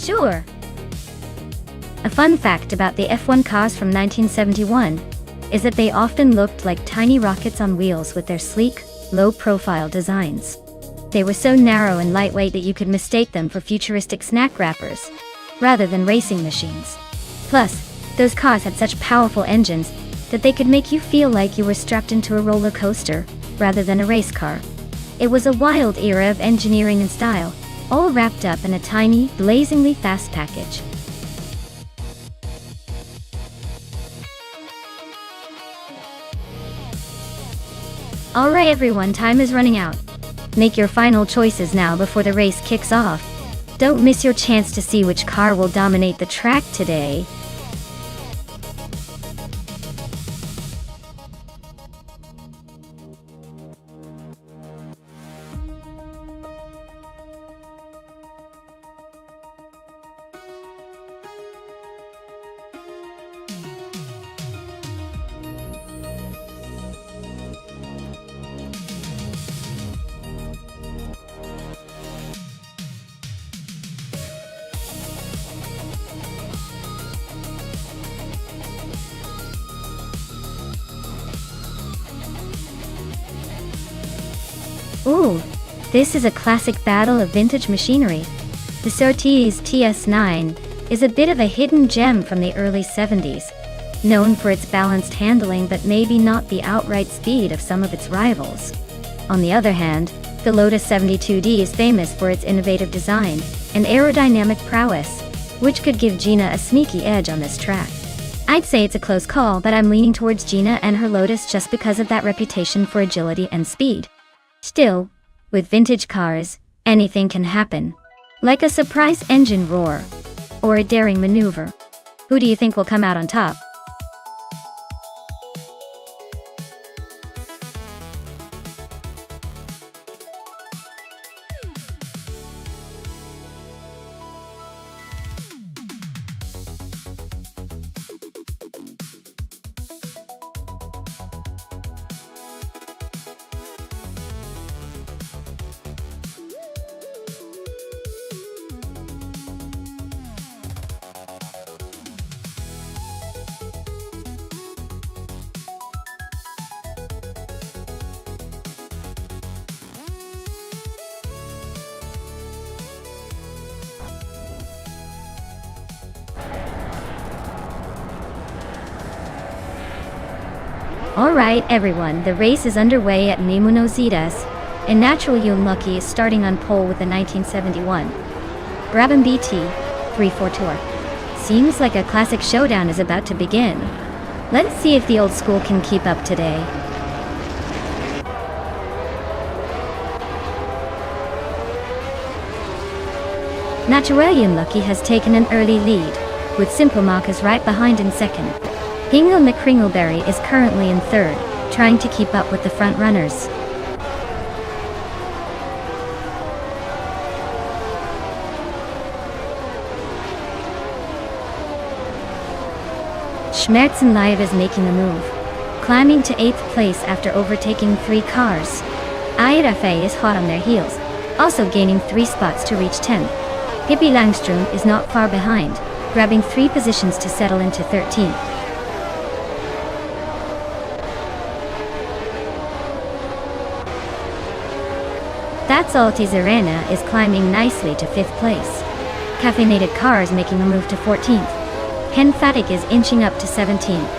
Sure. A fun fact about the F1 cars from 1971 is that they often looked like tiny rockets on wheels with their sleek, low-profile designs. They were so narrow and lightweight that you could mistake them for futuristic snack wrappers, rather than racing machines. Plus, those cars had such powerful engines that they could make you feel like you were strapped into a roller coaster, rather than a race car. It was a wild era of engineering and style, all wrapped up in a tiny, blazingly fast package. Alright everyone, time is running out. Make your final choices now before the race kicks off. Don't miss your chance to see which car will dominate the track today. Ooh, this is a classic battle of vintage machinery. The Surtees TS9 is a bit of a hidden gem from the early 70s, known for its balanced handling but maybe not the outright speed of some of its rivals. On the other hand, the Lotus 72D is famous for its innovative design and aerodynamic prowess, which could give Gina a sneaky edge on this track. I'd say it's a close call, but I'm leaning towards Gina and her Lotus just because of that reputation for agility and speed. Still, with vintage cars, anything can happen. Like a surprise engine roar, or a daring maneuver. Who do you think will come out on top? Alright everyone, the race is underway at Nemunosidas, and Natural Unlucky is starting on pole with the 1971 Brabham BT 342. Seems like a classic showdown is about to begin. Let's see if the old school can keep up today. Naturalian Lucky has taken an early lead, with Simple Marcus right behind in second. Hingle McCringleberry is currently in third, trying to keep up with the front runners. Schmerzenlive is making a move, climbing to 8th place after overtaking 3 cars. IRFA is hot on their heels, also gaining 3 spots to reach 10th. Pippi Langström is not far behind, grabbing 3 positions to settle into 13th. That's Altis Arena is climbing nicely to 5th place. Caffeinated Car is making a move to 14th. Ken Fatic is inching up to 17th.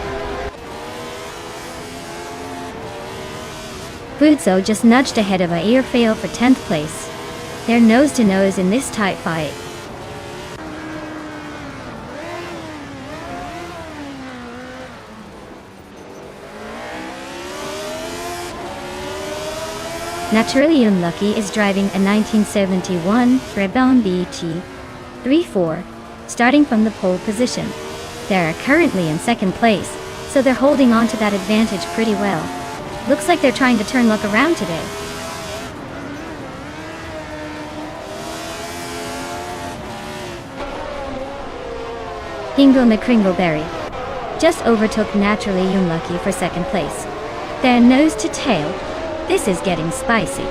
Butzo just nudged ahead of Air Fail for 10th place. They're nose to nose in this tight fight. Naturally Unlucky is driving a 1971 Rebellion BT 3-4, starting from the pole position. They are currently in 2nd place, so they're holding on to that advantage pretty well. Looks like they're trying to turn luck around today. Hingle McCringleberry just overtook Naturally Unlucky for 2nd place. They're nose to tail. This is getting spicy.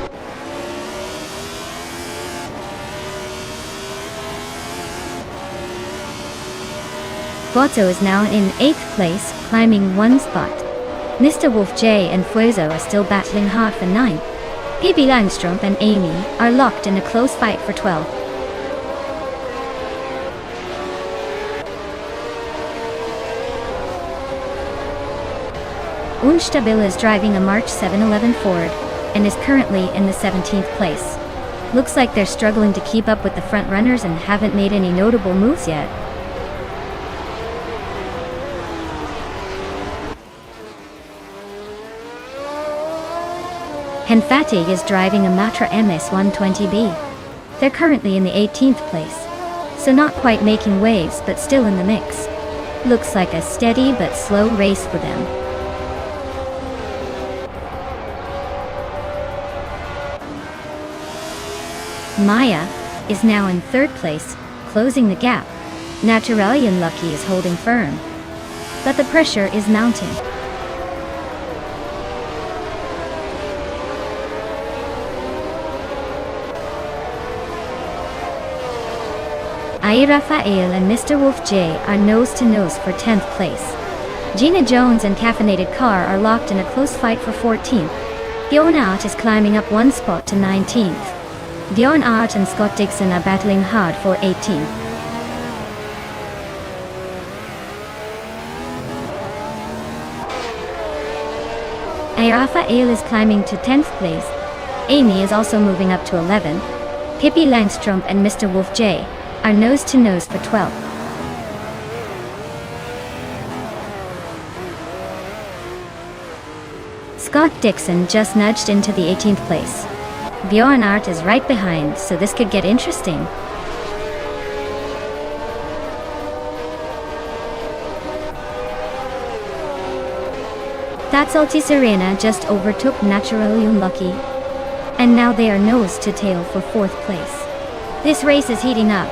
Botto is now in 8th place, climbing 1 spot. Mr. Wolf J and Fuezo are still battling hard for 9th. Pippi Langström and Amy are locked in a close fight for 12th. Unstabil is driving a March 711 Ford and is currently in the 17th place. Looks like they're struggling to keep up with the front runners and haven't made any notable moves yet. Henfati is driving a Matra MS120B. They're currently in the 18th place, so not quite making waves but still in the mix. Looks like a steady but slow race for them. Maya is now in 3rd place, closing the gap. Naturalian Lucky is holding firm, but the pressure is mounting. Rafael and Mr. Wolf J are nose to nose for 10th place. Gina Jones and Caffeinated Car are locked in a close fight for 14th. Bjorn Art is climbing up 1 spot to 19th. Bjorn Art and Scott Dixon are battling hard for 18th. Rafael is climbing to 10th place. Amy is also moving up to 11th. Pippi Langström and Mr. Wolf J are nose to nose for 12th. Scott Dixon just nudged into the 18th place. Bjorn Art is right behind, so this could get interesting. That's Altis Arena just overtook Naturally Unlucky, and now they are nose to tail for 4th place. This race is heating up.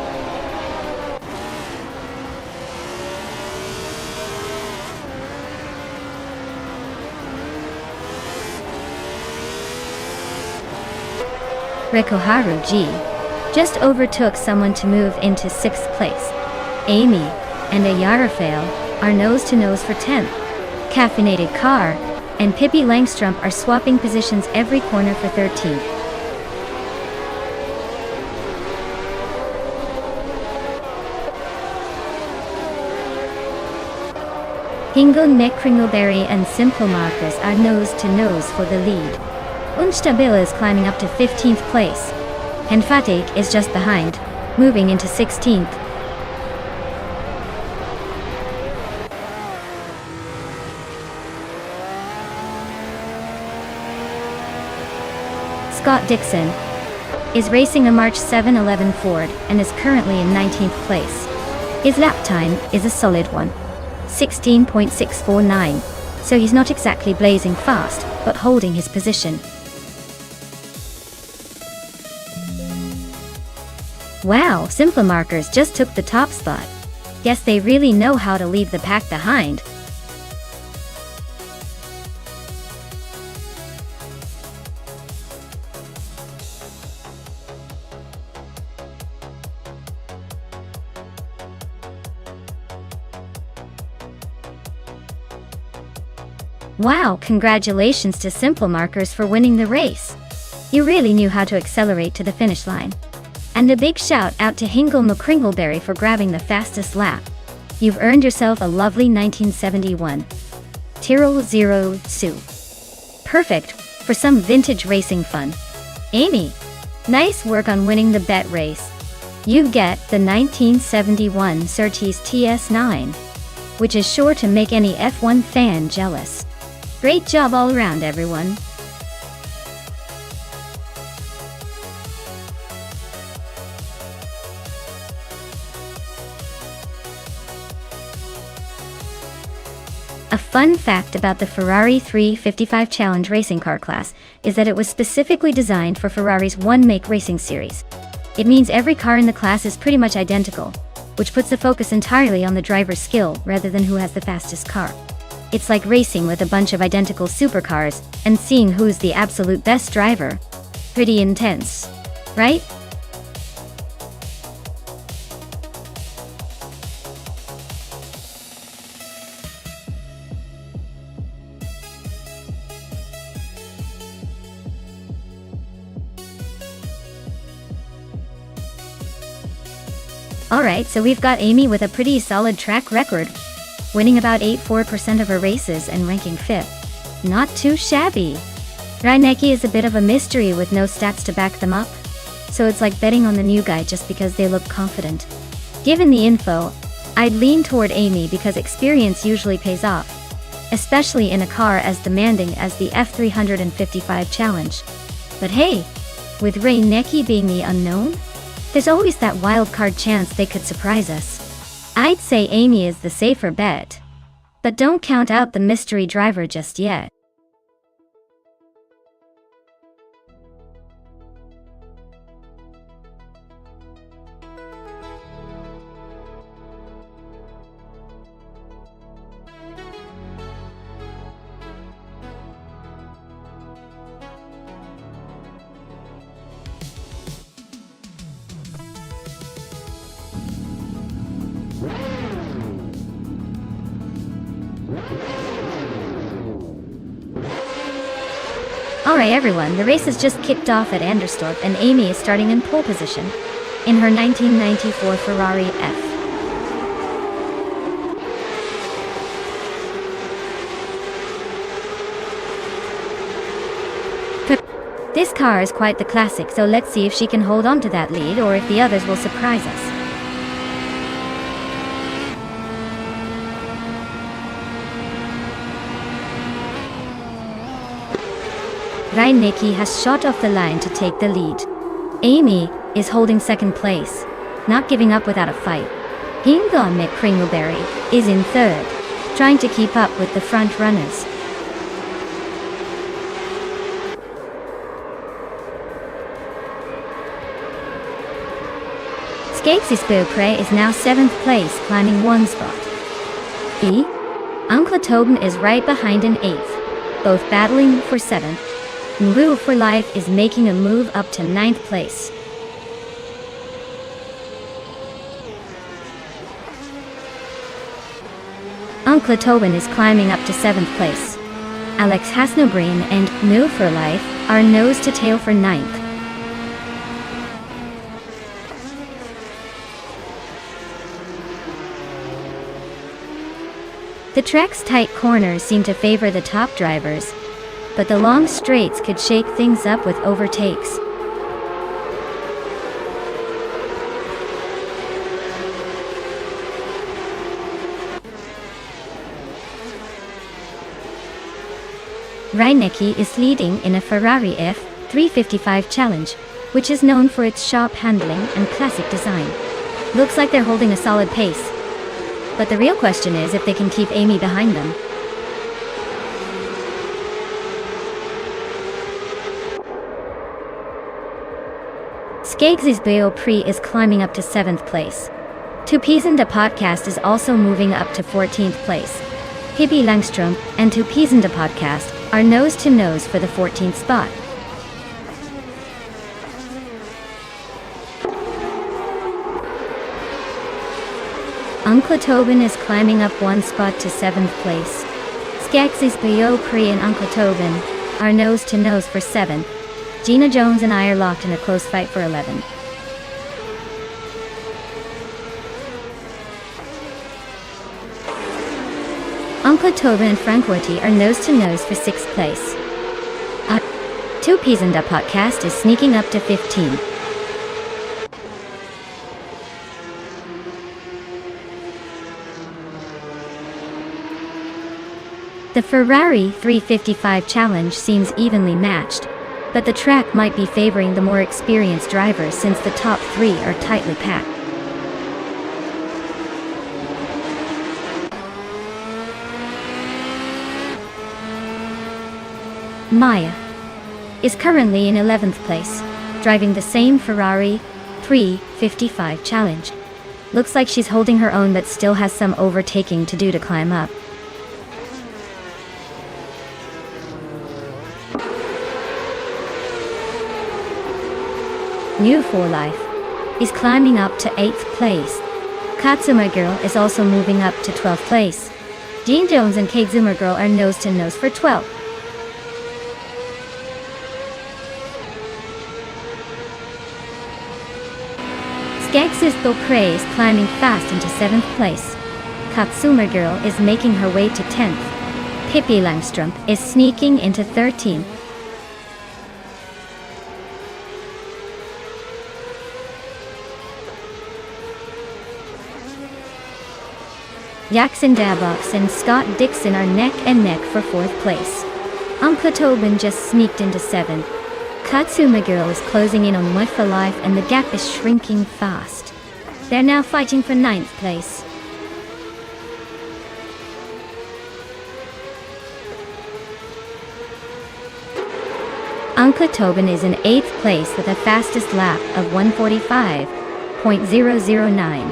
Rekoharu G just overtook someone to move into 6th place. Amy and Ayarafail are nose to nose for 10th. Caffeinated Car and Pippi Langström are swapping positions every corner for 13th. Hingle McCringleberry and Simple Marcus are nose to nose for the lead. Unstabil is climbing up to 15th place, and Fatik is just behind, moving into 16th. Scott Dixon is racing a March 711 Ford and is currently in 19th place. His lap time is a solid one, 16.649, so he's not exactly blazing fast, but holding his position. Wow, Simple Markers just took the top spot. Guess they really know how to leave the pack behind. Wow, congratulations to Simple Markers for winning the race. You really knew how to accelerate to the finish line. And a big shout out to Hingle McCringleberry for grabbing the fastest lap. You've earned yourself a lovely 1971 Tyrrell Zero Sue. Perfect for some vintage racing fun. Amy, nice work on winning the bet race. You get the 1971 Surtees TS9, which is sure to make any F1 fan jealous. Great job all around, everyone. A fun fact about the Ferrari 355 Challenge racing car class is that it was specifically designed for Ferrari's one-make racing series. It means every car in the class is pretty much identical, which puts the focus entirely on the driver's skill rather than who has the fastest car. It's like racing with a bunch of identical supercars and seeing who's the absolute best driver. Pretty intense, right? Alright, so we've got Amy with a pretty solid track record, winning about 84% of her races and ranking 5th. Not too shabby. Reinecke is a bit of a mystery with no stats to back them up, so it's like betting on the new guy just because they look confident. Given the info, I'd lean toward Amy because experience usually pays off, especially in a car as demanding as the F355 Challenge. But hey, with Reinecke being the unknown, there's always that wild card chance they could surprise us. I'd say Amy is the safer bet. But don't count out the mystery driver just yet. Alright everyone, the race has just kicked off at Anderstorp and Amy is starting in pole position in her 1994 Ferrari F. This car is quite the classic, so let's see if she can hold on to that lead or if the others will surprise us. Reinecke has shot off the line to take the lead. Amy is holding second place, not giving up without a fight. Hingle McCringleberry is in third, trying to keep up with the front runners. Skakesisbopre is now 7th place, climbing one spot. Uncle Tobin is right behind in 8th, both battling for 7th. Move for Life is making a move up to 9th place. Uncle Tobin is climbing up to 7th place. Alex Hasnobreen and Move for Life are nose to tail for 9th. The track's tight corners seem to favor the top drivers, but the long straights could shake things up with overtakes. Reinecke is leading in a Ferrari F355 Challenge, which is known for its sharp handling and classic design. Looks like they're holding a solid pace. But the real question is if they can keep Amy behind them. Skegsy's Beau Prix is climbing up to 7th place. Two Peas in the Podcast is also moving up to 14th place. Pippi Langström and Two Peas in the Podcast are nose to nose for the 14th spot. Uncle Tobin is climbing up one spot to 7th place. Skegsy's Beau Prix and Uncle Tobin are nose to nose for 7th. Gina Jones and I are locked in a close fight for 11th. Uncle Tobin and Frank Worthy are nose to nose for 6th place. Two Peas in the Podcast is sneaking up to 15. The Ferrari 355 challenge seems evenly matched, but the track might be favoring the more experienced drivers since the top 3 are tightly packed. Maya is currently in 11th place, driving the same Ferrari 355 challenge. Looks like she's holding her own but still has some overtaking to do to climb up. New for Life is climbing up to 8th place. Katsuma Girl is also moving up to 12th place. Gene Jones and Kate Zoomer Girl are nose to nose for 12th. Skegsy's Beau Prix is climbing fast into 7th place. Katsuma Girl is making her way to 10th. Pippi Langström is sneaking into 13th. Jackson Dabox and Scott Dixon are neck and neck for 4th place. Uncle Tobin just sneaked into 7th. Katsuma Girl is closing in on Mutt for Life and the gap is shrinking fast. They're now fighting for 9th place. Uncle Tobin is in 8th place with a fastest lap of 1:45.009.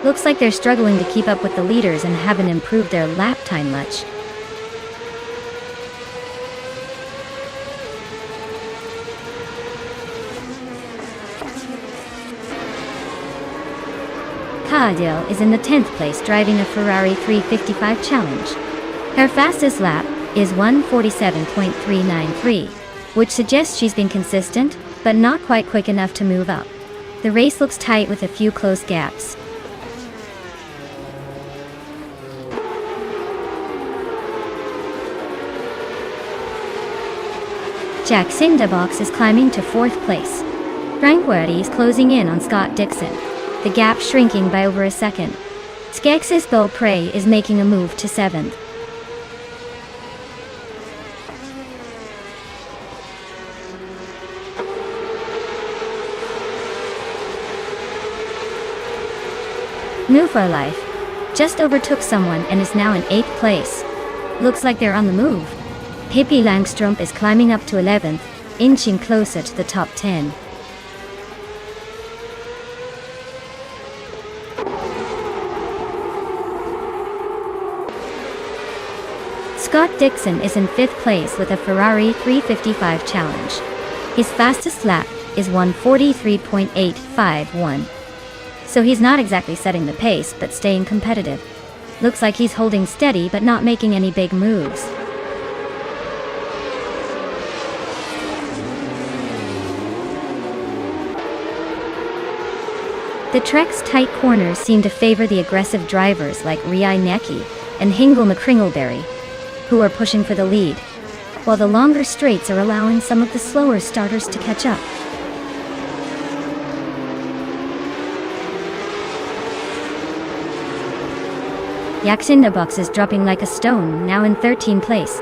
Looks like they're struggling to keep up with the leaders and haven't improved their lap time much. Cadell is in the 10th place driving a Ferrari 355 challenge. Her fastest lap is 1:47.393, which suggests she's been consistent, but not quite quick enough to move up. The race looks tight with a few close gaps. Jackson Dabox is climbing to 4th place. Frank Worthy is closing in on Scott Dixon, the gap shrinking by over a second. Skegsy's Beau Prix is making a move to 7th. New for Life just overtook someone and is now in 8th place. Looks like they're on the move. Pippi Langström is climbing up to 11th, inching closer to the top 10. Scott Dixon is in 5th place with a Ferrari 355 challenge. His fastest lap is 1:43.851. So he's not exactly setting the pace, but staying competitive. Looks like he's holding steady but not making any big moves. The trek's tight corners seem to favor the aggressive drivers like Riai Neki and Hingle McCringleberry, who are pushing for the lead, while the longer straights are allowing some of the slower starters to catch up. Jackson Dabox is dropping like a stone, now in 13th place.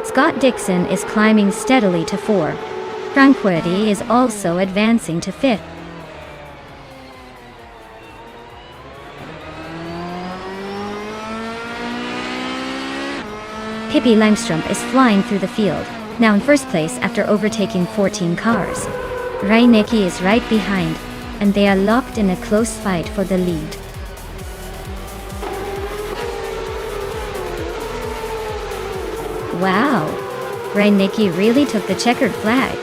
Scott Dixon is climbing steadily to 4. Tranquility is also advancing to 5th. Pippi Langström is flying through the field, now in first place after overtaking 14 cars. Reinecke is right behind, and they are locked in a close fight for the lead. Wow! Reinecke really took the checkered flag.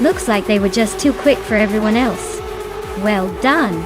Looks like they were just too quick for everyone else. Well done!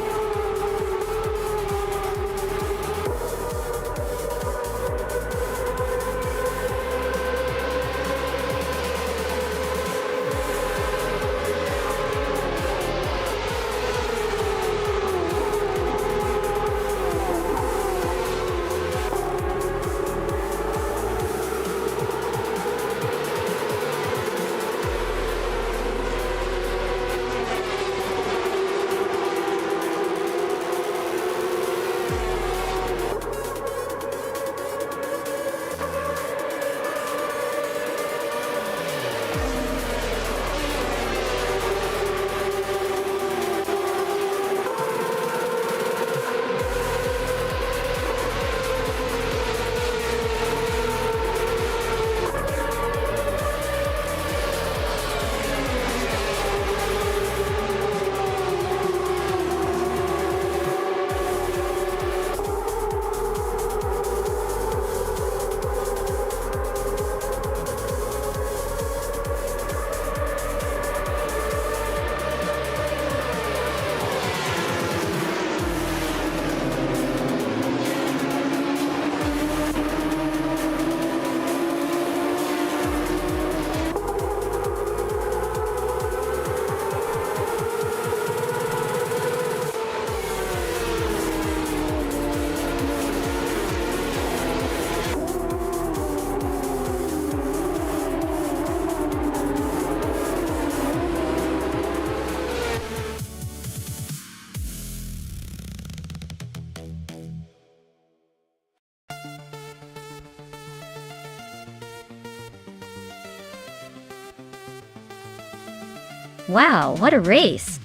Wow, what a race!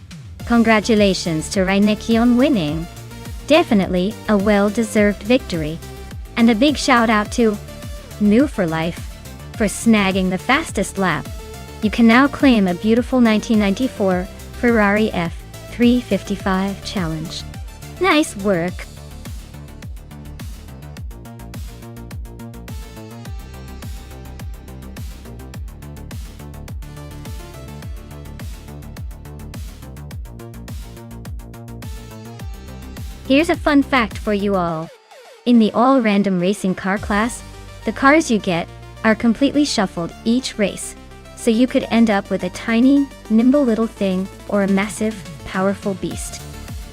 Congratulations to Reinecke on winning. Definitely a well-deserved victory. And a big shout out to New for Life for snagging the fastest lap. You can now claim a beautiful 1994 Ferrari F355 challenge. Nice work! Here's a fun fact for you all. In the all-random racing car class, the cars you get are completely shuffled each race, so you could end up with a tiny, nimble little thing or a massive, powerful beast.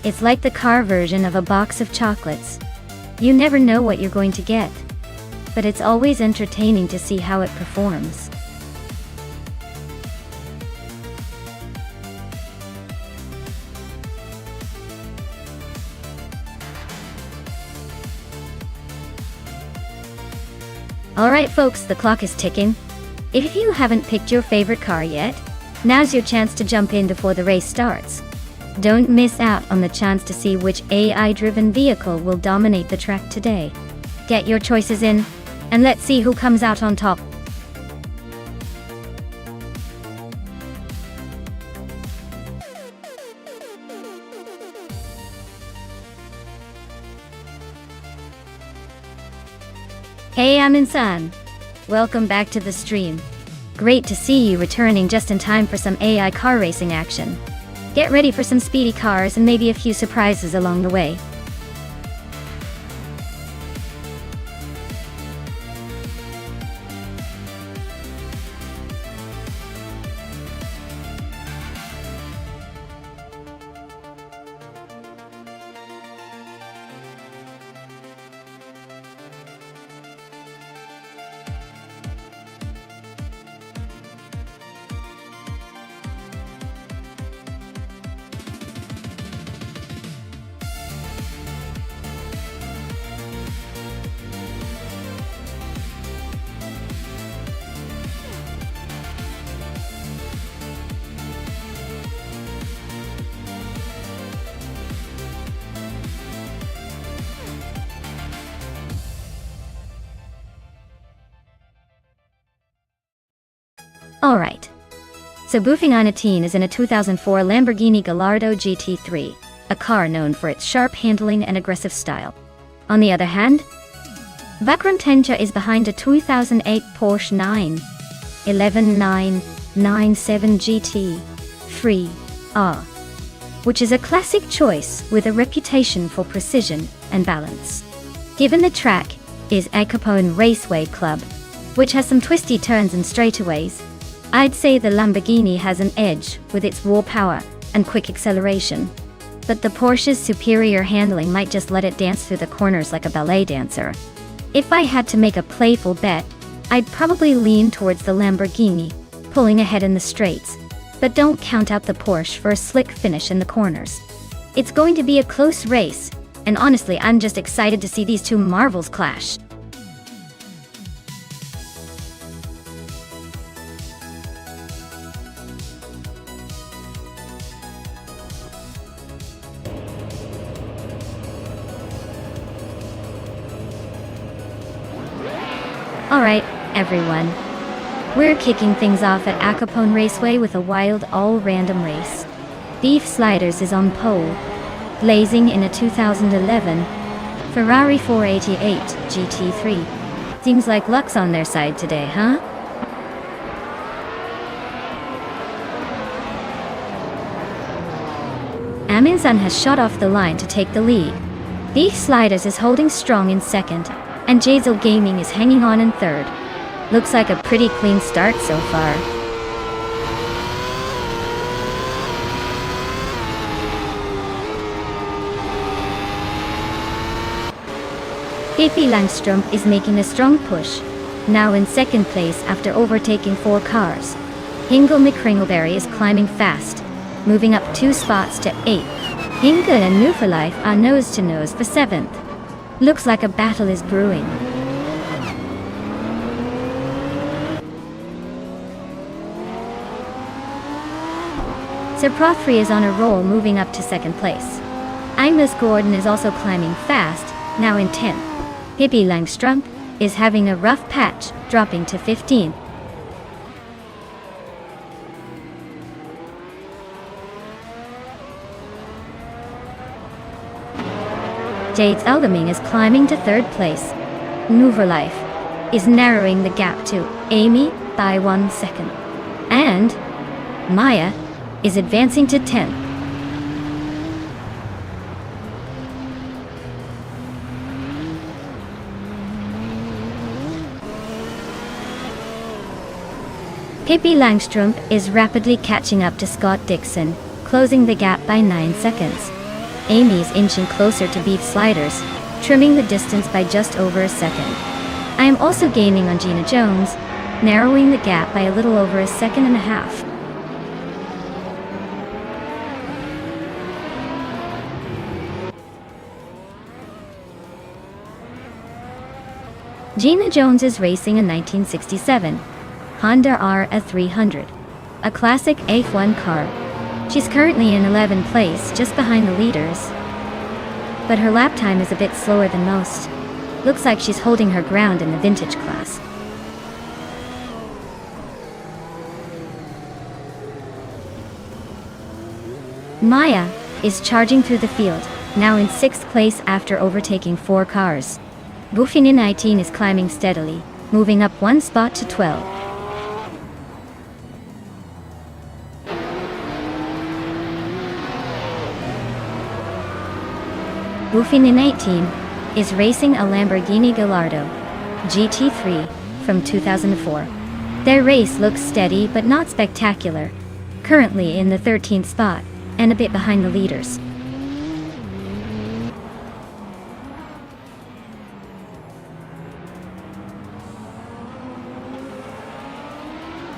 It's like the car version of a box of chocolates. You never know what you're going to get, but it's always entertaining to see how it performs. Alright folks, the clock is ticking. If you haven't picked your favorite car yet, now's your chance to jump in before the race starts. Don't miss out on the chance to see which AI-driven vehicle will dominate the track today. Get your choices in, and let's see who comes out on top. Hey, I'm Insan. Welcome back to the stream. Great to see you returning just in time for some AI car racing action. Get ready for some speedy cars and maybe a few surprises along the way. Alright. So Buffing is in a 2004 Lamborghini Gallardo GT3, a car known for its sharp handling and aggressive style. On the other hand, Vakram Tencha is behind a 2008 Porsche 911 GT 3R, which is a classic choice with a reputation for precision and balance. Given the track is Al Capone Raceway Club, which has some twisty turns and straightaways, I'd say the Lamborghini has an edge with its raw power and quick acceleration. But the Porsche's superior handling might just let it dance through the corners like a ballet dancer. If I had to make a playful bet, I'd probably lean towards the Lamborghini, pulling ahead in the straights. But don't count out the Porsche for a slick finish in the corners. It's going to be a close race, and honestly, I'm just excited to see these two marvels clash. Alright, everyone. We're kicking things off at Al Capone Raceway with a wild, all-random race. Beef Sliders is on pole, blazing in a 2011 Ferrari 488 GT3. Seems like luck's on their side today, huh? Aminsan has shot off the line to take the lead. Beef Sliders is holding strong in second, and Jazel Gaming is hanging on in third. Looks like a pretty clean start so far. Pippi Langström is making a strong push, now in second place after overtaking 4 cars. Hingle McCringleberry is climbing fast, moving up 2 spots to 8th. Hingle and Newforlife are nose-to-nose for 7th. Looks like a battle is brewing. Sir Prothry is on a roll, moving up to 2nd place. Imus Gordon is also climbing fast, now in 10th. Pippi Langström is having a rough patch, dropping to 15th. Jades Elgaming is climbing to 3rd place. Newverlife is narrowing the gap to Amy by 1 second. And Maya is advancing to 10th. Pippi Langström is rapidly catching up to Scott Dixon, closing the gap by 9 seconds. Amy's inching closer to Beef Sliders, trimming the distance by just over a second. I am also gaining on Gina Jones, narrowing the gap by a little over a second and a half. Gina Jones is racing a 1967 Honda R300, a classic F1 car. She's currently in 11th place, just behind the leaders. But her lap time is a bit slower than most. Looks like she's holding her ground in the vintage class. Maya is charging through the field, now in 6th place after overtaking 4 cars. Buffin 19 is climbing steadily, moving up 1 spot to 12. Buffin 18 is racing a Lamborghini Gallardo GT3 from 2004. Their race looks steady but not spectacular, currently in the 13th spot and a bit behind the leaders.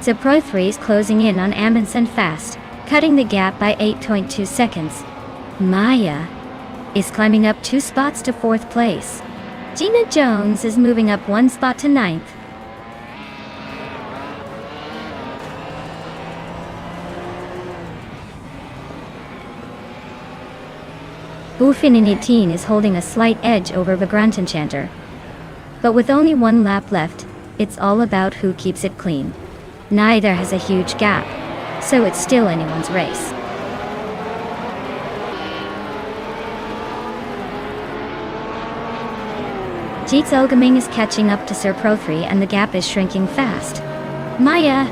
So Pro 3 is closing in on Amundsen fast, cutting the gap by 8.2 seconds. Maya is climbing up 2 spots to 4th place. Gina Jones is moving up 1 spot to 9th. Buffin 18 is holding a slight edge over Vagrant Enchanter. But with only 1 lap left, it's all about who keeps it clean. Neither has a huge gap, so it's still anyone's race. Jeet's Gaming is catching up to Sir Pro 3 and the gap is shrinking fast. Maya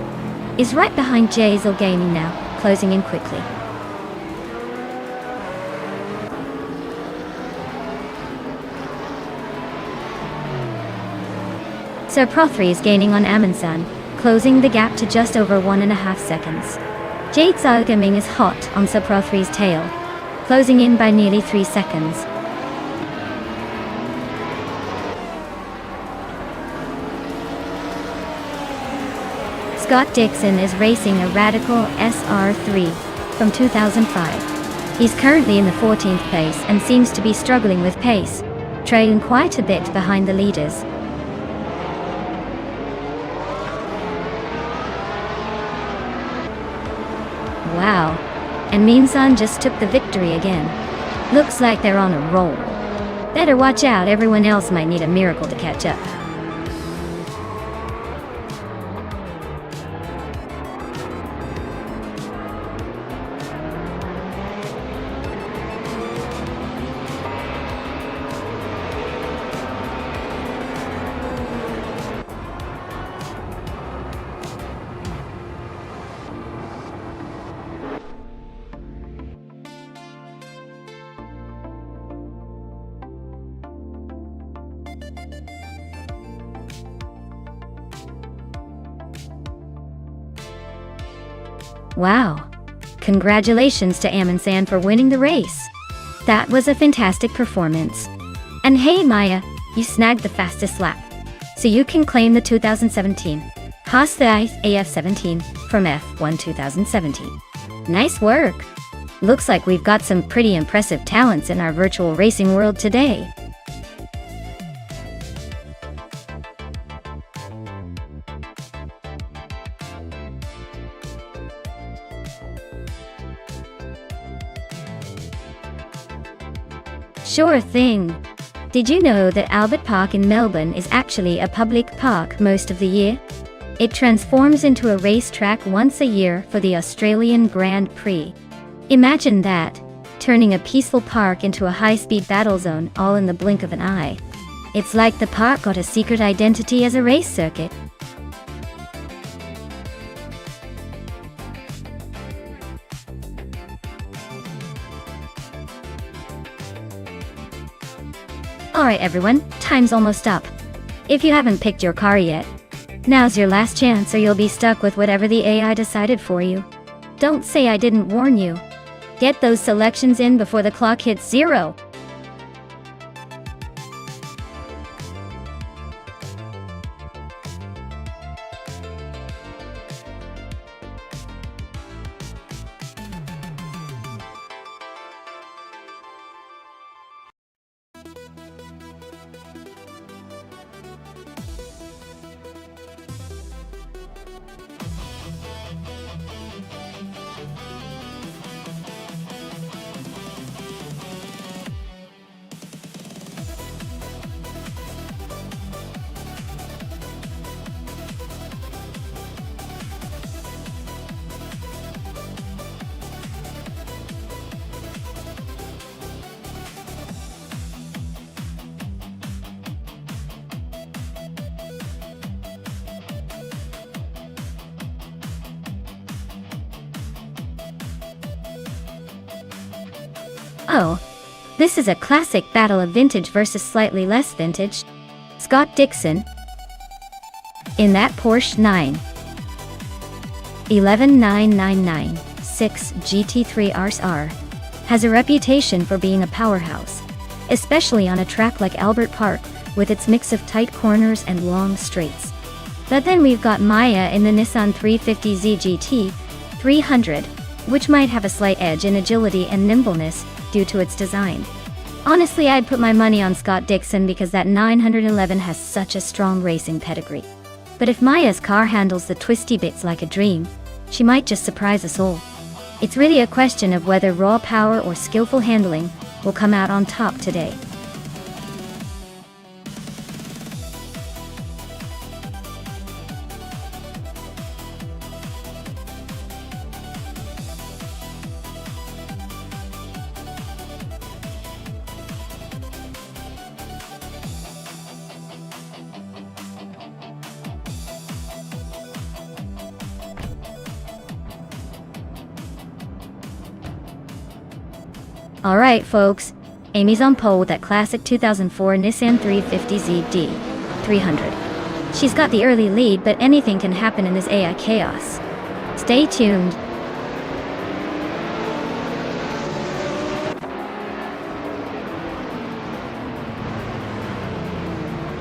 is right behind Jay's Gaming now, closing in quickly. Sir Pro 3 is gaining on Amundsen, closing the gap to just over 1.5 seconds. Jeet's Gaming is hot on Sir Pro 3's tail, closing in by nearly 3 seconds. Scott Dixon is racing a Radical SR3 from 2005. He's currently in the 14th place and seems to be struggling with pace, trailing quite a bit behind the leaders. Wow, and Minsan just took the victory again. Looks like they're on a roll. Better watch out, everyone else might need a miracle to catch up. Wow. Congratulations to Amundsen for winning the race. That was a fantastic performance. And hey Maya, you snagged the fastest lap. So you can claim the 2017 Haas AF17 from F1 2017. Nice work. Looks like we've got some pretty impressive talents in our virtual racing world today. Sure thing. Did you know that Albert Park in Melbourne is actually a public park most of the year? It transforms into a racetrack once a year for the Australian Grand Prix. Imagine that, turning a peaceful park into a high-speed battle zone all in the blink of an eye. It's like the park got a secret identity as a race circuit. Alright everyone, time's almost up. If you haven't picked your car yet, now's your last chance or you'll be stuck with whatever the AI decided for you. Don't say I didn't warn you. Get those selections in before the clock hits 0. Oh, this is a classic battle of vintage versus slightly less vintage. Scott Dixon, in that Porsche 9119996 GT3 RS-R, has a reputation for being a powerhouse, especially on a track like Albert Park with its mix of tight corners and long straights. But then we've got Maya in the Nissan 350Z GT 300, which might have a slight edge in agility and nimbleness due to its design. Honestly, I'd put my money on Scott Dixon because that 911 has such a strong racing pedigree. But if Maya's car handles the twisty bits like a dream, she might just surprise us all. It's really a question of whether raw power or skillful handling will come out on top today. Alright folks, Amy's on pole with that classic 2004 Nissan 350Z D300. She's got the early lead, but anything can happen in this AI chaos. Stay tuned.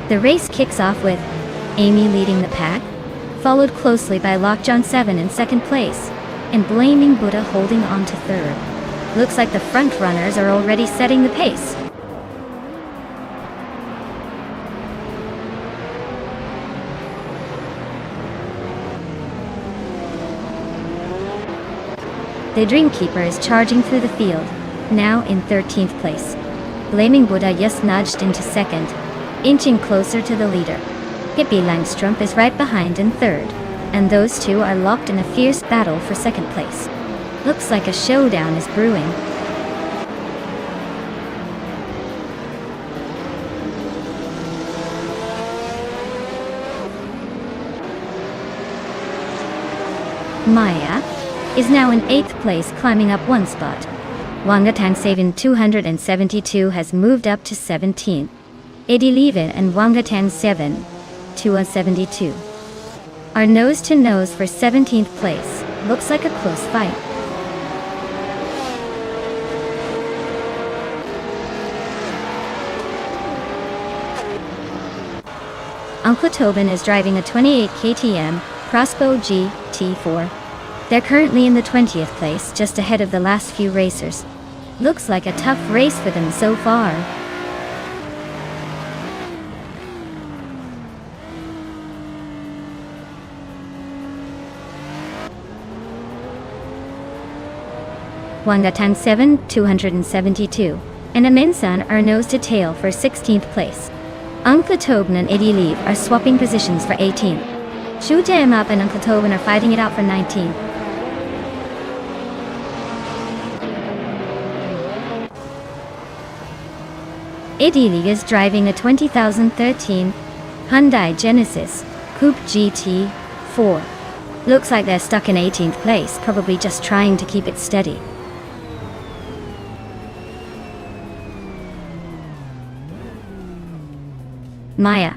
The race kicks off with Amy leading the pack, followed closely by Lockjaw 7 in second place, and Blaming Buddha holding on to third. Looks like the front runners are already setting the pace. The Dreamkeeper is charging through the field, now in 13th place. Blaming Buddha just nudged into second, inching closer to the leader. Hippie Langstrup is right behind in third, and those two are locked in a fierce battle for second place. Looks like a showdown is brewing. Maya is now in 8th place, climbing up one spot. Wangatang Savin 272 has moved up to 17th. Eddie Levin and Wangatang 7, 272 are nose to nose for 17th place. Looks like a close fight. Uncle Tobin is driving a 28 KTM Crossbow GT4. They're currently in the 20th place, just ahead of the last few racers. Looks like a tough race for them so far. Wangatang 7, 272, and Aminsan are nose to tail for 16th place. Uncle Tobin and Eddie Leave are swapping positions for 18th. Shu Up and Uncle Tobin are fighting it out for 19th. Eddie League is driving a 2013 Hyundai Genesis Coupe GT4. Looks like they're stuck in 18th place, probably just trying to keep it steady. Maya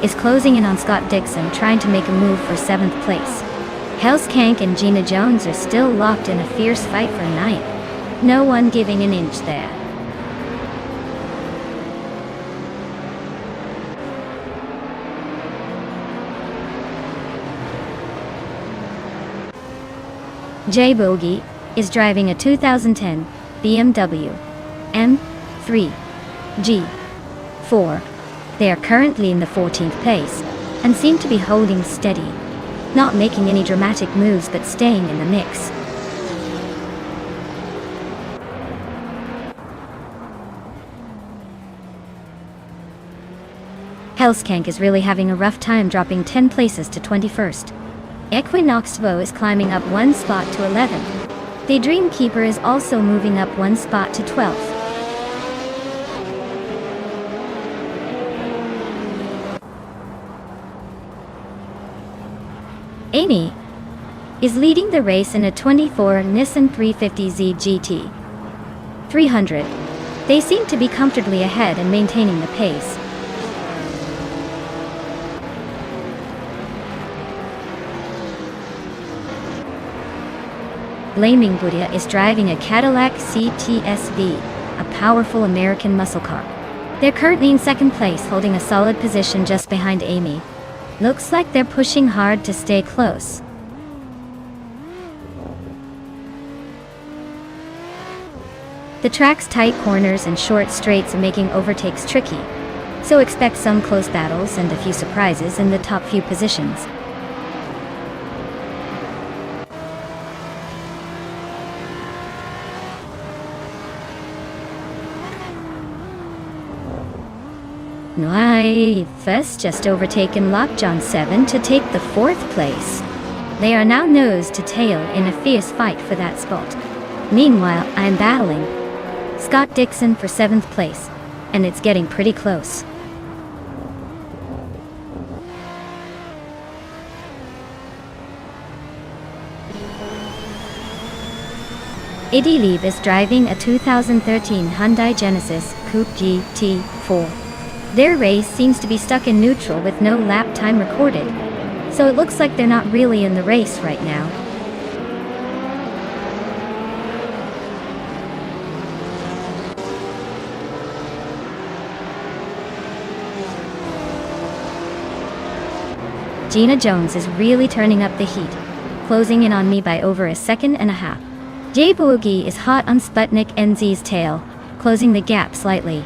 is closing in on Scott Dixon, trying to make a move for 7th place. Hellskank and Gina Jones are still locked in a fierce fight for 9th. No one giving an inch there. Jay Bogey is driving a 2010 BMW M3 G4. They are currently in the 14th place, and seem to be holding steady, not making any dramatic moves but staying in the mix. Hellskank is really having a rough time, dropping 10 places to 21st. Equinoxvo is climbing up one spot to 11th. The Dreamkeeper is also moving up one spot to 12th. Amy is leading the race in a 24 Nissan 350Z GT 300. They seem to be comfortably ahead and maintaining the pace. Blaming Buddha is driving a Cadillac CTSV, a powerful American muscle car. They're currently in 2nd place, holding a solid position just behind Amy. Looks like they're pushing hard to stay close. The track's tight corners and short straights are making overtakes tricky, so expect some close battles and a few surprises in the top few positions. First just overtaken Lockjaw 7 to take the 4th place. They are now nose to tail in a fierce fight for that spot. Meanwhile, I'm battling Scott Dixon for 7th place, and it's getting pretty close. Idiliv is driving a 2013 Hyundai Genesis Coupe GT4. Their race seems to be stuck in neutral with no lap time recorded, so it looks like they're not really in the race right now. Gina Jones is really turning up the heat, closing in on me by over a second and a half. Jay Boogie is hot on Sputnik NZ's tail, closing the gap slightly.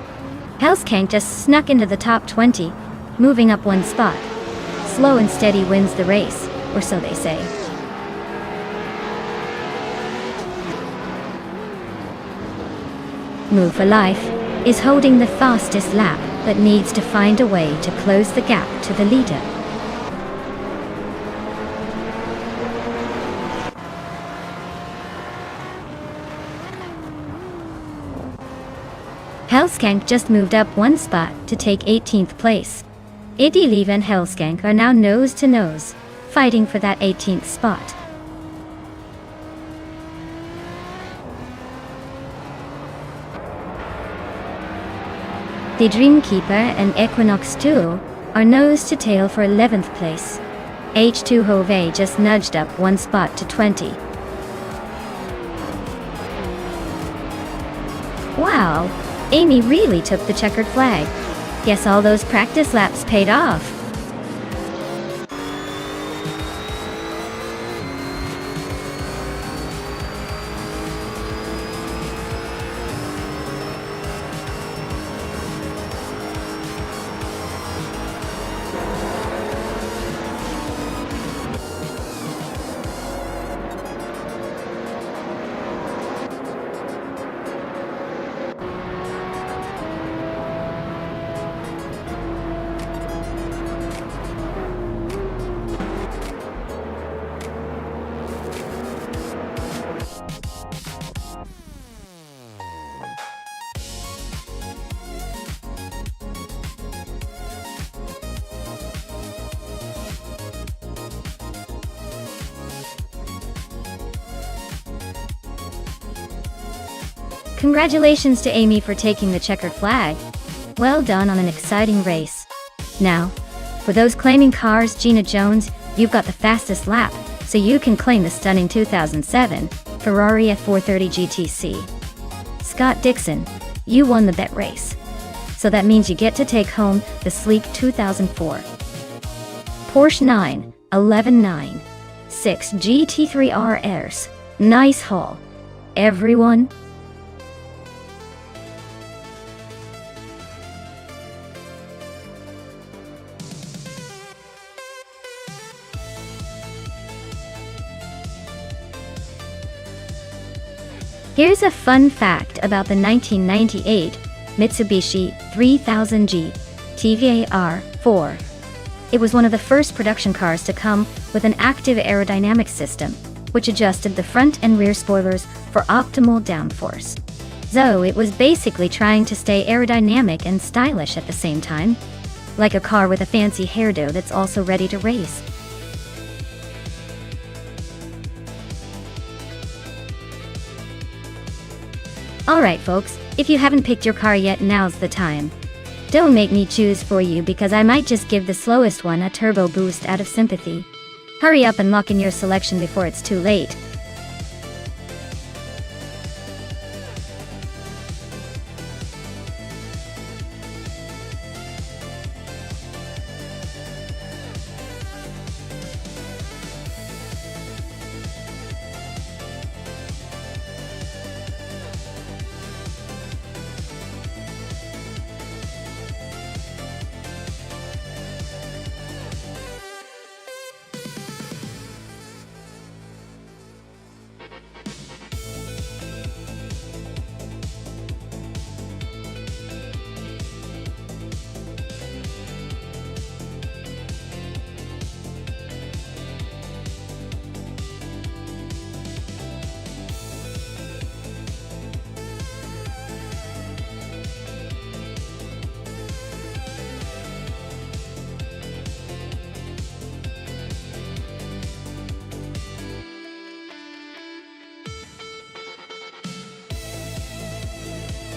Hellskank just snuck into the top 20, moving up one spot. Slow and steady wins the race, or so they say. Move for Life is holding the fastest lap, but needs to find a way to close the gap to the leader. Hellskank just moved up one spot to take 18th place. Idiliv and Hellskank are now nose to nose, fighting for that 18th spot. The Dreamkeeper and Equinox 2 are nose to tail for 11th place. H2 Hove just nudged up one spot to 20. Wow! Amy really took the checkered flag. Guess all those practice laps paid off. Congratulations to Amy for taking the checkered flag. Well done on an exciting race. Now, for those claiming cars, Gina Jones, you've got the fastest lap, so you can claim the stunning 2007 Ferrari F430 GTC. Scott Dixon, you won the bet race. So that means you get to take home the sleek 2004 Porsche 91196 GT3 RS. Nice haul, everyone. Here's a fun fact about the 1998 Mitsubishi 3000G TVAR-4. It was one of the first production cars to come with an active aerodynamic system, which adjusted the front and rear spoilers for optimal downforce. So it was basically trying to stay aerodynamic and stylish at the same time, like a car with a fancy hairdo that's also ready to race. Alright folks, if you haven't picked your car yet, now's the time. Don't make me choose for you because I might just give the slowest one a turbo boost out of sympathy. Hurry up and lock in your selection before it's too late.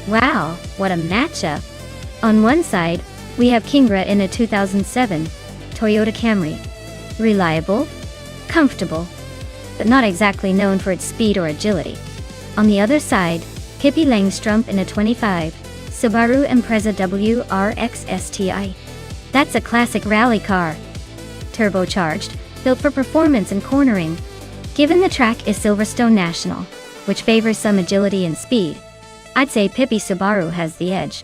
Wow, what a matchup! On one side, we have Kingra in a 2007 Toyota Camry. Reliable, comfortable, but not exactly known for its speed or agility. On the other side, Pippi Langstrumpf in a 25 Subaru Impreza WRX STI. That's a classic rally car. Turbocharged, built for performance and cornering. Given the track is Silverstone National, which favors some agility and speed, I'd say Pippi Subaru has the edge.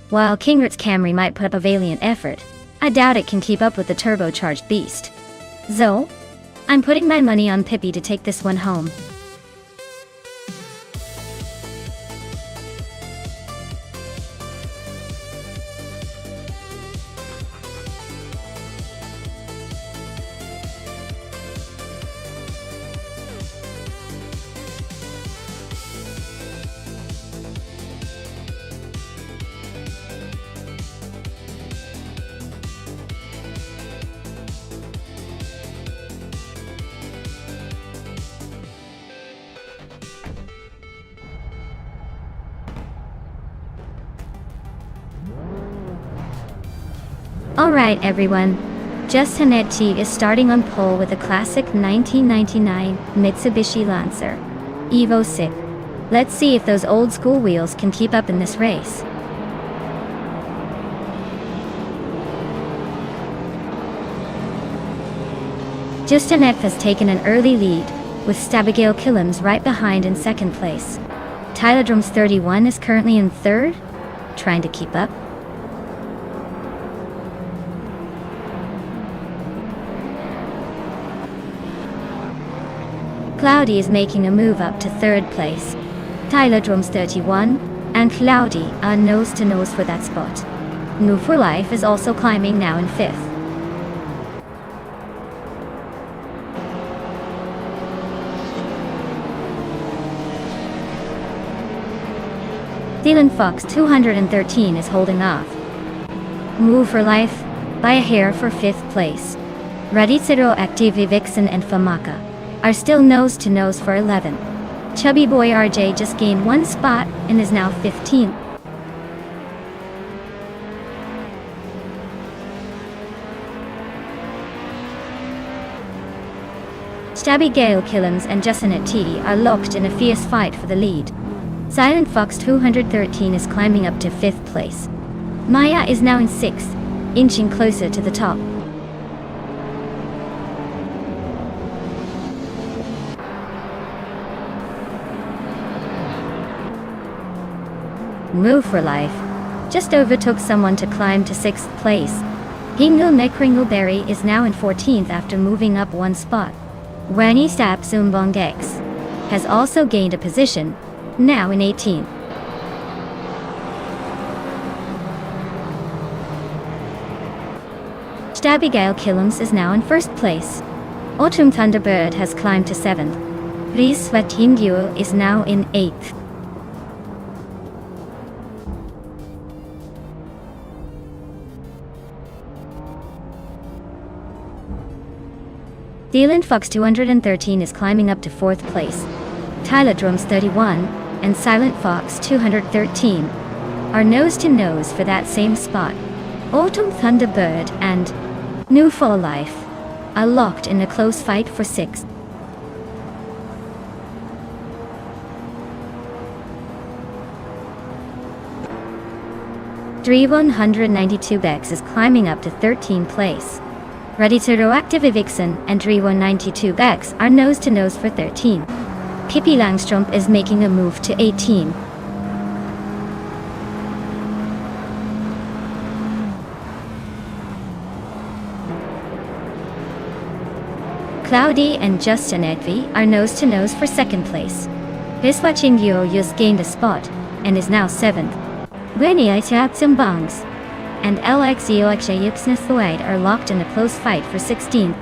While Kingra's Camry might put up a valiant effort, I doubt it can keep up with the turbocharged beast. So, I'm putting my money on Pippi to take this one home. Alright everyone, Justin T is starting on pole with a classic 1999 Mitsubishi Lancer Evo 6. Let's see if those old school wheels can keep up in this race. Justin F has taken an early lead, with Stabigail Killams right behind in second place. Tylodrome's 31 is currently in third, trying to keep up. Cloudy is making a move up to third place. Tylodrome's 31 and Cloudy are nose to nose for that spot. Move for Life is also climbing now in fifth. Dylan Fox 213 is holding off. Move for Life by a hair for fifth place. Radicero Active Vixen and Famaka are still nose to nose for 11. Chubby Boy RJ just gained one spot and is now 15th. Stabigail Killams and Justin T are locked in a fierce fight for the lead. Silent Fox 213 is climbing up to 5th place. Maya is now in 6th, inching closer to the top. Move for Life just overtook someone to climb to 6th place. Hingle Nekringleberry is now in 14th after moving up one spot. Wani Stap Zumbongex has also gained a position, now in 18th. Stabigail Killams is now in 1st place. Autumn Thunderbird has climbed to 7th. Ries Swetingyo is now in 8th. Dylan Fox 213 is climbing up to 4th place. Tylodrome's 31 and Silent Fox 213 are nose to nose for that same spot. Autumn Thunderbird and New Fall Life are locked in a close fight for 6th. Dre 192 Bex is climbing up to 13th place. Radicero Vixen and Dre 192 Bex are nose to nose for 13. Pippi Langstrumpf is making a move to 18. Cloudy and Justin Edvi are nose to nose for 2nd place. Viswa Chingyo just gained a spot and is now 7th. Weni Bangs and LXEOXA Yipsnithuaid are locked in a close fight for 16th.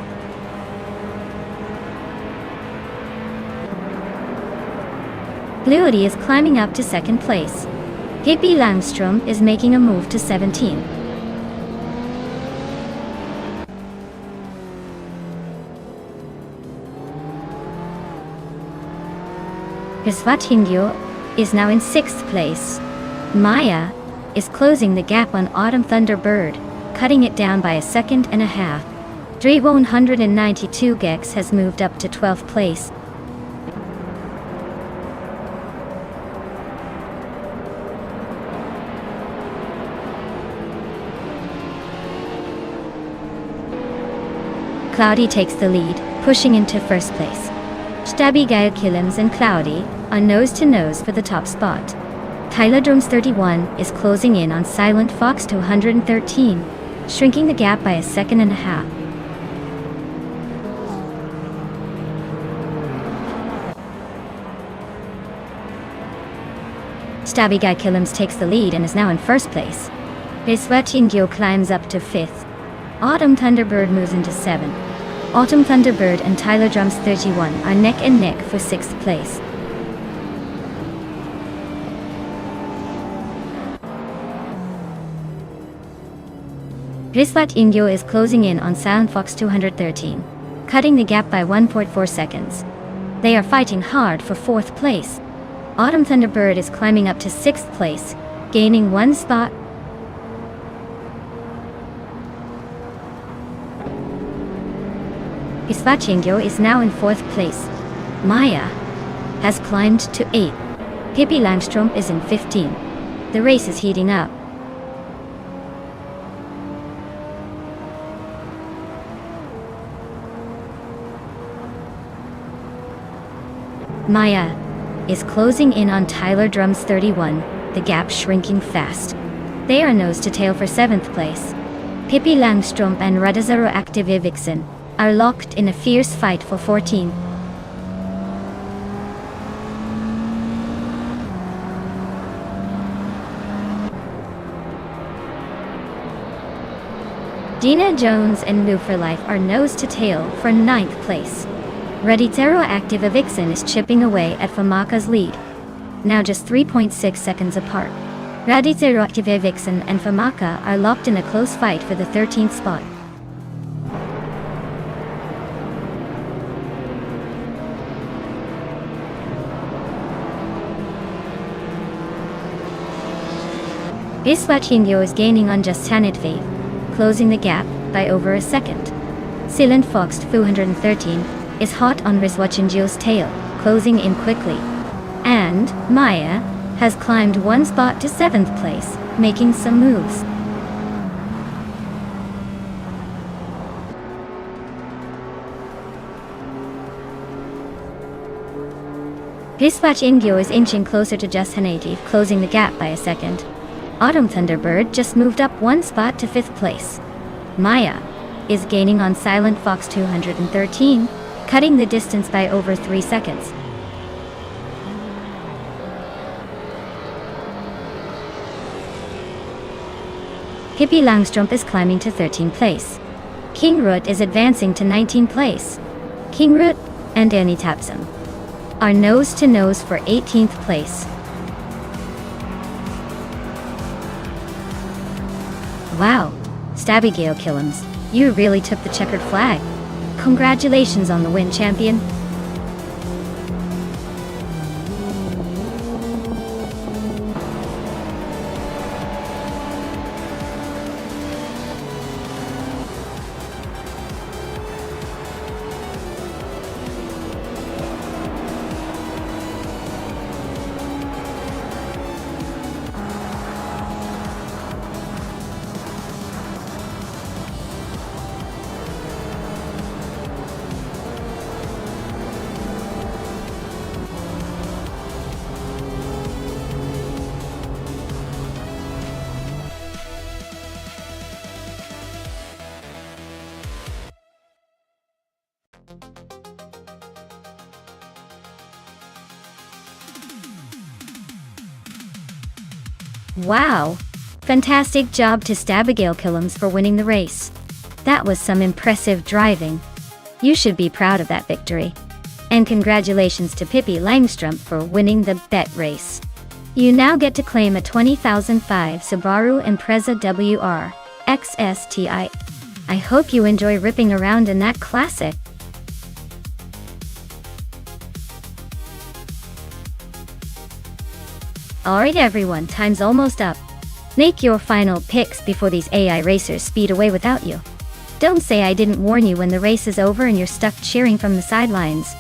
Bluity is climbing up to 2nd place. Pippi Langstrumpf is making a move to 17. Visvatingyo is now in 6th place. Maya is closing the gap on Autumn Thunderbird, cutting it down by a second and a half. 192 gex has moved up to 12th place. Cloudy takes the lead, pushing into first place. Stabby Killams and Cloudy are nose-to-nose for the top spot. Tylodromes 31 is closing in on Silent Fox 213, shrinking the gap by a second and a half. Stabby Killams takes the lead and is now in first place. Riswachingyo climbs up to 5th. Autumn Thunderbird moves into 7th. Autumn Thunderbird and Tylodromes 31 are neck and neck for 6th place. Riswachingyo is closing in on Silent Fox 213, cutting the gap by 1.4 seconds. They are fighting hard for 4th place. Autumn Thunderbird is climbing up to 6th place, gaining 1 spot. Riswachingyo is now in 4th place. Maya has climbed to 8th. Pippi Langstrom is in 15th. The race is heating up. Maya is closing in on Tylodromes 31, the gap shrinking fast. They are nose to tail for 7th place. Pippi Langstrom and Radazaro Active Vixen are locked in a fierce fight for 14th. Dina Jones and Move for Life are nose to tail for 9th place. Radizero Active Vixen is chipping away at Famaka's lead, now just 3.6 seconds apart. Radizero Active Vixen and Famaka are locked in a close fight for the 13th spot. Riswachingyo is gaining on just Sanitve, closing the gap by over a second. Silent Fox 213 is hot on Riswachingyo's tail, closing in quickly. And Maya has climbed 1 spot to 7th place, making some moves. Riswachingyo is inching closer to just Hanative, closing the gap by a second. Autumn Thunderbird just moved up 1 spot to 5th place. Maya is gaining on Silent Fox 213, cutting the distance by over 3 seconds. Pippi Langstrom is climbing to 13th place. King Root is advancing to 19th place. King Root and Annie Tapsum are nose to nose for 18th place. Wow, Stabby Killams, you really took the checkered flag. Congratulations on the win, champion. Wow! Fantastic job to Stabigail Killams for winning the race. That was some impressive driving. You should be proud of that victory. And congratulations to Pippi Langstrom for winning the bet race. You now get to claim a 20,005 Subaru Impreza WR XSTI. I hope you enjoy ripping around in that classic. Alright everyone, time's almost up. Make your final picks before these AI racers speed away without you. Don't say I didn't warn you when the race is over and you're stuck cheering from the sidelines.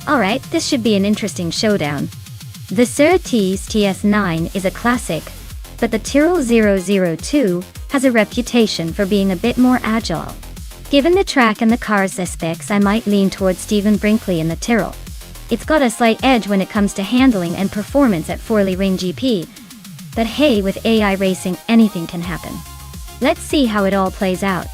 Alright, this should be an interesting showdown. The Surtees TS9 is a classic, but the Tyrrell 002 has a reputation for being a bit more agile. Given the track and the car's specs, I might lean towards Stephen Brinkley in the Tyrrell. It's got a slight edge when it comes to handling and performance at Forley Ring GP. But hey, with AI racing, anything can happen. Let's see how it all plays out.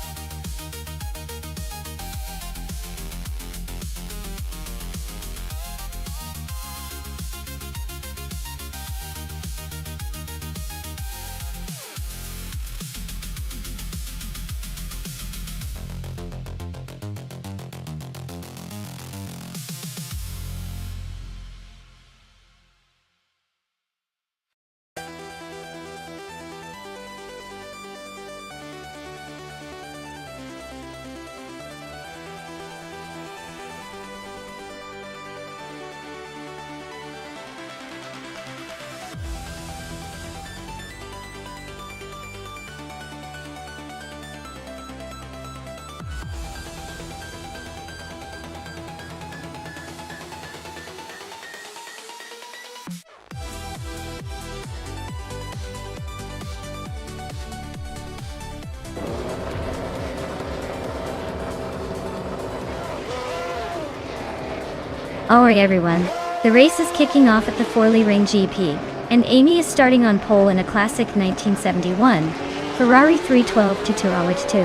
Alright everyone, the race is kicking off at the Forley Ring GP, and Amy is starting on pole in a classic 1971 Ferrari 312 to Tyrrell 2.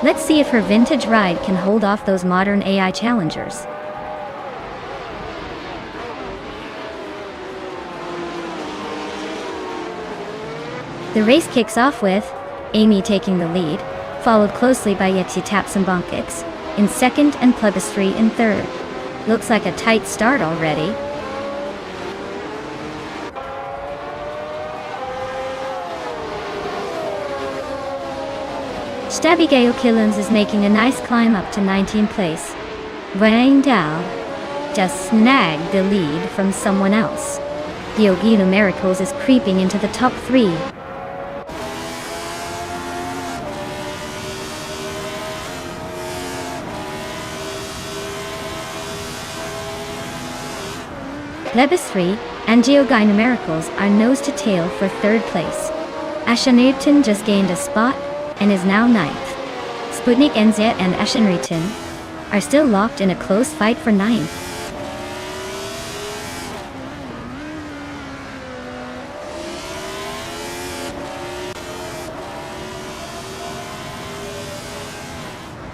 Let's see if her vintage ride can hold off those modern AI challengers. The race kicks off with Amy taking the lead, followed closely by Yeti Tapsambonkics in second and Plebiscite in third. Looks like a tight start already. Stabigeo Killens is making a nice climb up to 19th place. Wang Dao just snagged the lead from someone else. Yogino Miracles is creeping into the top 3. Lebis 3 and Geogino Miracles are nose to tail for third place. Ashenritin just gained a spot and is now 9th. Sputnik NZ and Ashenritin are still locked in a close fight for 9th.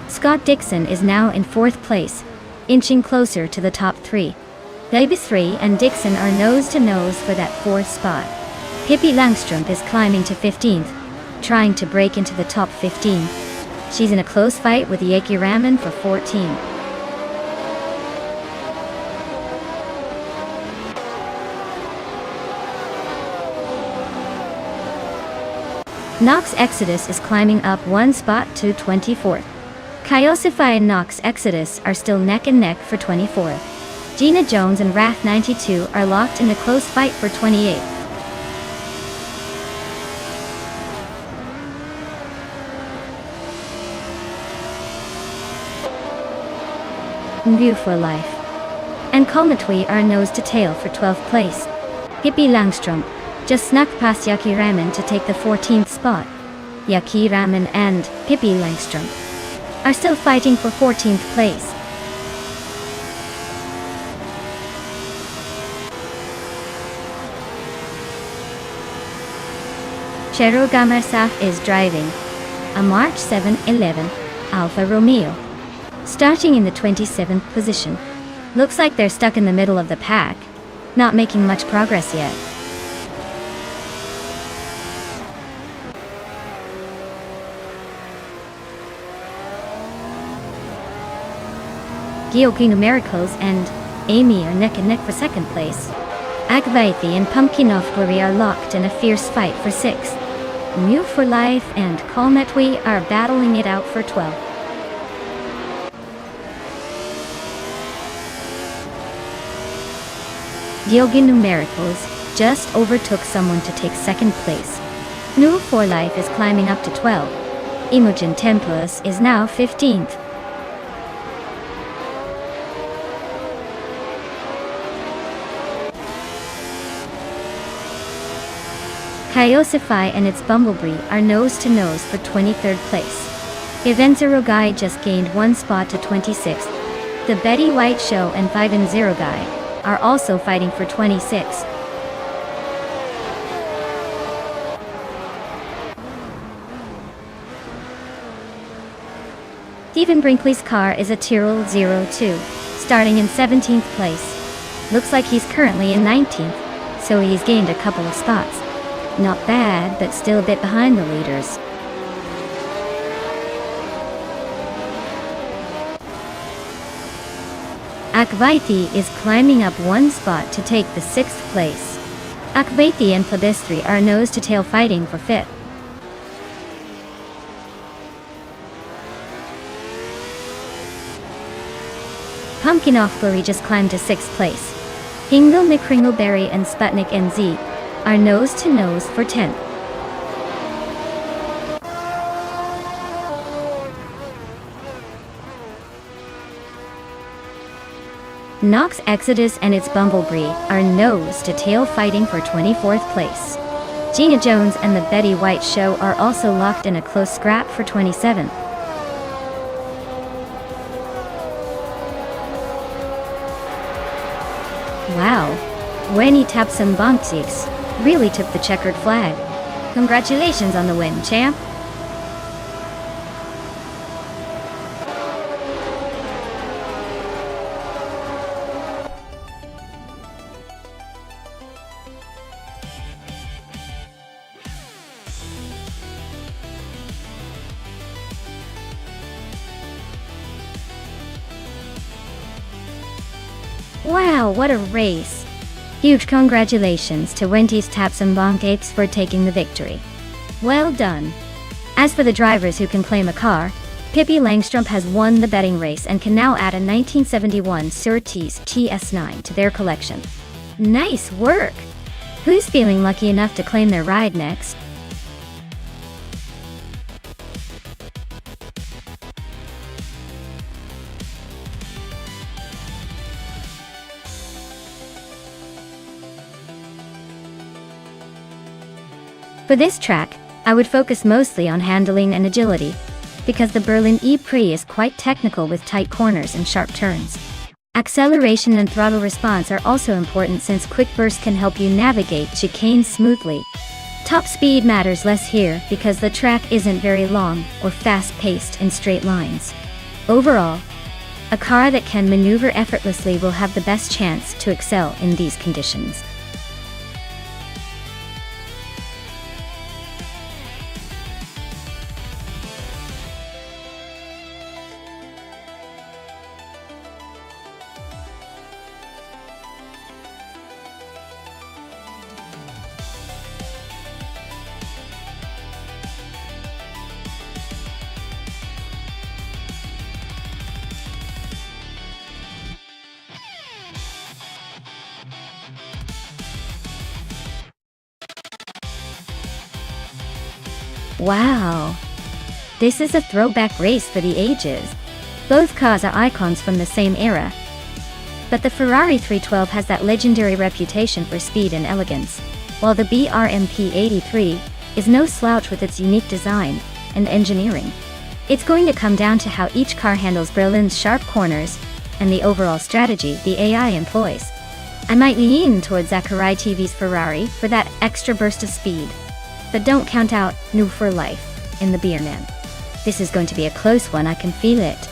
Scott Dixon is now in 4th place, inching closer to the top 3. Lebis 3 and Dixon are nose to nose for that 4th spot. Pippi Langstrup is climbing to 15th, trying to break into the top 15. She's in a close fight with Yeki Raman for 14. Nox Exodus is climbing up 1 spot to 24th. Kyosify and Nox Exodus are still neck and neck for 24th. Gina Jones and Wrath 92 are locked in a close fight for 28th. View for life. And Kalmatwi are nose to tail for 12th place. Pippi Langstrom just snuck past Yaki Raman to take the 14th spot. Yaki Raman and Pippi Langstrom are still fighting for 14th place. Chero Gamarsaf is driving a March 711 Alfa Romeo, starting in the 27th position. Looks like they're stuck in the middle of the pack, not making much progress yet. Georgi Numericals and Amy are neck and neck for second place. Agvaithi and Pumpkinovgori are locked in a fierce fight for 6th. Mew for Life and Kalmetwi are battling it out for 12th. Georgi Numericals just overtook someone to take second place. Mew for Life is climbing up to 12. Imogen Tempus is now 15th. Kyosify and its Bumblebee are nose-to-nose for 23rd place. Evenza Rogai just gained one spot to 26th. The Betty White Show and 5 and 0 Guy are also fighting for 26th. Stephen Brinkley's car is a Tyrrell 02, starting in 17th place. Looks like he's currently in 19th, so he's gained a couple of spots. Not bad, but still a bit behind the leaders. Akvaithi is climbing up one spot to take the 6th place. Akvaithi and Plebistri are nose-to-tail fighting for 5th. Pumpkinovgori just climbed to 6th place. Hingle McCringleberry and Sputnik NZ are nose-to-nose for 10th. Nox Exodus and its Bumblebee are nose-to-tail fighting for 24th place. Gina Jones and the Betty White Show are also locked in a close scrap for 27th. Wow, Weni Tapsum Bonksiks really took the checkered flag. Congratulations on the win, champ! Wow, what a race! Huge congratulations to Wendy's Tapsum Bonk for taking the victory. Well done! As for the drivers who can claim a car, Pippi Langstrom has won the betting race and can now add a 1971 Surtees TS9 to their collection. Nice work! Who's feeling lucky enough to claim their ride next? For this track, I would focus mostly on handling and agility, because the Berlin E-Prix is quite technical with tight corners and sharp turns. Acceleration and throttle response are also important since quick burst can help you navigate chicanes smoothly. Top speed matters less here because the track isn't very long or fast-paced in straight lines. Overall, a car that can maneuver effortlessly will have the best chance to excel in these conditions. Wow! This is a throwback race for the ages. Both cars are icons from the same era. But the Ferrari 312 has that legendary reputation for speed and elegance, while the BRMP 83 is no slouch with its unique design and engineering. It's going to come down to how each car handles Berlin's sharp corners and the overall strategy the AI employs. I might lean towards Zachary TV's Ferrari for that extra burst of speed. But don't count out New for Life in the Beerman. This is going to be a close one, I can feel it.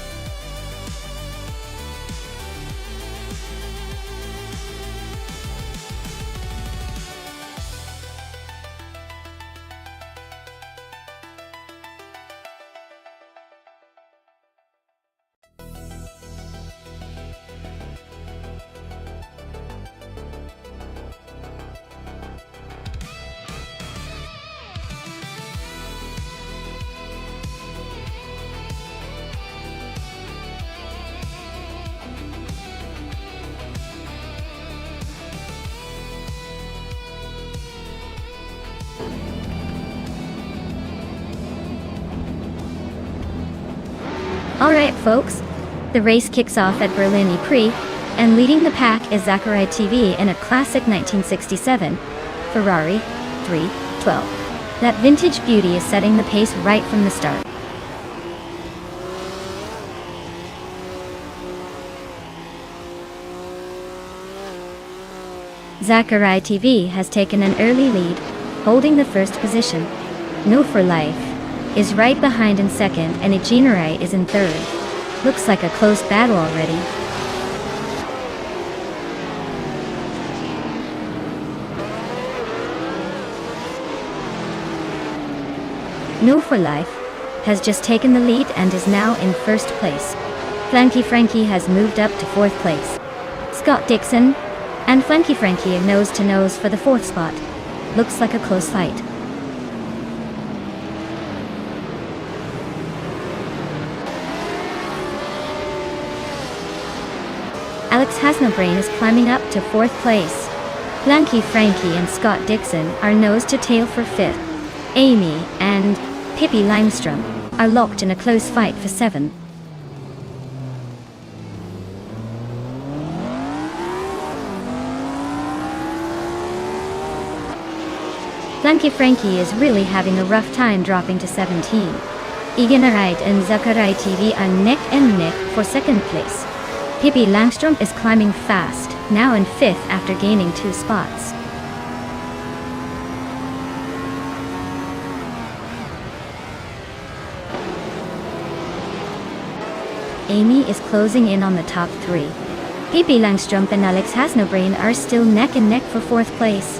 Alright folks, the race kicks off at Berlin Prix, and leading the pack is Zachary TV in a classic 1967 Ferrari 312. That vintage beauty is setting the pace right from the start. Zachary TV has taken an early lead, holding the first position. No for Life is right behind in second, and Igenerai is in third. Looks like a close battle already. No for Life has just taken the lead and is now in first place. Flanky Frankie has moved up to fourth place. Scott Dixon and Flanky Frankie are nose to nose for the fourth spot. Looks like a close fight. Alex Hasnabrain is climbing up to fourth place. Flanky Frankie and Scott Dixon are nose to tail for fifth. Amy and Pippi Langstrom are locked in a close fight for seventh. Flanky Frankie is really having a rough time dropping to 17. Igenerai and Zachary TV are neck and neck for second place. Pippi Langstrom is climbing fast, now in fifth after gaining 2 spots. Amy is closing in on the top 3. Pippi Langstrom and Alex Hasnabrain are still neck and neck for fourth place.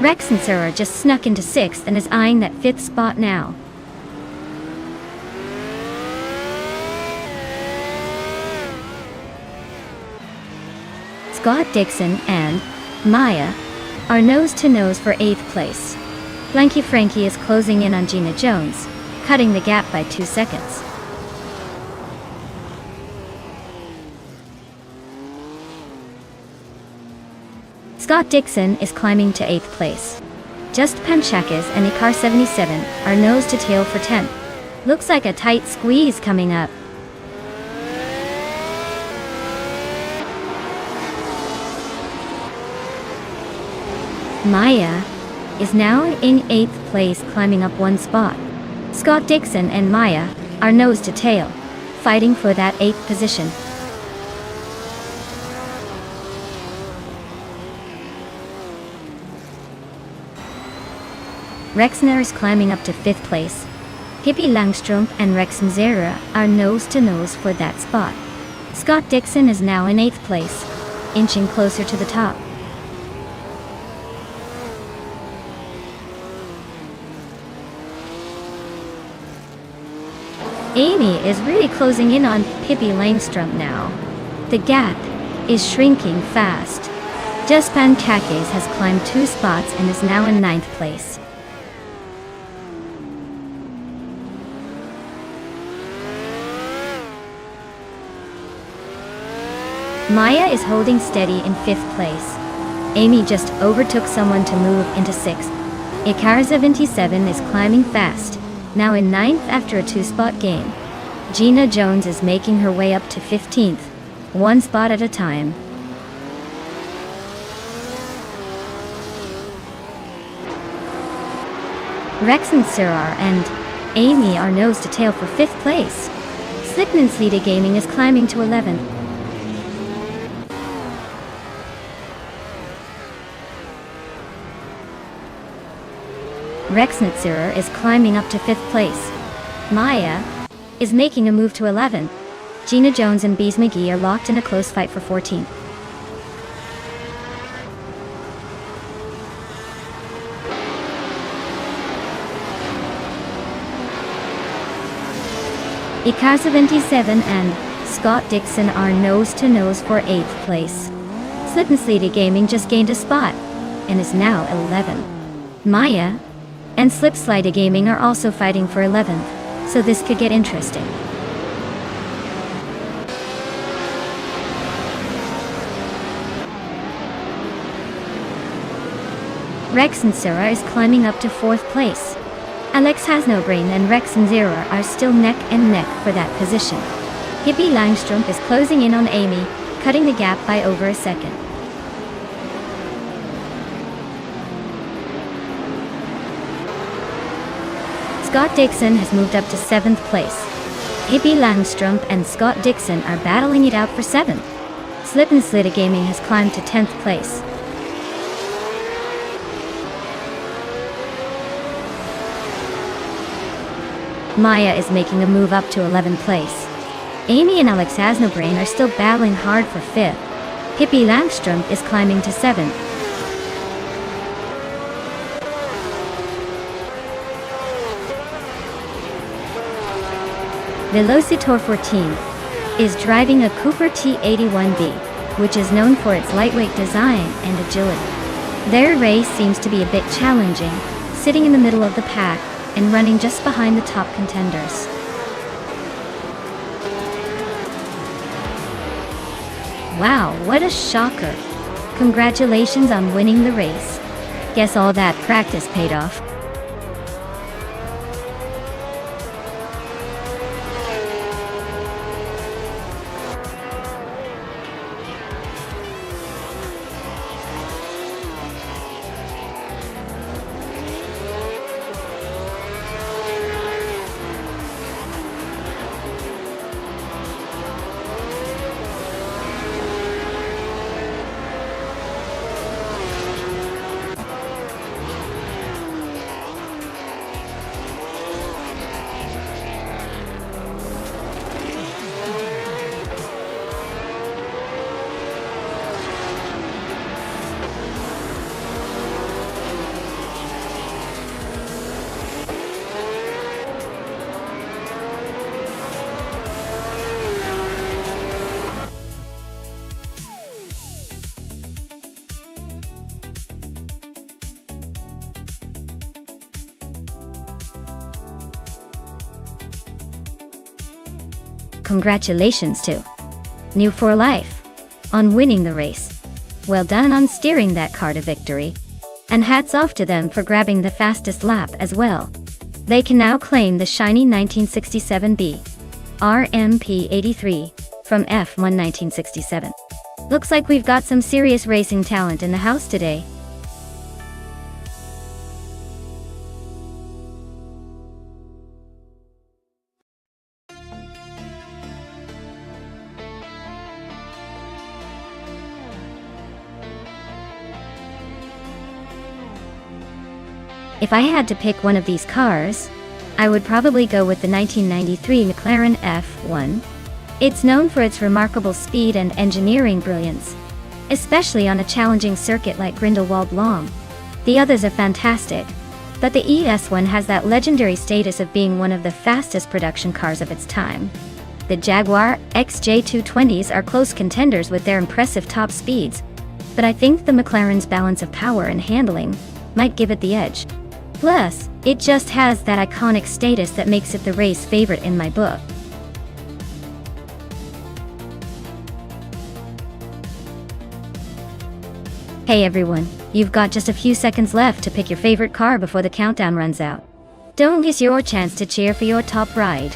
Rex and Sarah just snuck into sixth and is eyeing that fifth spot now. Scott Dixon and Maya are nose to nose for 8th place. Flanky Frankie is closing in on Gina Jones, cutting the gap by 2 seconds. Scott Dixon is climbing to 8th place. Just Panchakis and Ikar 77 are nose to tail for 10th. Looks like a tight squeeze coming up. Maya is now in 8th place, climbing up 1 spot. Scott Dixon and Maya are nose to tail, fighting for that 8th position. Rexner is climbing up to 5th place. Pippi Langstrom and Rex Nzera are nose to nose for that spot. Scott Dixon is now in 8th place, inching closer to the top. Amy is really closing in on Pippi Langstrom now. The gap is shrinking fast. Juspan Kakes has climbed 2 spots and is now in 9th place. Maya is holding steady in 5th place. Amy just overtook someone to move into 6th. Ikar 77 is climbing fast, now in 9th after a 2-spot gain. Gina Jones is making her way up to 15th, one spot at a time. Rex and Sirar and Amy are nose to tail for 5th place. Slipmanslida Gaming is climbing to 11th. Rex Nitsirer is climbing up to 5th place. Maya is making a move to 11th. Gina Jones and Bees McGee are locked in a close fight for 14th. Ikar77 and Scott Dixon are nose-to-nose for 8th place. Slipmanslida Gaming just gained a spot and is now 11th. Maya and Slipslida Gaming are also fighting for 11th, so this could get interesting. Rex and Sarah is climbing up to 4th place. Alex has no brain and Rex and Zera are still neck and neck for that position. Hippie Langstrom is closing in on Amy, cutting the gap by over a second. Scott Dixon has moved up to 7th place. Hippie Langstrom and Scott Dixon are battling it out for 7th. Slipmanslida Gaming has climbed to 10th place. Maya is making a move up to 11th place. Amy and Alex Hasnobrain are still battling hard for 5th. Hippie Langstrom is climbing to 7th. Velocitor 14 is driving a Cooper T81B, which is known for its lightweight design and agility. Their race seems to be a bit challenging, sitting in the middle of the pack and running just behind the top contenders. Wow, what a shocker! Congratulations on winning the race. Guess all that practice paid off. Congratulations to New for Life on winning the race. Well done on steering that car to victory. And hats off to them for grabbing the fastest lap as well. They can now claim the shiny 1967B RMP 83 from F1 1967. Looks like we've got some serious racing talent in the house today. If I had to pick one of these cars, I would probably go with the 1993 McLaren F1. It's known for its remarkable speed and engineering brilliance, especially on a challenging circuit like Grindelwald Long. The others are fantastic, but the ES1 has that legendary status of being one of the fastest production cars of its time. The Jaguar XJ220s are close contenders with their impressive top speeds, but I think the McLaren's balance of power and handling might give it the edge. Plus, it just has that iconic status that makes it the race favorite in my book. Hey everyone, you've got just a few seconds left to pick your favorite car before the countdown runs out. Don't miss your chance to cheer for your top ride.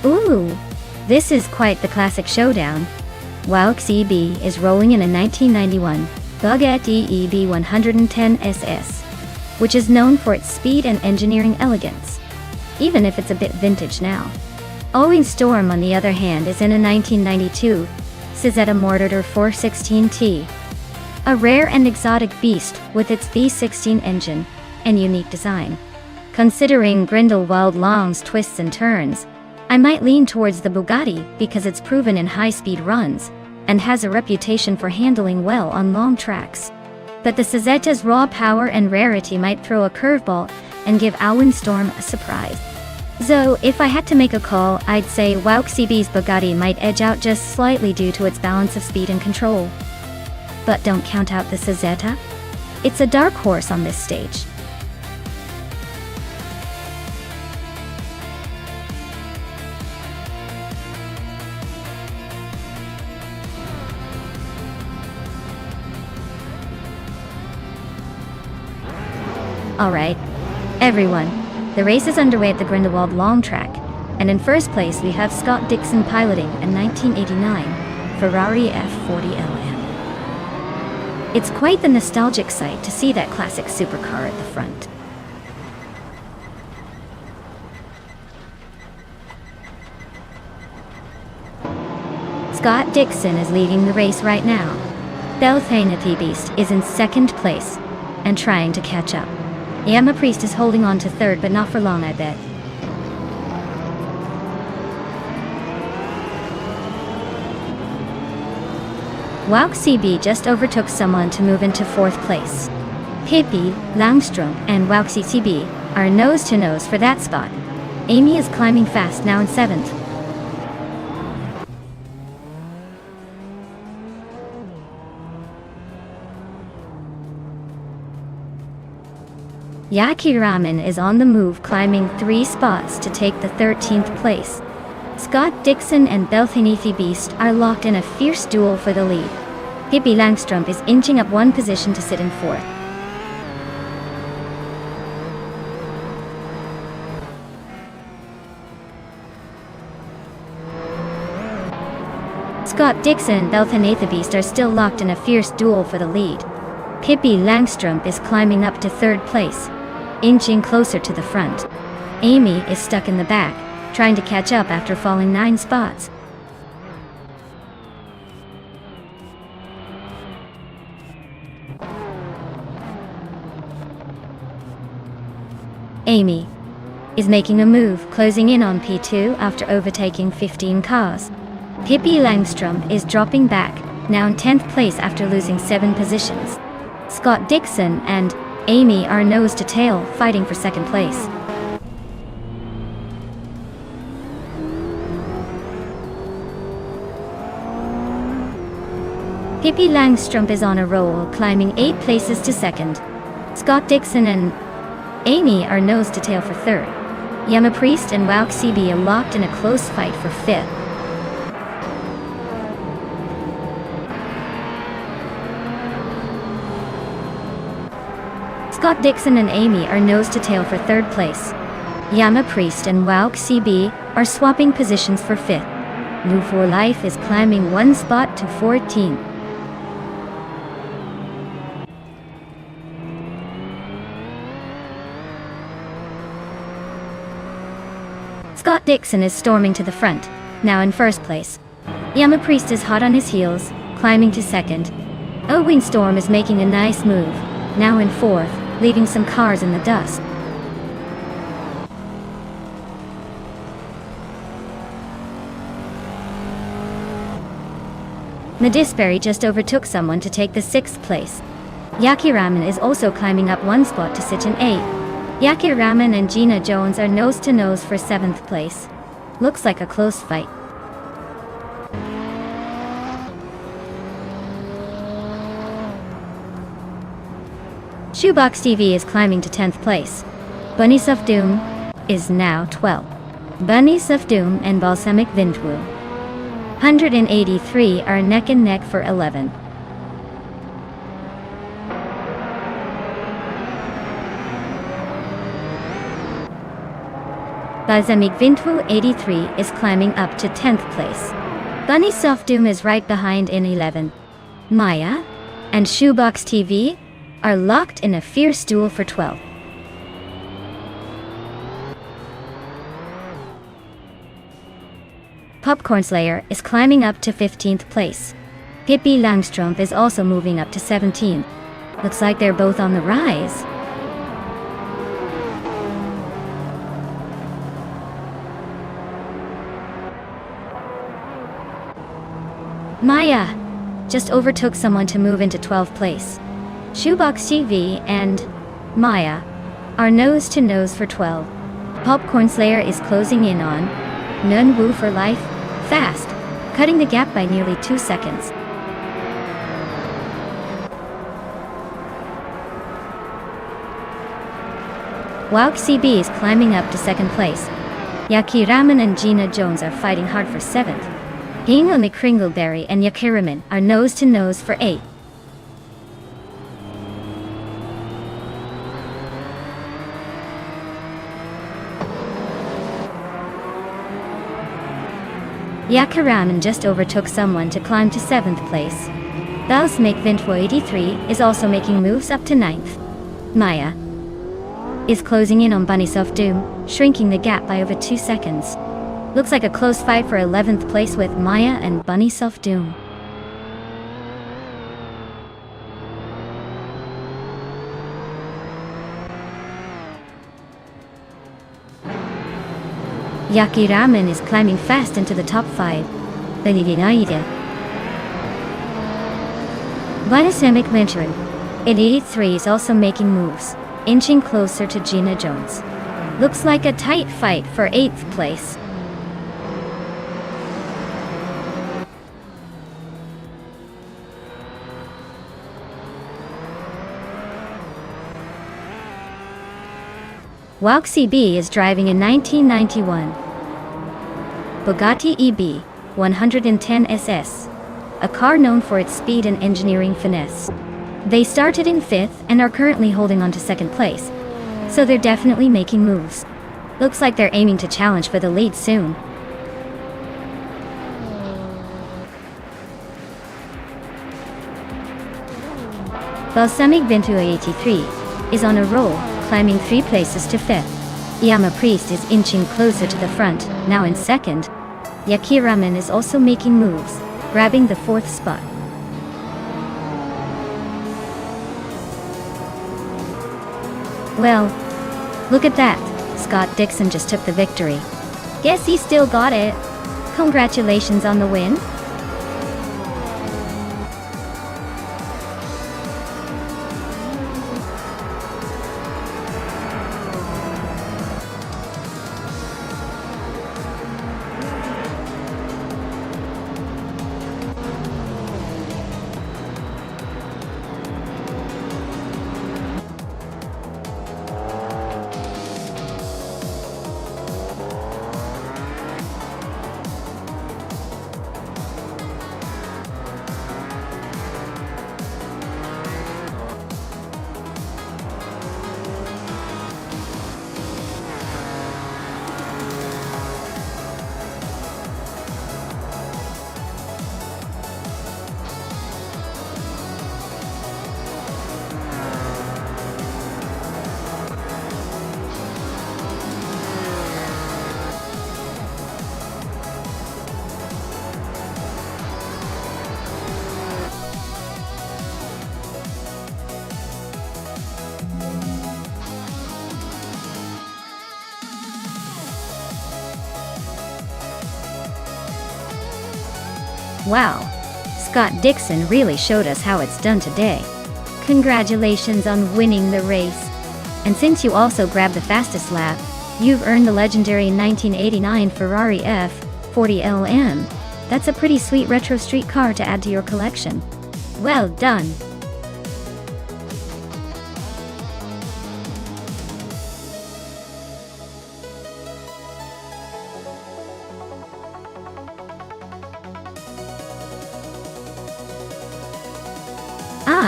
Ooh, this is quite the classic showdown. WOW-CB is rolling in a 1991 Bugatti EB 110 SS, which is known for its speed and engineering elegance, even if it's a bit vintage now. Owing Storm, on the other hand, is in a 1992 Cizeta Mortar 416T, a rare and exotic beast with its V16 engine and unique design. Considering Grindelwald Long's twists and turns, I might lean towards the Bugatti because it's proven in high-speed runs and has a reputation for handling well on long tracks. But the Cizeta's raw power and rarity might throw a curveball and give Owen Storm a surprise. So, if I had to make a call, I'd say WOW-CB's Bugatti might edge out just slightly due to its balance of speed and control. But don't count out the Cizeta. It's a dark horse on this stage. Alright, everyone, the race is underway at the Grindelwald Long Track, and in first place we have Scott Dixon piloting a 1989 Ferrari F40 LM. It's quite the nostalgic sight to see that classic supercar at the front. Scott Dixon is leading the race right now. Belthanity Beast is in second place and trying to catch up. Yama Priest is holding on to third, but not for long, I bet. WOW-CB just overtook someone to move into fourth place. Pippi Langstrom and WOW-CB are nose to nose for that spot. Amy is climbing fast, now in seventh. Yaki Ramen is on the move, climbing 3 spots to take the 13th place. Scott Dixon and Belthanithi Beast are locked in a fierce duel for the lead. Pippi Langstrom is inching up 1 position to sit in 4th. Scott Dixon and Belthanithi Beast are still locked in a fierce duel for the lead. Pippi Langstrom is climbing up to 3rd place, inching closer to the front. Amy is stuck in the back, trying to catch up after falling 9 spots. Amy is making a move, closing in on P2 after overtaking 15 cars. Pippi Langstrom is dropping back, now in 10th place after losing 7 positions. Scott Dixon and Amy are nose to tail, fighting for 2nd place. Pippi Langstrom is on a roll, climbing 8 places to 2nd. Scott Dixon and Amy are nose to tail for 3rd. Yama Priest and WOW-CB are locked in a close fight for 5th. Scott Dixon and Amy are nose to tail for 3rd place. Yama Priest and WOW-CB are swapping positions for 5th. Move for Life is climbing 1 spot to 14. Scott Dixon is storming to the front, now in 1st place. Yama Priest is hot on his heels, climbing to 2nd. Owen Storm is making a nice move, now in 4th, leaving some cars in the dust. Nadisberry just overtook someone to take the 6th place. Yaki Ramen is also climbing up 1 spot to sit in 8th. Yaki Ramen and Gina Jones are nose to nose for 7th place. Looks like a close fight. Shoebox TV is climbing to 10th place. Bunnies of Doom is now 12th. Bunnies of Doom and Balsamic Vindwu 183 are neck and neck for 11th. Balsamic Vinto 83 is climbing up to 10th place. Bunny Soft Doom is right behind in 11th. Maya and Shoebox TV are locked in a fierce duel for 12th. Popcorn Slayer is climbing up to 15th place. Pippi Langstrumpf is also moving up to 17th. Looks like they're both on the rise. Maya just overtook someone to move into 12th place. Shoebox TV and Maya are nose to nose for 12. Popcorn Slayer is closing in on Nun Wu for life, fast, cutting the gap by nearly 2 seconds. Wauk CB is climbing up to 2nd place. Yaki Ramen and Gina Jones are fighting hard for 7th. Hingle McCringleberry and Yakiraman are nose to nose for 8th. Yakiraman just overtook someone to climb to 7th place. Balsamic Vinto 83 is also making moves up to 9th. Maya is closing in on Bunny Soft Doom, shrinking the gap by over 2 seconds. Looks like a close fight for 11th place with Maya and Bunny Soft Doom. Yaki Ramen is climbing fast into the top 5. Balsamic Venturin in 83 is also making moves, inching closer to Gina Jones. Looks like a tight fight for 8th place. Wauk CB is driving a 1991 Bugatti EB 110 SS, a car known for its speed and engineering finesse. They started in 5th and are currently holding on to 2nd place, so they're definitely making moves. Looks like they're aiming to challenge for the lead soon. Balsamic Vinto 83 is on a roll, climbing 3 places to 5th. Yama Priest is inching closer to the front, now in 2nd. Yakiraman is also making moves, grabbing the 4th spot. Well, look at that. Scott Dixon just took the victory. Guess he still got it. Congratulations on the win. Wow, Scott Dixon really showed us how it's done today. Congratulations on winning the race. And since you also grabbed the fastest lap, you've earned the legendary 1989 Ferrari F40LM. That's a pretty sweet retro street car to add to your collection. Well done.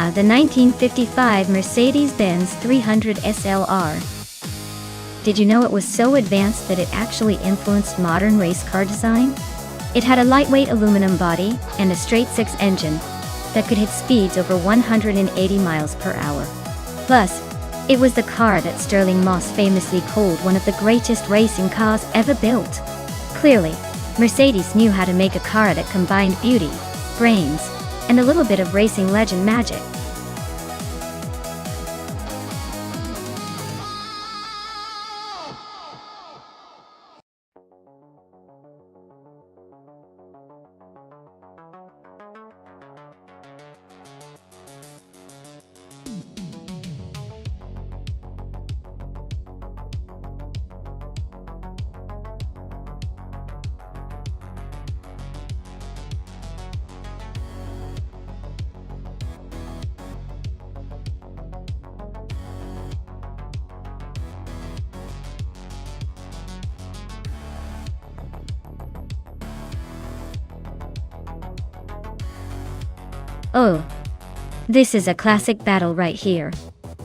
The 1955 Mercedes-Benz 300 SLR. Did you know it was so advanced that it actually influenced modern race car design? It had a lightweight aluminum body and a straight-six engine that could hit speeds over 180 miles per hour. Plus, it was the car that Stirling Moss famously called one of the greatest racing cars ever built. Clearly, Mercedes knew how to make a car that combined beauty, brains, and a little bit of racing legend magic. Oh, this is a classic battle right here.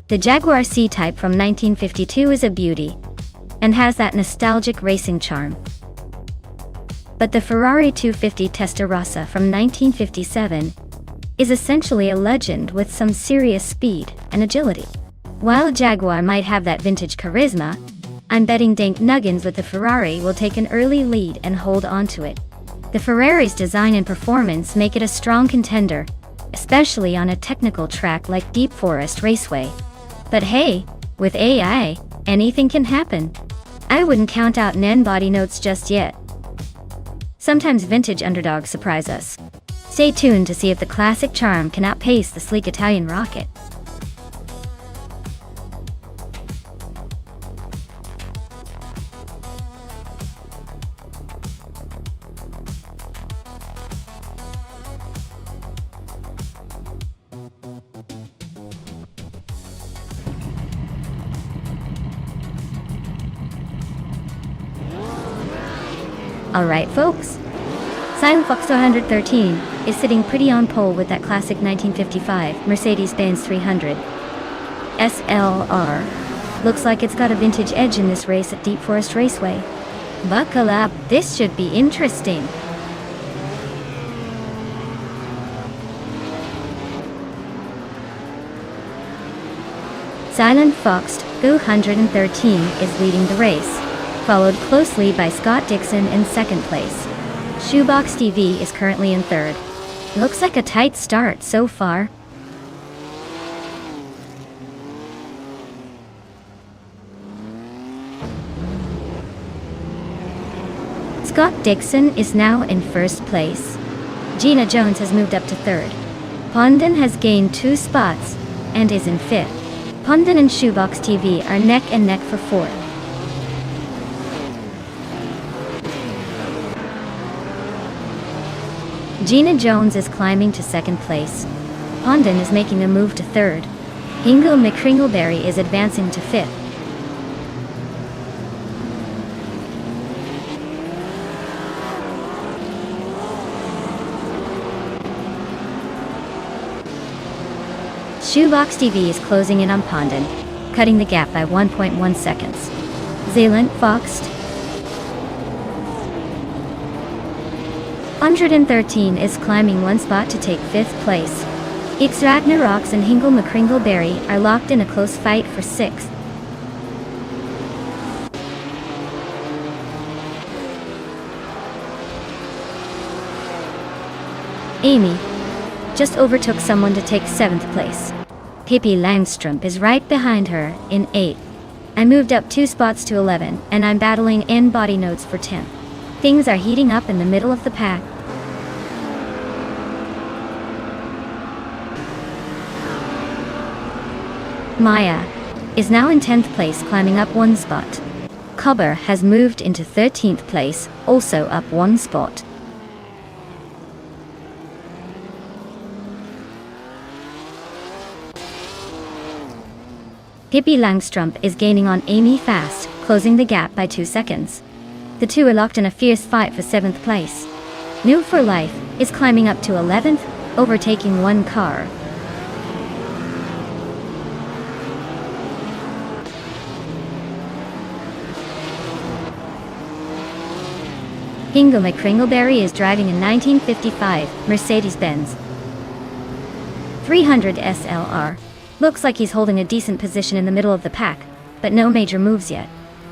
The Jaguar C-Type from 1952 is a beauty, and has that nostalgic racing charm. But the Ferrari 250 Testarossa from 1957 is essentially a legend with some serious speed and agility. While a Jaguar might have that vintage charisma, I'm betting Dank Nuggins with the Ferrari will take an early lead and hold on to it. The Ferrari's design and performance make it a strong contender, especially on a technical track like Deep Forest Raceway. But hey, with AI, anything can happen. I wouldn't count out NEN body notes just yet. Sometimes vintage underdogs surprise us. Stay tuned to see if the classic charm can outpace the sleek Italian rocket. Alright folks, Silent Fox 213 is sitting pretty on pole with that classic 1955 Mercedes-Benz 300 SLR. Looks like it's got a vintage edge in this race at Deep Forest Raceway. Buckle up, this should be interesting. Silent Fox 213 is leading the race, followed closely by Scott Dixon in second place. Shoebox TV is currently in third. Looks like a tight start so far. Scott Dixon is now in first place. Gina Jones has moved up to third. Pondon has gained 2 spots and is in fifth. Pondon and Shoebox TV are neck and neck for fourth. Gina Jones is climbing to second place. Pondon is making a move to third. Hingle McCringleberry is advancing to fifth. Shoebox TV is closing in on Pondon, cutting the gap by 1.1 seconds. Silent Fox 113 is climbing 1 spot to take 5th place. X Ragnaroks and Hingle McCringleberry are locked in a close fight for 6th. Amy just overtook someone to take 7th place. Pippi Langstrump is right behind her in 8th. I moved up 2 spots to 11, and I'm battling N body notes for 10th. Things are heating up in the middle of the pack. Maya is now in 10th place, climbing up 1 spot. Cobber has moved into 13th place, also up 1 spot. Pippi Langstrump is gaining on Amy fast, closing the gap by 2 seconds. The two are locked in a fierce fight for 7th place. New for Life is climbing up to 11th, overtaking 1 car. Hingo McCringleberry is driving a 1955 Mercedes-Benz 300 SLR. Looks like he's holding a decent position in the middle of the pack, but no major moves yet.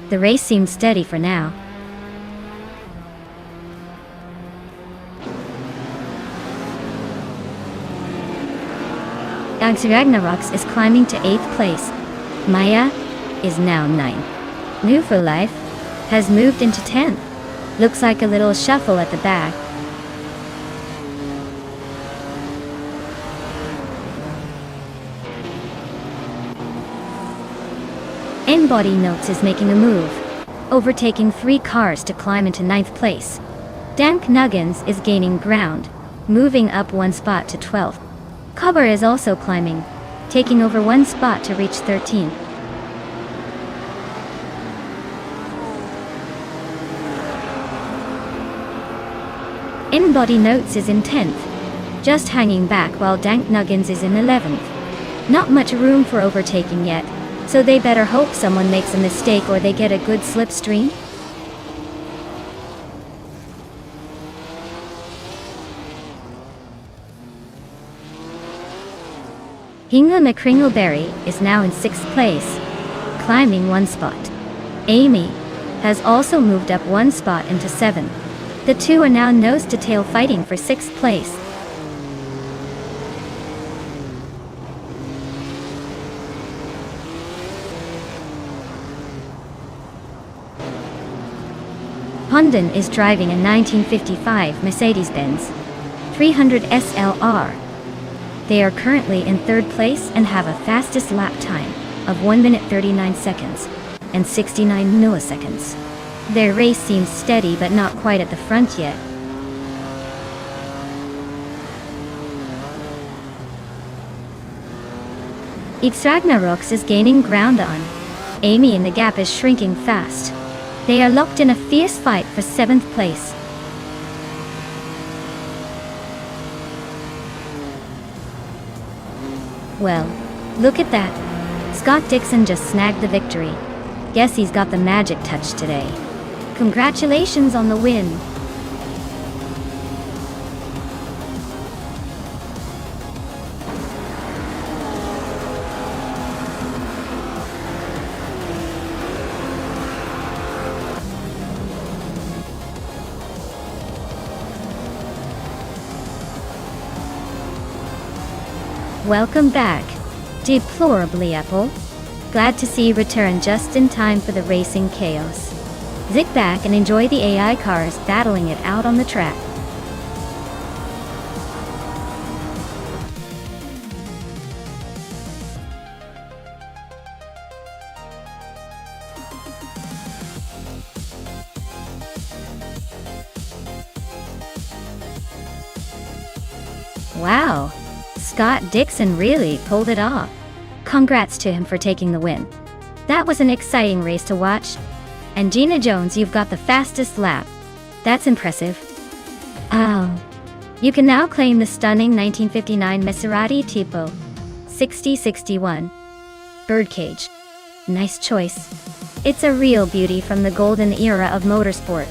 The race seems steady for now. Ragnarok's is climbing to 8th place. Maya is now 9th. New for Life has moved into 10th. Looks like a little shuffle at the back. N-Body Notes is making a move, overtaking 3 cars to climb into 9th place. Dank Nuggins is gaining ground, moving up 1 spot to 12th. Cover is also climbing, taking over 1 spot to reach 13th. N-Body Notes is in 10th, just hanging back while Dank Nuggins is in 11th. Not much room for overtaking yet, so they better hope someone makes a mistake or they get a good slipstream. Hinga McCringleberry is now in 6th place, climbing 1 spot. Amy has also moved up 1 spot into 7th. The two are now nose-to-tail fighting for 6th place. Hunden is driving a 1955 Mercedes-Benz 300 SLR. They are currently in 3rd place and have a fastest lap time of 1 minute 39 seconds and 69 milliseconds. Their race seems steady but not quite at the front yet. Ragnaroks is gaining ground on. Amy and the gap is shrinking fast. They are locked in a fierce fight for 7th place. Well, look at that. Scott Dixon just snagged the victory. Guess he's got the magic touch today. Congratulations on the win. Welcome back. Deplorably Apple. Glad to see you return just in time for the racing chaos. Sit back and enjoy the AI cars battling it out on the track. Wow, Scott Dixon really pulled it off. Congrats to him for taking the win. That was an exciting race to watch. And Gina Jones, you've got the fastest lap. That's impressive. Oh. You can now claim the stunning 1959 Maserati Tipo 6061 Birdcage. Nice choice. It's a real beauty from the golden era of motorsport.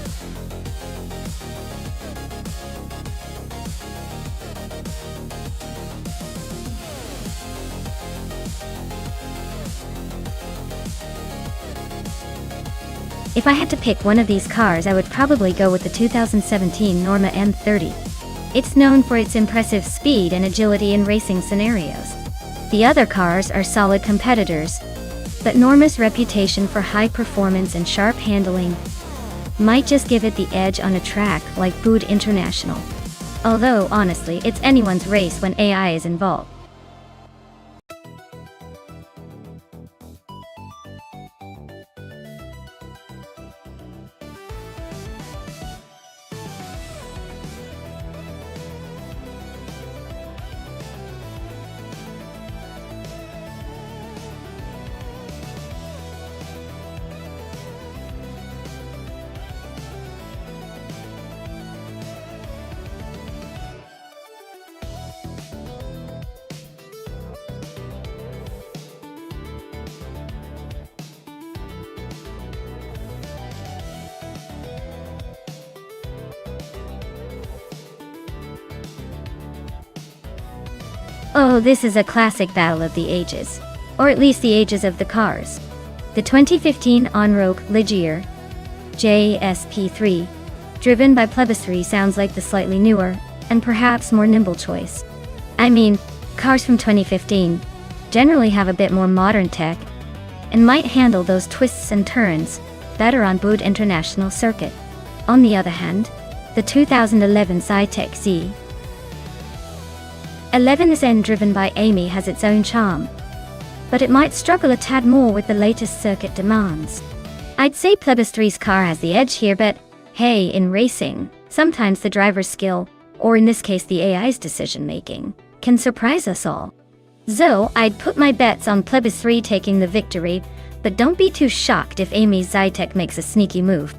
If I had to pick one of these cars, I would probably go with the 2017 Norma M30. It's known for its impressive speed and agility in racing scenarios. The other cars are solid competitors, but Norma's reputation for high performance and sharp handling might just give it the edge on a track like Boud International. Although, honestly, it's anyone's race when AI is involved. Oh, this is a classic battle of the ages. Or at least the ages of the cars. The 2015 Onroque Ligier JSP3, driven by Plebis3, sounds like the slightly newer, and perhaps more nimble choice. I mean, cars from 2015 generally have a bit more modern tech, and might handle those twists and turns better on Boot International Circuit. On the other hand, the 2011 Zytec Z 11SN driven by Amy has its own charm, but it might struggle a tad more with the latest circuit demands. I'd say Plebis 3's car has the edge here, but hey, in racing, sometimes the driver's skill, or in this case the AI's decision making, can surprise us all. So, I'd put my bets on Plebis 3 taking the victory, but don't be too shocked if Amy's Zytec makes a sneaky move.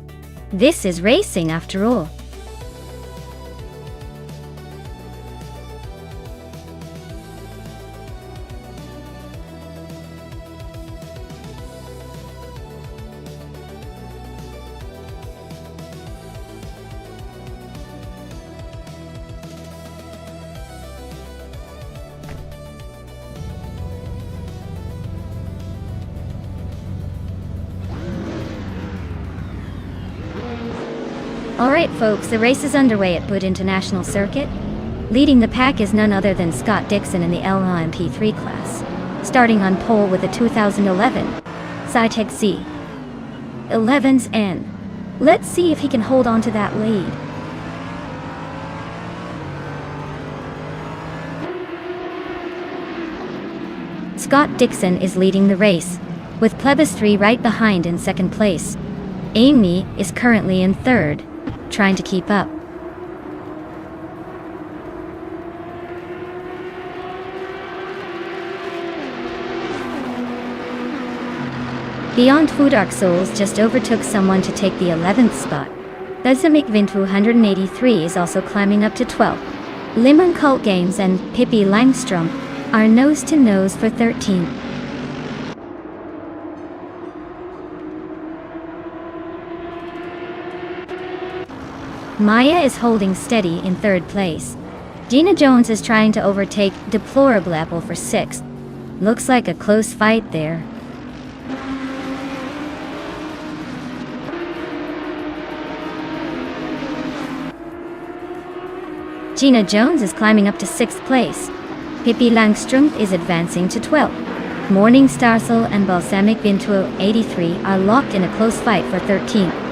This is racing after all. Alright folks, the race is underway at Boot International Circuit. Leading the pack is none other than Scott Dixon in the LMP3 class, starting on pole with the 2011 Zytec Z 11SN. Let's see if he can hold on to that lead. Scott Dixon is leading the race, with Plebis 3 right behind in second place. Amy is currently in third, trying to keep up. Beyond Two Dark Souls just overtook someone to take the 11th spot. Bezamic Vintu 183 is also climbing up to 12th. Lemon Cult Games and Pippi Langstrom are nose to nose for 13th. Maya is holding steady in third place. Gina Jones is trying to overtake Deplorable Apple for 6th. Looks like a close fight there. Gina Jones is climbing up to 6th place. Pippi Langstrom is advancing to 12th. Morning Starsel and Balsamic Vintu 83 are locked in a close fight for 13th.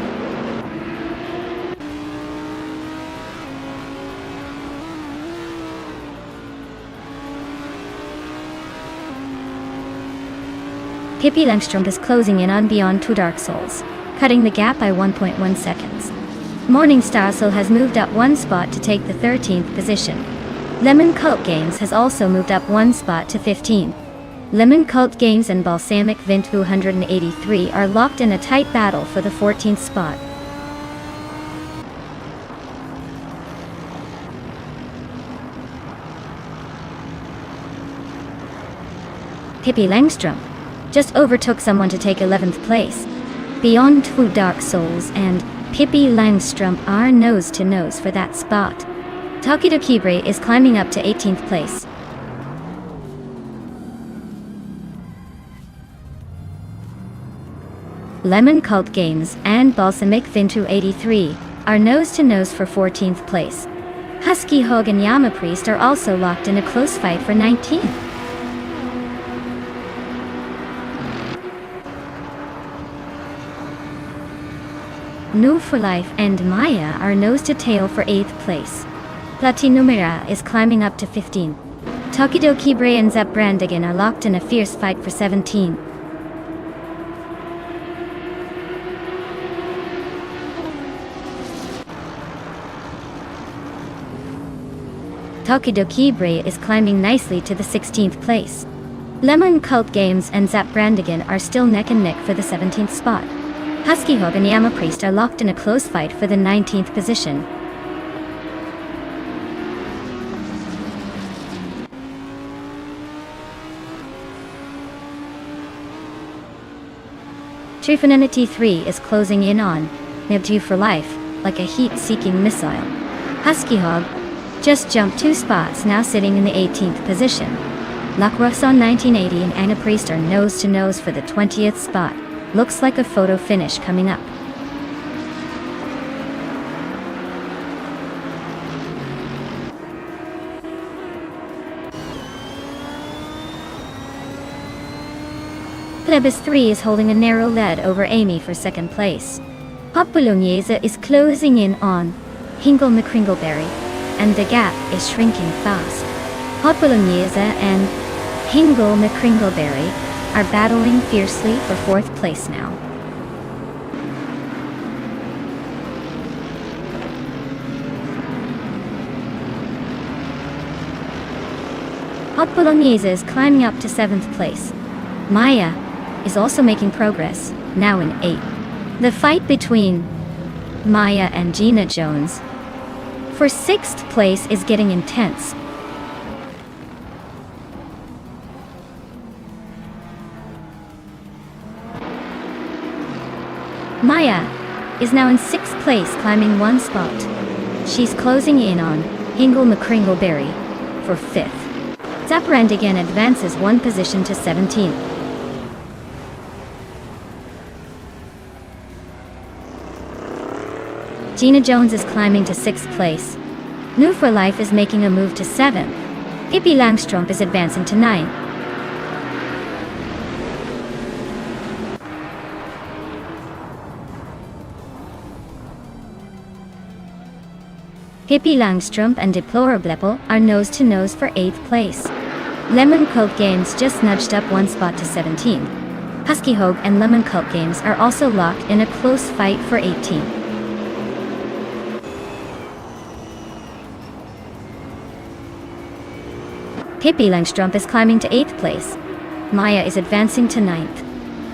Pippi Langstrom is closing in on Beyond Two Dark Souls, cutting the gap by 1.1 seconds. Morning Starsel has moved up one spot to take the 13th position. Lemon Cult Games has also moved up one spot to 15. Lemon Cult Games and Balsamic Vintu 183 are locked in a tight battle for the 14th spot. Pippi Langstrom just overtook someone to take 11th place. Beyond Two Dark Souls and Pippi Langstrom are nose to nose for that spot. Takido Kibre is climbing up to 18th place. Lemon Cult Games and Balsamic Vintu 83 are nose to nose for 14th place. Husky Hog and Yama Priest are also locked in a close fight for 19th. New for Life and Maya are nose to tail for 8th place. Platinumera is climbing up to 15. Takido Kibre and Zep Brandigan are locked in a fierce fight for 17. Takido Kibre is climbing nicely to the 16th place. Lemon Cult Games and Zap Brandigan are still neck and neck for the 17th spot. Husky Hog and Yama Priest are locked in a close fight for the 19th position. Trifinity 3 is closing in on Nebtu for Life, like a heat-seeking missile. Husky Hog Just jumped 2 spots, now sitting in the 18th position. Lacroixon 1980 and Anna Priest are nose to nose for the 20th spot. Looks like a photo finish coming up. Plebis 3 is holding a narrow lead over Amy for second place. Hot Bolognese is closing in on Hingle McCringleberry, and the gap is shrinking fast. Hot Bolognese and Hingle McCringleberry are battling fiercely for 4th place now. Hot Bolognese is climbing up to 7th place. Maya is also making progress, now in 8th. The fight between Maya and Gina Jones for 6th place is getting intense. Maya is now in 6th place, climbing 1 spot. She's closing in on Hingle McCringleberry for 5th. Zapparand again advances 1 position to 17th. Gina Jones is climbing to 6th place. New for Life is making a move to 7th. Pippi Langstrump is advancing to 9th. Pippi Langstrump and Deplorablepel are nose to nose for 8th place. Lemon Cult Games just nudged up 1 spot to 17th. Husky Hogue and Lemon Cult Games are also locked in a close fight for 18th. Pippi Langstrump is climbing to 8th place. Maya is advancing to 9th.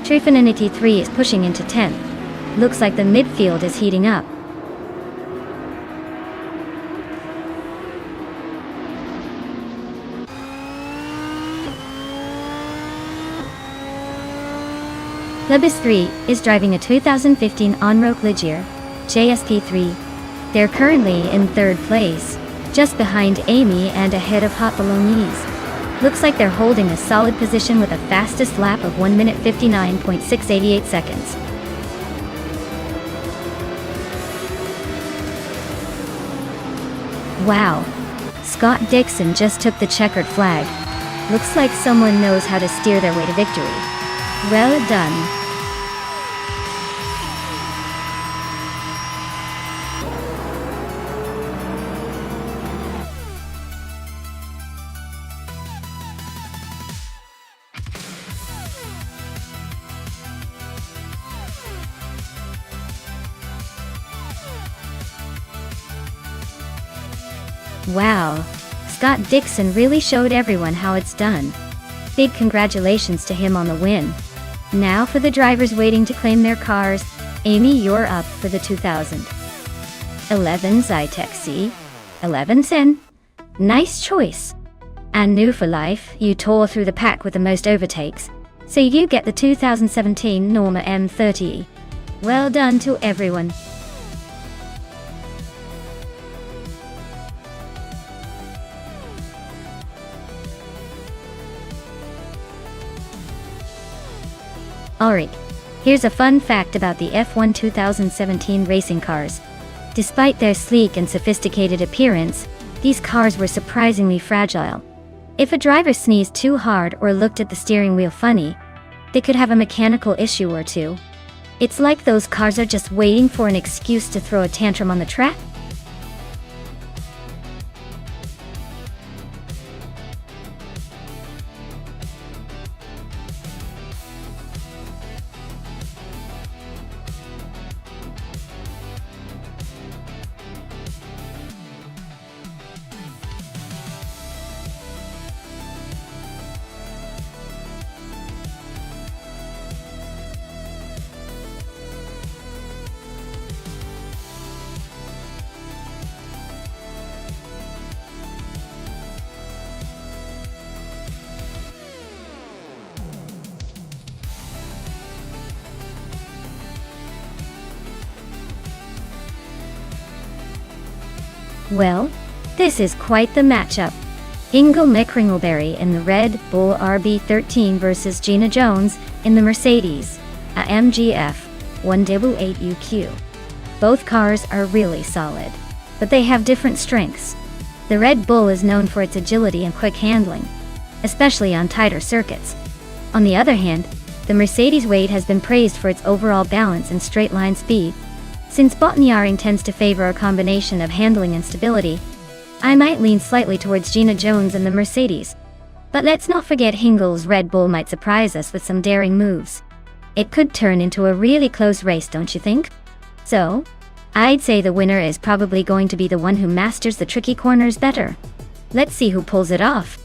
Trifinity 3 is pushing into 10th. Looks like the midfield is heating up. Plebis 3 is driving a 2015 Onroque Ligier JSP3. They're currently in 3rd place, just behind Amy and ahead of Hot Bolognese. Looks like they're holding a solid position with a fastest lap of 1 minute 59.688 seconds. Wow. Scott Dixon just took the checkered flag. Looks like someone knows how to steer their way to victory. Well done. Wow, Scott Dixon really showed everyone how it's done. Big congratulations to him on the win. Now for the drivers waiting to claim their cars. Amy, you're up for the 2011 Zytec C1110. Nice choice. And New for Life, you tore through the pack with the most overtakes, so you get the 2017 Norma M30. Well done to everyone. Alright, here's a fun fact about the F1 2017 racing cars. Despite their sleek and sophisticated appearance, these cars were surprisingly fragile. If a driver sneezed too hard or looked at the steering wheel funny, they could have a mechanical issue or two. It's like those cars are just waiting for an excuse to throw a tantrum on the track. Well, This is quite the matchup. Ingle McCringleberry in the Red Bull RB13 versus Gina Jones in the Mercedes AMG F188UQ. Both cars are really solid, but they have different strengths. The Red Bull is known for its agility and quick handling, especially on tighter circuits. On the other hand, the Mercedes weight has been praised for its overall balance and straight-line speed. Since bottom tends to favor a combination of handling and stability, I might lean slightly towards Gina Jones and the Mercedes. But let's not forget Hingle's Red Bull might surprise us with some daring moves. It could turn into a really close race, don't you think? So, I'd say the winner is probably going to be the one who masters the tricky corners better. Let's see who pulls it off.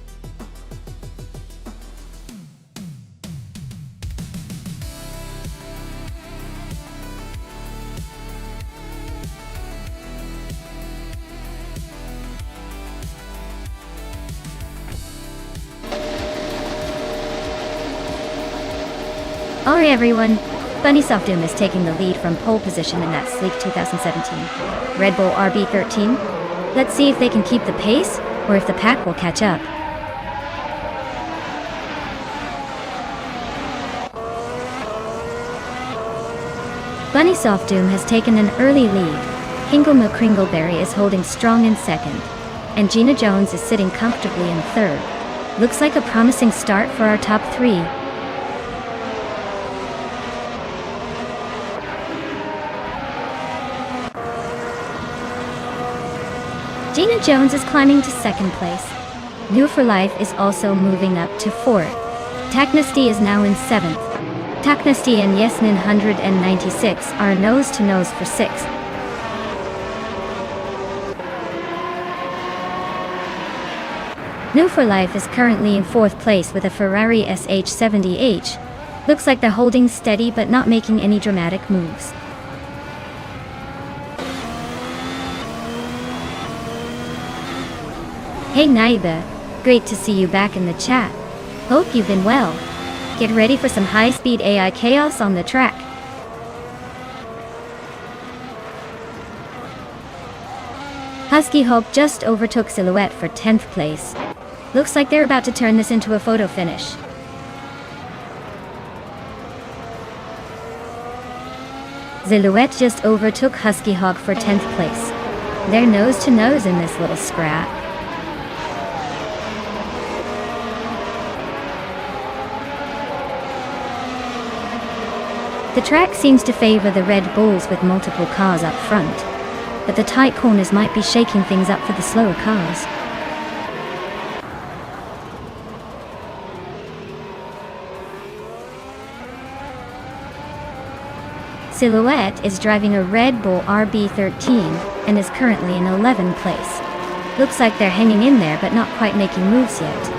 Alright everyone, Nonstop is taking the lead from pole position in that sleek 2017 Red Bull RB13. Let's see if they can keep the pace, or if the pack will catch up. Nonstop has taken an early lead. Ingle McCringleberry is holding strong in second, and Gina Jones is sitting comfortably in third. Looks like a promising start for our top three. Gina Jones is climbing to second place. New for Life is also moving up to fourth. Taknasty is now in seventh. Taknasty and Yasnin 196 are nose-to-nose for sixth. New for Life is currently in fourth place with a Ferrari SH70H. Looks like they're holding steady but not making any dramatic moves. Hey Naiba, great to see you back in the chat. Hope you've been well. Get ready for some high-speed AI chaos on the track. Husky Hawk just overtook Silhouette for 10th place. Looks like they're about to turn this into a photo finish. Silhouette just overtook Husky Hawk for 10th place. They're nose-to-nose in this little scrap. The track seems to favor the Red Bulls with multiple cars up front, but the tight corners might be shaking things up for the slower cars. Silhouette is driving a Red Bull RB13 and is currently in 11th place. Looks like they're hanging in there but not quite making moves yet.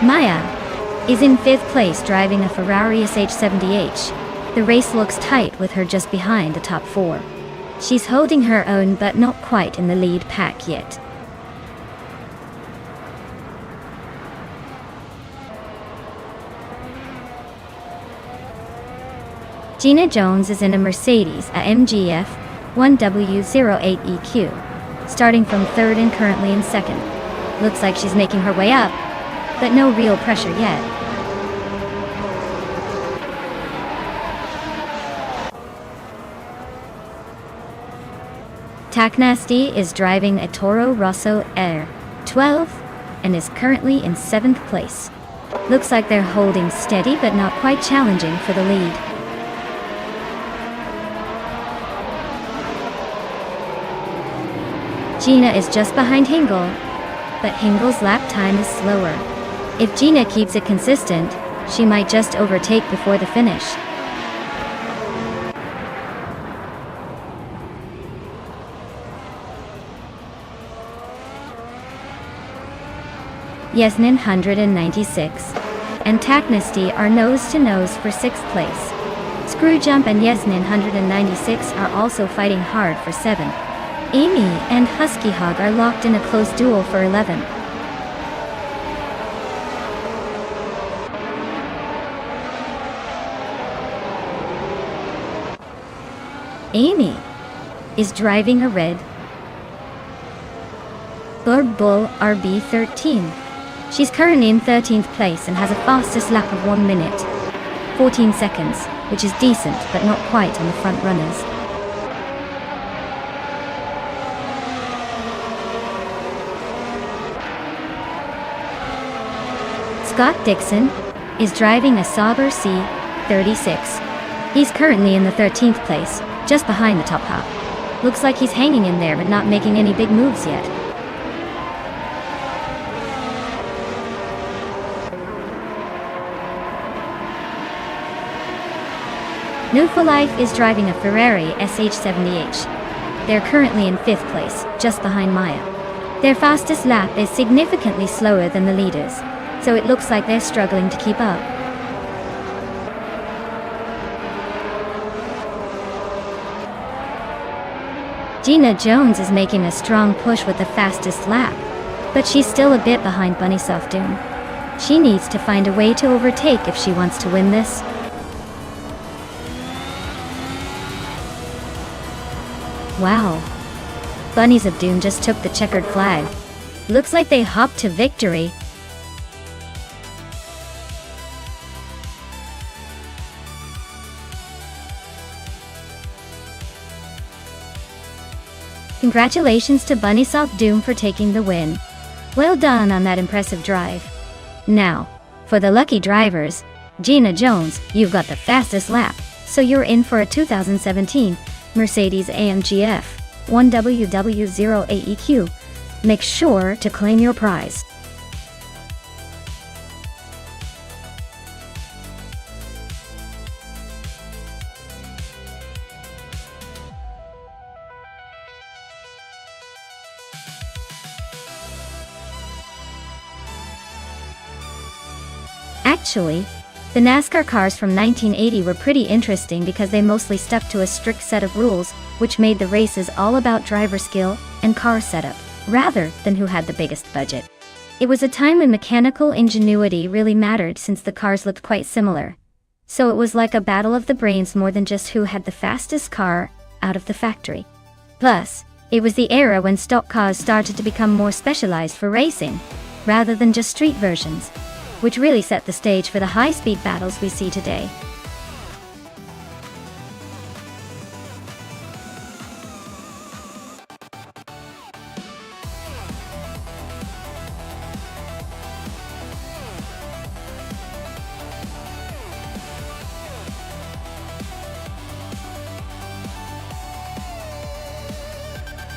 Maya is in 5th place driving a Ferrari SH70H. The race looks tight with her just behind the top four. She's holding her own but not quite in the lead pack yet. Gina Jones is in a Mercedes AMG F1W08EQ, starting from third and currently in second. Looks like she's making her way up, but no real pressure yet. Taknasty is driving a Toro Rosso R12 and is currently in 7th place. Looks like they're holding steady but not quite challenging for the lead. Gina is just behind Hingle, but Hingle's lap time is slower. If Gina keeps it consistent, she might just overtake before the finish. Yasnin 196 and Taknasty are nose-to-nose for 6th place. Screwjump and Yasnin 196 are also fighting hard for 7th. Amy and Husky Hog are locked in a close duel for 11th. Amy is driving a red Bull RB13. She's currently in 13th place and has a fastest lap of 1 minute, 14 seconds, which is decent but not quite on the front runners. Scott Dixon is driving a Sauber C36. He's currently in the 13th place, just behind the top half. Looks like he's hanging in there but not making any big moves yet. New for Life is driving a Ferrari SH70H. They're currently in 5th place, just behind Maya. Their fastest lap is significantly slower than the leaders, so it looks like they're struggling to keep up. Gina Jones is making a strong push with the fastest lap, but she's still a bit behind Bunny Soft Doom. She needs to find a way to overtake if she wants to win this. Wow. Bunnies of Doom just took the checkered flag. Looks like they hopped to victory. Congratulations to Bunny Soft Doom for taking the win. Well done on that impressive drive. Now, for the lucky drivers, Gina Jones, you've got the fastest lap, so you're in for a 2017 Mercedes-AMG F1WW0AEQ. Make sure to claim your prize. Actually, the NASCAR cars from 1980 were pretty interesting because they mostly stuck to a strict set of rules, which made the races all about driver skill and car setup, rather than who had the biggest budget. It was a time when mechanical ingenuity really mattered since the cars looked quite similar. So it was like a battle of the brains more than just who had the fastest car out of the factory. Plus, it was the era when stock cars started to become more specialized for racing, rather than just street versions, which really set the stage for the high-speed battles we see today.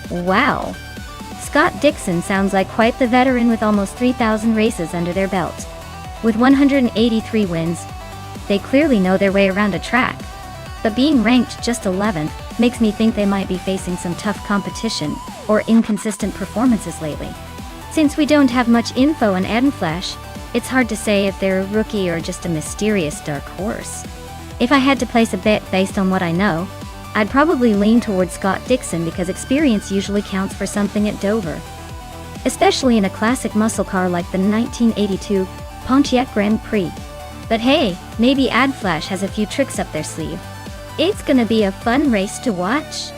Wow! Scott Dixon sounds like quite the veteran with almost 3,000 races under their belt. With 183 wins, they clearly know their way around a track. But being ranked just 11th makes me think they might be facing some tough competition or inconsistent performances lately. Since we don't have much info on Flash, it's hard to say if they're a rookie or just a mysterious dark horse. If I had to place a bet based on what I know, I'd probably lean towards Scott Dixon because experience usually counts for something at Dover. Especially in a classic muscle car like the 1982 Pontiac Grand Prix. But hey, maybe Flash has a few tricks up their sleeve. It's gonna be a fun race to watch.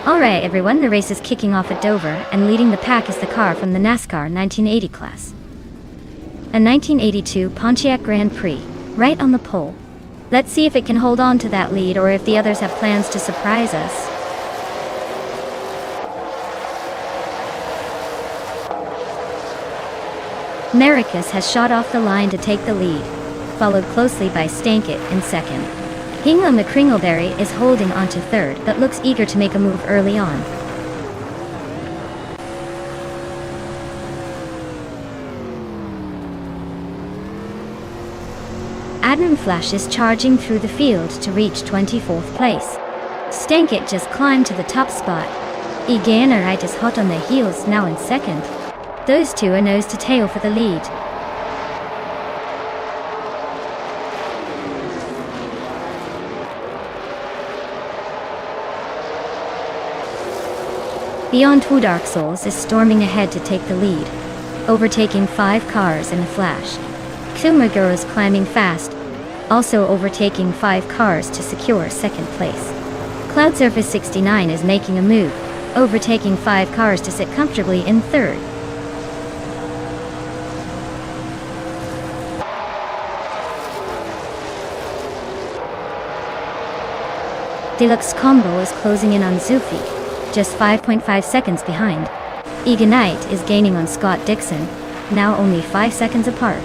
Alright everyone, the race is kicking off at Dover, and leading the pack is the car from the NASCAR 1980 class. A 1982 Pontiac Grand Prix, right on the pole. Let's see if it can hold on to that lead or if the others have plans to surprise us. Maricus has shot off the line to take the lead, followed closely by Stankit in second. Hingham the Kringleberry is holding on to third but looks eager to make a move early on. Platinum Flash is charging through the field to reach 24th place. Stankit just climbed to the top spot. Eganerite is hot on their heels now in second. Those two are nose to tail for the lead. Beyond Two Dark Souls is storming ahead to take the lead, overtaking 5 cars in a flash. Kumaguro is climbing fast, also overtaking 5 cars to secure second place. Cloud Surface 69 is making a move, overtaking 5 cars to sit comfortably in third. Deluxe Combo is closing in on Zufi, just 5.5 seconds behind. Eganite is gaining on Scott Dixon, now only 5 seconds apart.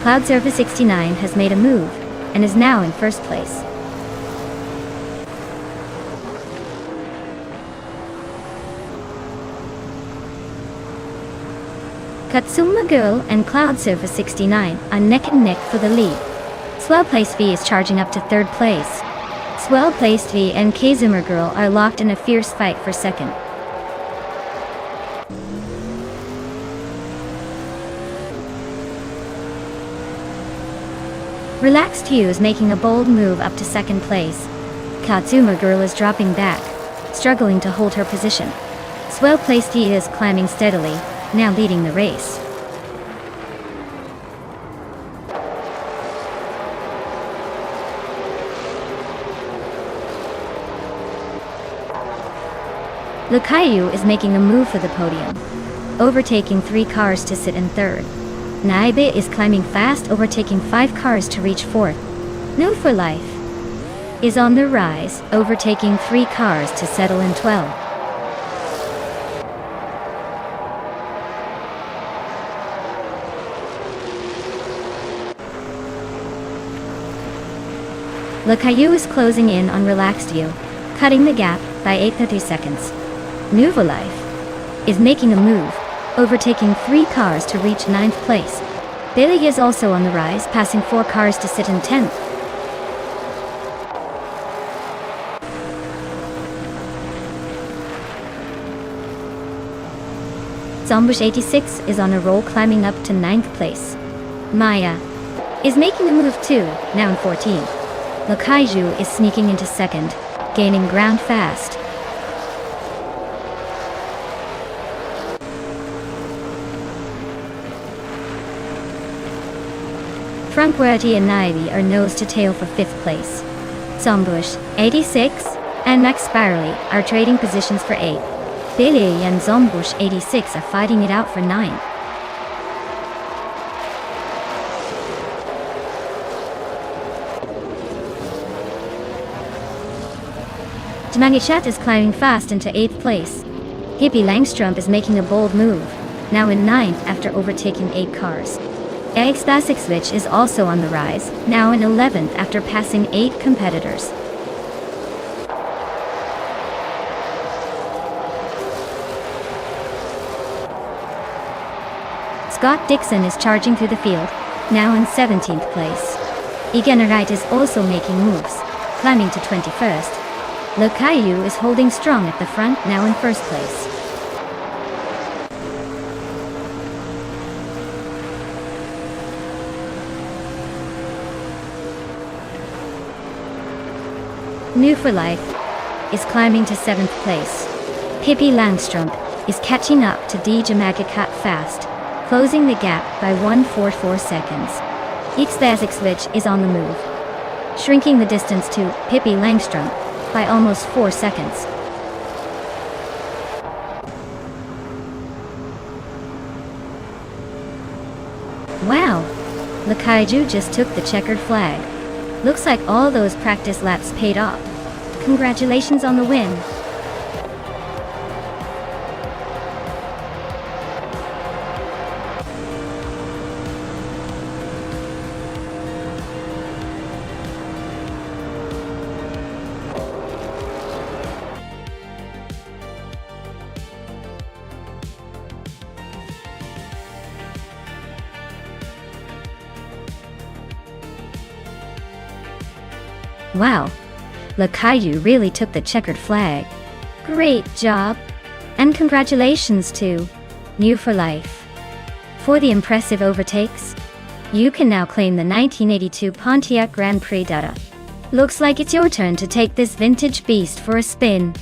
Cloud Surface 69 has made a move, and is now in first place. Katsuma Girl and Cloud Surface 69 are neck and neck for the lead. Swell Place V is charging up to third place. Swell Place V and Kazuma Girl are locked in a fierce fight for second. Relaxed Hue is making a bold move up to second place. Katsuma Girl is dropping back, struggling to hold her position. Swell Place V is climbing steadily, now leading the race. Lukayu is making a move for the podium, overtaking 3 cars to sit in third. Naibe is climbing fast, overtaking 5 cars to reach fourth. No for Life is on the rise, overtaking 3 cars to settle in 12. Lukayu is closing in on Relaxed You, cutting the gap by 8.30 seconds. Nuva Life is making a move, overtaking 3 cars to reach 9th place. Billy is also on the rise, passing 4 cars to sit in 10th. Zombush 86 is on a roll, climbing up to 9th place. Maya is making a move too, now in 14th. Lukaiju is sneaking into second, gaining ground fast. Frankwati and Naive are nose to tail for 5th place. Zombush 86 and Max Spirally are trading positions for 8. Billy and Zombush 86 are fighting it out for 9. Dmangichat is climbing fast into 8th place. Hippie Langstrom is making a bold move, now in 9th after overtaking 8 cars. Extasixvich is also on the rise, now in 11th after passing 8 competitors. Scott Dixon is charging through the field, now in 17th place. Eganerite is also making moves, climbing to 21st. Lukayu is holding strong at the front, now in first place. New for Life is climbing to 7th place. Pippi Langstrom is catching up to DJ Magakat fast, closing the gap by 1.44 seconds. Ixtasixvich is on the move, shrinking the distance to Pippi Langstrom by almost 4 seconds. Wow! Lukaiju just took the checkered flag. Looks like all those practice laps paid off. Congratulations on the win. Wow, Caillou really took the checkered flag. Great job! And congratulations to New for Life for the impressive overtakes. You can now claim the 1982 Pontiac Grand Prix data. Looks like it's your turn to take this vintage beast for a spin.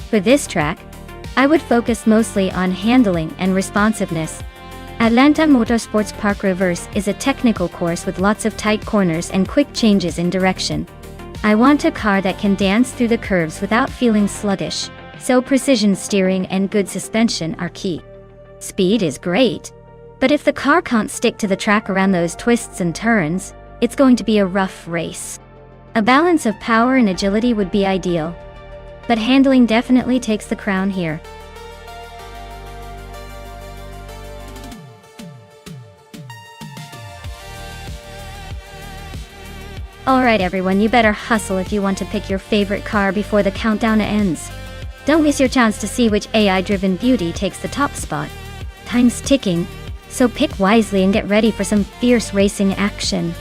For this track, I would focus mostly on handling and responsiveness. Atlanta Motorsports Park Reverse is a technical course with lots of tight corners and quick changes in direction. I want a car that can dance through the curves without feeling sluggish, so precision steering and good suspension are key. Speed is great, but if the car can't stick to the track around those twists and turns, it's going to be a rough race. A balance of power and agility would be ideal, but handling definitely takes the crown here. Alright everyone, you better hustle if you want to pick your favorite car before the countdown ends. Don't miss your chance to see which AI-driven beauty takes the top spot. Time's ticking, so pick wisely and get ready for some fierce racing action.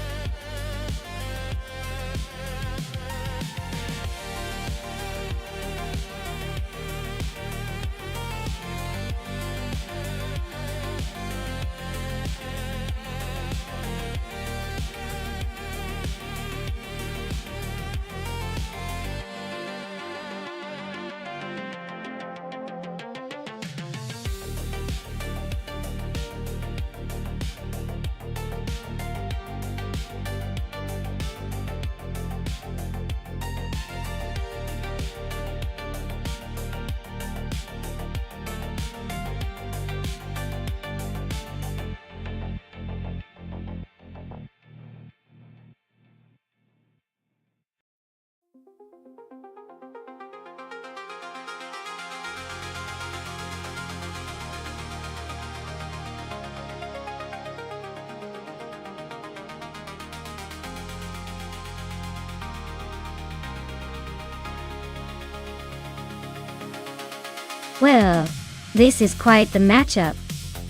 Well, this is quite the matchup.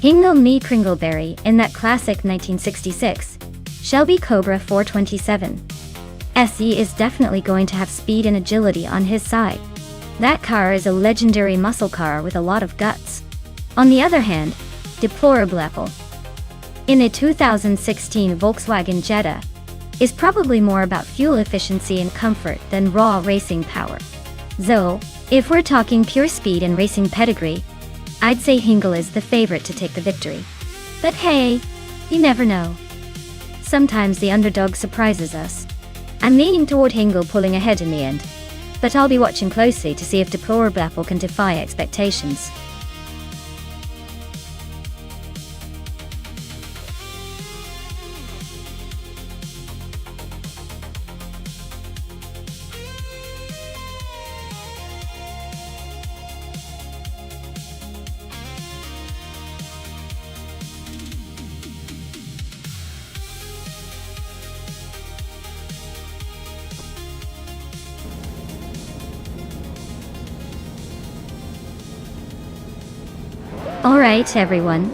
Hingle Me Kringleberry in that classic 1966 Shelby Cobra 427. SE is definitely going to have speed and agility on his side. That car is a legendary muscle car with a lot of guts. On the other hand, Deplorable Apple in a 2016 Volkswagen Jetta is probably more about fuel efficiency and comfort than raw racing power. Though, if we're talking pure speed and racing pedigree, I'd say Hingle is the favorite to take the victory. But hey, you never know. Sometimes the underdog surprises us. I'm leaning toward Hingle pulling ahead in the end, but I'll be watching closely to see if Deplorable Apple can defy expectations. Alright everyone.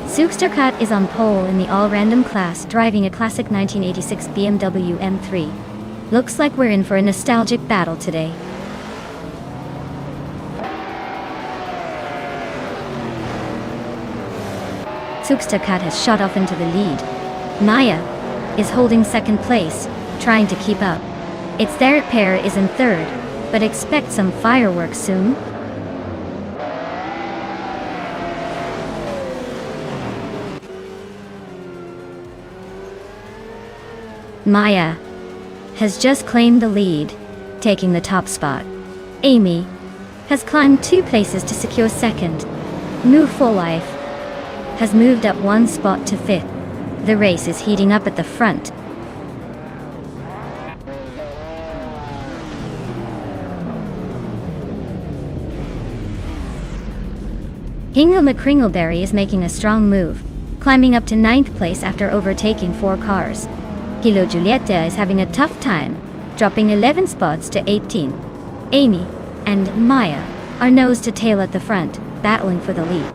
Zooksterkat is on pole in the all-random class driving a classic 1986 BMW M3. Looks like we're in for a nostalgic battle today. Zooksterkat has shot off into the lead. Maya is holding second place, trying to keep up. Its third pair is in third, but expect some fireworks soon. Maya has just claimed the lead, taking the top spot. Amy has climbed 2 places to secure second. New Full Life has moved up 1 spot to 5th. The race is heating up at the front. Hingle McCringleberry is making a strong move. climbing up to 9th place after overtaking 4 cars. Kilo Julieta is having a tough time, dropping 11 spots to 18. Amy and Maya are nose to tail at the front, battling for the lead.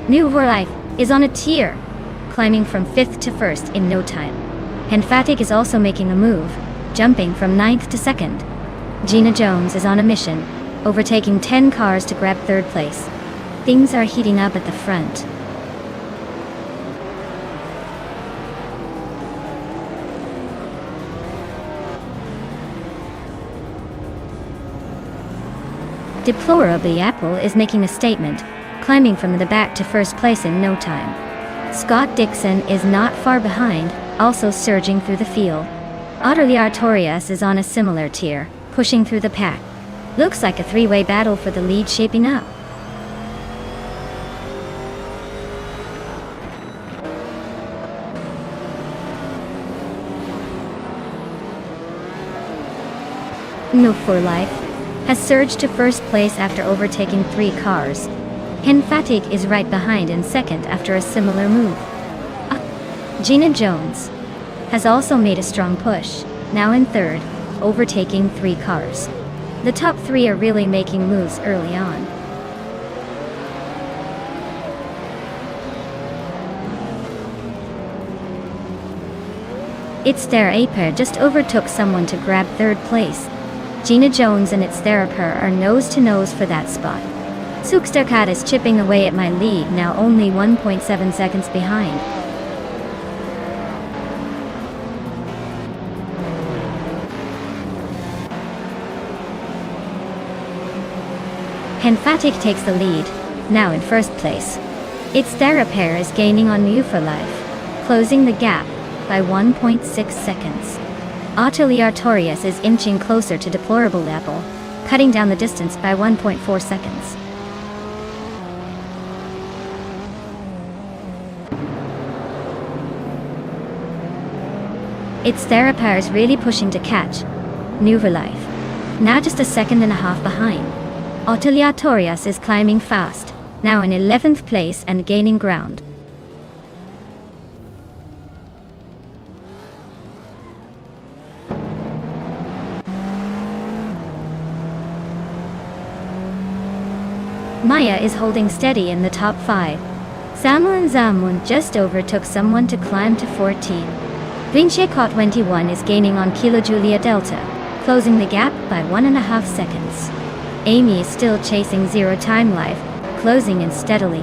New Life is on a tear, climbing from 5th to 1st in no time. Henfatic is also making a move, jumping from 9th to 2nd. Gina Jones is on a mission, overtaking 10 cars to grab 3rd place. Things are heating up at the front. Deplorably Apple is making a statement, climbing from the back to 1st place in no time. Scott Dixon is not far behind, also surging through the field. Utterly Artorias is on a similar tier, pushing through the pack. Looks like a 3-way battle for the lead shaping up. No for Life has surged to 1st place after overtaking 3 cars. Henfatic is right behind in 2nd after a similar move. Gina Jones has also made a strong push, now in 3rd, overtaking 3 cars. The top 3 are really making moves early on. It's their pair just overtook someone to grab 3rd place. Gina Jones and It's their pair are nose to nose for that spot. Suksterkat is chipping away at my lead, now only 1.7 seconds behind. Henfatic takes the lead, now in 1st place. It's their pair is gaining on New for Life, closing the gap by 1.6 seconds. Atelier Artorias is inching closer to Deplorable Apple, cutting down the distance by 1.4 seconds. It's Therapar is really pushing to catch New for Life, now just a 1.5 seconds behind. Atelier Artorias is climbing fast, now in 11th place and gaining ground. Maya is holding steady in the top 5. Samuel Zamun just overtook someone to climb to 14. Vinchekot 21 is gaining on Kilo Julia Delta, closing the gap by 1.5 seconds. Amy is still chasing 0 time life, closing in steadily.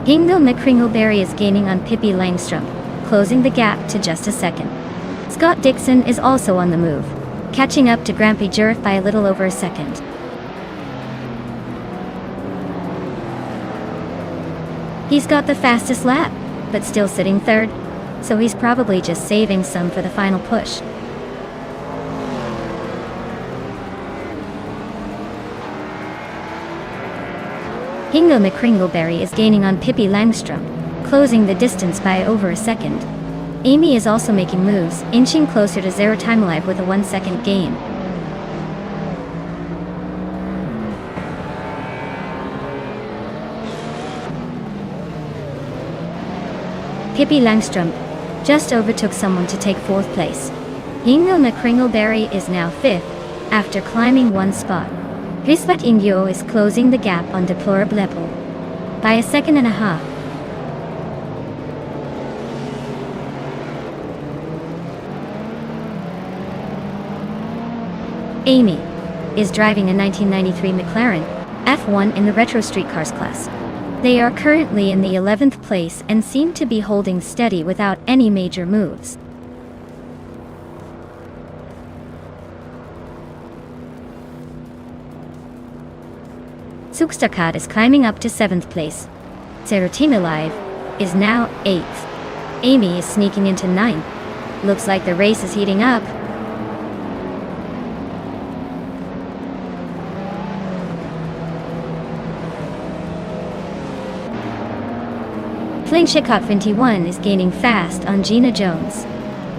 Hingdil McCringleberry is gaining on Pippi Langstrom, closing the gap to just a second. Scott Dixon is also on the move, catching up to Grampy Jurf by a little over a second. He's got the fastest lap, but still sitting 3rd, so he's probably just saving some for the final push. Hingo McCringleberry is gaining on Pippi Langstrom, closing the distance by over a second. Amy is also making moves, inching closer to 0 time alive with a 1 second gain. Pippi Langstrom just overtook someone to take 4th place. Hingo McCringleberry is now 5th, after climbing 1 spot. Rispat Indio is closing the gap on Deplorable Apple by a 1.5 seconds. Amy is driving a 1993 McLaren F1 in the Retro Streetcars class. They are currently in the 11th place and seem to be holding steady without any major moves. Sukstakat is climbing up to 7th place. Serotina Live is now 8th. Amy is sneaking into 9th. Looks like the race is heating up. Blinkshikat 21 is gaining fast on Gina Jones.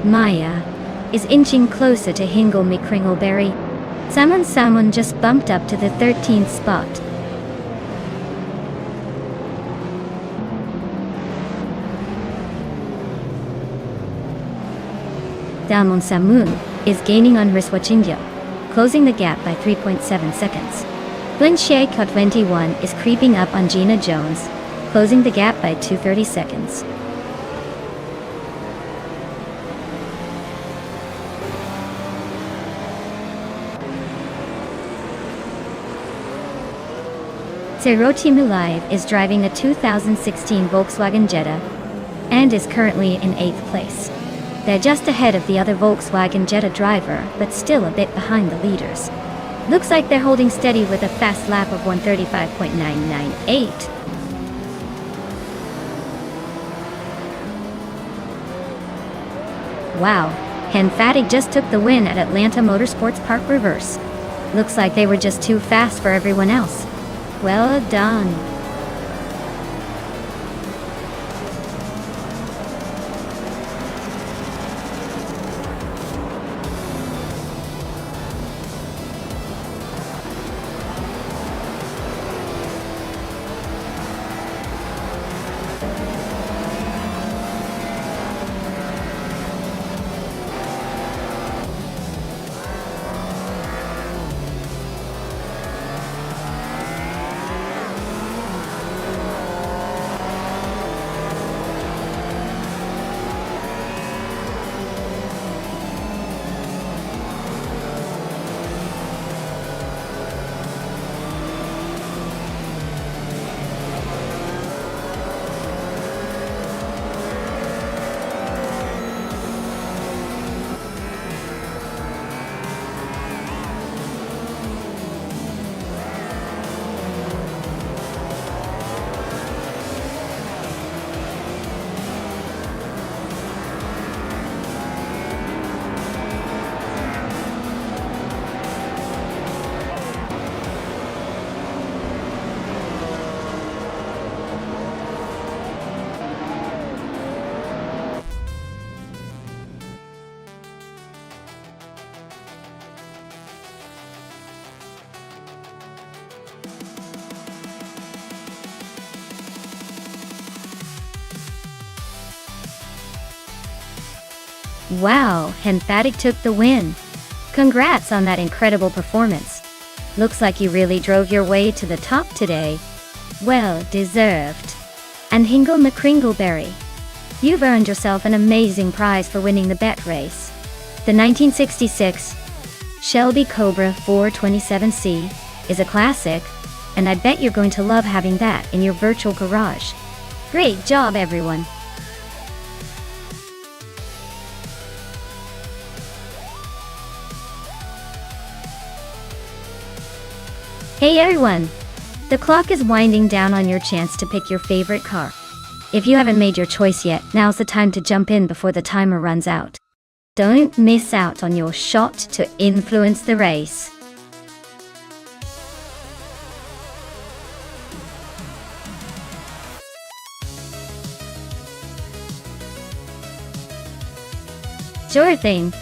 Maya is inching closer to Hingle McCringleberry. Someone just bumped up to the 13th spot. Damon Samun is gaining on Riswachinjo, closing the gap by 3.7 seconds. Blinkshikat 21 is creeping up on Gina Jones, closing the gap by 2.30 seconds. Seroti Mulaev is driving a 2016 Volkswagen Jetta and is currently in 8th place. They're just ahead of the other Volkswagen Jetta driver, but still a bit behind the leaders. Looks like they're holding steady with a fast lap of 1:35.998. Wow, Henfatig just took the win at Atlanta Motorsports Park Reverse. Looks like they were just too fast for everyone else. Well done. Wow, Henfatig took the win. Congrats on that incredible performance. Looks like you really drove your way to the top today. Well deserved. And Hingle McCringleberry, you've earned yourself an amazing prize for winning the bet race. The 1966 Shelby Cobra 427C is a classic, and I bet you're going to love having that in your virtual garage. Great job, everyone. Hey everyone! The clock is winding down on your chance to pick your favorite car. If you haven't made your choice yet, now's the time to jump in before the timer runs out. Don't miss out on your shot to influence the race. Sure thing.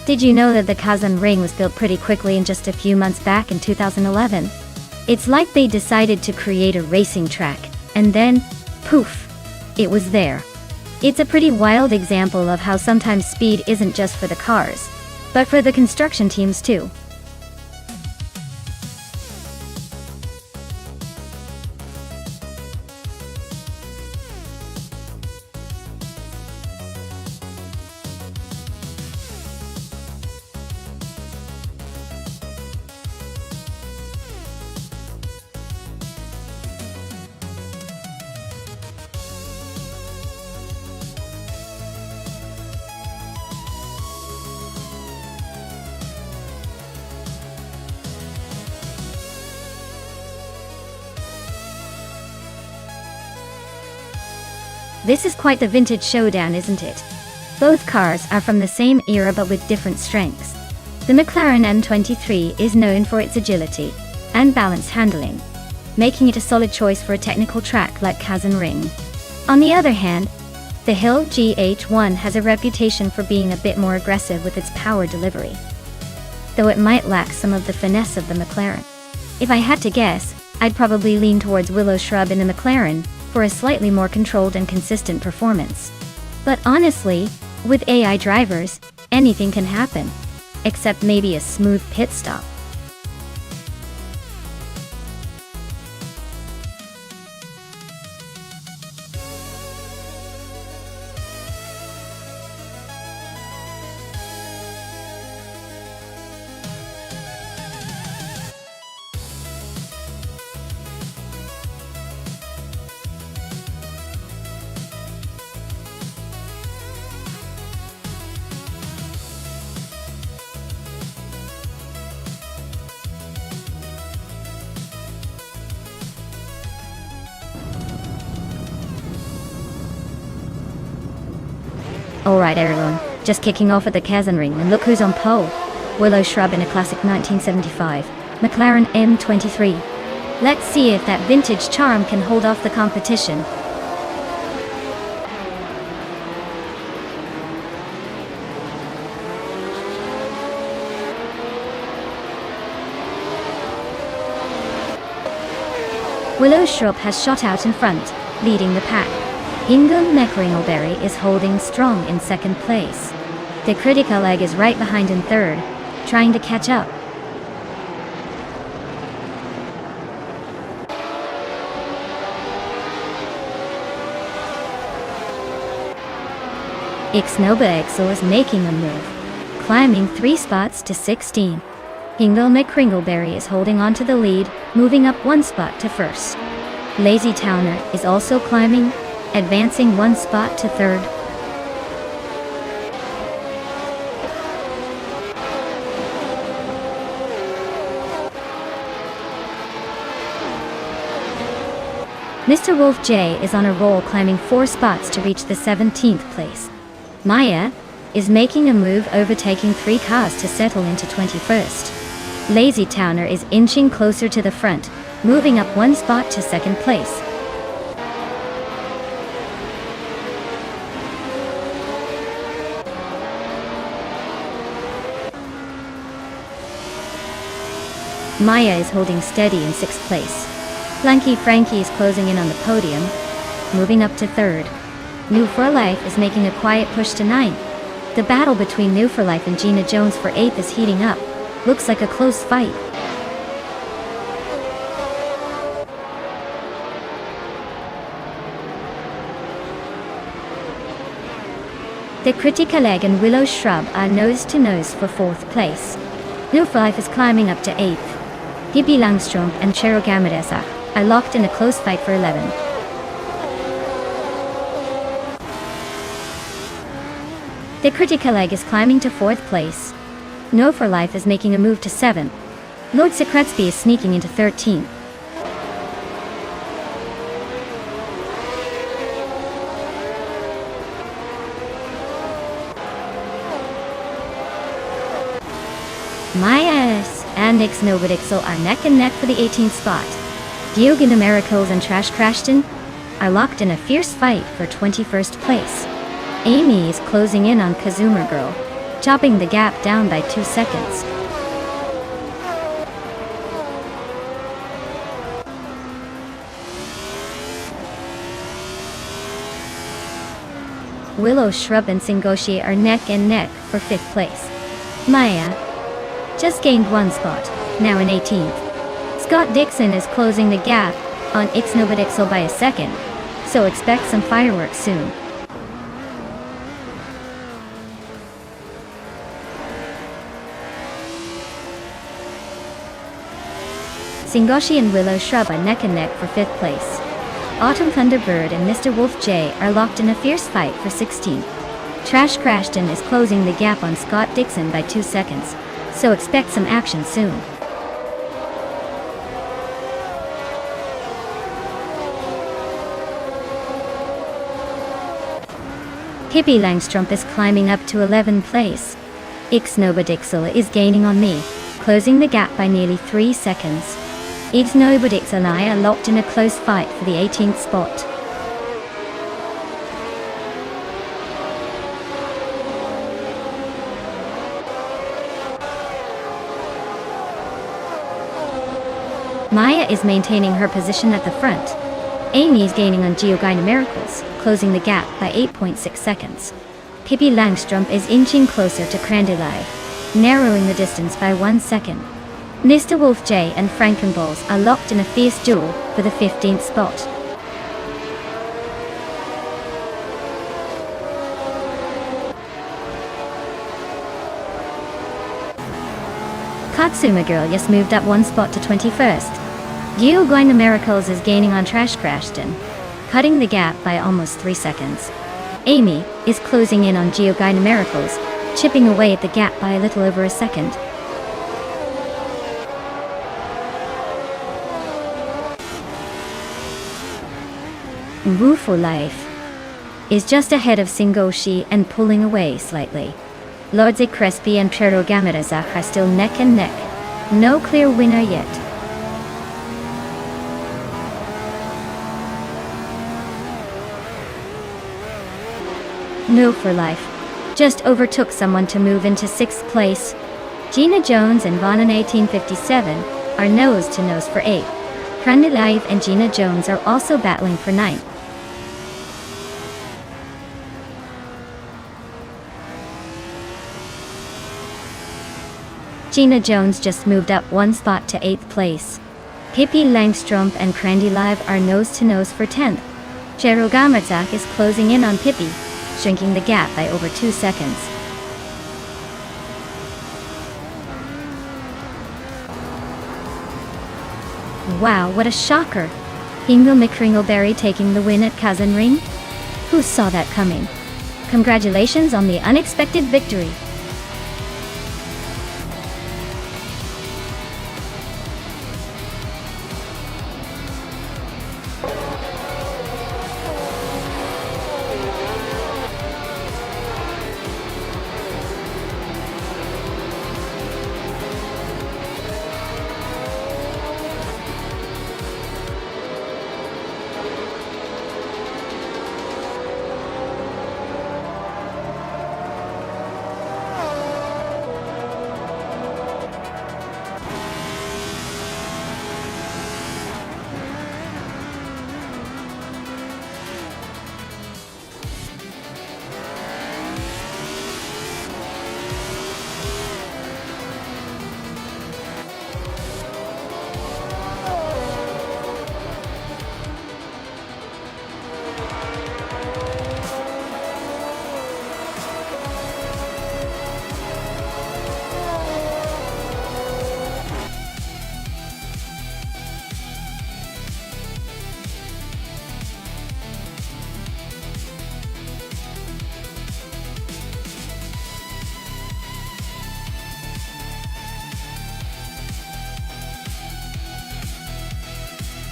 Did you know that the Kazan ring was built pretty quickly in just a few months back in 2011? It's like they decided to create a racing track, and then, poof, it was there. It's a pretty wild example of how sometimes speed isn't just for the cars, but for the construction teams too. This is quite the vintage showdown, isn't it? Both cars are from the same era but with different strengths. The McLaren M23 is known for its agility and balanced handling, making it a solid choice for a technical track like Kazan Ring. On the other hand, the Hill GH1 has a reputation for being a bit more aggressive with its power delivery, though it might lack some of the finesse of the McLaren. If I had to guess, I'd probably lean towards Willow Shrub in the McLaren for a slightly more controlled and consistent performance. But honestly, with AI drivers, anything can happen, except maybe a smooth pit stop. Alright everyone, just kicking off at the Kazan-ring, and look who's on pole. Willow Shrub in a classic 1975 McLaren M23. Let's see if that vintage charm can hold off the competition. Willow Shrub has shot out in front, leading the pack. Ingun Mekringleberry is holding strong in second place. The critical leg is right behind in third, trying to catch up. Ixnoba Exo is making a move, climbing 3 spots to 16. Ingun Mekringleberry is holding on to the lead, moving up 1 spot to first. Lazy Towner is also climbing, advancing 1 spot to third. Mr. Wolf J is on a roll, climbing 4 spots to reach the 17th place. Maya is making a move, overtaking 3 cars to settle into 21st. Lazy Towner is inching closer to the front, moving up 1 spot to second place. Maya is holding steady in 6th place. Flanky Frankie is closing in on the podium, moving up to 3rd. New for Life is making a quiet push to 9th. The battle between New for Life and Gina Jones for 8th is heating up. Looks like a close fight. The Critical Egg and Willow Shrub are nose to nose for 4th place. New for Life is climbing up to 8th. Gibby Langstrom and Chero Gamadesa are locked in a close fight for 11. The Critical Egg is climbing to 4th place. No for Life is making a move to 7th. Lord Sekretsky is sneaking into 13th. Myas and Ixnobadixel are neck and neck for the 18th spot. Diogen Miracles and Trash Crashton are locked in a fierce fight for 21st place. Amy is closing in on Kazumer Girl, chopping the gap down by 2 seconds. Willow Shrub and Singoshi are neck and neck for 5th place. Maya just gained 1 spot, now in 18th. Scott Dixon is closing the gap on Ixnobadixel by a second, so expect some fireworks soon. Singoshi and Willow Shrub are neck and neck for 5th place. Autumn Thunderbird and Mr. Wolf J are locked in a fierce fight for 16th. Trash Crashton is closing the gap on Scott Dixon by 2 seconds, so expect some action soon. Hippie Langstrom is climbing up to 11th place. Ixnobadixel is gaining on me, closing the gap by nearly 3 seconds. Ixnobadixel and I are locked in a close fight for the 18th spot. Maya is maintaining her position at the front. Amy is gaining on Geogina Miracles, closing the gap by 8.6 seconds. Pippi Langstrumpf is inching closer to Crandelive, narrowing the distance by 1 second. Mr. Wolf J and Frankenballs are locked in a fierce duel for the 15th spot. Katsuma Girl just moved up 1 spot to 21st. Geogina Miracles is gaining on Trash Crashton, cutting the gap by almost 3 seconds. Amy is closing in on Geogina Miracles, chipping away at the gap by a little over a second. Woo for Life is just ahead of Singoshi and pulling away slightly. Lordse Crespi and Pero Gamirazak are still neck and neck. No clear winner yet. No for Life just overtook someone to move into 6th place. Gina Jones and Von in 1857 are nose to nose for 8th. Crandelive and Gina Jones are also battling for 9th. Gina Jones just moved up 1 spot to 8th place. Pippi Langstrumpf and Crandelive are nose to nose for 10th. Jero Gamarzak is closing in on Pippi, shrinking the gap by over 2 seconds. Wow, what a shocker! Hingle McCringleberry taking the win at Kazanring? Who saw that coming? Congratulations on the unexpected victory!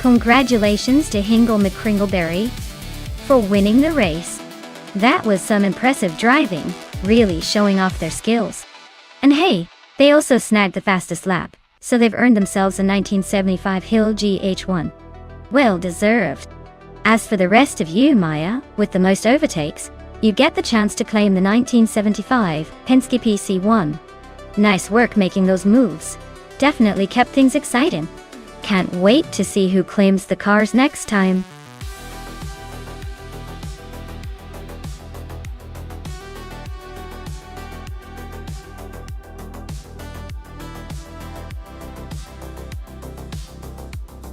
Congratulations to Hingle McCringleberry for winning the race. That was some impressive driving, really showing off their skills. And hey, they also snagged the fastest lap, so they've earned themselves a 1975 Hill GH1. Well deserved. As for the rest of you, Maya, with the most overtakes, you get the chance to claim the 1975 Penske PC1. Nice work making those moves. Definitely kept things exciting. Can't wait to see who claims the cars next time.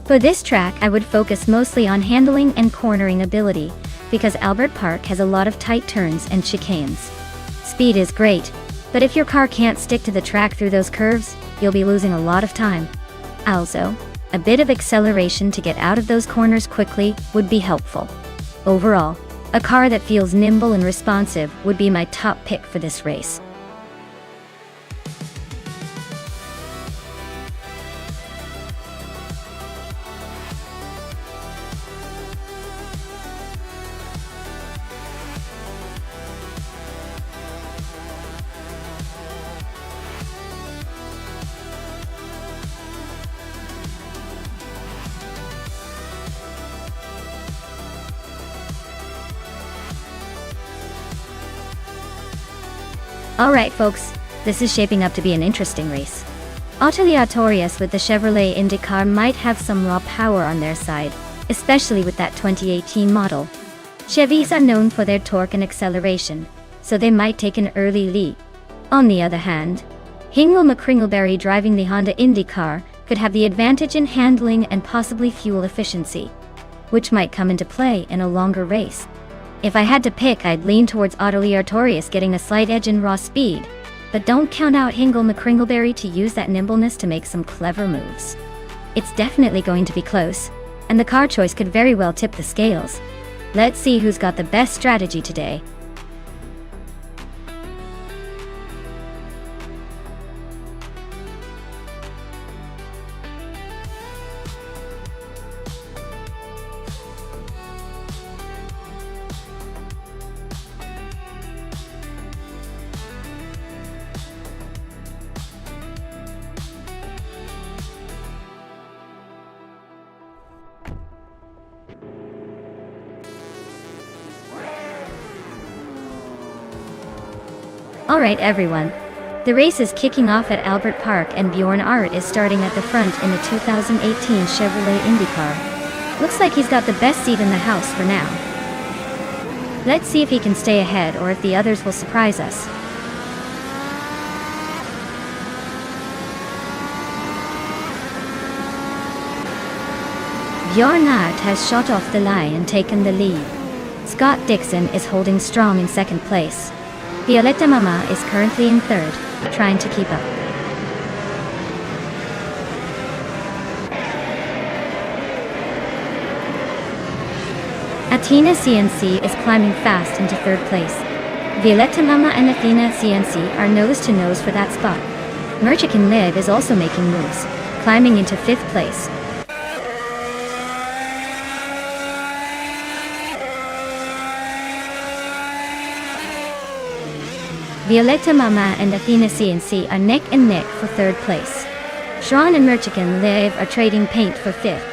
For this track, I would focus mostly on handling and cornering ability, because Albert Park has a lot of tight turns and chicanes. Speed is great, but if your car can't stick to the track through those curves, you'll be losing a lot of time. Also, a bit of acceleration to get out of those corners quickly would be helpful. Overall, a car that feels nimble and responsive would be my top pick for this race. Alright folks, this is shaping up to be an interesting race. Autoliatorius with the Chevrolet IndyCar might have some raw power on their side, especially with that 2018 model. Chevys are known for their torque and acceleration, so they might take an early lead. On the other hand, Hingle McCringleberry driving the Honda IndyCar could have the advantage in handling and possibly fuel efficiency, which might come into play in a longer race. If I had to pick, I'd lean towards Autoliatorius getting a slight edge in raw speed, but don't count out Hingle McCringleberry to use that nimbleness to make some clever moves. It's definitely going to be close, and the car choice could very well tip the scales. Let's see who's got the best strategy today. Alright everyone, the race is kicking off at Albert Park and Bjorn Art is starting at the front in the 2018 Chevrolet IndyCar. Looks like he's got the best seat in the house for now. Let's see if he can stay ahead or if the others will surprise us. Bjorn Art has shot off the line and taken the lead. Scott Dixon is holding strong in second place. Violetta Mama is currently in third, trying to keep up. Athena CNC is climbing fast into third place. Violetta Mama and Athena CNC are nose to nose for that spot. Merchican Liv is also making moves, climbing into fifth place. Violetta Mama and Athena CNC are neck and neck for third place. Sean and Merchican Liv are trading paint for fifth.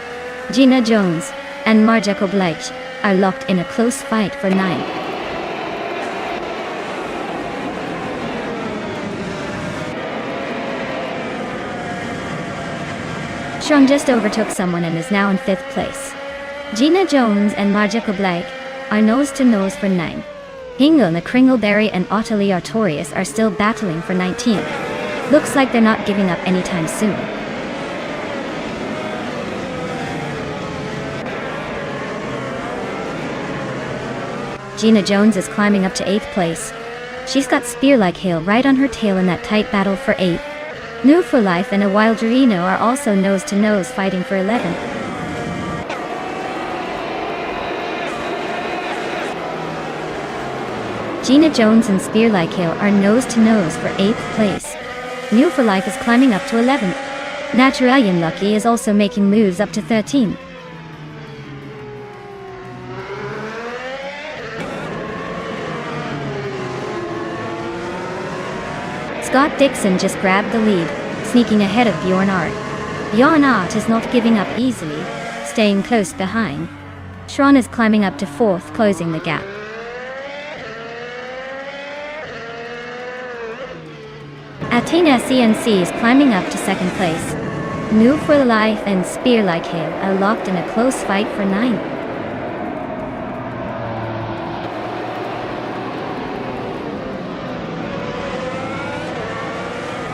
Gina Jones and Marja Koblych are locked in a close fight for ninth. Sean just overtook someone and is now in fifth place. Gina Jones and Marja Koblych are nose to nose for ninth. Hingle McCringleberry and Autoliatorius are still battling for 19th. Looks like they're not giving up anytime soon. Gina Jones is climbing up to 8th place. She's got Spear-like Hail right on her tail in that tight battle for 8th. New for Life and a Wild Gerino are also nose to nose fighting for 11th. Gina Jones and Spear-like Hail are nose to nose for 8th place. New for Life is climbing up to 11th. Naturalian Lucky is also making moves up to 13th. Scott Dixon just grabbed the lead, sneaking ahead of Bjorn Art. Bjorn Art is not giving up easily, staying close behind. Sean is climbing up to 4th, closing the gap. Athena CNC is climbing up to 2nd place. New for Life and Spear-like Hail are locked in a close fight for 9th.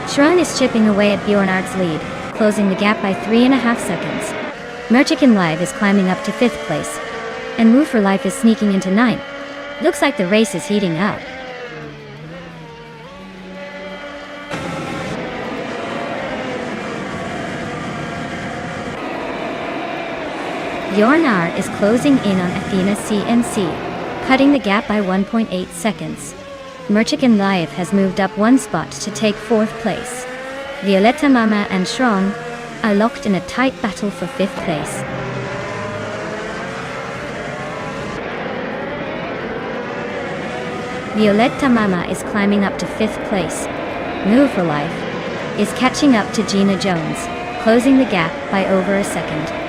Shrun is chipping away at Bjorn Art's lead, closing the gap by 3.5 seconds. Merchican Live is climbing up to 5th place. And Move for Life is sneaking into 9th. Looks like the race is heating up. Bjorn Art is closing in on Athena CNC, cutting the gap by 1.8 seconds. Merchican Live has moved up 1 spot to take 4th place. Violetta Mama and Shrong are locked in a tight battle for 5th place. Violetta Mama is climbing up to 5th place. Move for Life is catching up to Gina Jones, closing the gap by over a second.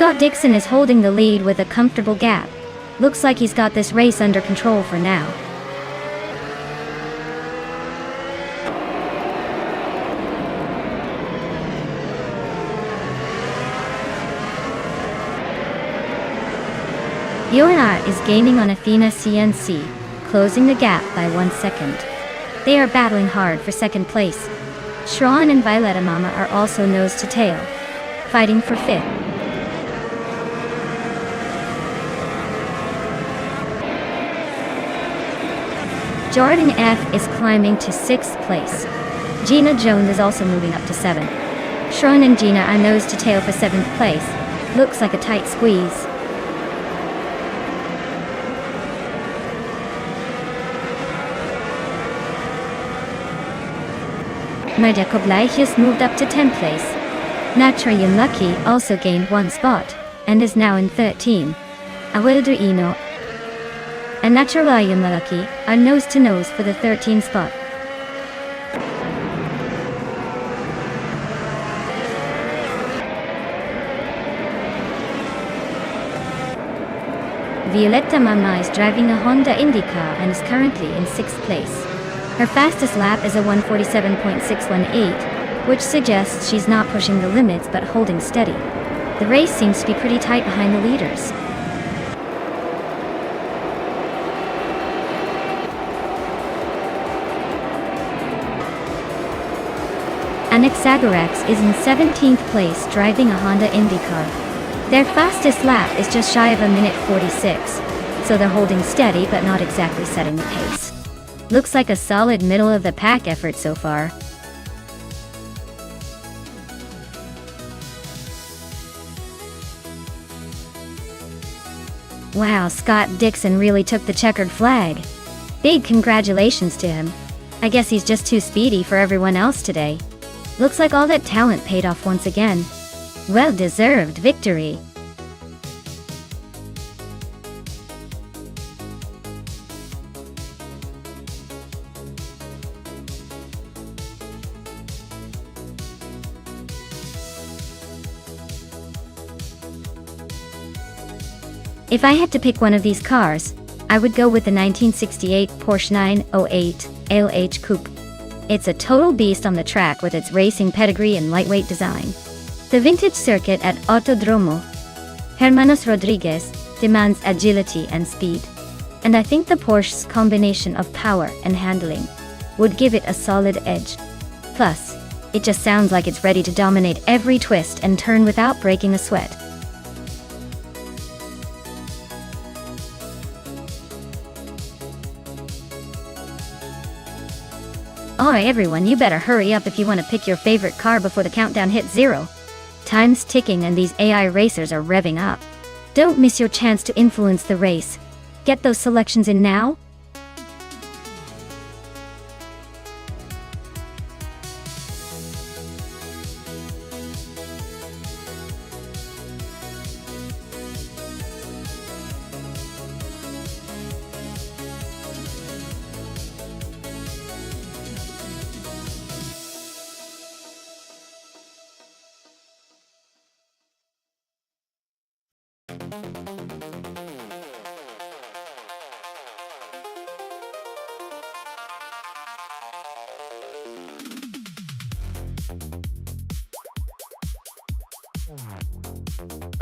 Scott Dixon is holding the lead with a comfortable gap. Looks like he's got this race under control for now. Joanna is gaining on Athena CNC, closing the gap by 1 second. They are battling hard for second place. Shrawn and Violetta Mama are also nose to tail, fighting for fifth. Jordan F is climbing to 6th place. Gina Jones is also moving up to 7. Shrawn and Gina are nose to tail for 7th place. Looks like a tight squeeze. Maja Kobleichus moved up to 10th place. Natra Yunlucky also gained 1 spot, and is now in 13. Awildu Ino and Natra Yunlucky are nose to nose for the 13th spot. Violetta Mama is driving a Honda IndyCar and is currently in 6th place. Her fastest lap is a 1:47.618, which suggests she's not pushing the limits but holding steady. The race seems to be pretty tight behind the leaders. Anik Zagarax is in 17th place driving a Honda IndyCar. Their fastest lap is just shy of a minute 46, so they're holding steady but not exactly setting the pace. Looks like a solid middle-of-the-pack effort so far. Wow, Scott Dixon really took the checkered flag. Big congratulations to him. I guess he's just too speedy for everyone else today. Looks like all that talent paid off once again. Well-deserved victory. If I had to pick one of these cars, I would go with the 1968 Porsche 908 LH Coupe. It's a total beast on the track with its racing pedigree and lightweight design. The vintage circuit at Autodromo Hermanos Rodriguez demands agility and speed, and I think the Porsche's combination of power and handling would give it a solid edge. Plus, it just sounds like it's ready to dominate every twist and turn without breaking a sweat. Alright everyone, you better hurry up if you want to pick your favorite car before the countdown hits 0. Time's ticking and these AI racers are revving up. Don't miss your chance to influence the race. Get those selections in now.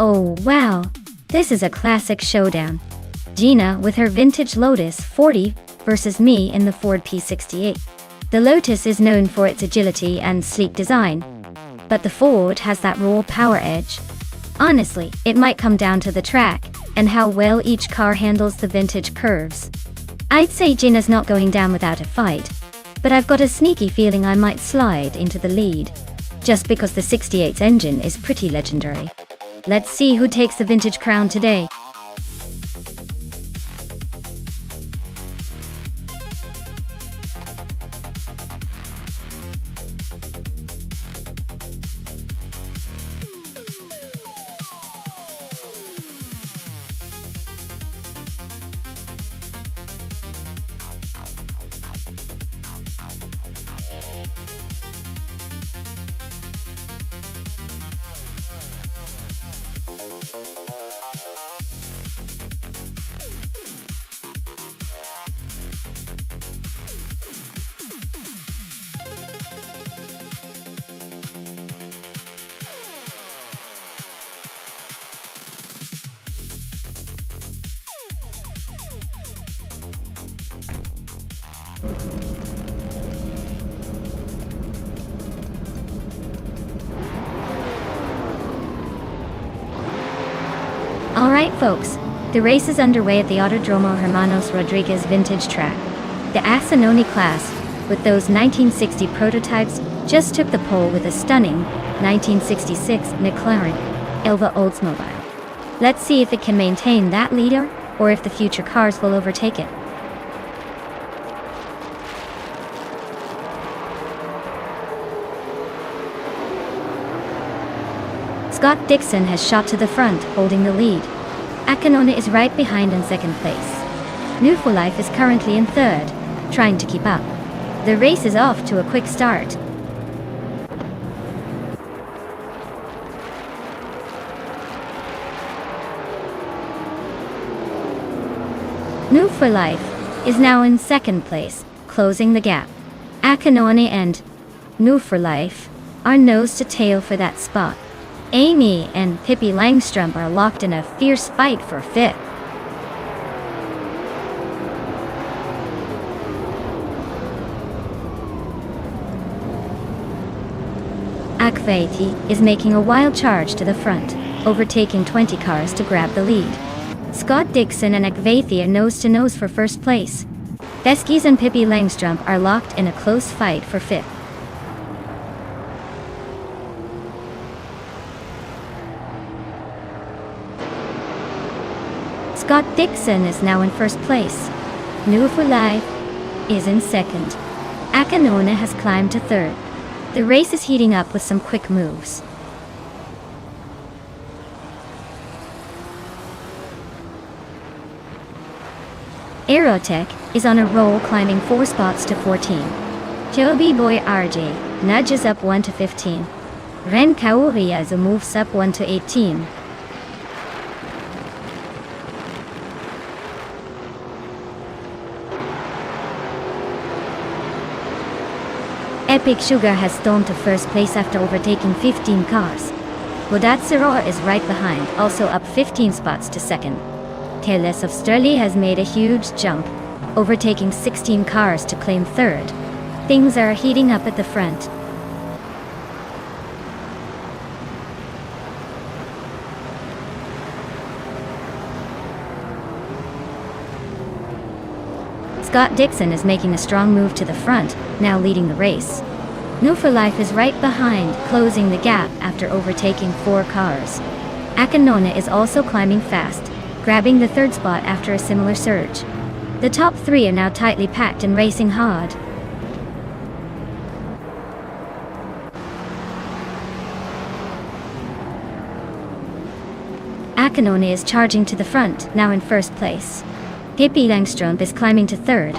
Oh wow, this is a classic showdown. Gina with her vintage Lotus 40 versus me in the Ford P68. The Lotus is known for its agility and sleek design, but the Ford has that raw power edge. Honestly, it might come down to the track and how well each car handles the vintage curves. I'd say Gina's not going down without a fight, but I've got a sneaky feeling I might slide into the lead, just because the 68's engine is pretty legendary. Let's see who takes the vintage crown today. Alright folks, the race is underway at the Autodromo Hermanos Rodriguez vintage track. The Asanoni class, with those 1960 prototypes, just took the pole with a stunning 1966 McLaren Elva Oldsmobile. Let's see if it can maintain that leader, or if the future cars will overtake it. Scott Dixon has shot to the front, holding the lead. Akanona is right behind in second place. New for Life is currently in third, trying to keep up. The race is off to a quick start. New for Life is now in second place, closing the gap. Akanone and New for Life are nose to tail for that spot. Amy and Pippi Langstrump are locked in a fierce fight for fifth. Akveiti is making a wild charge to the front, overtaking 20 cars to grab the lead. Scott Dixon and Akveiti are nose to nose for first place. Veskis and Pippi Langstrump are locked in a close fight for fifth. Scott Dixon is now in first place. New for Life is in second. Akanona has climbed to third. The race is heating up with some quick moves. Aerotech is on a roll, climbing 4 spots to 14. Joby Boy RJ nudges up 1 to 15. Ren Kauriaza moves up 1 to 18. Epic Sugar has stormed to first place after overtaking 15 cars. Wodatsiror is right behind, also up 15 spots to second. Teles of Sturley has made a huge jump, overtaking 16 cars to claim third. Things are heating up at the front. Scott Dixon is making a strong move to the front, now leading the race. New for Life is right behind, closing the gap after overtaking 4 cars. Akanona is also climbing fast, grabbing the third spot after a similar surge. The top 3 are now tightly packed and racing hard. Akanona is charging to the front, now in first place. Pippi Langstrump is climbing to third.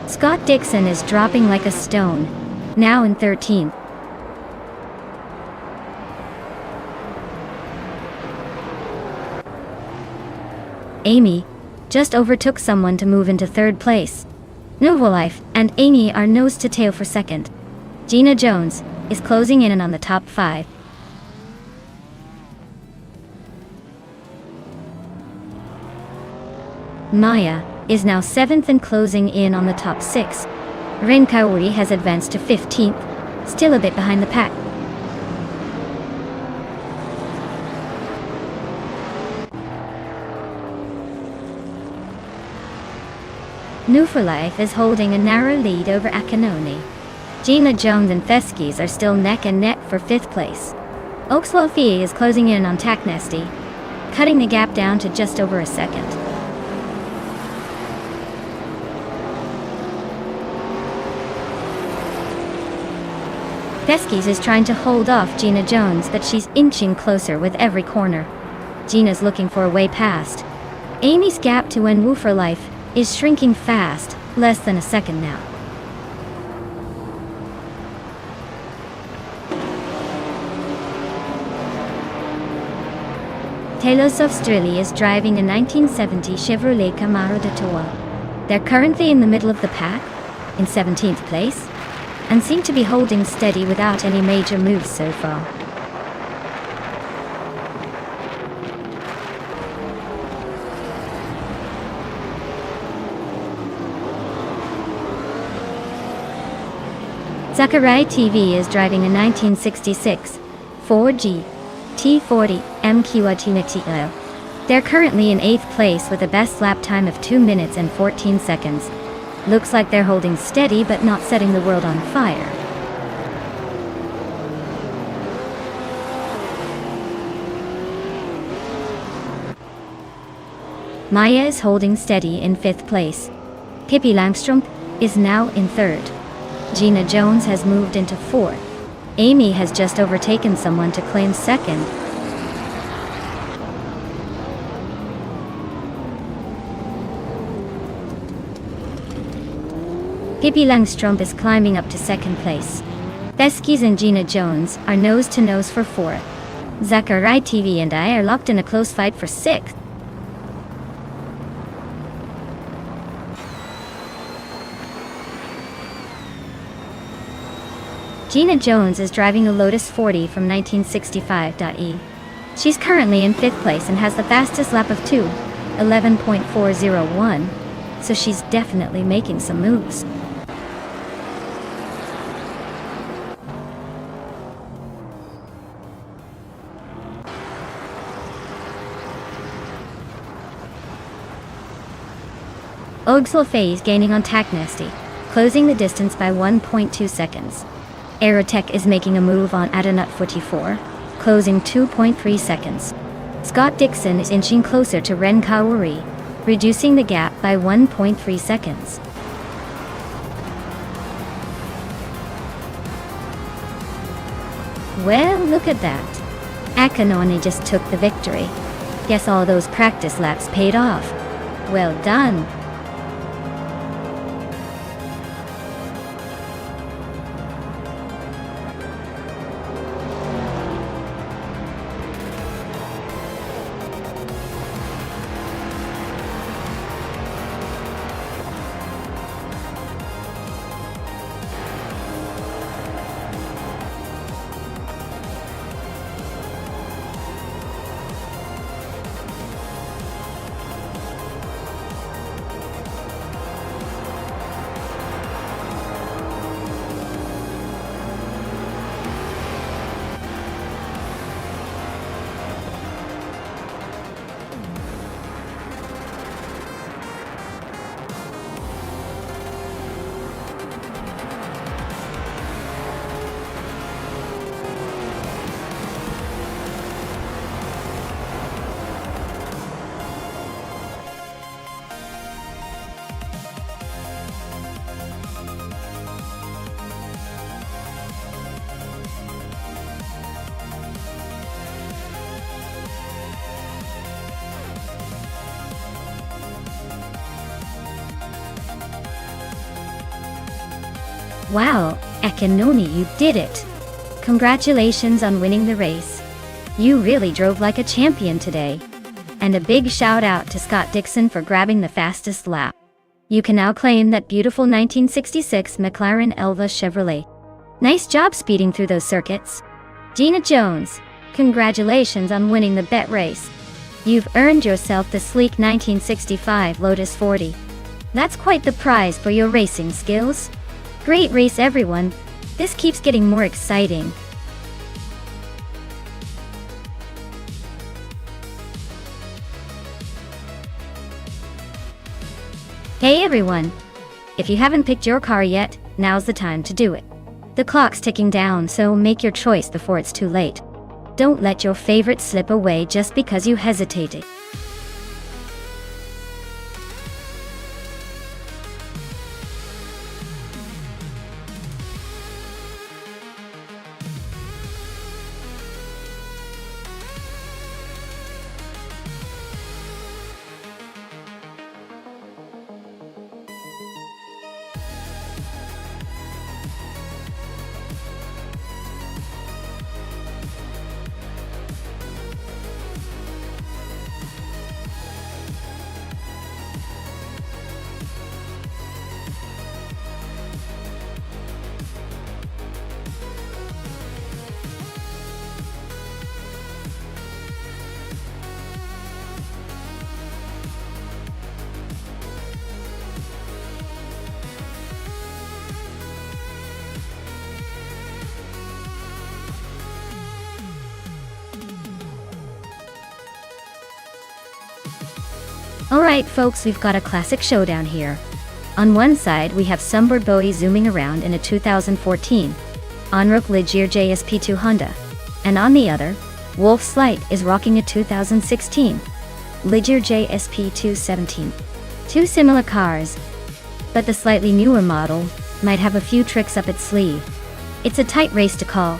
Scott Dixon is dropping like a stone, now in 13th. Amy just overtook someone to move into third place. Nouveau Life and Amy are nose to tail for second. Gina Jones is closing in on the top 5. Maya is now 7th and closing in on the top 6. Ren Kaori has advanced to 15th, still a bit behind the pack. New for Life is holding a narrow lead over Akanoni. Gina Jones and Feskis are still neck and neck for 5th place. Oxwell-Fee is closing in on Taknesty, cutting the gap down to just over a second. Feskis is trying to hold off Gina Jones, but she's inching closer with every corner. Gina's looking for a way past. Amy's gap to Wenwu for Life is shrinking fast, less than a second now. Telos of Strilly is driving a 1970 Chevrolet Camaro de Toa. They're currently in the middle of the pack, in 17th place, and seem to be holding steady without any major moves so far. Zachariah TV is driving a 1966 Ford G T40 MQA. They're currently in 8th place with a best lap time of 2 minutes and 14 seconds. Looks like they're holding steady but not setting the world on fire. Maya is holding steady in 5th place. Pippi Langström is now in 3rd. Gina Jones has moved into 4th. Amy has just overtaken someone to claim 2nd. Pippi Langström is climbing up to 2nd place. Beskis and Gina Jones are nose to nose for 4th. Zachary TV and I are locked in a close fight for 6th. Gina Jones is driving a Lotus 40 from 1965.E. She's currently in 5th place and has the fastest lap of 11.401, so she's definitely making some moves. Ogslefay is gaining on Taknasty, closing the distance by 1.2 seconds. Aerotech is making a move on Adanut 44, closing 2.3 seconds. Scott Dixon is inching closer to Ren Kawari, reducing the gap by 1.3 seconds. Well, look at that. Akanoni just took the victory. Guess all those practice laps paid off. Well done. Wow, Akinoni, you did it! Congratulations on winning the race. You really drove like a champion today. And a big shout out to Scott Dixon for grabbing the fastest lap. You can now claim that beautiful 1966 McLaren Elva Chevrolet. Nice job speeding through those circuits. Gina Jones, congratulations on winning the bet race. You've earned yourself the sleek 1965 Lotus 40. That's quite the prize for your racing skills. Great race, everyone. This keeps getting more exciting. Hey everyone! If you haven't picked your car yet, now's the time to do it. The clock's ticking down, so make your choice before it's too late. Don't let your favorite slip away just because you hesitated. Alright folks, we've got a classic showdown here. On one side, we have Sunbird Bowie zooming around in a 2014 Onrook Ligier JSP2 Honda. And on the other, Wolf Slight is rocking a 2016 Ligier JSP217. Two similar cars, but the slightly newer model might have a few tricks up its sleeve. It's a tight race to call,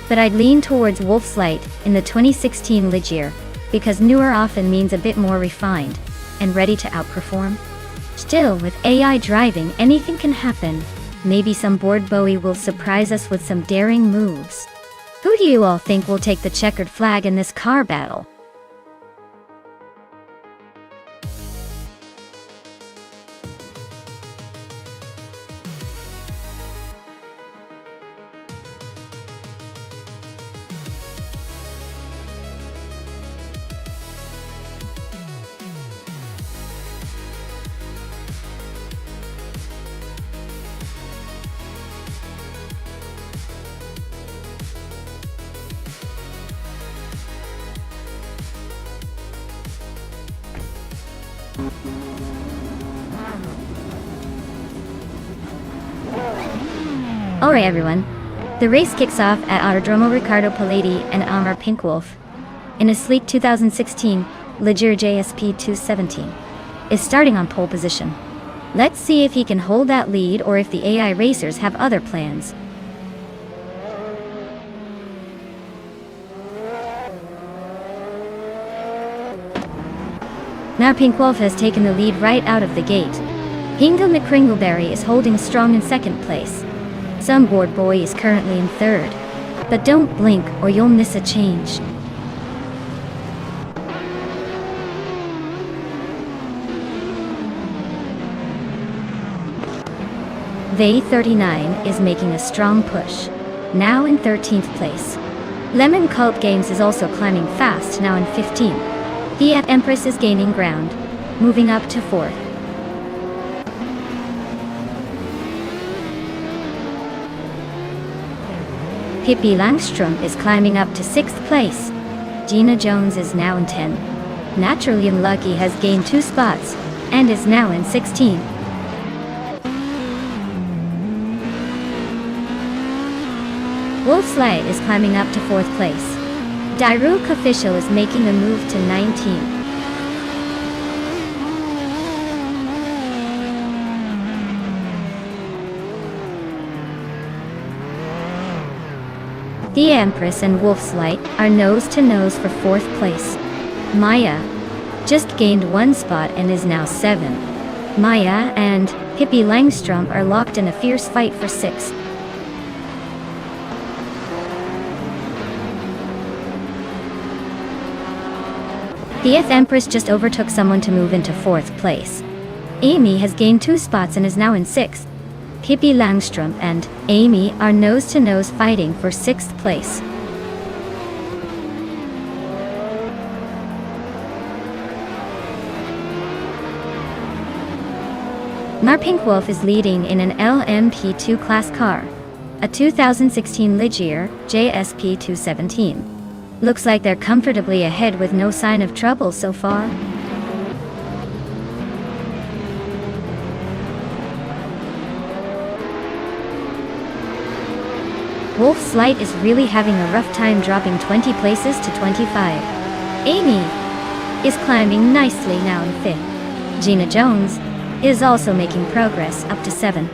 but I'd lean towards Wolf Slight in the 2016 Ligier, because newer often means a bit more refined and ready to outperform. Still, with AI driving, anything can happen. Maybe some bored Bowie will surprise us with some daring moves. Who do you all think will take the checkered flag in this car battle? Alright everyone, the race kicks off at Autodromo Riccardo Palady and Amar Pinkwolf in a sleek 2016 Ligier JSP 217 is starting on pole position. Let's see if he can hold that lead or if the AI racers have other plans. Now Pinkwolf has taken the lead right out of the gate. Hingle McCringleberry is holding strong in second place. Sunboard Boy is currently in third. But don't blink or you'll miss a change. Vey 39 is making a strong push, now in 13th place. Lemon Cult Games is also climbing fast, now in 15th. Fiat Empress is gaining ground, moving up to 4th. Pippi Langstrom is climbing up to 6th place. Gina Jones is now in 10th. Naturally Unlucky has gained 2 spots, and is now in 16th. Wolf Slight is climbing up to 4th place. Dairuk Official is making a move to 19th. The Empress and Wolf Slight are nose to nose for 4th place. Maya just gained 1 spot and is now 7th. Maya and Pippi Langstrom are locked in a fierce fight for 6th. Fiat Empress just overtook someone to move into 4th place. Amy has gained 2 spots and is now in 6th. Pippi Langstrom and Amy are nose-to-nose fighting for 6th place. Mar Pinkwolf is leading in an LMP2 class car, a 2016 Ligier JSP 217. Looks like they're comfortably ahead with no sign of trouble so far. Wolf Slight is really having a rough time dropping 20 places to 25. Amy is climbing nicely now in 5th. Gina Jones is also making progress up to 7th.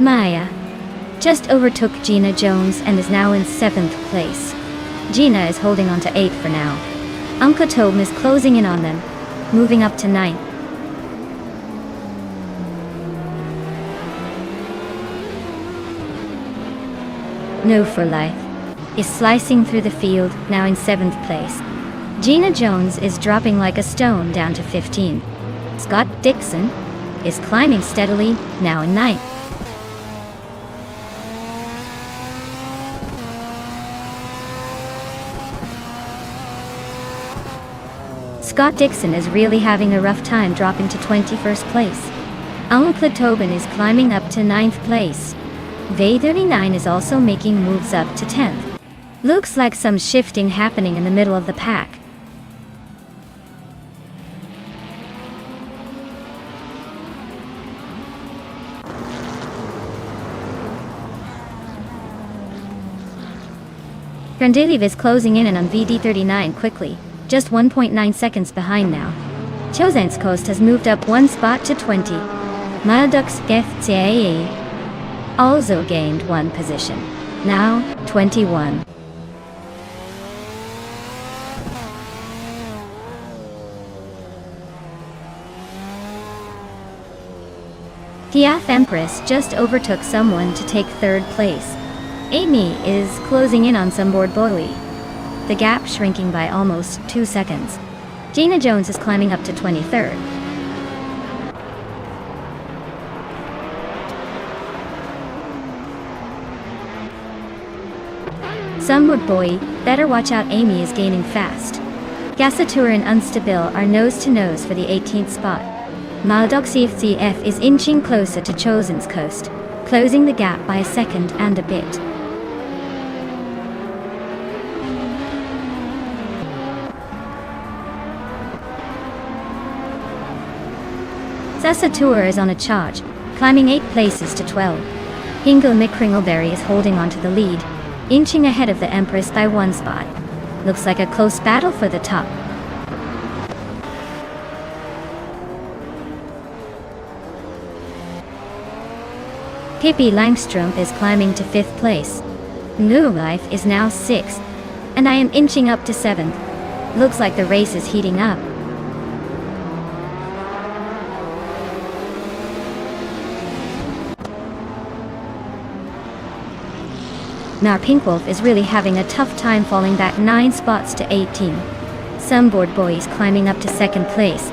Maya just overtook Gina Jones and is now in 7th place. Gina is holding on to 8th for now. Uncle Tom is closing in on them, moving up to 9th. No for Life is slicing through the field, now in 7th place. Gina Jones is dropping like a stone down to 15th. Scott Dixon is climbing steadily, now in 9th. Scott Dixon is really having a rough time dropping to 21st place. Tobin is climbing up to 9th place. Vay39 is also making moves up to 10th. Looks like some shifting happening in the middle of the pack. Grandiliv is closing in on VD39 quickly, just 1.9 seconds behind now. Chozanskost has moved up one spot to 20. Maldux FCAE also gained one position, now 21. Piaf Empress just overtook someone to take 3rd place. Amy is closing in on some board boy. The gap shrinking by almost 2 seconds. Gina Jones is climbing up to 23rd. Some board boy, better watch out, Amy is gaining fast. Gasatur and Unstabil are nose to nose for the 18th spot. Maldoxi CF is inching closer to Chosen's Coast, closing the gap by a second and a bit. Sasatur is on a charge, climbing 8 places to 12. Hingle McCringleberry is holding on to the lead, inching ahead of the Empress by 1 spot. Looks like a close battle for the top. Pippi Langstrom is climbing to 5th place. New Life is now 6th, and I am inching up to 7th. Looks like the race is heating up. Now Pinkwolf is really having a tough time falling back 9 spots to 18. Some board boys climbing up to 2nd place.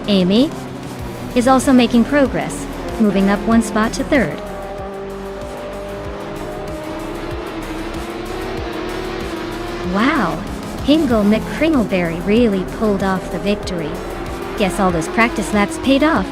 Amy is also making progress, moving up 1 spot to 3rd. Wow, Hingle McCringleberry really pulled off the victory. Guess all those practice laps paid off.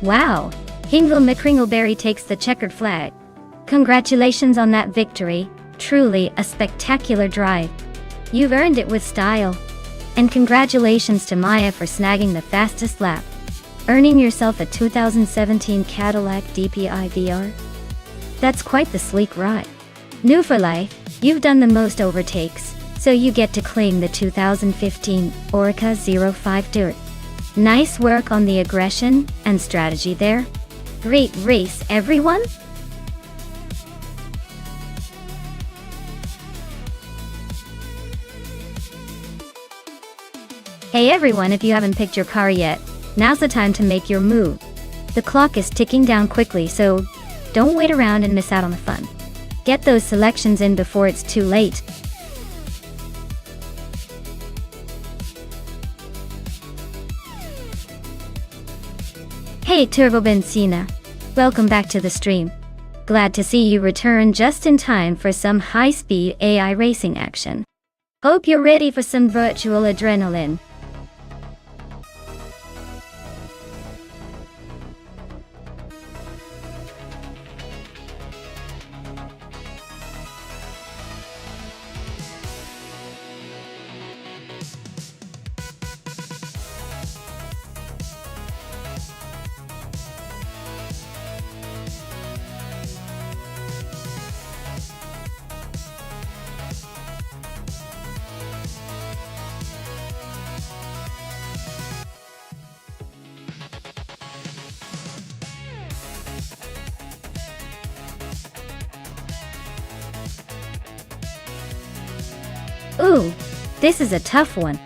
Wow, Hingle McCringleberry takes the checkered flag. Congratulations on that victory, truly a spectacular drive. You've earned it with style. And congratulations to Maya for snagging the fastest lap, earning yourself a 2017 Cadillac DPI VR. That's quite the sleek ride. New for life, you've done the most overtakes, so you get to claim the 2015 Orica 05 Dirt. Nice work on the aggression and strategy there. Great race, everyone! Hey everyone, if you haven't picked your car yet, now's the time to make your move. The clock is ticking down quickly, so don't wait around and miss out on the fun. Get those selections in before it's too late. Hey Turbo Benzina, welcome back to the stream. Glad to see you return just in time for some high-speed AI racing action. Hope you're ready for some virtual adrenaline. Ooh, this is a tough one.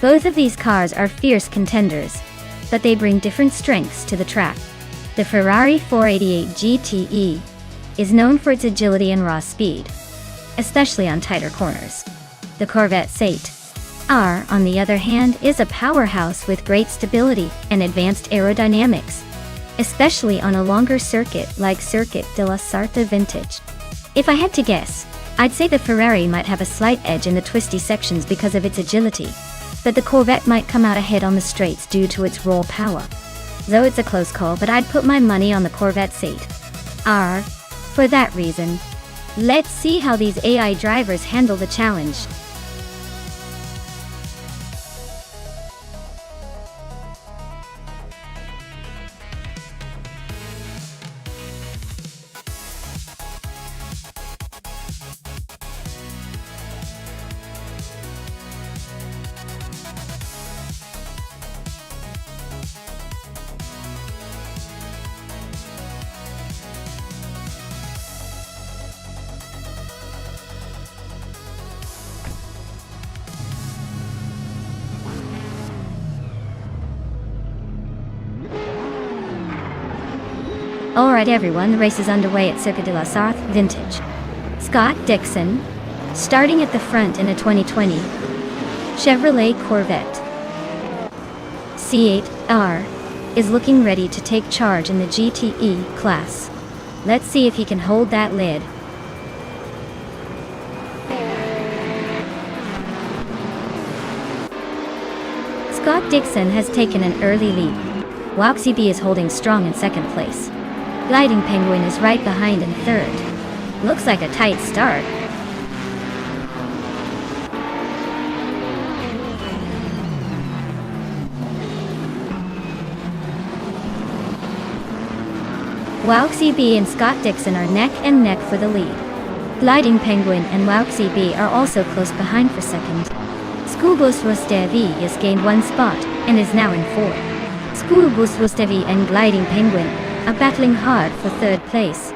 Both of these cars are fierce contenders, but they bring different strengths to the track. The Ferrari 488 GTE is known for its agility and raw speed, especially on tighter corners. The Corvette SAIT R, on the other hand, is a powerhouse with great stability and advanced aerodynamics, especially on a longer circuit like Circuit de la Sarthe Vintage. If I had to guess, I'd say the Ferrari might have a slight edge in the twisty sections because of its agility, but the Corvette might come out ahead on the straights due to its raw power. Though it's a close call, but I'd put my money on the Corvette SAIT R for that reason. Let's see how these AI drivers handle the challenge. Alright everyone, the race is underway at Circuit de la Sarthe Vintage. Scott Dixon, starting at the front in a 2020 Chevrolet Corvette C8R, is looking ready to take charge in the GTE class. Let's see if he can hold that lid. Scott Dixon has taken an early lead. Waxy B is holding strong in second place. Gliding Penguin is right behind in third. Looks like a tight start. Waxy B and Scott Dixon are neck and neck for the lead. Gliding Penguin and Waxy B are also close behind for second. Schoolbus Rostevi has gained one spot and is now in fourth. Schoolbus Rostevi and Gliding Penguin are battling hard for third place.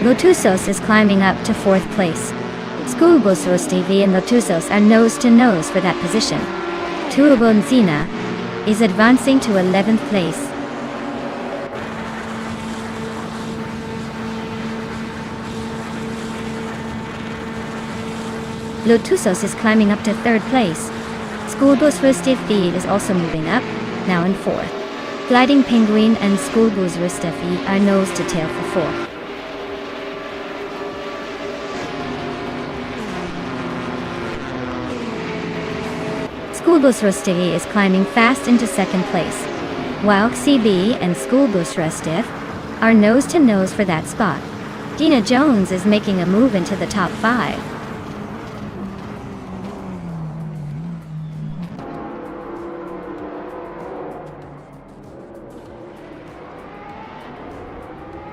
Lotusos is climbing up to fourth place. Schoolbus Rostevi and Lotusos are nose to nose for that position. Turbonzina is advancing to 11th place. Lotusos is climbing up to third place. Schoolbus Rostevi is also moving up, now in fourth. Gliding Penguin and Schoolbus Rostevi are nose to tail for fourth. Schoolbus Rostevi is climbing fast into second place, while CB and Schoolbus Rostev are nose to nose for that spot. Dina Jones is making a move into the top 5.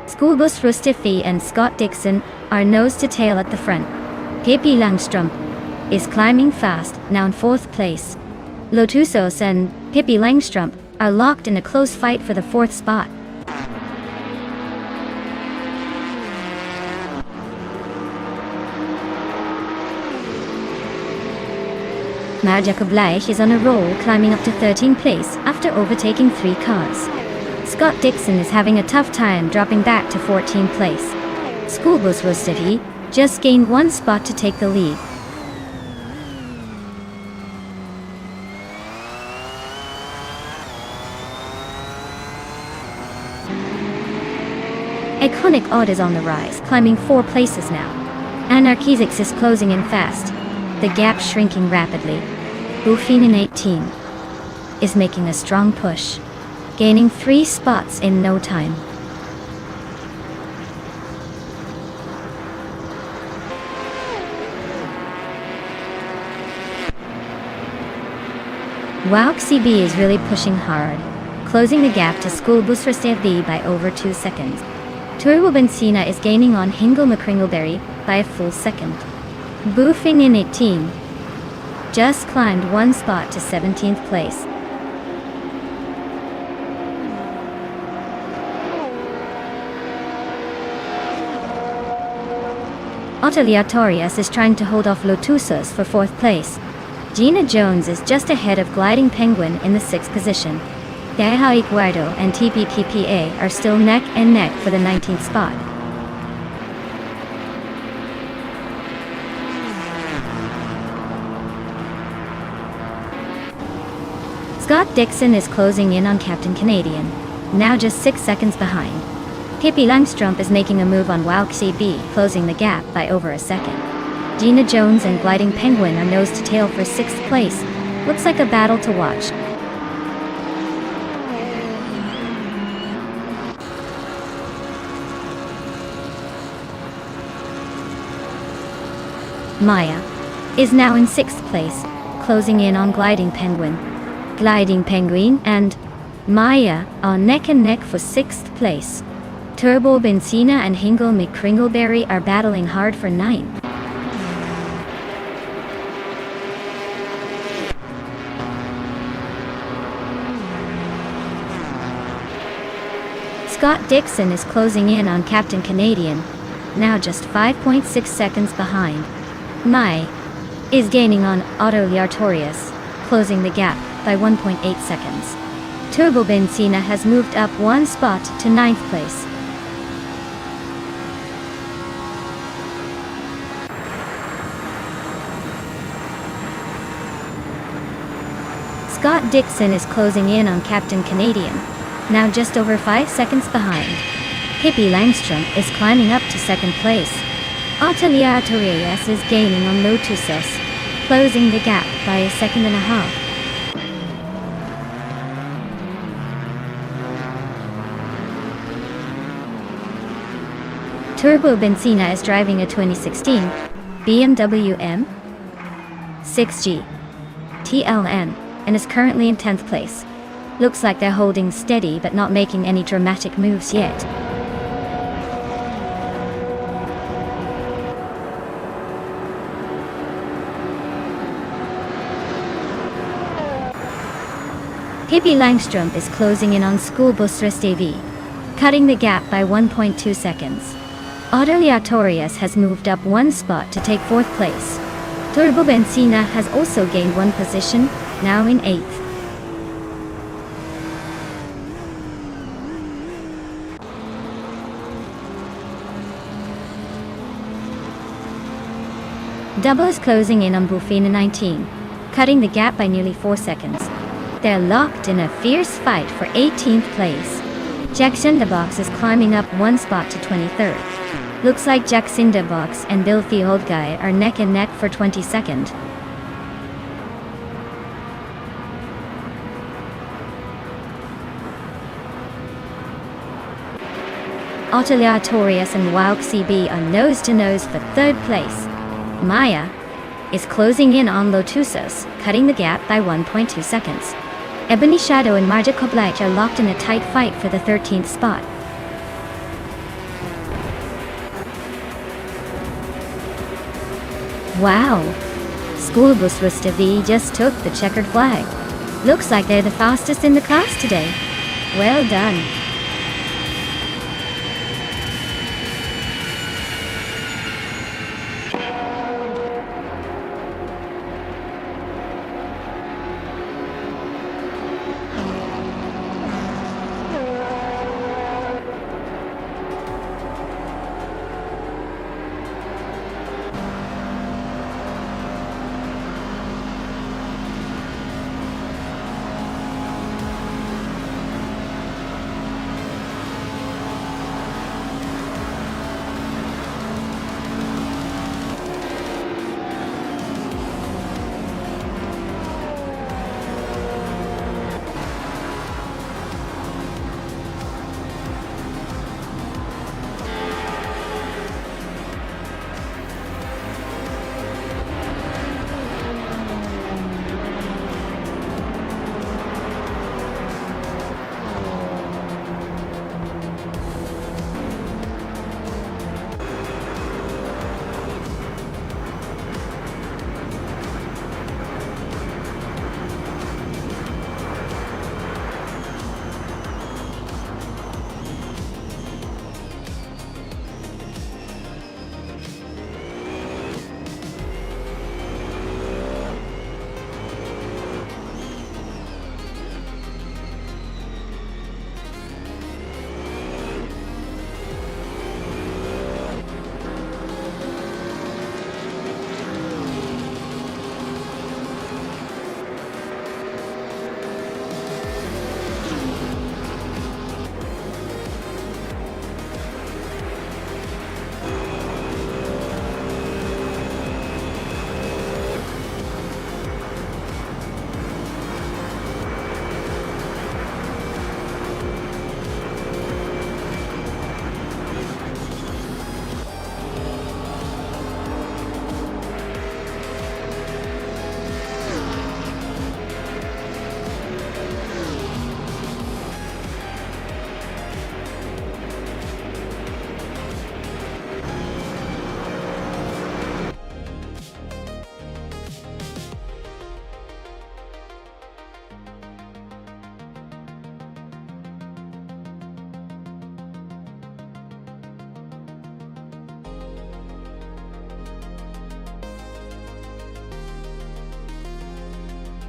Schoolbus Rostevi and Scott Dixon are nose to tail at the front. Pippi Langstrup is climbing fast, now in fourth place. Lotusos and Pippi Langstrup are locked in a close fight for the fourth spot. Marja Kublaich is on a roll, climbing up to 13th place after overtaking 3 cars. Scott Dixon is having a tough time dropping back to 14th place. Schoolbus Rostevi just gained 1 spot to take the lead. Iconic Odd is on the rise, climbing 4 places now. Anarchizix is closing in fast, the gap shrinking rapidly. Buffinin 18 is making a strong push, gaining 3 spots in no time. Wow, CB is really pushing hard, closing the gap to Schoolbus Rostevi by over 2 seconds. Turbo Benzina is gaining on Hingle McCringleberry by a full second. Buffinin 18 just climbed 1 spot to 17th place. Aleatorius is trying to hold off Lotusos for 4th place. Gina Jones is just ahead of Gliding Penguin in the 6th position. Deja Iguardo and TPPPA are still neck and neck for the 19th spot. Scott Dixon is closing in on Captain Canadian, now just 6 seconds behind. Pippi Langstrup is making a move on Walk CB, closing the gap by over a second. Gina Jones and Gliding Penguin are nose to tail for 6th place. Looks like a battle to watch. Maya is now in 6th place, closing in on Gliding Penguin. Gliding Penguin and Maya are neck and neck for 6th place. Turbo Benzina and Hingle McCringleberry are battling hard for 9th. Scott Dixon is closing in on Captain Canadian, now just 5.6 seconds behind. Mai is gaining on Otto Liartorius, closing the gap by 1.8 seconds. Turbo Benzina has moved up 1 spot to 9th place. Scott Dixon is closing in on Captain Canadian, now just over 5 seconds behind. Pippi Langstrup is climbing up to 2nd place. Aleatorius is gaining on Lotusos, closing the gap by 1.5 seconds. Turbo Benzina is driving a 2016 BMW M6G TLN and is currently in 10th place. Looks like they're holding steady but not making any dramatic moves yet. Pippi Langstrup is closing in on Schoolbus Restevi, cutting the gap by 1.2 seconds. Aleatorius has moved up 1 spot to take 4th place. Turbo Benzina has also gained 1 position, now in 8th. Double is closing in on Bufina 19, cutting the gap by nearly 4 seconds. They're locked in a fierce fight for 18th place. Jacksindabox is climbing up 1 spot to 23rd. Looks like Jacksindabox and Bill the Old Guy are neck and neck for 22nd. Aleatorius and Walk CB are nose to nose for 3rd place. Maya is closing in on Lotusos, cutting the gap by 1.2 seconds. Ebony Shadow and Marja Koblach are locked in a tight fight for the 13th spot. Wow! Schoolbus Rustavi just took the checkered flag. Looks like they're the fastest in the class today. Well done.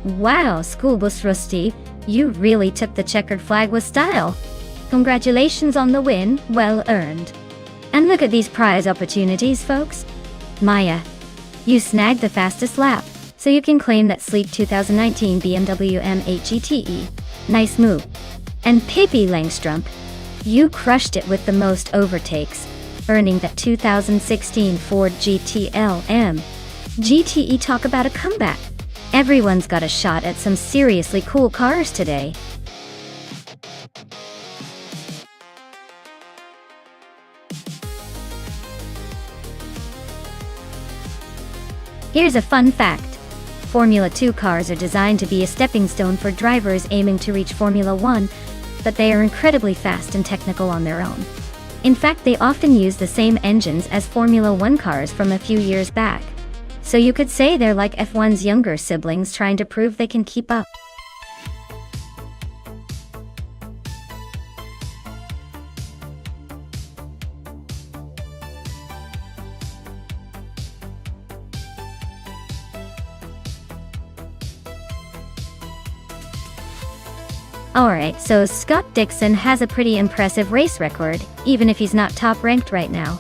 Wow, school bus Rusty, you really took the checkered flag with style. Congratulations on the win, well earned. And look at these prize opportunities, folks. Maya, you snagged the fastest lap, so you can claim that sleek 2019 BMW M8 GTE. Nice move. And Pippi Langstrup, you crushed it with the most overtakes, earning that 2016 Ford GTL M. GTE. Talk about a comeback. Everyone's got a shot at some seriously cool cars today. Here's a fun fact. Formula 2 cars are designed to be a stepping stone for drivers aiming to reach Formula 1, but they are incredibly fast and technical on their own. In fact, they often use the same engines as Formula 1 cars from a few years back. So you could say they're like F1's younger siblings trying to prove they can keep up. Alright, so Scott Dixon has a pretty impressive race record, even if he's not top ranked right now.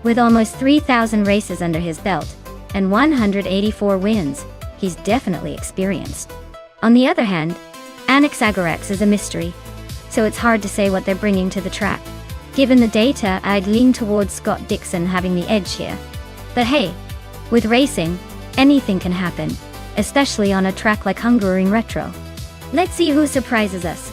With almost 3,000 races under his belt, and 184 wins, he's definitely experienced. On the other hand, Anaxagorax is a mystery, so it's hard to say what they're bringing to the track. Given the data, I'd lean towards Scott Dixon having the edge here. But hey, with racing, anything can happen, especially on a track like Hungaroring Retro. Let's see who surprises us.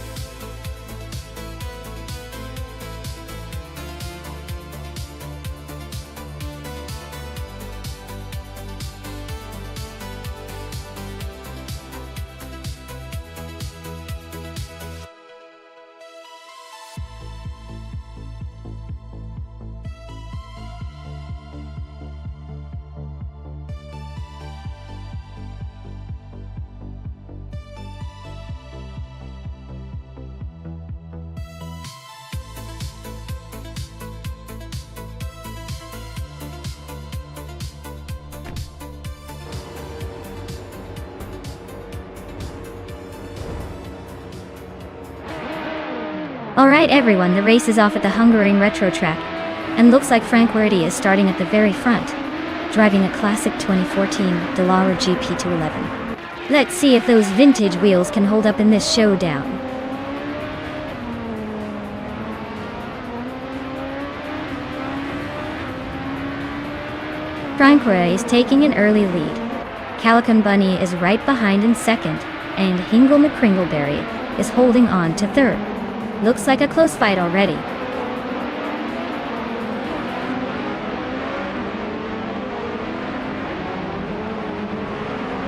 Alright everyone, the race is off at the Hungaroring Retro track, and looks like Frank Werdy is starting at the very front, driving a classic 2014 Dallara GP211. Let's see if those vintage wheels can hold up in this showdown. Frank Werdy is taking an early lead. Calican Bunny is right behind in second, and Hingle McCringleberry is holding on to third. Looks like a close fight already.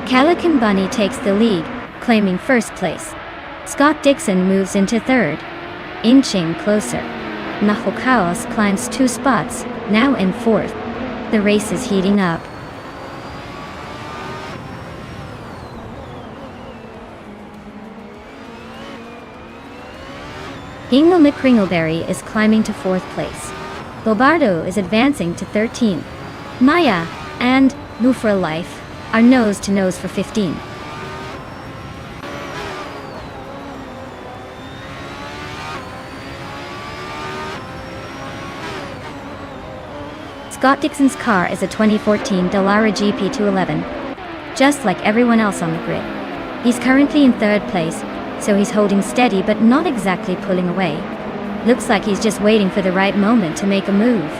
Calican Bunny takes the lead, claiming first place. Scott Dixon moves into third, inching closer. Nahokaos climbs 2 spots, now in fourth. The race is heating up. Hingle McCringleberry is climbing to 4th place. Bobardo is advancing to 13th. Maya and Lou for Life are nose to nose for 15. Scott Dixon's car is a 2014 Dallara GP211, just like everyone else on the grid. He's currently in 3rd place, so he's holding steady but not exactly pulling away. Looks like he's just waiting for the right moment to make a move.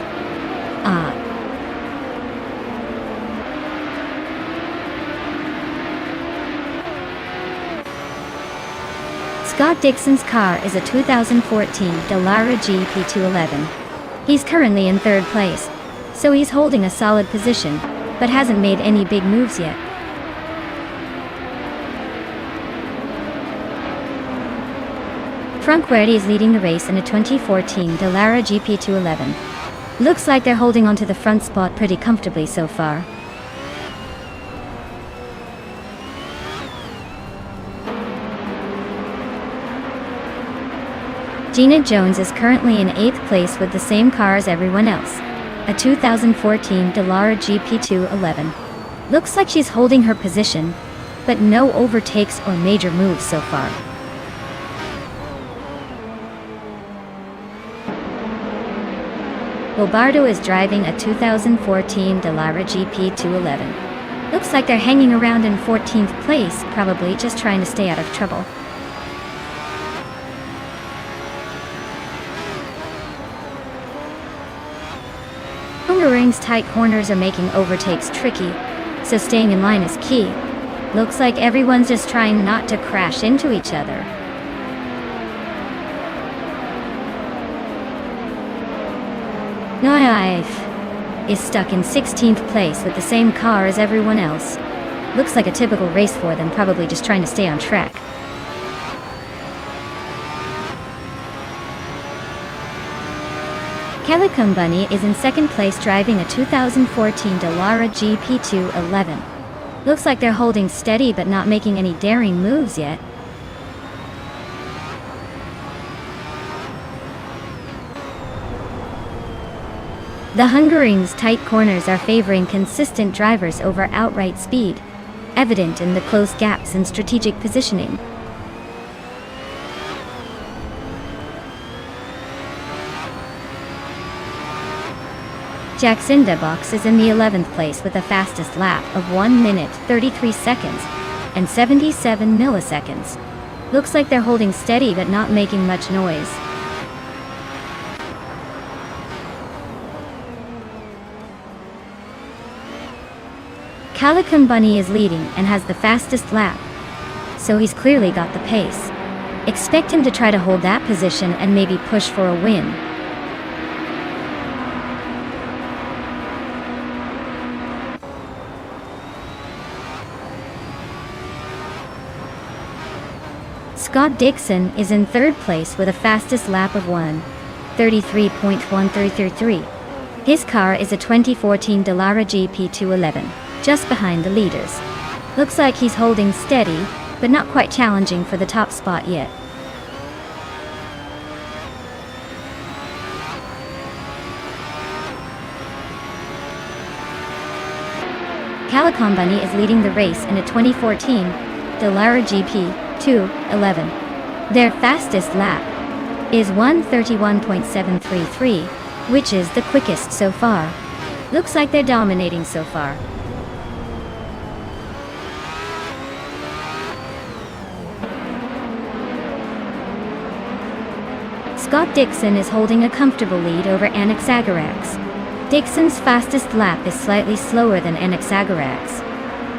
Scott Dixon's car is a 2014 Dallara GP211. He's currently in 3rd place, so he's holding a solid position, but hasn't made any big moves yet. Frank Werdy is leading the race in a 2014 Dallara GP211. Looks like they're holding onto the front spot pretty comfortably so far. Gina Jones is currently in 8th place with the same car as everyone else, a 2014 Dallara GP211. Looks like she's holding her position, but no overtakes or major moves so far. Bobardo is driving a 2014 Dallara GP211. Looks like they're hanging around in 14th place, probably just trying to stay out of trouble. Hungaroring's tight corners are making overtakes tricky, so staying in line is key. Looks like everyone's just trying not to crash into each other. Nonstop is stuck in 16th place with the same car as everyone else. Looks like a typical race for them, probably just trying to stay on track. Calico Bunny is in second place driving a 2014 Dallara GP211. Looks like they're holding steady but not making any daring moves yet. The Hungaroring's tight corners are favoring consistent drivers over outright speed, evident in the close gaps and strategic positioning. Jackson Debox is in the 11th place with a fastest lap of 1 minute 33 seconds and 77 milliseconds. Looks like they're holding steady but not making much noise. Calico Bunny is leading and has the fastest lap, so he's clearly got the pace. Expect him to try to hold that position and maybe push for a win. Scott Dixon is in third place with a fastest lap of 1:33.133. His car is a 2014 Dallara GP211, just behind the leaders. Looks like he's holding steady, but not quite challenging for the top spot yet. Calico Bunny is leading the race in a 2014 Dallara GP211. Their fastest lap is 1:31.733, which is the quickest so far. Looks like they're dominating so far. Scott Dixon is holding a comfortable lead over Anaxagorax. Dixon's fastest lap is slightly slower than Anaxagorax,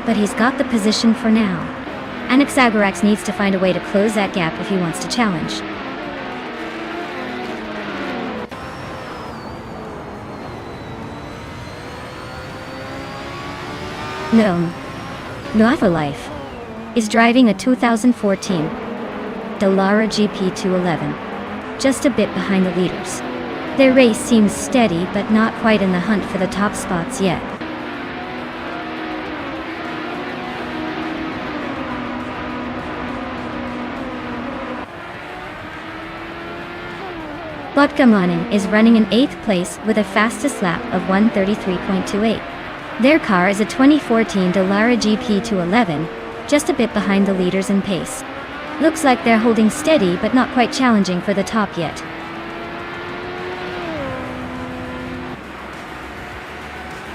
but he's got the position for now. Anaxagorax needs to find a way to close that gap if he wants to challenge. Nonstop is driving a 2014 Dallara GP211, just a bit behind the leaders. Their race seems steady but not quite in the hunt for the top spots yet. Botkamlanen is running in 8th place with a fastest lap of 1:33.28. Their car is a 2014 Dallara GP211, just a bit behind the leaders in pace. Looks like they're holding steady but not quite challenging for the top yet.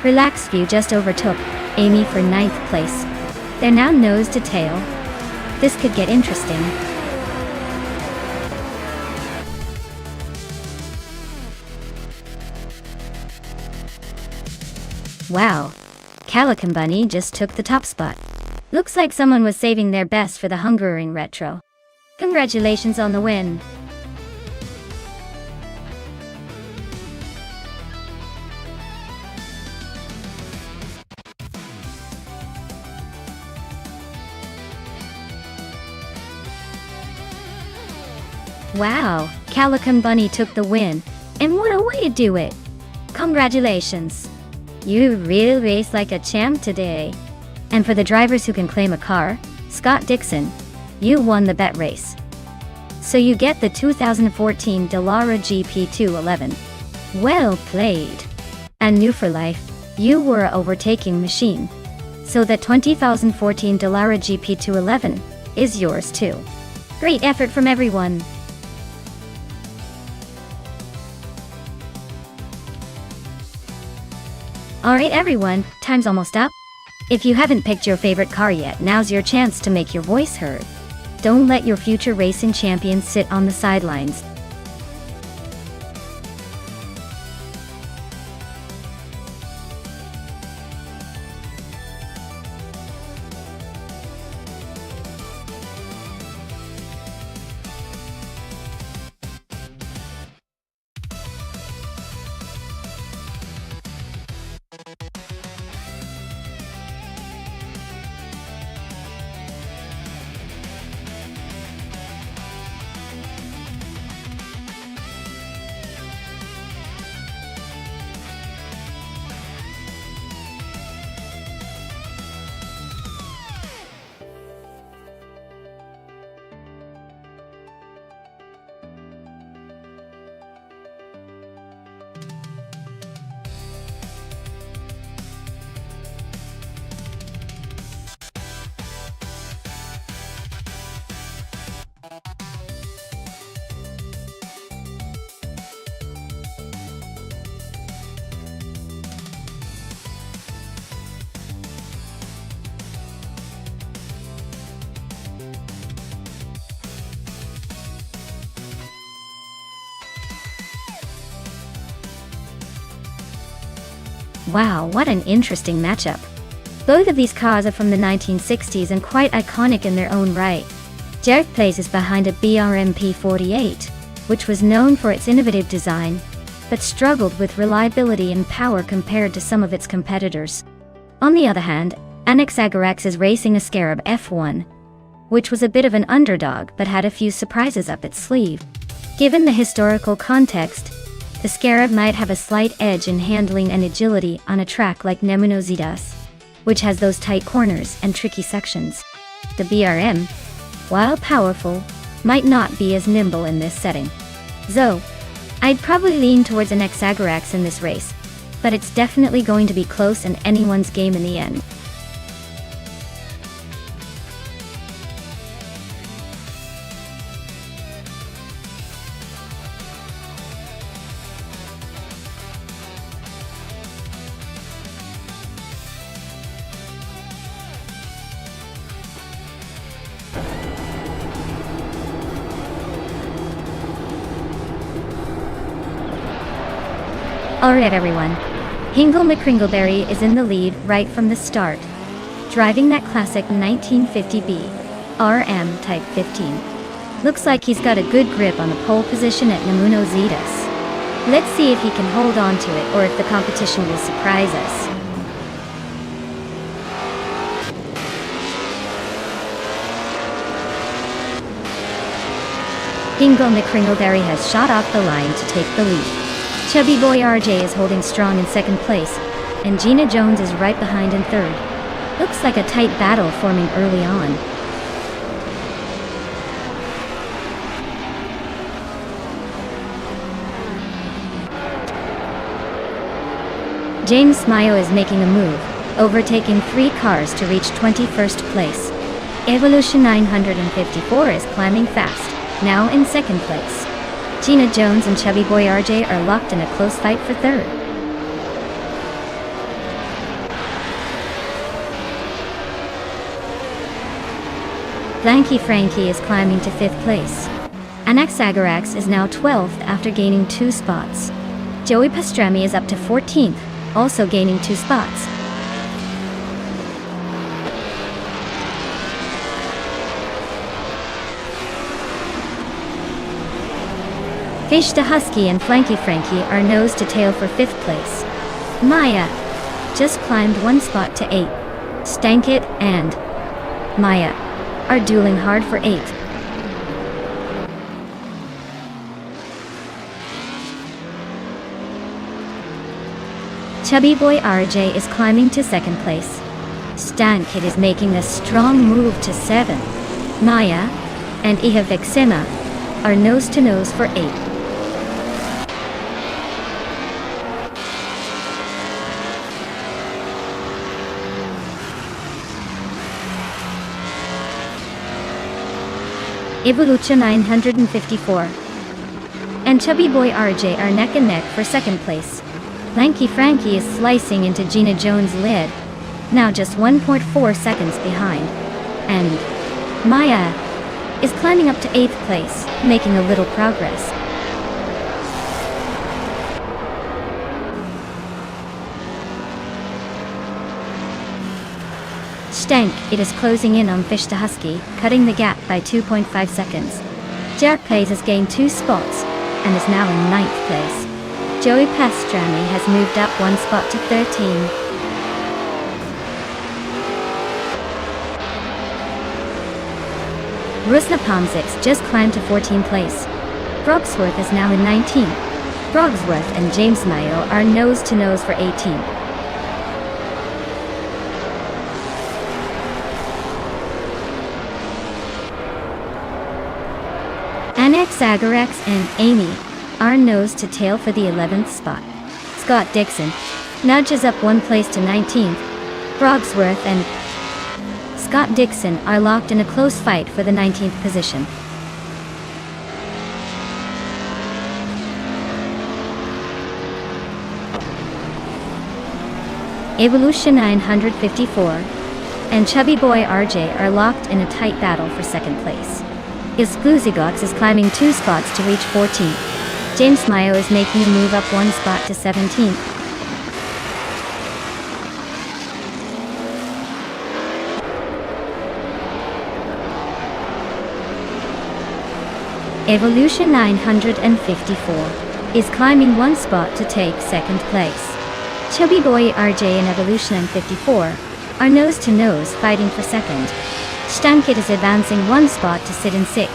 Relaxed View just overtook Amy for 9th place. They're now nose to tail. This could get interesting. Wow, Calico Bunny just took the top spot. Looks like someone was saving their best for the Hungaroring Retro. Congratulations on the win. Wow, Calico Bunny took the win. And what a way to do it! Congratulations! You really raced like a champ today. And for the drivers who can claim a car, Scott Dixon, you won the bet race. So you get the 2014 Dallara GP211. Well played. And new for life, you were an overtaking machine. So that 2014 Dallara GP211 is yours too. Great effort from everyone! Alright everyone, time's almost up. If you haven't picked your favorite car yet, now's your chance to make your voice heard. Don't let your future racing champions sit on the sidelines. Wow, what an interesting matchup. Both of these cars are from the 1960s and quite iconic in their own right. Derek places behind a BRMP 48, which was known for its innovative design, but struggled with reliability and power compared to some of its competitors. On the other hand, Anaxagorax is racing a Scarab F1, which was a bit of an underdog but had a few surprises up its sleeve. Given the historical context, the Scarab might have a slight edge in handling and agility on a track like Nemunozidas, which has those tight corners and tricky sections. The BRM, while powerful, might not be as nimble in this setting. So, I'd probably lean towards an Anaxagorax in this race, but it's definitely going to be close and anyone's game in the end. Alright everyone, Hingle McCringleberry is in the lead right from the start, driving that classic 1950B RM Type 15. Looks like he's got a good grip on the pole position at Nemunozidas. Let's see if he can hold on to it or if the competition will surprise us. Hingle McCringleberry has shot off the line to take the lead. Chubby Boy RJ is holding strong in second place, and Gina Jones is right behind in third. Looks like a tight battle forming early on. James Mayo is making a move, overtaking 3 cars to reach 21st place. Evolution 954 is climbing fast, now in second place. Gina Jones and Chubby Boy RJ are locked in a close fight for third. Flanky Frankie is climbing to 5th place. Anaxagorax is now 12th after gaining 2 spots. Joey Pastrami is up to 14th, also gaining 2 spots. Fish the Husky and Flanky Frankie are nose to tail for 5th place. Maya just climbed 1 spot to 8. Stankit and Maya are dueling hard for 8th. Chubby Boy RJ is climbing to 2nd place. Stankit is making a strong move to 7. Maya and Iha Vixima are nose to nose for 8th. Evolution 954. And Chubby Boy RJ are neck and neck for second place. Lanky Frankie is slicing into Gina Jones' lead, now just 1.4 seconds behind. And Maya is climbing up to 8th place, making a little progress. Stank, it is closing in on Fish to Husky, cutting the gap by 2.5 seconds. Jerk Plays has gained 2 spots, and is now in 9th place. Joey Pastrami has moved up 1 spot to 13. Rusna Pomsix just climbed to 14th place. Brogsworth is now in 19th. Brogsworth and James Mayo are nose to nose for 18th. Annex Agarex and Amy are nose to tail for the 11th spot. Scott Dixon nudges up 1 place to 19th. Brogsworth and Scott Dixon are locked in a close fight for the 19th position. Evolution 954 and Chubby Boy RJ are locked in a tight battle for second place. Iskluzigox is climbing 2 spots to reach 14th. James Mayo is making a move up 1 spot to 17th. Evolution 954 is climbing 1 spot to take second place. Chubby Boy RJ and Evolution 954 are nose to nose fighting for second. Stankit is advancing 1 spot to sit in 6th.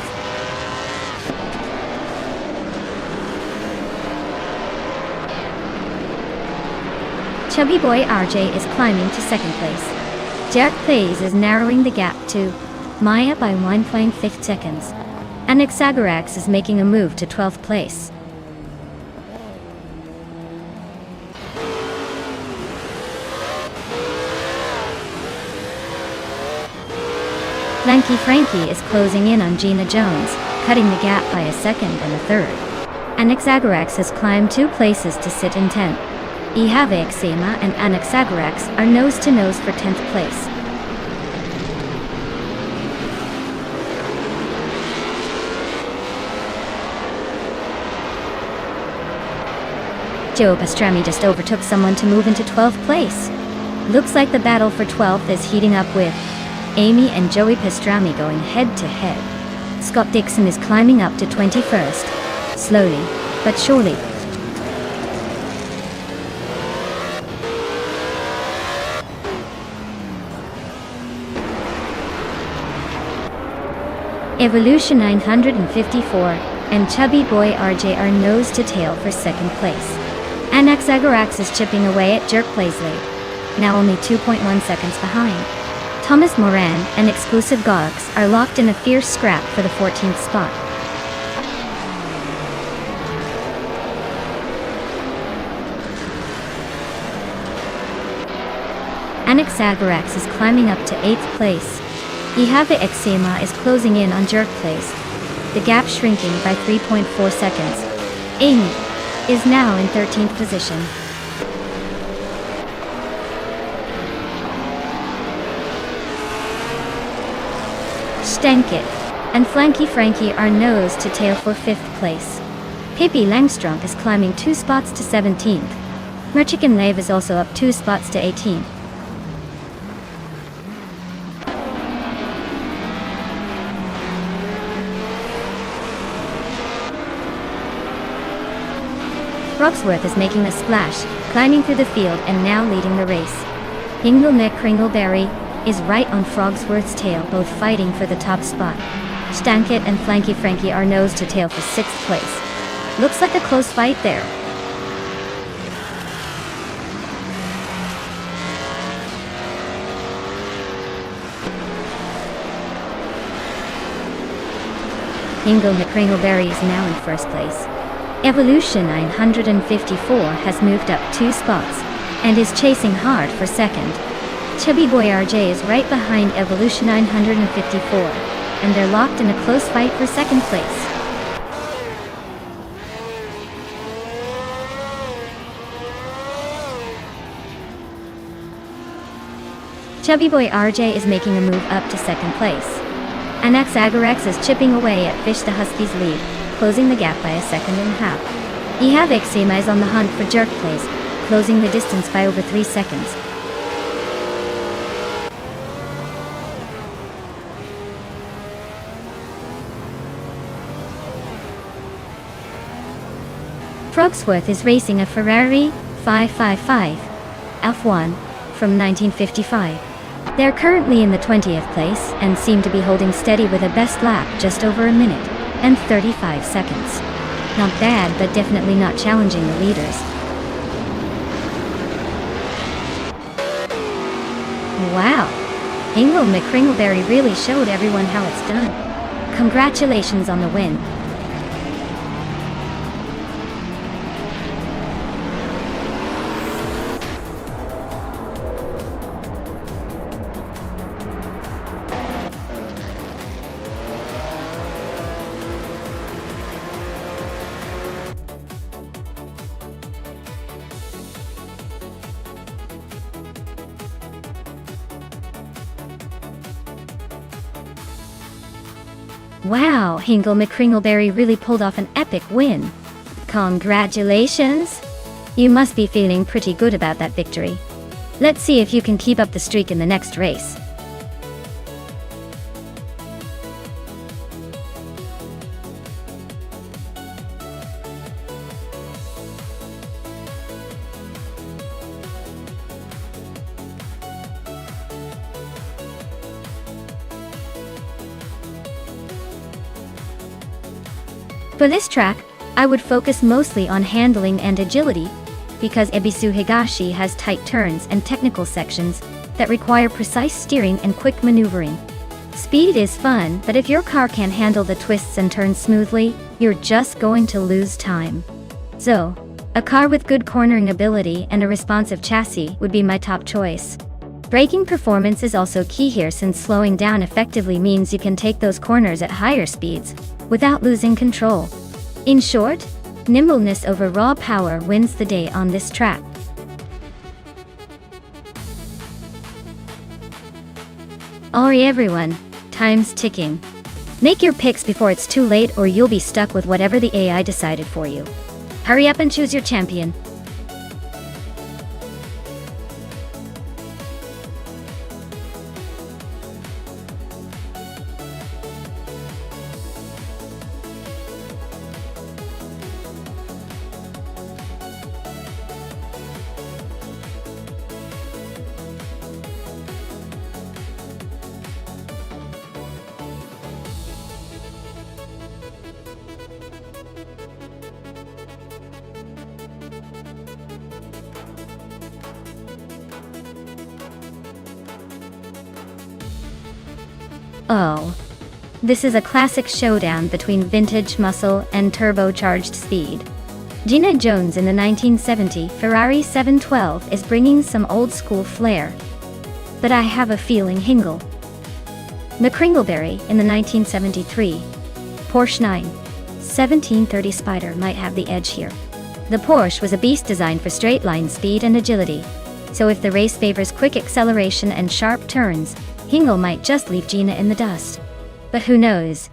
Chubby Boy RJ is climbing to second place. Jerk Plays is narrowing the gap to Maya by 1.5 seconds. And Exagerax is making a move to 12th place. Lanky Frankie is closing in on Gina Jones, cutting the gap by a second and a third. And Exagerax has climbed 2 places to sit in 10th. Ihave Eczema and Anaxagarax are nose to nose for 10th place. Joe Pastrami just overtook someone to move into 12th place. Looks like the battle for 12th is heating up with Amy and Joey Pastrami going head to head. Scott Dixon is climbing up to 21st, slowly but surely. Evolution 954 and Chubby Boy RJ are nose to tail for second place. Anaxagarax is chipping away at Jerk Plays lead, now only 2.1 seconds behind. Thomas Moran and Exclusive Gox are locked in a fierce scrap for the 14th spot. Anaxagarax is climbing up to 8th place. Ihave Eczema is closing in on Jerk Plays, the gap shrinking by 3.4 seconds. Amy is now in 13th position. Stankit and Flanky Frankie are nose to tail for 5th place. Pippi Langstrump is climbing 2 spots to 17th. Merchicken Lave is also up 2 spots to 18th. Brogsworth is making a splash, climbing through the field and now leading the race. Hingleneck Kringleberry is right on Frogsworth's tail, both fighting for the top spot. Stankit and Flanky Frankie are nose to tail for 6th place. Looks like a close fight there. Hingleneck Kringleberry is now in 1st place. Evolution 954 has moved up 2 spots and is chasing hard for second. Chubby Boy RJ is right behind Evolution 954. and they're locked in a close fight for second place. Chubby Boy RJ is making a move up to second place. Anax Agarex is chipping away at Fish the Husky's lead, closing the gap by a second and a half. Ihave Xema is on the hunt for jerk plays, closing the distance by over 3 seconds. Frogsworth is racing a Ferrari 555 F1 from 1955. They're currently in the 20th place and seem to be holding steady with a best lap just over a minute and 35 seconds. Not bad, but definitely not challenging the leaders. Wow! Hingle McCringleberry really showed everyone how it's done. Congratulations on the win. Wow, Hingle McCringleberry really pulled off an epic win. Congratulations! You must be feeling pretty good about that victory. Let's see if you can keep up the streak in the next race. For this track, I would focus mostly on handling and agility, because Ebisu Higashi has tight turns and technical sections that require precise steering and quick maneuvering. Speed is fun, but if your car can't handle the twists and turns smoothly, you're just going to lose time. So, a car with good cornering ability and a responsive chassis would be my top choice. Braking performance is also key here, since slowing down effectively means you can take those corners at higher speeds without losing control. In short, nimbleness over raw power wins the day on this track. Alright everyone, time's ticking. Make your picks before it's too late, or you'll be stuck with whatever the AI decided for you. Hurry up and choose your champion. Oh. This is a classic showdown between vintage muscle and turbocharged speed. Gina Jones in the 1970 Ferrari 712 is bringing some old-school flair. But I have a feeling Hingle McCringleberry in the 1973 Porsche 91730 Spider might have the edge here. The Porsche was a beast designed for straight-line speed and agility. So if the race favors quick acceleration and sharp turns, Hingle might just leave Gina in the dust. But who knows?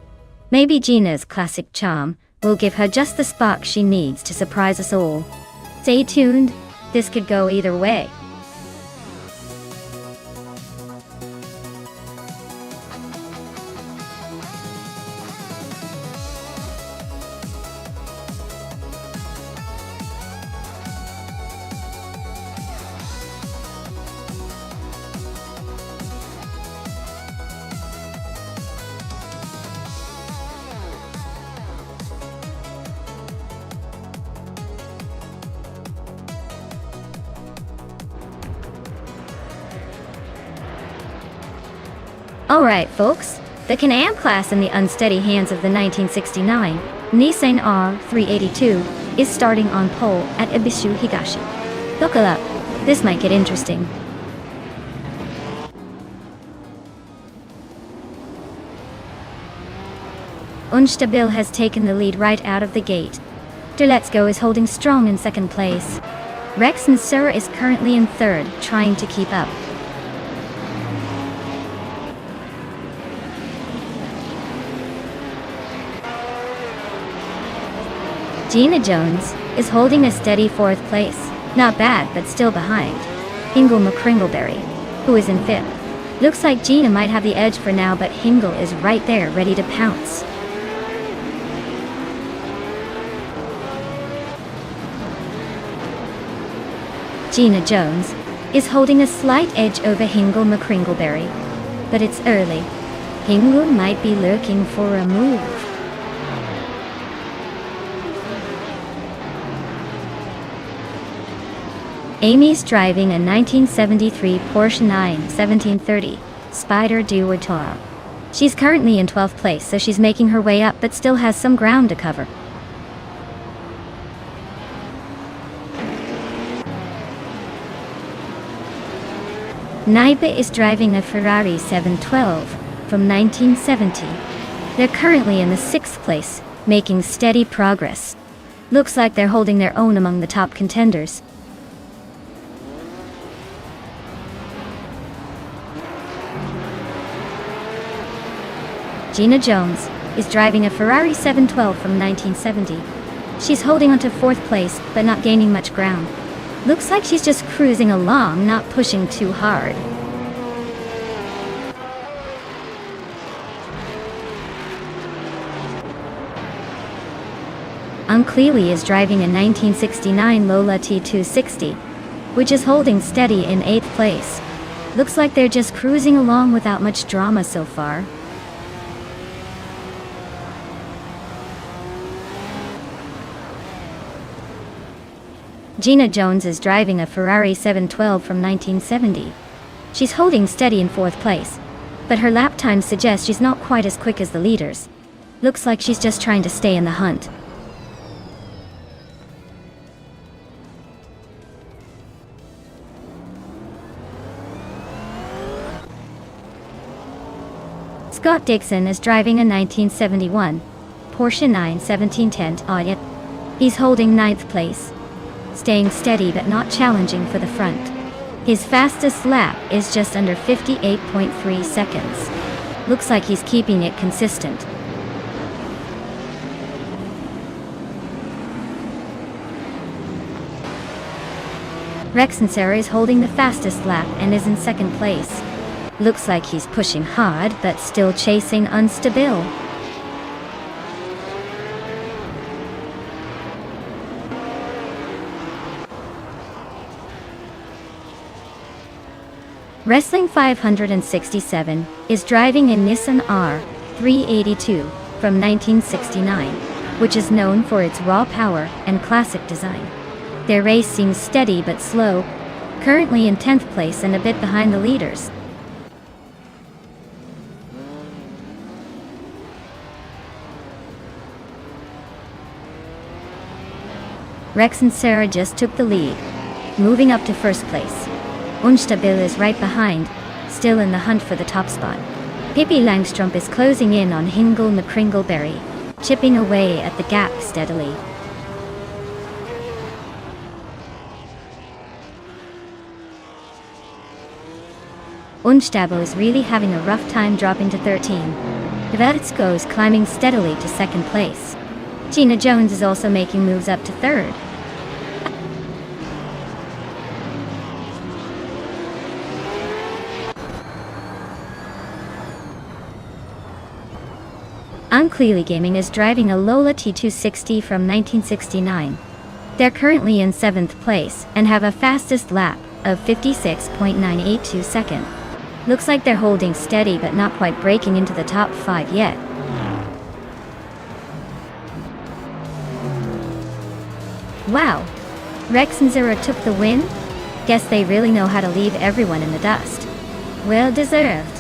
Maybe Gina's classic charm will give her just the spark she needs to surprise us all. Stay tuned, this could go either way. Alright folks, the Can-Am class in the unsteady hands of the 1969 Nissan R382 is starting on pole at Ebisu Higashi. Buckle up, this might get interesting. Unstabil has taken the lead right out of the gate. Let's Go is holding strong in second place. Rex and Sura is currently in third, trying to keep up. Gina Jones is holding a steady fourth place. Not bad, but still behind Hingle McCringleberry, who is in fifth. Looks like Gina might have the edge for now, but Hingle is right there ready to pounce. Gina Jones is holding a slight edge over Hingle McCringleberry, but it's early. Hingle might be looking for a move. Amy's driving a 1973 Porsche 9/1730 Spider Deux Tour. She's currently in 12th place, so she's making her way up but still has some ground to cover. Naiba is driving a Ferrari 712 from 1970. They're currently in the 6th place, making steady progress. Looks like they're holding their own among the top contenders. Gina Jones is driving a Ferrari 712 from 1970. She's holding onto 4th place, but not gaining much ground. Looks like she's just cruising along, not pushing too hard. Uncleely is driving a 1969 Lola T260, which is holding steady in 8th place. Looks like they're just cruising along without much drama so far. Gina Jones is driving a Ferrari 712 from 1970. She's holding steady in 4th place, but her lap time suggests she's not quite as quick as the leaders. Looks like she's just trying to stay in the hunt. Scott Dixon is driving a 1971 Porsche 9/1710 Audi. He's holding 9th place, staying steady but not challenging for the front. His fastest lap is just under 58.3 seconds. Looks like he's keeping it consistent. Rex and Sarah is holding the fastest lap and is in 2nd place. Looks like he's pushing hard but still chasing Unstabil. Wrestling 567 is driving a Nissan R382 from 1969, which is known for its raw power and classic design. Their race seems steady but slow, currently in 10th place and a bit behind the leaders. Rex and Sarah just took the lead, moving up to 1st place. Unstabil is right behind, still in the hunt for the top spot. Pippi Langstrup is closing in on Hingle McCringleberry, chipping away at the gap steadily. Unstabil is really having a rough time dropping to 13. Let's Go is climbing steadily to 2nd place. Gina Jones is also making moves up to 3rd. Uncleely Gaming is driving a Lola T260 from 1969. They're currently in 7th place and have a fastest lap of 56.982 seconds. Looks like they're holding steady but not quite breaking into the top 5 yet. Wow! Rex and Zero took the win? Guess they really know how to leave everyone in the dust. Well deserved.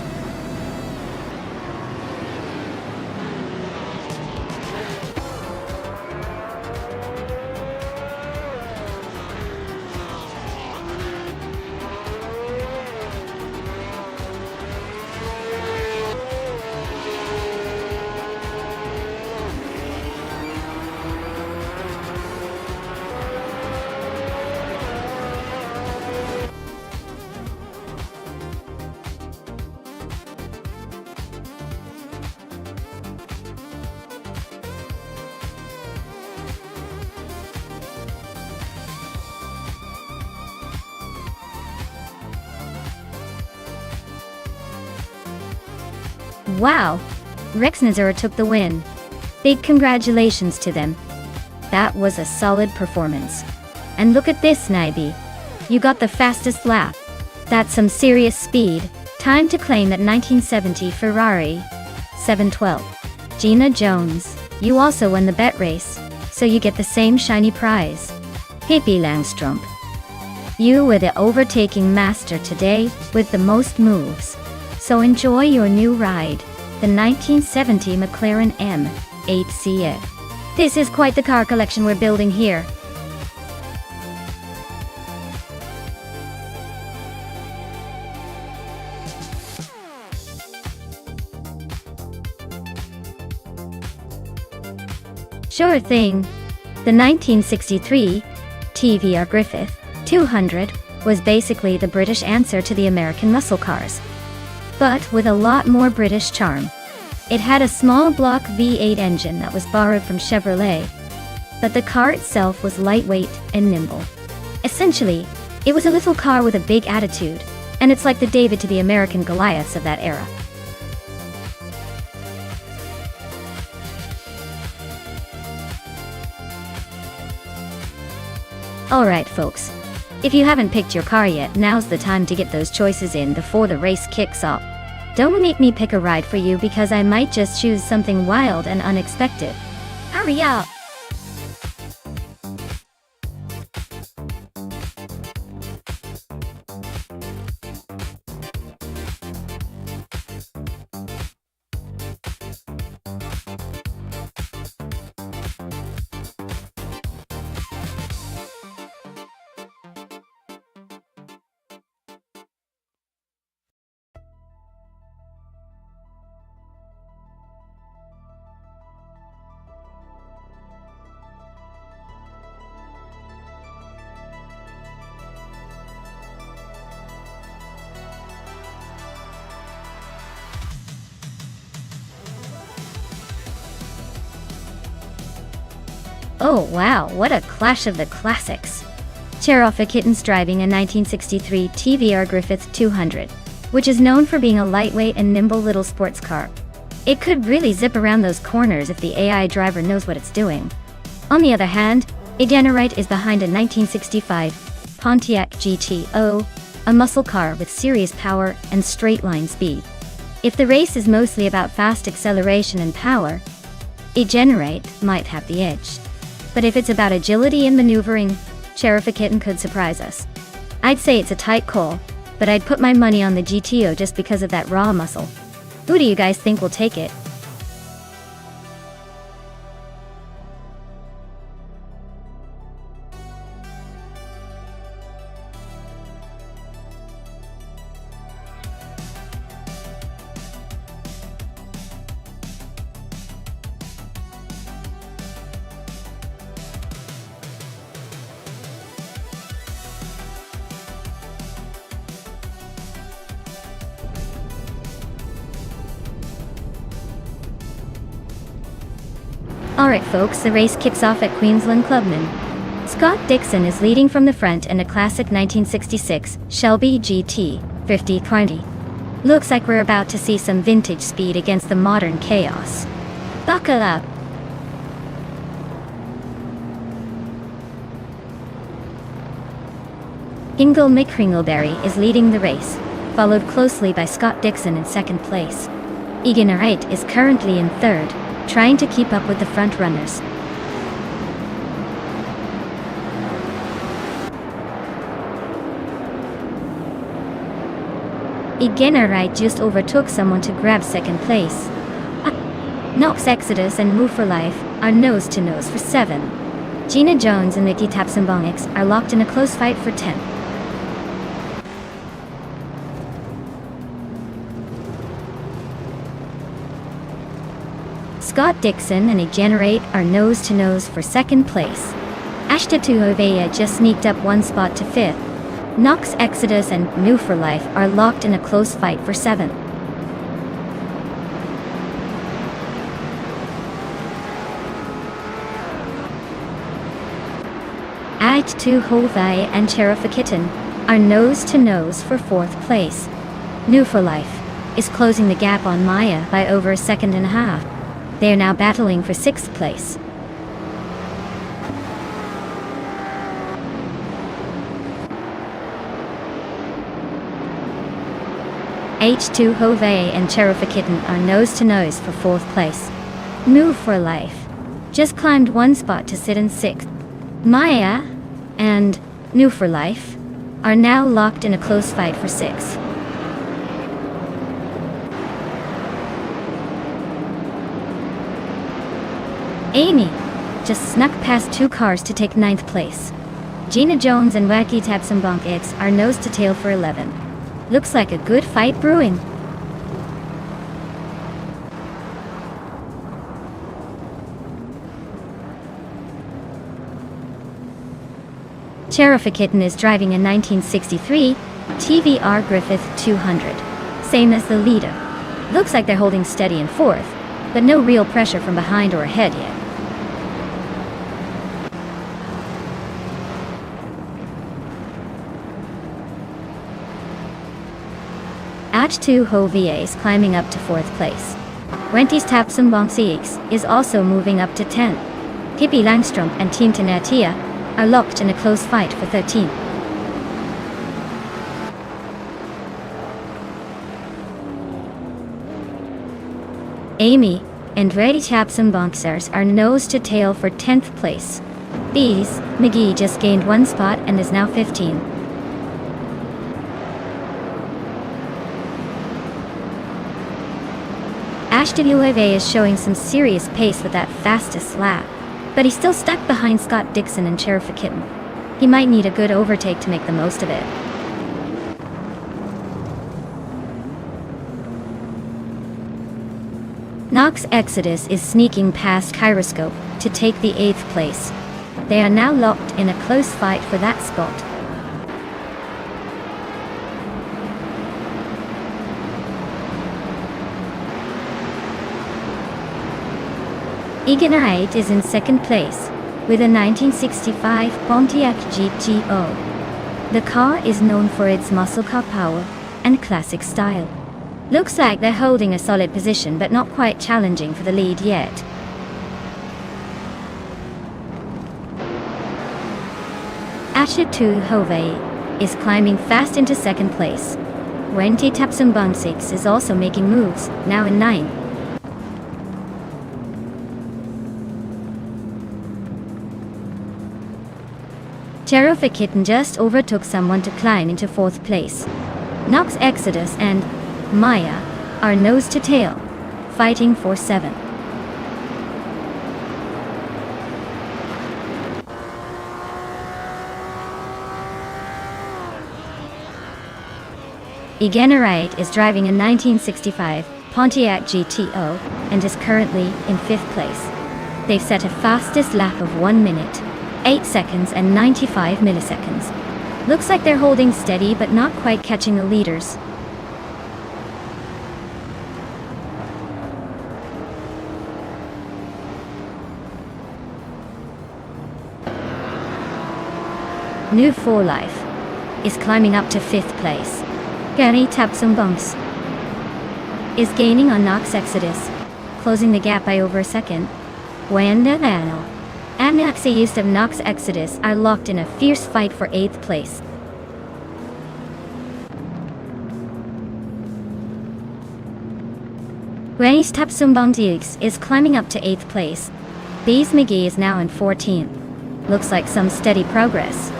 Wow! Rexnazura took the win. Big congratulations to them. That was a solid performance. And look at this, Naibi. You got the fastest lap. That's some serious speed. Time to claim that 1970 Ferrari 712. Gina Jones, you also won the bet race, so you get the same shiny prize. Pippi Langstrump. You were the overtaking master today, with the most moves. So enjoy your new ride, the 1970 McLaren M8CF. This is quite the car collection we're building here. Sure thing. The 1963 TVR Griffith 200 was basically the British answer to the American muscle cars, but with a lot more British charm. It had a small block V8 engine that was borrowed from Chevrolet, but the car itself was lightweight and nimble. Essentially, it was a little car with a big attitude, and it's like the David to the American Goliaths of that era. Alright folks, if you haven't picked your car yet, now's the time to get those choices in before the race kicks off. Don't make me pick a ride for you because I might just choose something wild and unexpected. Hurry up! Oh wow, what a clash of the classics. Cherokee Kitten's driving a 1963 TVR Griffith 200, which is known for being a lightweight and nimble little sports car. It could really zip around those corners if the AI driver knows what it's doing. On the other hand, Idenarite is behind a 1965 Pontiac GTO, a muscle car with serious power and straight-line speed. If the race is mostly about fast acceleration and power, Idenarite might have the edge. But if it's about agility and maneuvering, Cherokee Kitten could surprise us. I'd say it's a tight call, but I'd put my money on the GTO just because of that raw muscle. Who do you guys think will take it? Alright folks, the race kicks off at Queensland Clubman. Scott Dixon is leading from the front in a classic 1966 Shelby GT 5020. Looks like we're about to see some vintage speed against the modern chaos. Buckle up! Ingle McCringleberry is leading the race, followed closely by Scott Dixon in second place. Idenarite is currently in third, trying to keep up with the front runners. Idenarite just overtook someone to grab second place. Knox Exodus and Move for Life are nose to nose for 7. Gina Jones and Nikki Tapsambonix are locked in a close fight for 10th. Scott Dixon and Idenarite are nose-to-nose for second place. Ashta Tuhovea just sneaked up one spot to 5th. Knox Exodus and New for Life are locked in a close fight for 7th. Ait Tuhovea and Cherokee Kitten are nose-to-nose for 4th place. New for Life is closing the gap on Maya by over a second and a half. They are now battling for 6th place. H2 Hove and Cherokee Kitten are nose-to-nose for 4th place. Move for Life just climbed 1 spot to sit in 6th. Maya and New for Life are now locked in a close fight for 6th. Amy just snuck past 2 cars to take 9th place. Gina Jones and Wacky Tabsambonk X are nose to tail for 11. Looks like a good fight brewing. Cherokee Kitten is driving a 1963 TVR Griffith 200, same as the leader. Looks like they're holding steady in 4th, but no real pressure from behind or ahead yet. H2 Ho VA is climbing up to 4th place. Wendy's Tapsum Bonksix is also moving up to 10th. Pippi Langstrom and Team Tenatia are locked in a close fight for 13th. Amy and Reddy Tapsum Bonksers are nose to tail for 10th place. Bees McGee just gained 1 spot and is now 15th. Ashton Ueve is showing some serious pace with that fastest lap, but he's still stuck behind Scott Dixon and Cherokee Kitten. He might need a good overtake to make the most of it. Knox Exodus is sneaking past Kyroscope to take the 8th place. They are now locked in a close fight for that spot. Eganite is in 2nd place with a 1965 Pontiac GTO. The car is known for its muscle car power and classic style. Looks like they're holding a solid position but not quite challenging for the lead yet. Ashatu Hove is climbing fast into 2nd place. Wenty Tapsum Bunsix is also making moves, now in 9th. Cherokee Kitten just overtook someone to climb into 4th place. Knox Exodus and Maya are nose to tail, fighting for 7th. Eganarite is driving a 1965 Pontiac GTO and is currently in 5th place. They've set a fastest lap of 1 minute, 8 seconds and 95 milliseconds. Looks like they're holding steady but not quite catching the leaders. New for Life is climbing up to 5th place. Gary Tapsum Bumps is gaining on Knox Exodus, closing the gap by over a second. Wanda Nano and East of Knox Exodus are locked in a fierce fight for 8th place. Grace Tapsumbondix is climbing up to 8th place. Bees McGee is now in 14th. Looks like some steady progress.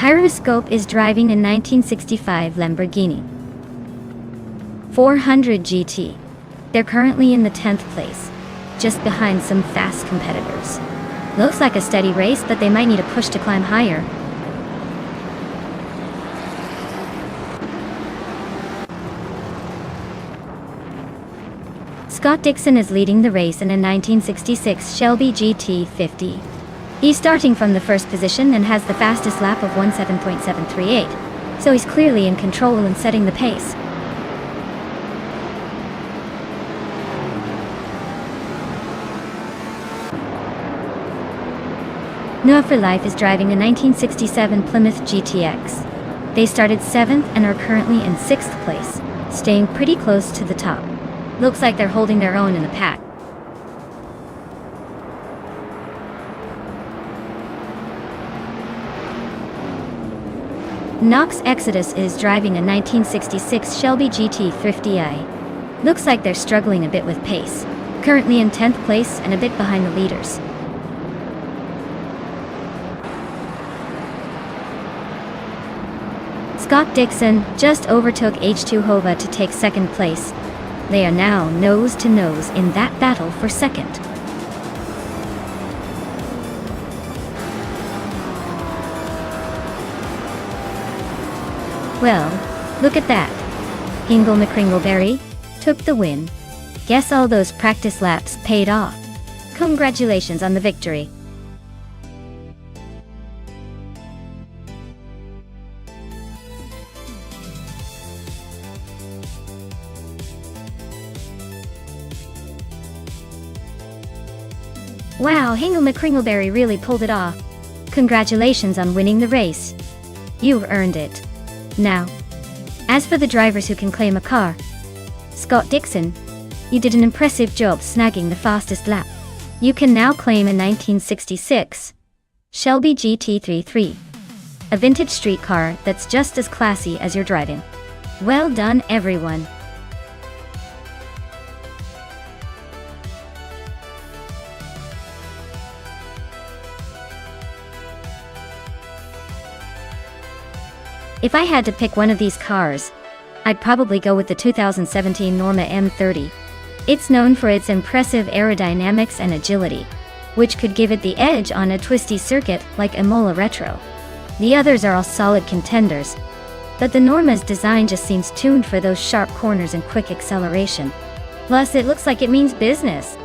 Kyroscope is driving a 1965 Lamborghini 400 GT. They're currently in the 10th place, just behind some fast competitors. Looks like a steady race, but they might need a push to climb higher. Scott Dixon is leading the race in a 1966 Shelby GT50. He's starting from the first position and has the fastest lap of 17.738, so he's clearly in control and setting the pace. Noah for Life is driving a 1967 Plymouth GTX. They started 7th and are currently in 6th place, staying pretty close to the top. Looks like they're holding their own in the pack. Knox Exodus is driving a 1966 Shelby GT Thrifty I. Looks like they're struggling a bit with pace, currently in 10th place and a bit behind the leaders. Scott Dixon just overtook H2 Hova to take 2nd place. They are now nose to nose in that battle for 2nd. Well, look at that. Hingle McCringleberry took the win. Guess all those practice laps paid off. Congratulations on the victory. Wow, Hingle McCringleberry really pulled it off. Congratulations on winning the race. You've earned it. Now, as for the drivers who can claim a car, Scott Dixon, you did an impressive job snagging the fastest lap. You can now claim a 1966 Shelby GT33, a vintage street car that's just as classy as you're driving. Well done, everyone. If I had to pick one of these cars, I'd probably go with the 2017 Norma M30. It's known for its impressive aerodynamics and agility, which could give it the edge on a twisty circuit like Imola Retro. The others are all solid contenders, but the Norma's design just seems tuned for those sharp corners and quick acceleration. Plus, it looks like it means business.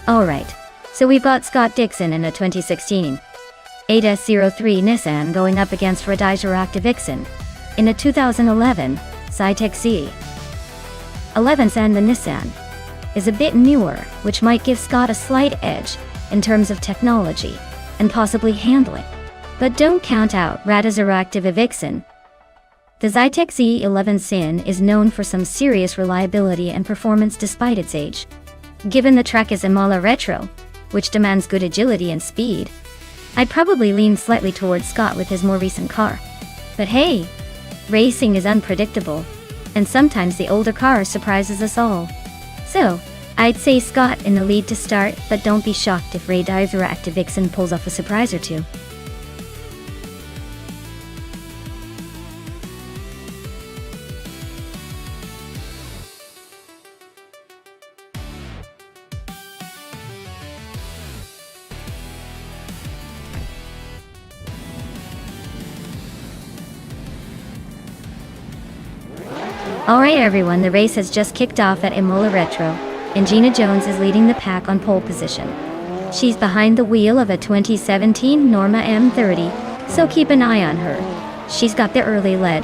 Alright, so we've got Scott Dixon in a 2016 8S03 Nissan going up against Radizer Activixon in a 2011 Cytec Z. 11's and the Nissan is a bit newer, which might give Scott a slight edge in terms of technology and possibly handling. But don't count out Radizer Activixon. The Zytec Z11 Sin is known for some serious reliability and performance despite its age. Given the track is Imola Retro, which demands good agility and speed, I'd probably lean slightly towards Scott with his more recent car. But hey, racing is unpredictable, and sometimes the older car surprises us all. So, I'd say Scott in the lead to start, but don't be shocked if Radizer Activixon pulls off a surprise or two. Alright everyone, the race has just kicked off at Imola Retro, and Gina Jones is leading the pack on pole position. She's behind the wheel of a 2017 Norma M30, so keep an eye on her. She's got the early lead.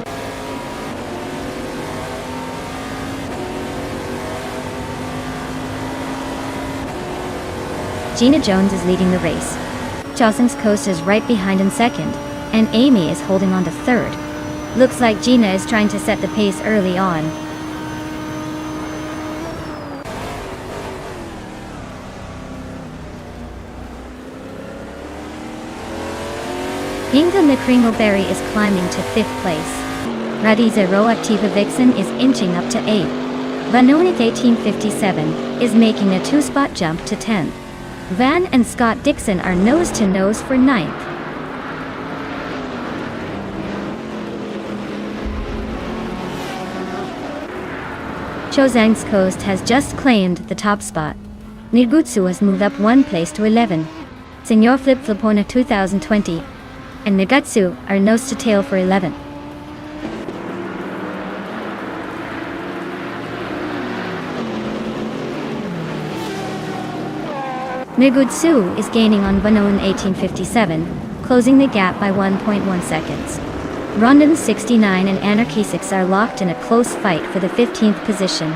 Gina Jones is leading the race. Jostens Coast is right behind in 2nd, and Amy is holding on to 3rd. Looks like Gina is trying to set the pace early on. Hingle McCringleberry is climbing to 5th place. Radizer Activixon is inching up to 8th. Vanonic 1857 is making a 2-spot jump to 10th. Van and Scott Dixon are nose to nose for 9th. Chozang's Coast has just claimed the top spot. Nigutsu has moved up one place to 11. Senor Flip Flipona 2020 and Nagatsu are nose to tail for 11. Nigutsu is gaining on Vanon 1857, closing the gap by 1.1 seconds. Rondon 69 and Anarchy 6 are locked in a close fight for the 15th position.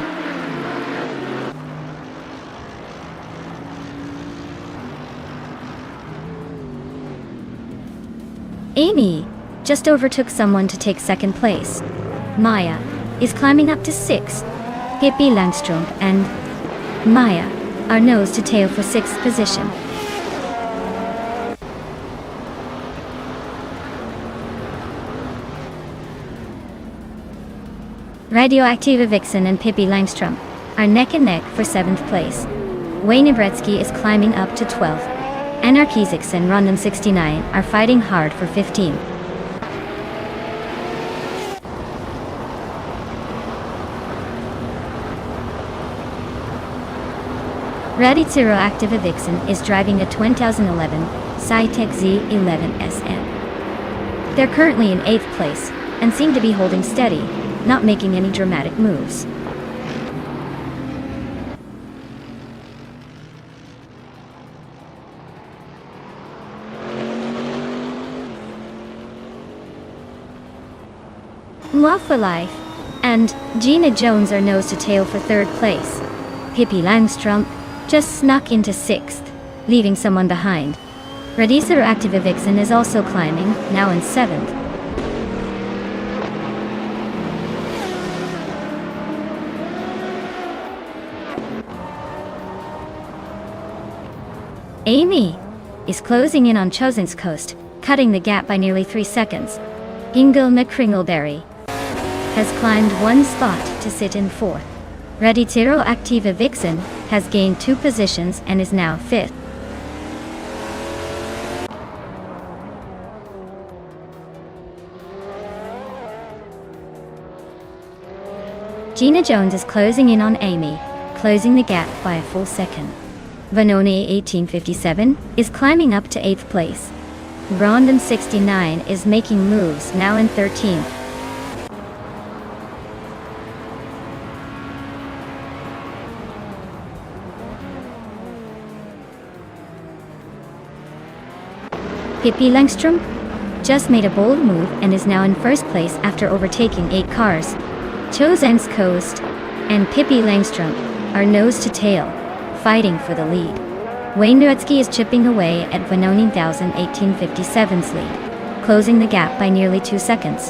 Amy just overtook someone to take second place. Maya is climbing up to 6th. Hippie Langstrom and Maya are nose to tail for 6th position. Radioactive Vixen and Pippi Langstrom are neck and neck for 7th place. Wayne Ibretsky is climbing up to 12th. Anarchy 6 and Rondon 69 are fighting hard for 15th. Radiciro Active Vixen is driving a 2011 Cytec Z11 SM. They're currently in 8th place and seem to be holding steady, not making any dramatic moves. Moi for Life and Gina Jones are nose to tail for 3rd place. Pippi Langstrom just snuck into 6th, leaving someone behind. Radiciro Active Vixen is also climbing, now in 7th. Amy is closing in on Chozang's Coast, cutting the gap by nearly 3 seconds. Ingle McCringleberry has climbed one spot to sit in 4th. Radiciro Activa Vixen has gained 2 positions and is now 5th. Gina Jones is closing in on Amy, closing the gap by a full second. Vanoni 1857 is climbing up to 8th place. Rondon 69 is making moves, now in 13th. Pippi Langstrom just made a bold move and is now in 1st place after overtaking 8 cars. Chozang's Coast and Pippi Langstrom are nose to tail, fighting for the lead. Wayne Duetsky is chipping away at Vanoni 1857's lead, closing the gap by nearly 2 seconds.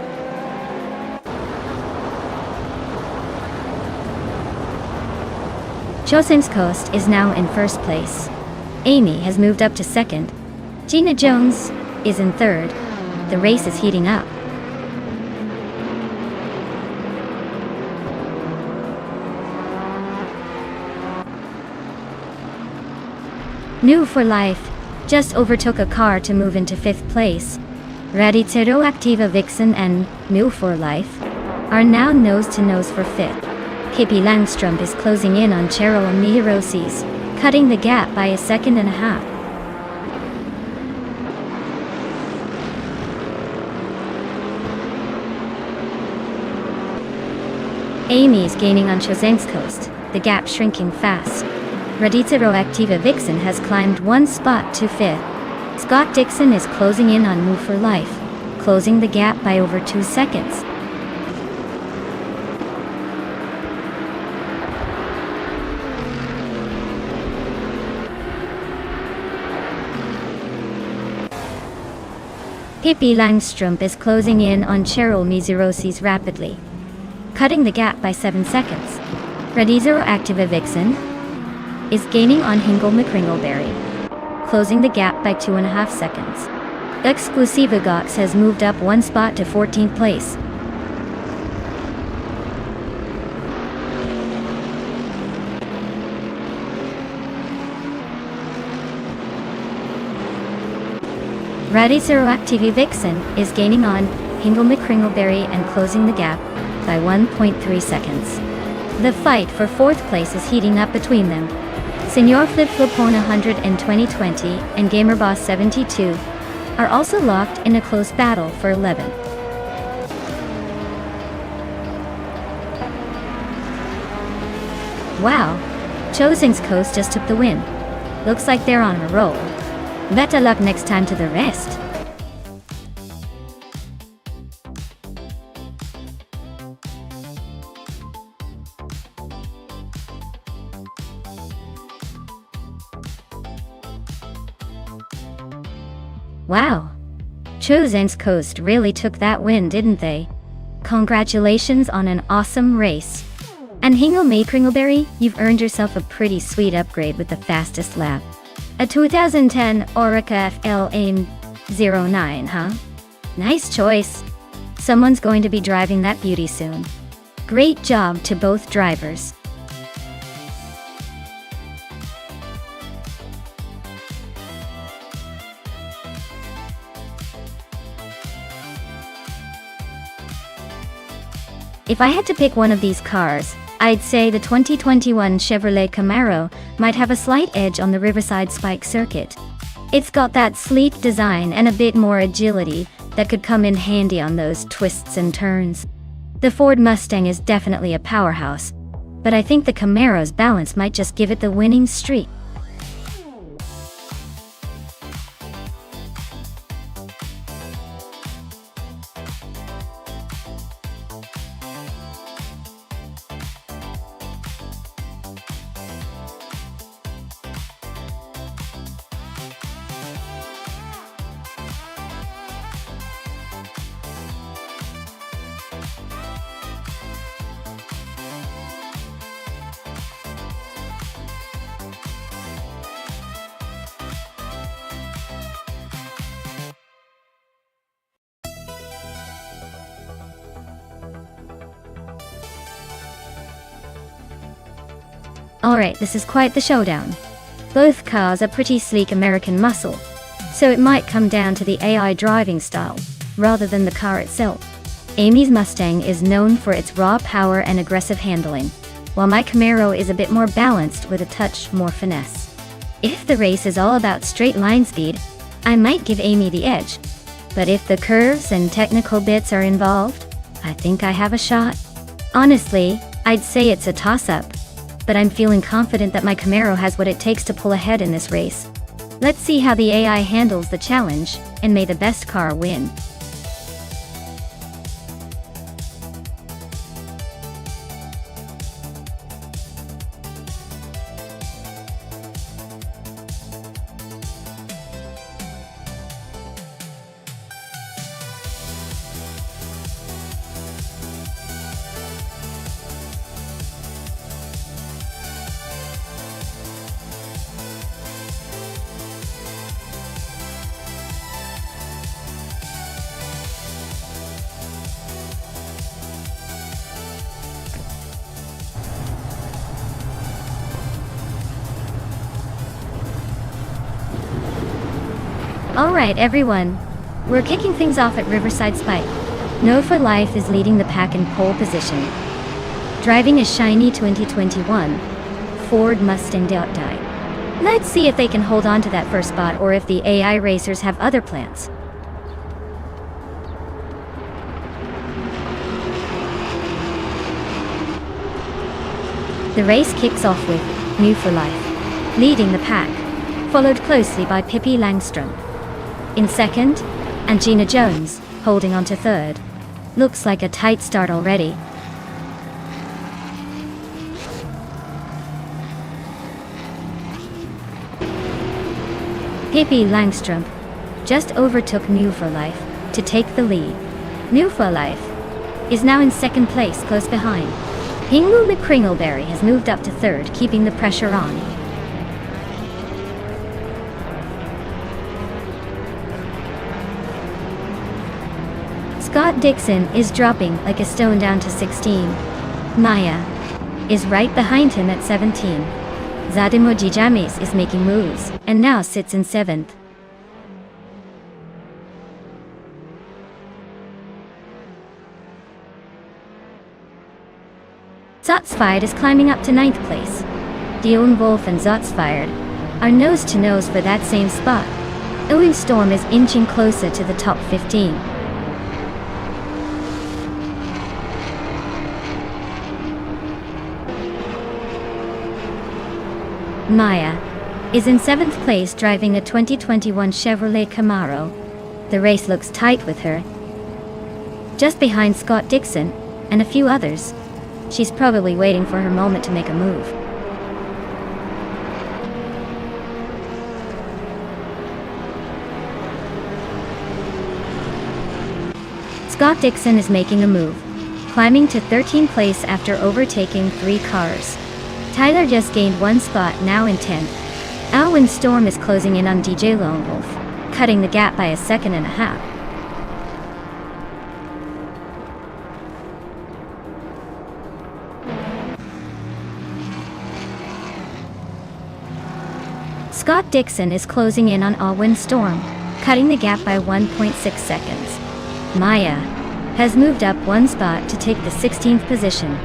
Chozang's Coast is now in 1st place. Amy has moved up to 2nd. Gina Jones is in 3rd. The race is heating up. New for Life just overtook a car to move into 5th place. Radiciro Activa Vixen and New for Life are now nose to nose for 5th. Pippi Langstrom is closing in on Cheryl and Mihirosis, cutting the gap by 1.5 seconds. Amy is gaining on Chozang's Coast, the gap shrinking fast. Radiciro Activa Vixen has climbed one spot to 5th. Scott Dixon is closing in on Move for Life, closing the gap by over 2 seconds. Pippi Langstrom is closing in on Cheryl Mihirosis rapidly, cutting the gap by 7 seconds. Radiciro Activa Vixen is gaining on Hingle McCringleberry, closing the gap by 2.5 seconds. Exclusiva Gox has moved up one spot to 14th place. Radiciro Activa Vixen is gaining on Hingle McCringleberry and closing the gap by 1.3 seconds. The fight for fourth place is heating up between them. Senor Flip Flipona 100 and 2020 and Gamerboss 72 are also locked in a close battle for 11th. Wow, Chosen's Coast just took the win. Looks like they're on a roll. Better luck next time to the rest. Wow, Chosen's Coast really took that win, didn't they? Congratulations on an awesome race. And Hingle May Kringleberry, you've earned yourself a pretty sweet upgrade with the fastest lap. A 2010 Orica FL AIM 09, huh? Nice choice. Someone's going to be driving that beauty soon. Great job to both drivers. If I had to pick one of these cars, I'd say the 2021 Chevrolet Camaro might have a slight edge on the Riverside Spike circuit. It's got that sleek design and a bit more agility that could come in handy on those twists and turns. The Ford Mustang is definitely a powerhouse, but I think the Camaro's balance might just give it the winning streak. Alright, this is quite the showdown. Both cars are pretty sleek American muscle, so it might come down to the AI driving style, rather than the car itself. Amy's Mustang is known for its raw power and aggressive handling, while my Camaro is a bit more balanced with a touch more finesse. If the race is all about straight line speed, I might give Amy the edge. But if the curves and technical bits are involved, I think I have a shot. Honestly, I'd say it's a toss-up, but I'm feeling confident that my Camaro has what it takes to pull ahead in this race. Let's see how the AI handles the challenge, and may the best car win. Alright everyone, we're kicking things off at Riverside Spike. No for Life is leading the pack in pole position, driving a shiny 2021 Ford Mustang Dye. Let's see if they can hold on to that first spot or if the AI racers have other plans. The race kicks off with New for Life leading the pack, followed closely by Pippi Langstrom in second, and Gina Jones holding on to third. Looks like a tight start already. Pippi Langstrom just overtook New for Life to take the lead. New for Life is now in second place, close behind. Hingle McCringleberry has moved up to third, keeping the pressure on. Scott Dixon is dropping like a stone down to 16. Maya is right behind him at 17. Zadimoji James is making moves, and now sits in 7th. Zotsfired is climbing up to 9th place. Dion Wolf and Zotsfired are nose to nose for that same spot. Owen Storm is inching closer to the top 15. Maya is in 7th place driving a 2021 Chevrolet Camaro. The race looks tight with her. Just behind Scott Dixon and a few others. She's probably waiting for her moment to make a move. Scott Dixon is making a move, climbing to 13th place after overtaking 3 cars. Tyler just gained 1 spot, now in 10th. Alwyn Storm is closing in on DJ Lone Wolf, cutting the gap by 1.5 seconds. Scott Dixon is closing in on Alwyn Storm, cutting the gap by 1.6 seconds. Maya has moved up 1 spot to take the 16th position.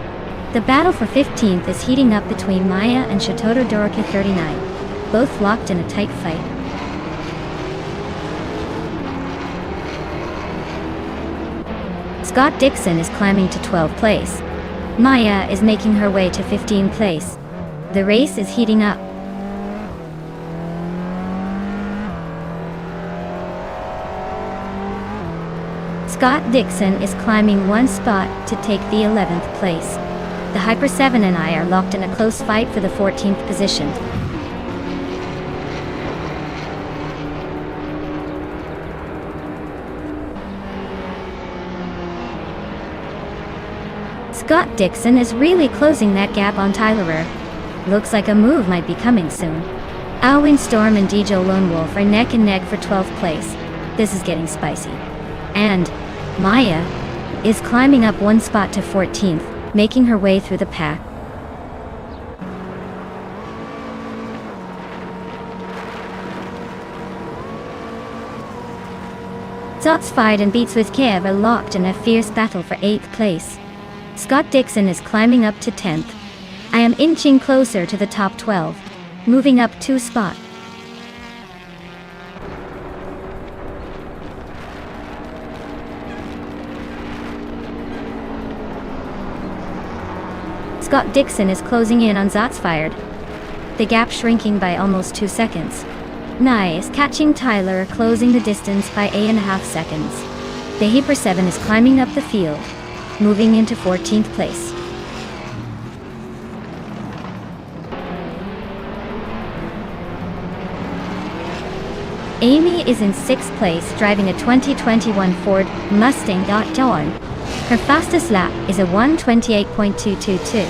The battle for 15th is heating up between Maya and Shatoto Doroka 39, both locked in a tight fight. Scott Dixon is climbing to 12th place. Maya is making her way to 15th place. The race is heating up. Scott Dixon is climbing 1 spot to take the 11th place. The Hyper 7 and I are locked in a close fight for the 14th position. Scott Dixon is really closing that gap on Tyler. Looks like a move might be coming soon. Alwyn Storm and DJ Lone Wolf are neck and neck for 12th place. This is getting spicy. And Maya is climbing up 1 spot to 14th, making her way through the pack. Zotsfied and Beats with Kev are locked in a fierce battle for 8th place. Scott Dixon is climbing up to 10th. I am inching closer to the top 12, moving up 2 spots. Scott Dixon is closing in on Zotsfired. The gap shrinking by almost 2 seconds. Nice catching Tyler, closing the distance by 8.5 seconds. The Hyper 7 is climbing up the field, moving into 14th place. Amy is in 6th place driving a 2021 Ford Mustang Dawn. Her fastest lap is a 1:28.222,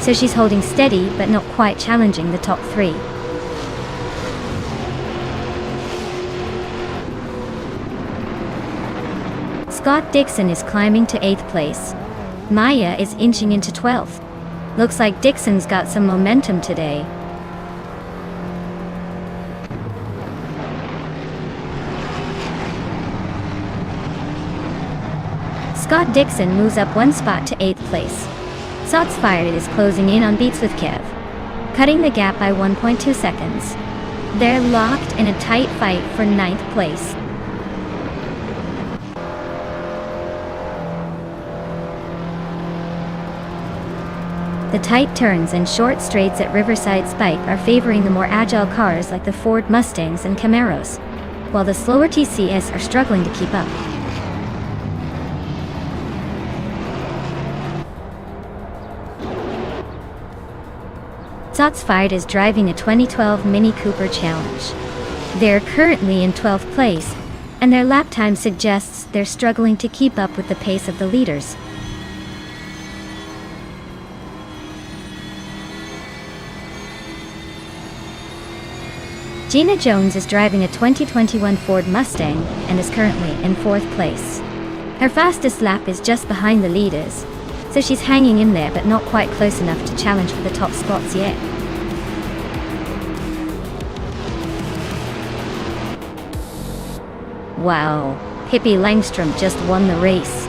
so she's holding steady but not quite challenging the top 3. Scott Dixon is climbing to 8th place. Maya is inching into 12th. Looks like Dixon's got some momentum today. Scott Dixon moves up 1 spot to 8th place. Zotsfired is closing in on Beats with Kev, cutting the gap by 1.2 seconds. They're locked in a tight fight for 9th place. The tight turns and short straights at Riverside Spike are favoring the more agile cars like the Ford Mustangs and Camaros, while the slower TCS are struggling to keep up. Zotsfired is driving a 2012 Mini Cooper Challenge. They're currently in 12th place, and their lap time suggests they're struggling to keep up with the pace of the leaders. Gina Jones is driving a 2021 Ford Mustang and is currently in 4th place. Her fastest lap is just behind the leaders, so she's hanging in there but not quite close enough to challenge for the top spots yet. Wow, Pippi Langstrom just won the race.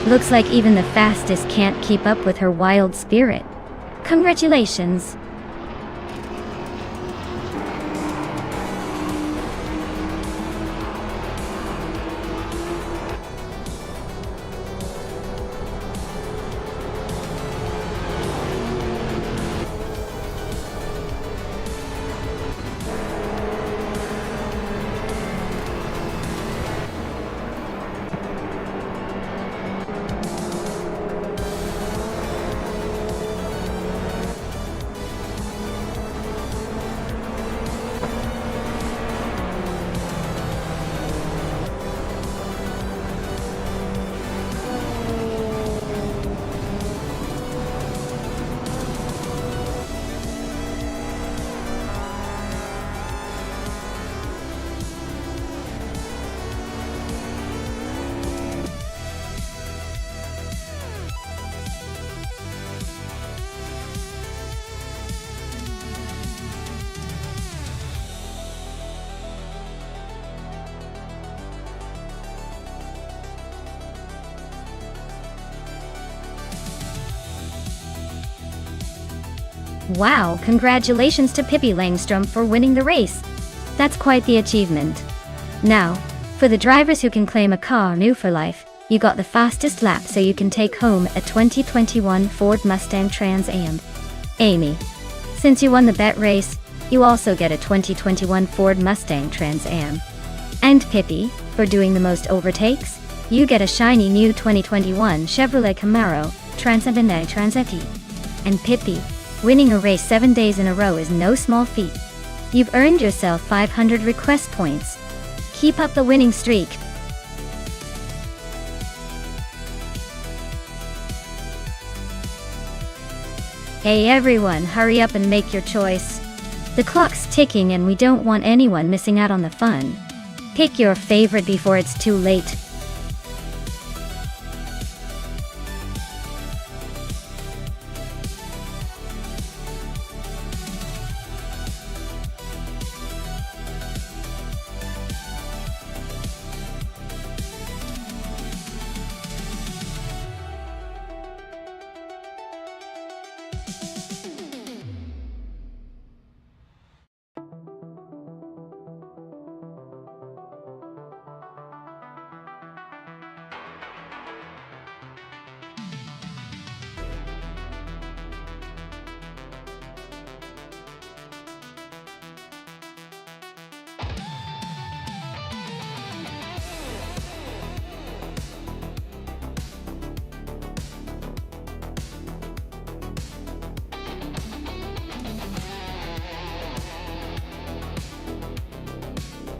Looks like even the fastest can't keep up with her wild spirit. Congratulations! Wow, congratulations to Pippi Langstrom for winning the race. That's quite the achievement. Now, for the drivers who can claim a car new for life, you got the fastest lap so you can take home a 2021 Ford Mustang Trans Am. Amy, since you won the bet race, you also get a 2021 Ford Mustang Trans Am. And Pippi, for doing the most overtakes, you get a shiny new 2021 Chevrolet Camaro Transam Transati. And Pippi, winning a race 7 days in a row is no small feat. You've earned yourself 500 request points. Keep up the winning streak. Hey everyone, hurry up and make your choice. The clock's ticking and we don't want anyone missing out on the fun. Pick your favorite before it's too late.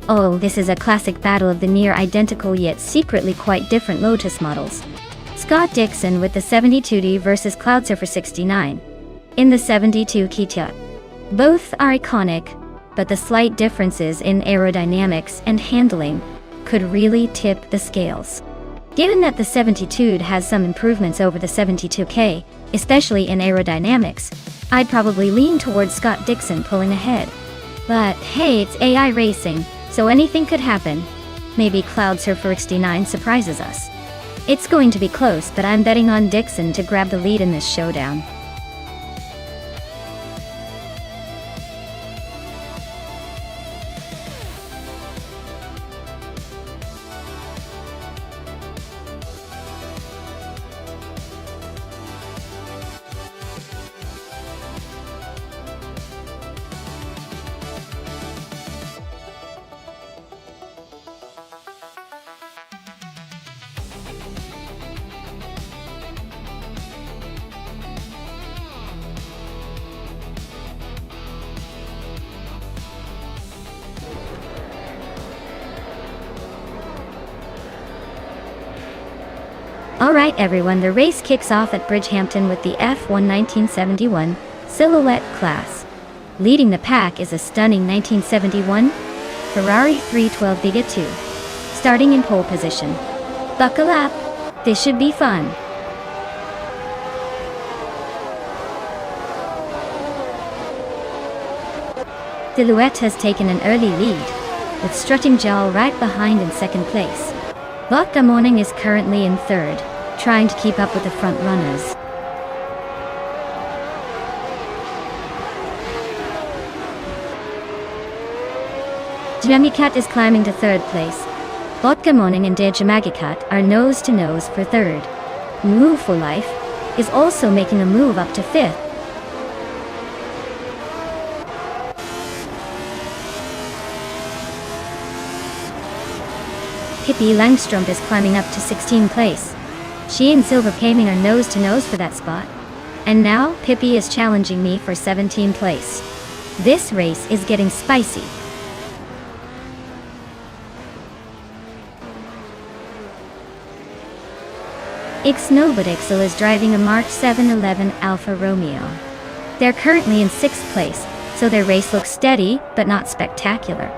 Oh, this is a classic battle of the near-identical yet secretly quite different Lotus models. Scott Dixon with the 72D versus Cloudsurfer 69 in the 72 Kia. Both are iconic, but the slight differences in aerodynamics and handling could really tip the scales. Given that the 72 has some improvements over the 72K, especially in aerodynamics, I'd probably lean towards Scott Dixon pulling ahead. But hey, it's AI racing, so anything could happen. Maybe Cloudsurfer 69 surprises us. It's going to be close, but I'm betting on Dixon to grab the lead in this showdown. Alright everyone, the race kicks off at Bridgehampton with the F1 1971 Silhouette class. Leading the pack is a stunning 1971 Ferrari 312 Vega 2, starting in pole position. Buckle up, this should be fun. Silhouette has taken an early lead, with Strutting Jowl right behind in second place. Vodka Morning is currently in third. trying to keep up with the front runners. Jamagikat is climbing to 3rd place. Vodka Morning and Jamagikat are nose to nose for 3rd. Move for Life is also making a move up to 5th. Pippi Langström is climbing up to 16th place. She and Silver Gaming are nose to nose for that spot. And now Pippi is challenging me for 17th place. This race is getting spicy. Ixnobodixel is driving a March 711 Alfa Romeo. They're currently in 6th place, so their race looks steady, but not spectacular.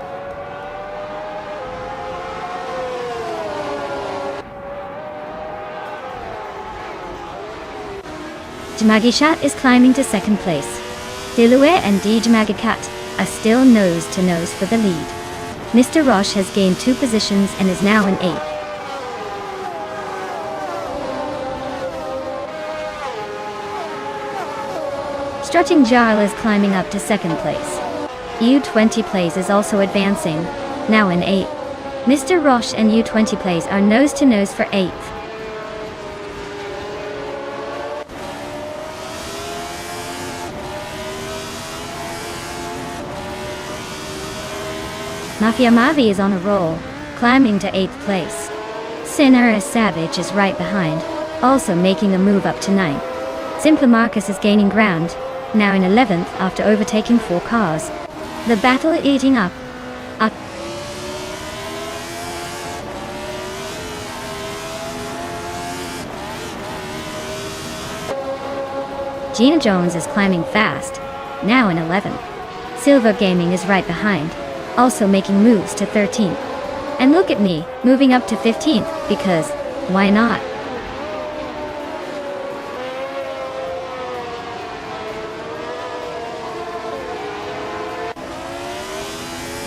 Jamagishat is climbing to 2nd place. Dilouet and D. Jamagikat are still nose to nose for the lead. Mr. Roche has gained 2 positions and is now in 8th. Strutting Jarl is climbing up to 2nd place. U20 Plays is also advancing, now in 8th. Mr. Roche and U20 Plays are nose to nose for 8th. Mafia Mavi is on a roll, climbing to 8th place. Sinner Savage is right behind, also making a move up to 9th. Simpler Marcus is gaining ground, now in 11th after overtaking 4 cars. The battle is eating up. Gina Jones is climbing fast, now in 11th. Silver Gaming is right behind, also making moves to 13th. And look at me, moving up to 15th, because, why not?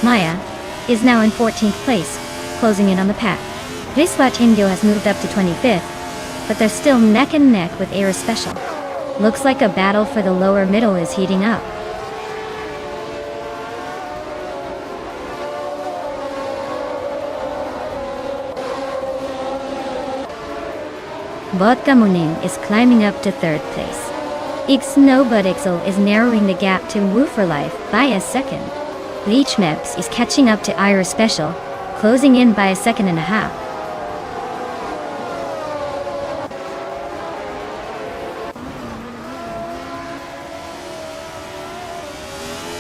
Maya is now in 14th place, closing in on the pack. Viswat Indio has moved up to 25th, but they're still neck and neck with Air Special. Looks like a battle for the lower middle is heating up. Vodka Muning is climbing up to 3rd place. Ixnobodixel is narrowing the gap to Woo for Life by a second. Leech Meps is catching up to Ira Special, closing in by a second and a half.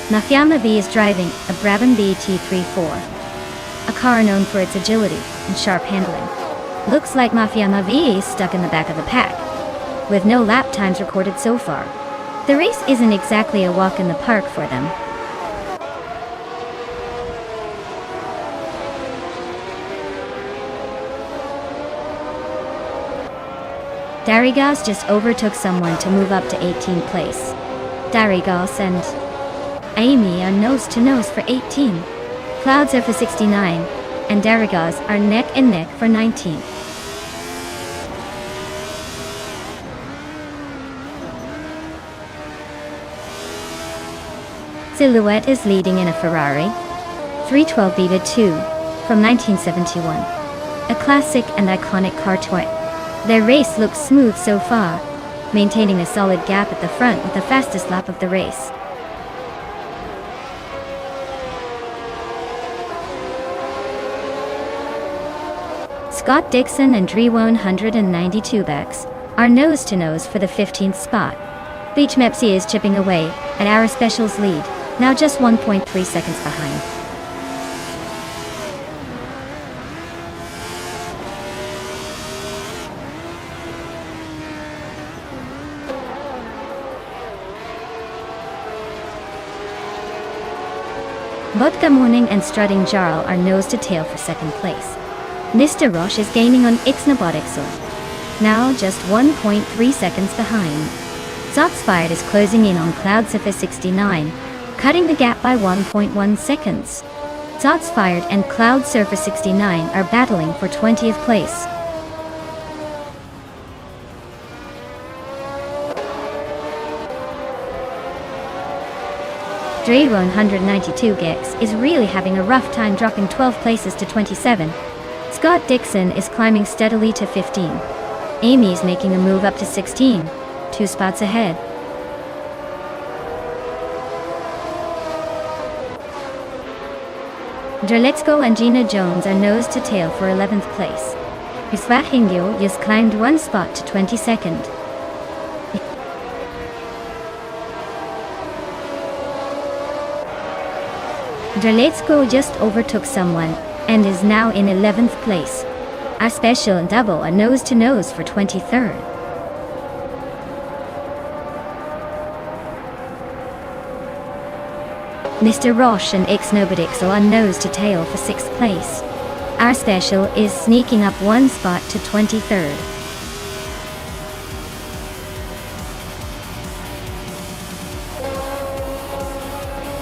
Mafiama V is driving a Brabham BT34, a car known for its agility and sharp handling. Looks like Mafiama V is stuck in the back of the pack, with no lap times recorded so far. The race isn't exactly a walk in the park for them. Darigos just overtook someone to move up to 18th place. Darigos and Amy are nose to nose for 18. Clouds are for 69, and Darigos are neck and neck for 19. Silhouette is leading in a Ferrari 312 Beta 2 from 1971, a classic and iconic car toy. Their race looks smooth so far, maintaining a solid gap at the front with the fastest lap of the race. Scott Dixon and Dre 192 backs are nose to nose for the 15th spot. Beach Mepsi is chipping away at our special's lead, now just 1.3 seconds behind. Vodka Morning and Strutting Jarl are nose to tail for 2nd place. Mr. Roche is gaining on Ixnobodixel, now just 1.3 seconds behind. Zotsfired is closing in on Cloudsurfer 69, cutting the gap by 1.1 seconds. Zotsfired and Cloudsurfer 69 are battling for 20th place. Dre 192 gex is really having a rough time, dropping 12 places to 27. Scott Dixon is climbing steadily to 15. Amy's making a move up to 16, 2 spots ahead. Drletsko and Gina Jones are nose to tail for 11th place. Isvat Hingyo just climbed 1 spot to 22nd. Drletsko just overtook someone and is now in 11th place. Our special and double are nose to nose for 23rd. Mr. Roche and Ixnobodixel are nose to tail for 6th place. Our special is sneaking up 1 spot to 23rd.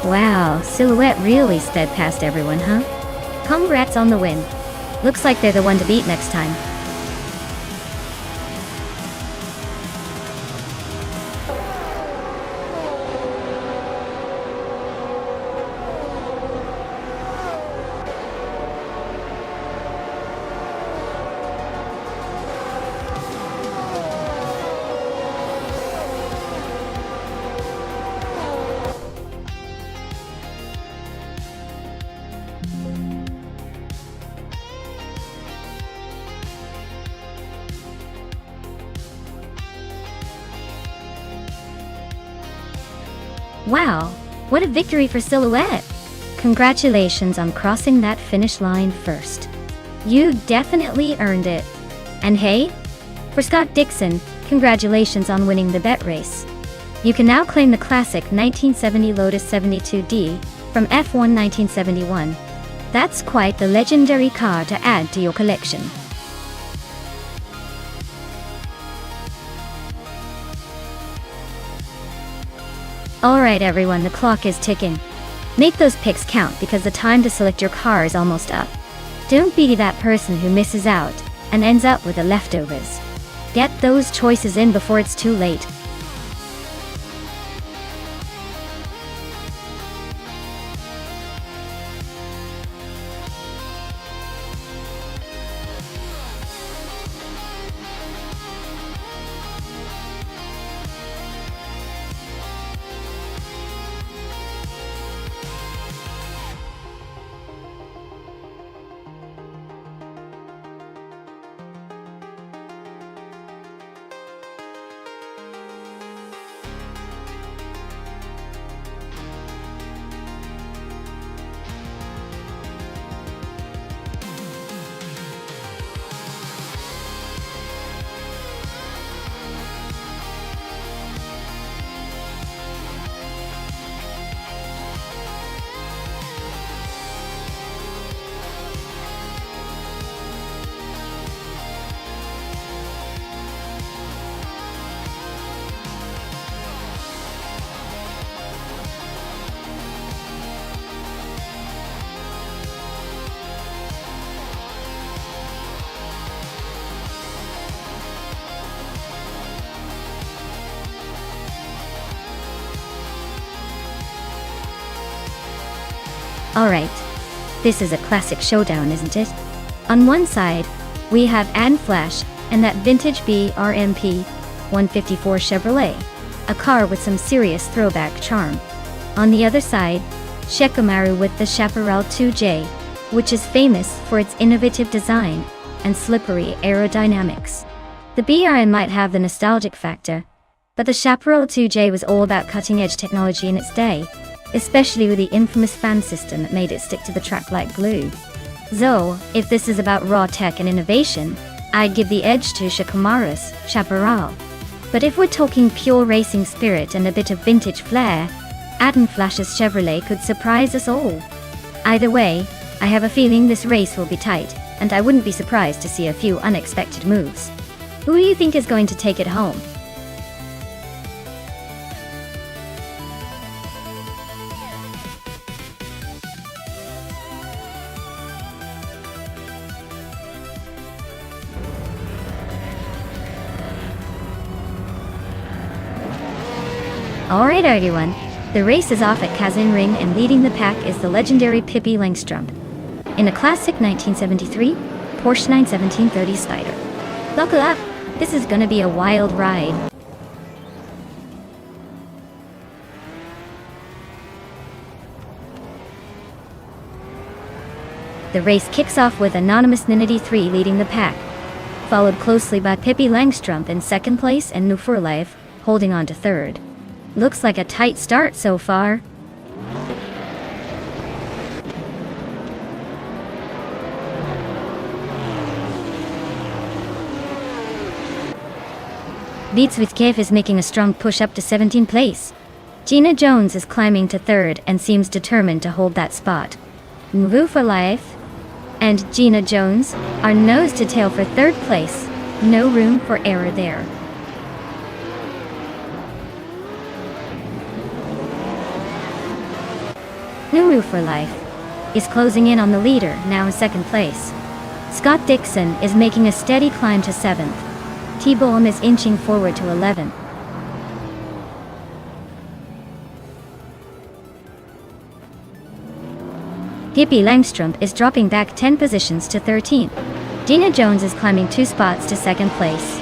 Wow, Silhouette really sped past everyone, huh? Congrats on the win. Looks like they're the one to beat next time. Wow, what a victory for Silhouette! Congratulations on crossing that finish line first. You definitely earned it. And hey, for Scott Dixon, congratulations on winning the bet race. You can now claim the classic 1970 Lotus 72D from F1 1971. That's quite the legendary car to add to your collection. Alright everyone, the clock is ticking. Make those picks count because the time to select your car is almost up. Don't be that person who misses out and ends up with the leftovers. Get those choices in before it's too late. Alright, this is a classic showdown, isn't it? On one side, we have Ann Flash and that vintage BRMP 154 Chevrolet, a car with some serious throwback charm. On the other side, Shikamaru with the Chaparral 2J, which is famous for its innovative design and slippery aerodynamics. The BRM might have the nostalgic factor, but the Chaparral 2J was all about cutting-edge technology in its day, especially with the infamous fan system that made it stick to the track like glue. So, if this is about raw tech and innovation, I'd give the edge to Shikamaru's Chaparral. But if we're talking pure racing spirit and a bit of vintage flair, Ann Flash's Chevrolet could surprise us all. Either way, I have a feeling this race will be tight, and I wouldn't be surprised to see a few unexpected moves. Who do you think is going to take it home? Alright everyone, The race is off at Kazan Ring, and leading the pack is the legendary Pippi Langstrumpf in a classic 1973 Porsche 917/30 Spider. Buckle up, this is gonna be a wild ride. The race kicks off with Anonymous Ninity 3 leading the pack, followed closely by Pippi Langstrumpf in second place and Nu for Life holding on to third. Looks like a tight start so far. Beats with Cave is making a strong push up to 17th place. Gina Jones is climbing to third and seems determined to hold that spot. Nu for Life and Gina Jones are nose to tail for third place. No room for error there. Nu for Life is closing in on the leader, now in second place. Scott Dixon is making a steady climb to 7th. T-Bohm is inching forward to 11th. Pippi Langstrumpf is dropping back 10 positions to 13th. Gina Jones is climbing 2 spots to 2nd place.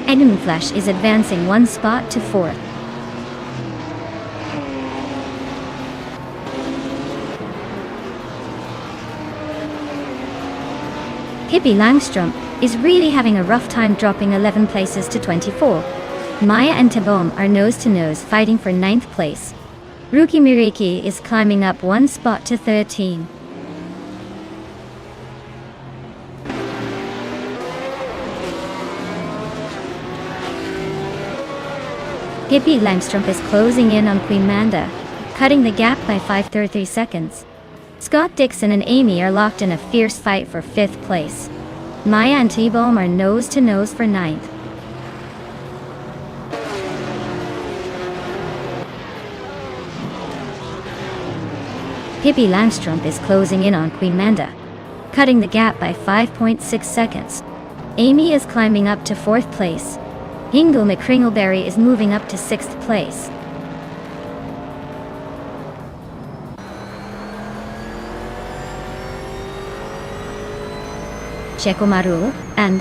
Edmund Flash is advancing 1 spot to 4th. Pippi Langstrumpf is really having a rough time, dropping 11 places to 24. Maya and T-Bohm are nose to nose fighting for 9th place. Ruki Miriki is climbing up 1 spot to 13. Pippi Langstrumpf is closing in on Queen Manda, cutting the gap by 5.33 seconds. Scott Dixon and Amy are locked in a fierce fight for 5th place. Maya and T-Bohm are nose to nose for 9th. Pippi Langstrumpf is closing in on Queen Manda, cutting the gap by 5.6 seconds. Amy is climbing up to 4th place. Hingle McCringleberry is moving up to 6th place. Shekomaru and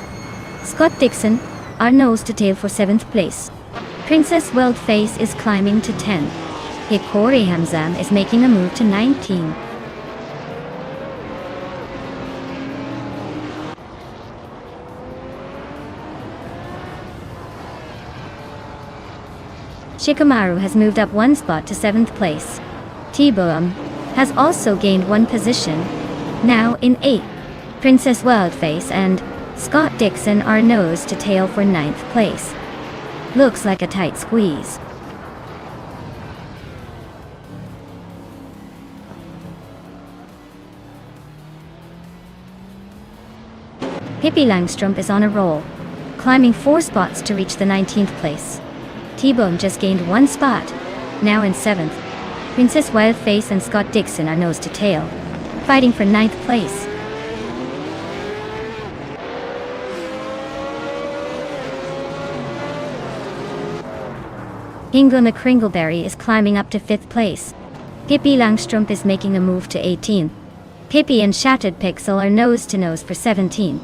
Scott Dixon are nose to tail for 7th place. Princess Wildface is climbing to 10th. Hikori Hamzam is making a move to 19. Shikamaru has moved up 1 spot to 7th place. T-Bohm has also gained 1 position, now in 8th. Princess Wildface and Scott Dixon are nose to tail for 9th place. Looks like a tight squeeze. Pippi Langstrumpf is on a roll, climbing 4 spots to reach the 19th place. T-Bohm just gained 1 spot, now in 7th. Princess Wildface and Scott Dixon are nose to tail, fighting for 9th place. Hingle McCringleberry is climbing up to 5th place. Pippi Langstrumpf is making a move to 18th. Pippi and Shattered Pixel are nose to nose for 17th.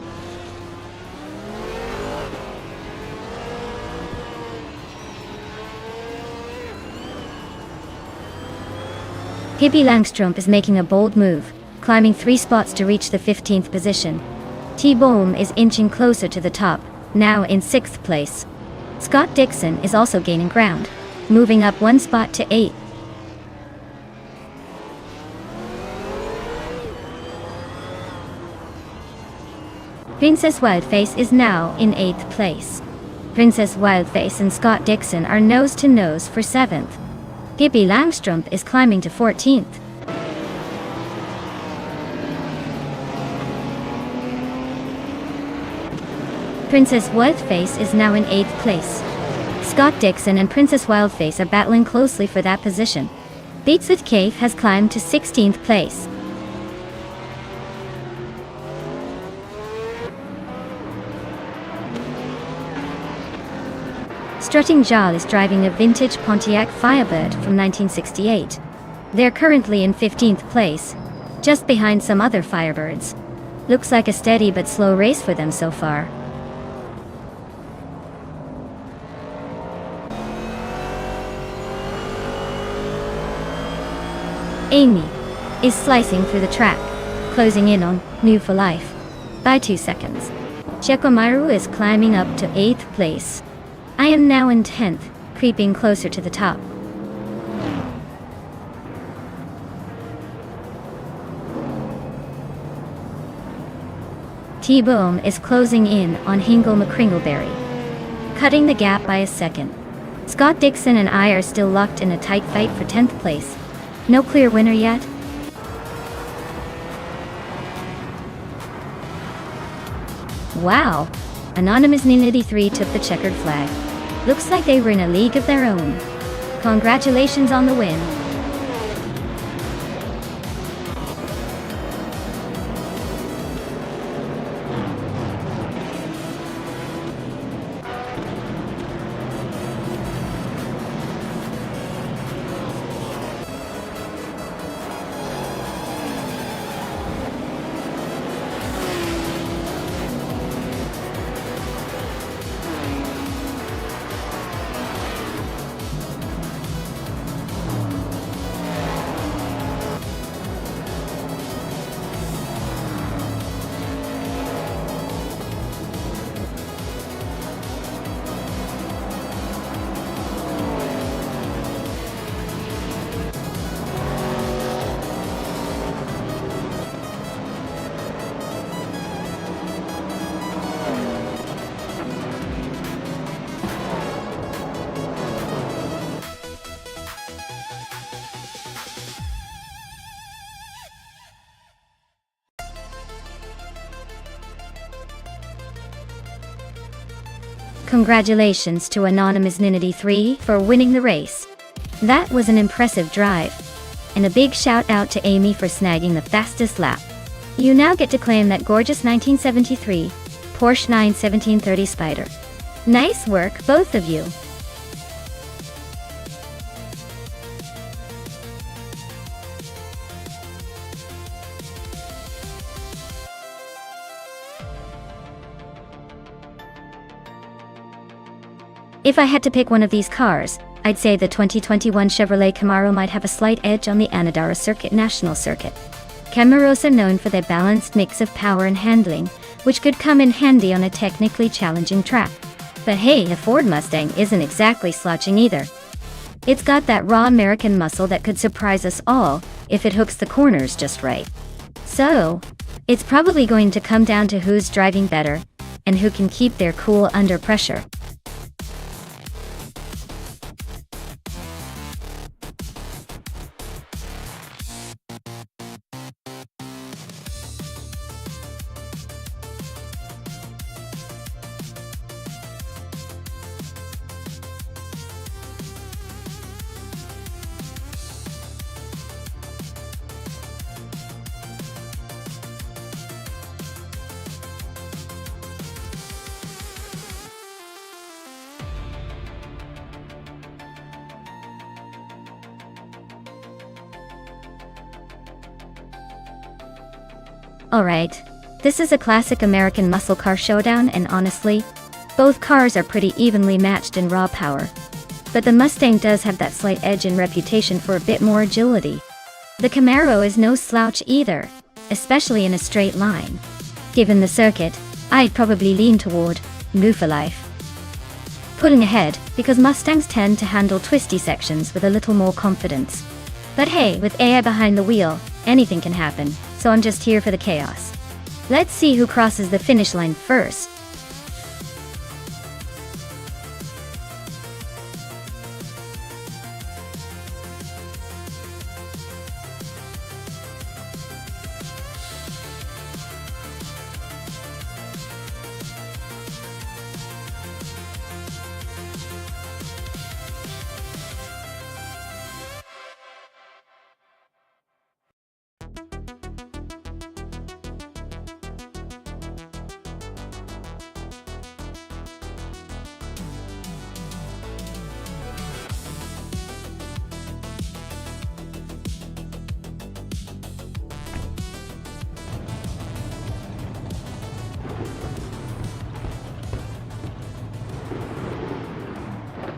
Pippi Langstrumpf is making a bold move, climbing 3 spots to reach the 15th position. T-Bohm is inching closer to the top, now in 6th place. Scott Dixon is also gaining ground, moving up 1 spot to 8th. Princess Wildface is now in 8th place. Princess Wildface and Scott Dixon are nose to nose for 7th. Pippi Langstrumpf is climbing to 14th. Princess Wildface is now in 8th place. Scott Dixon and Princess Wildface are battling closely for that position. Beats with Cave has climbed to 16th place. strutting Jal is driving a vintage Pontiac Firebird from 1968. They're currently in 15th place, just behind some other Firebirds. Looks like a steady but slow race for them so far. Amy is slicing through the track, closing in on New for Life by 2 seconds. Chekomaru is climbing up to 8th place. I am now in 10th, creeping closer to the top. T-Boom is closing in on Hingle McCringleberry, cutting the gap by a second. Scott Dixon and I are still locked in a tight fight for 10th place. No clear winner yet. Wow! Anonymous Nin83 took the checkered flag. Looks like they were in a league of their own. Congratulations on the win. Congratulations to Anonymous Nin83 for winning the race. That was an impressive drive. And a big shout out to Amy for snagging the fastest lap. You now get to claim that gorgeous 1973 Porsche 91730 Spider. Nice work, both of you. If I had to pick one of these cars, I'd say the 2021 Chevrolet Camaro might have a slight edge on the Anadara Circuit National Circuit. Camaros are known for their balanced mix of power and handling, which could come in handy on a technically challenging track. But hey, a Ford Mustang isn't exactly slouching either. It's got that raw American muscle that could surprise us all if it hooks the corners just right. So, it's probably going to come down to who's driving better and who can keep their cool under pressure. Alright, this is a classic American muscle car showdown, and honestly, both cars are pretty evenly matched in raw power. But the Mustang does have that slight edge in reputation for a bit more agility. The Camaro is no slouch either, especially in a straight line. Given the circuit, I'd probably lean toward New for Life. Pulling ahead, because Mustangs tend to handle twisty sections with a little more confidence. But hey, with AI behind the wheel, anything can happen. So I'm just here for the chaos. Let's see who crosses the finish line first.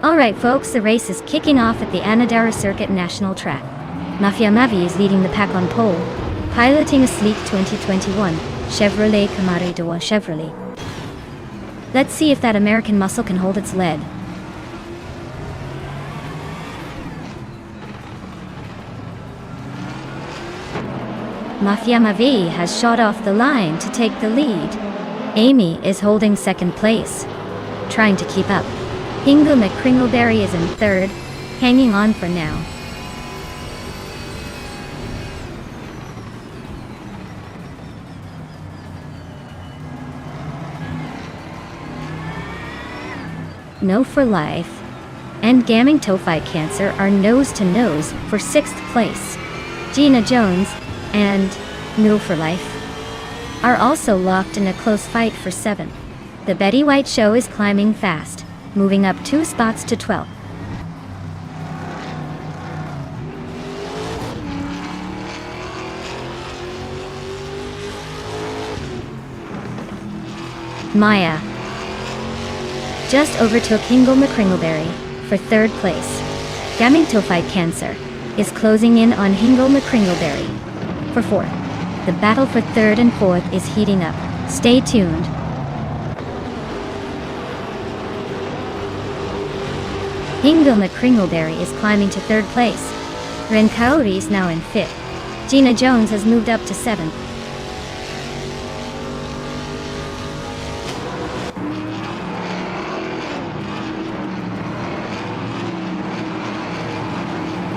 Alright folks, the race is kicking off at the Anadara Circuit National Track. Mafia Mavi is leading the pack on pole, piloting a sleek 2021 Chevrolet Camaro de Chevrolet. Let's see if that American muscle can hold its lead. Mafia Mavi has shot off the line to take the lead. Amy is holding second place, trying to keep up. Hingle McCringleberry is in third, hanging on for now. No for Life and Gaming Toe Fight Cancer are nose to nose for 6th place. Gina Jones and No for Life are also locked in a close fight for 7th. The Betty White Show is climbing fast, moving up 2 spots to 12th. Maya just overtook Hingle McCringleberry for 3rd place. Gaming Toe Fight Cancer is closing in on Hingle McCringleberry for 4th. The battle for 3rd and 4th is heating up. Stay tuned. Hingle McCringleberry is climbing to 3rd place. Ren Kaori is now in 5th. Gina Jones has moved up to 7th.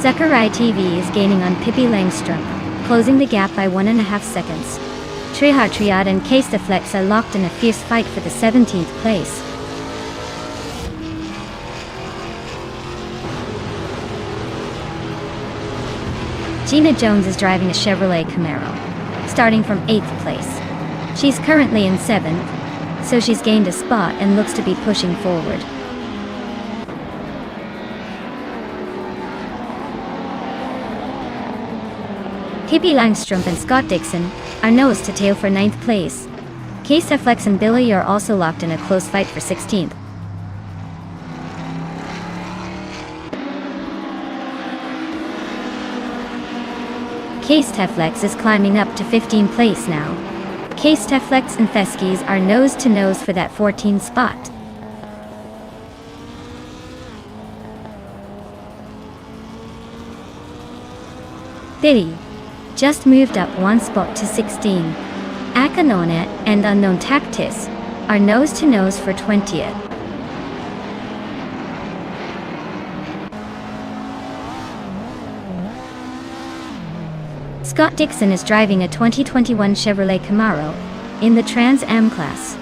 Zachary TV is gaining on Pippi Langstrom, closing the gap by 1.5 seconds. Trihar Triad and Case the Flex are locked in a fierce fight for the 17th place. Gina Jones is driving a Chevrolet Camaro, starting from 8th place. She's currently in 7th, so she's gained a spot and looks to be pushing forward. Pippi Langstrom and Scott Dixon are nose to tail for 9th place. Case Flex and Billy are also locked in a close fight for 16th. Case Teflex is climbing up to 15th place now. Case Teflex and Feskies are nose to nose for that 14th spot. Diddy just moved up 1 spot to 16. Akanonet and Unknown Tactis are nose to nose for 20th. Scott Dixon is driving a 2021 Chevrolet Camaro in the Trans Am class.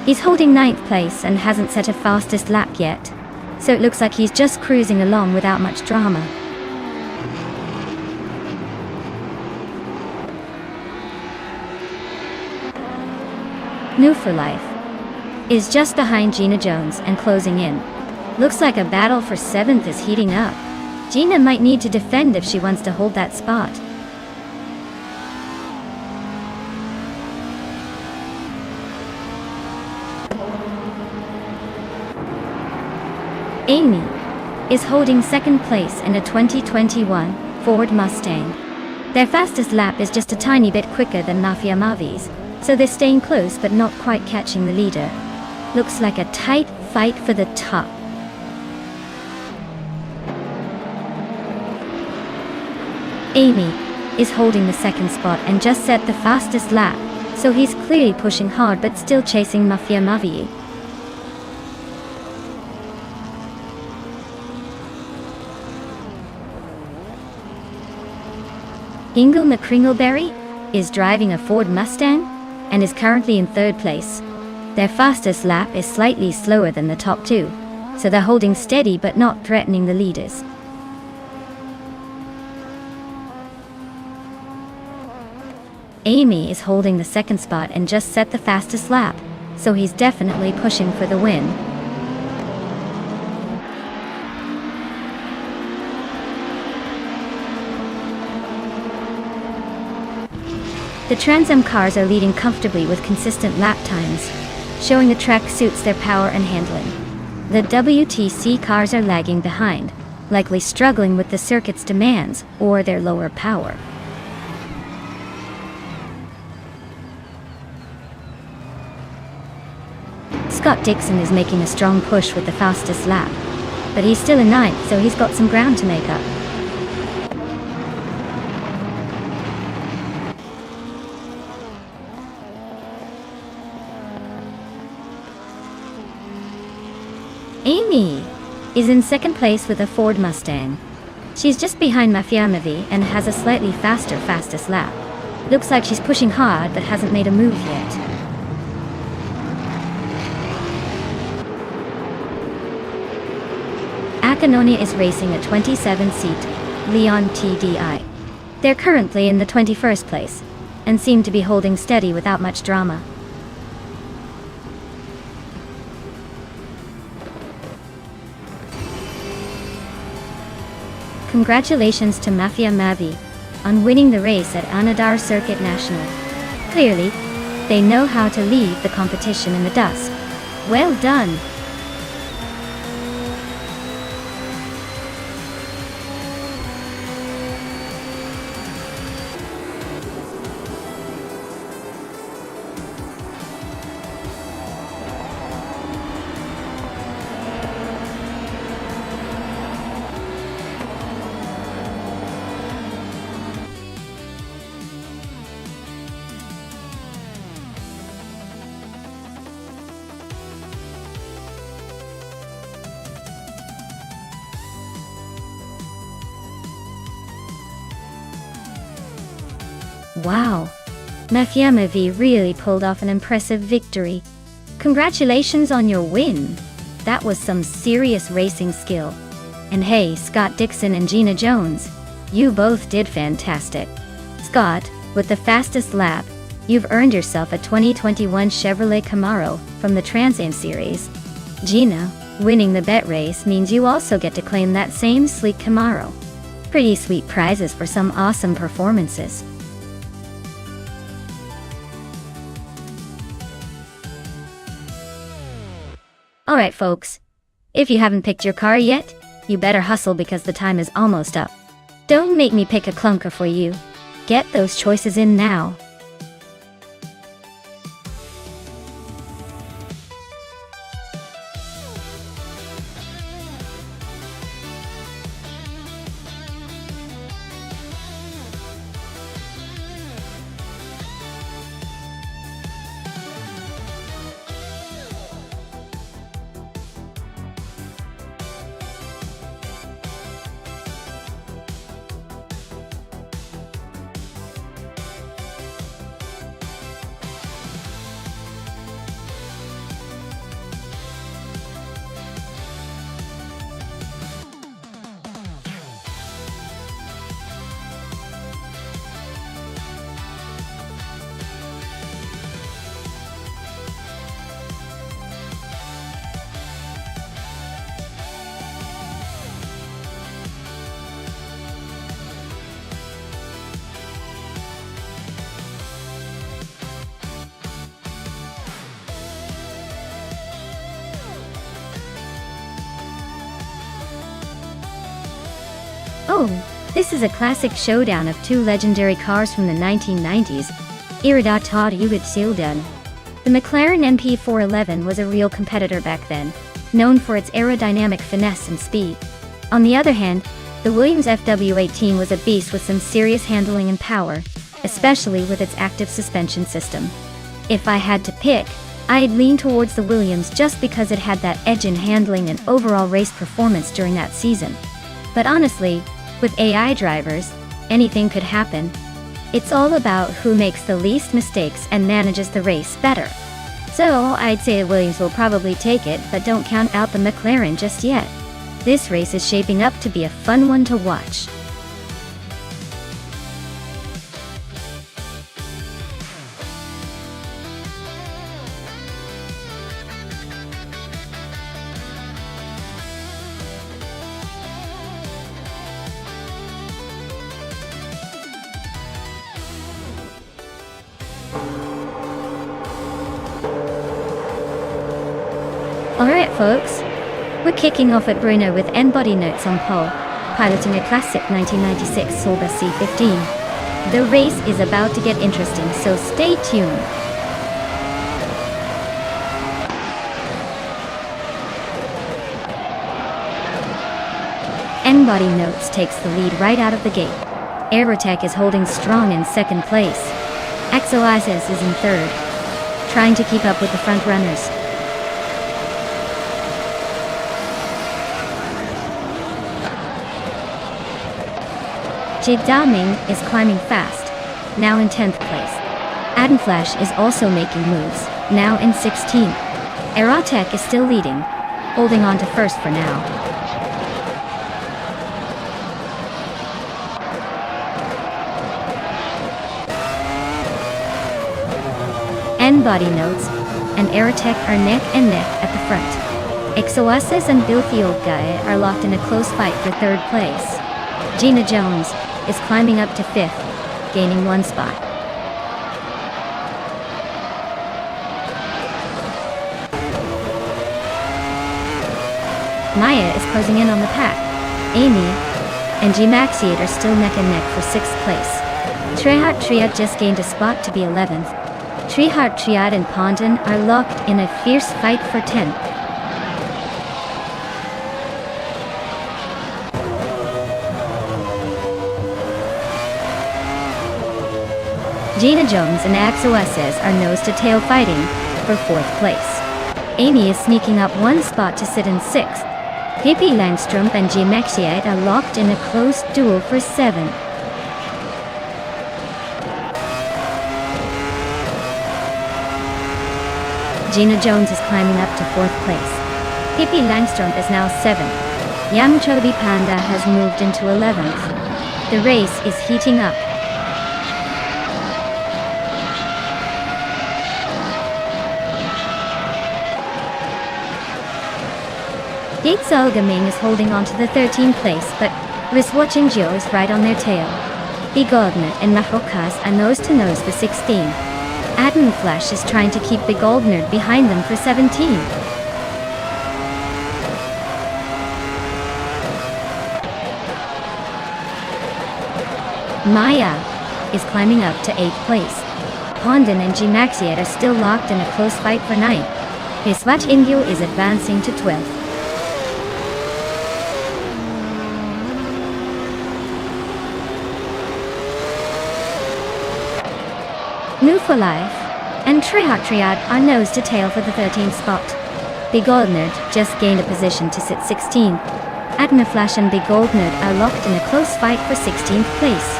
He's holding 9th place and hasn't set a fastest lap yet, so it looks like he's just cruising along without much drama. New for Life is just behind Gina Jones and closing in. Looks like a battle for 7th is heating up. Gina might need to defend if she wants to hold that spot. Amy is holding 2nd place in a 2021 Ford Mustang. Their fastest lap is just a tiny bit quicker than Mafia Mavi's, so they're staying close but not quite catching the leader. Looks like a tight fight for the top. Amy is holding the 2nd spot and just set the fastest lap, so he's clearly pushing hard but still chasing Mafia Mavi. Hingle McCringleberry is driving a Ford Mustang and is currently in 3rd place. Their fastest lap is slightly slower than the top 2, so they're holding steady but not threatening the leaders. Amy is holding the 2nd spot and just set the fastest lap, so he's definitely pushing for the win. The Trans Am cars are leading comfortably with consistent lap times, showing the track suits their power and handling. The WTC cars are lagging behind, likely struggling with the circuit's demands or their lower power. Scott Dixon is making a strong push with the fastest lap, but he's still in ninth, so he's got some ground to make up. Amy is in second place with a Ford Mustang. She's just behind Mafia Mavi and has a slightly faster fastest lap. Looks like she's pushing hard but hasn't made a move yet. Akanoni is racing a 27-seat Leon TDI. They're currently in the 21st place and seem to be holding steady without much drama. Congratulations to Mafia Mavi on winning the race at Anadar Circuit National. Clearly, they know how to leave the competition in the dust. Well done! Wow, Mafia Mavi really pulled off an impressive victory. Congratulations on your win. That was some serious racing skill. And hey, Scott Dixon and Gina Jones, you both did fantastic. Scott, with the fastest lap, you've earned yourself a 2021 Chevrolet Camaro from the Trans Am series. Gina, winning the bet race means you also get to claim that same sleek Camaro. Pretty sweet prizes for some awesome performances. Alright folks, if you haven't picked your car yet, you better hustle because the time is almost up. Don't make me pick a clunker for you. Get those choices in now. Oh, this is a classic showdown of two legendary cars from the 1990s, Iridatar Sildan. The McLaren MP411 was a real competitor back then, known for its aerodynamic finesse and speed. On the other hand, the Williams FW18 was a beast with some serious handling and power, especially with its active suspension system. If I had to pick, I'd lean towards the Williams just because it had that edge in handling and overall race performance during that season. But honestly, with AI drivers, anything could happen. It's all about who makes the least mistakes and manages the race better. So I'd say the Williams will probably take it, but don't count out the McLaren just yet. This race is shaping up to be a fun one to watch. Alright folks, We're kicking off at Bruno with N-Body Notes on pole, piloting a classic 1996 Sauber C15. The race is about to get interesting, so stay tuned. N-Body Notes takes the lead right out of the gate. Aerotech is holding strong in second place. Exoisis is in third, trying to keep up with the front runners. Daming is climbing fast, now in 10th place. Adenflash is also making moves, now in 16th. Aerotech is still leading, holding on to first for now. N-Body Notes and Aerotech are neck and neck at the front. Exoasis and Bilthiolgae are locked in a close fight for third place. Gina Jones is climbing up to fifth, gaining one spot. Maya is closing in on the pack. Amy and G-Maxiate are still neck and neck for sixth place. Treheart Triad just gained a spot to be 11th. Treheart Triad and Ponton are locked in a fierce fight for 10th. Gina Jones and Exoasis are nose-to-tail fighting for fourth place. Amy is sneaking up one spot to sit in sixth. Pippi Langstrup and G-Maxiate are locked in a close duel for seventh. Gina Jones is climbing up to fourth place. Pippi Langstrup is now seventh. Young Chubby Panda has moved into 11th. The race is heating up. Gates Gaming is holding on to the 13th place, but wristwatching Gio is right on their tail. Bigoldnet and Mahokas are nose-to-nose for 16. Admin Flash is trying to keep Bigoldnet behind them for 17. Maya is climbing up to 8th place. Pondon and G-Maxiate are still locked in a close fight for 9th. Hiswat Ingyo is advancing to 12th. New for Life and Treheart Triad are nose to tail for the 13th spot. Bigoldnet just gained a position to sit 16. Adnaflash and Bigoldnet are locked in a close fight for 16th place.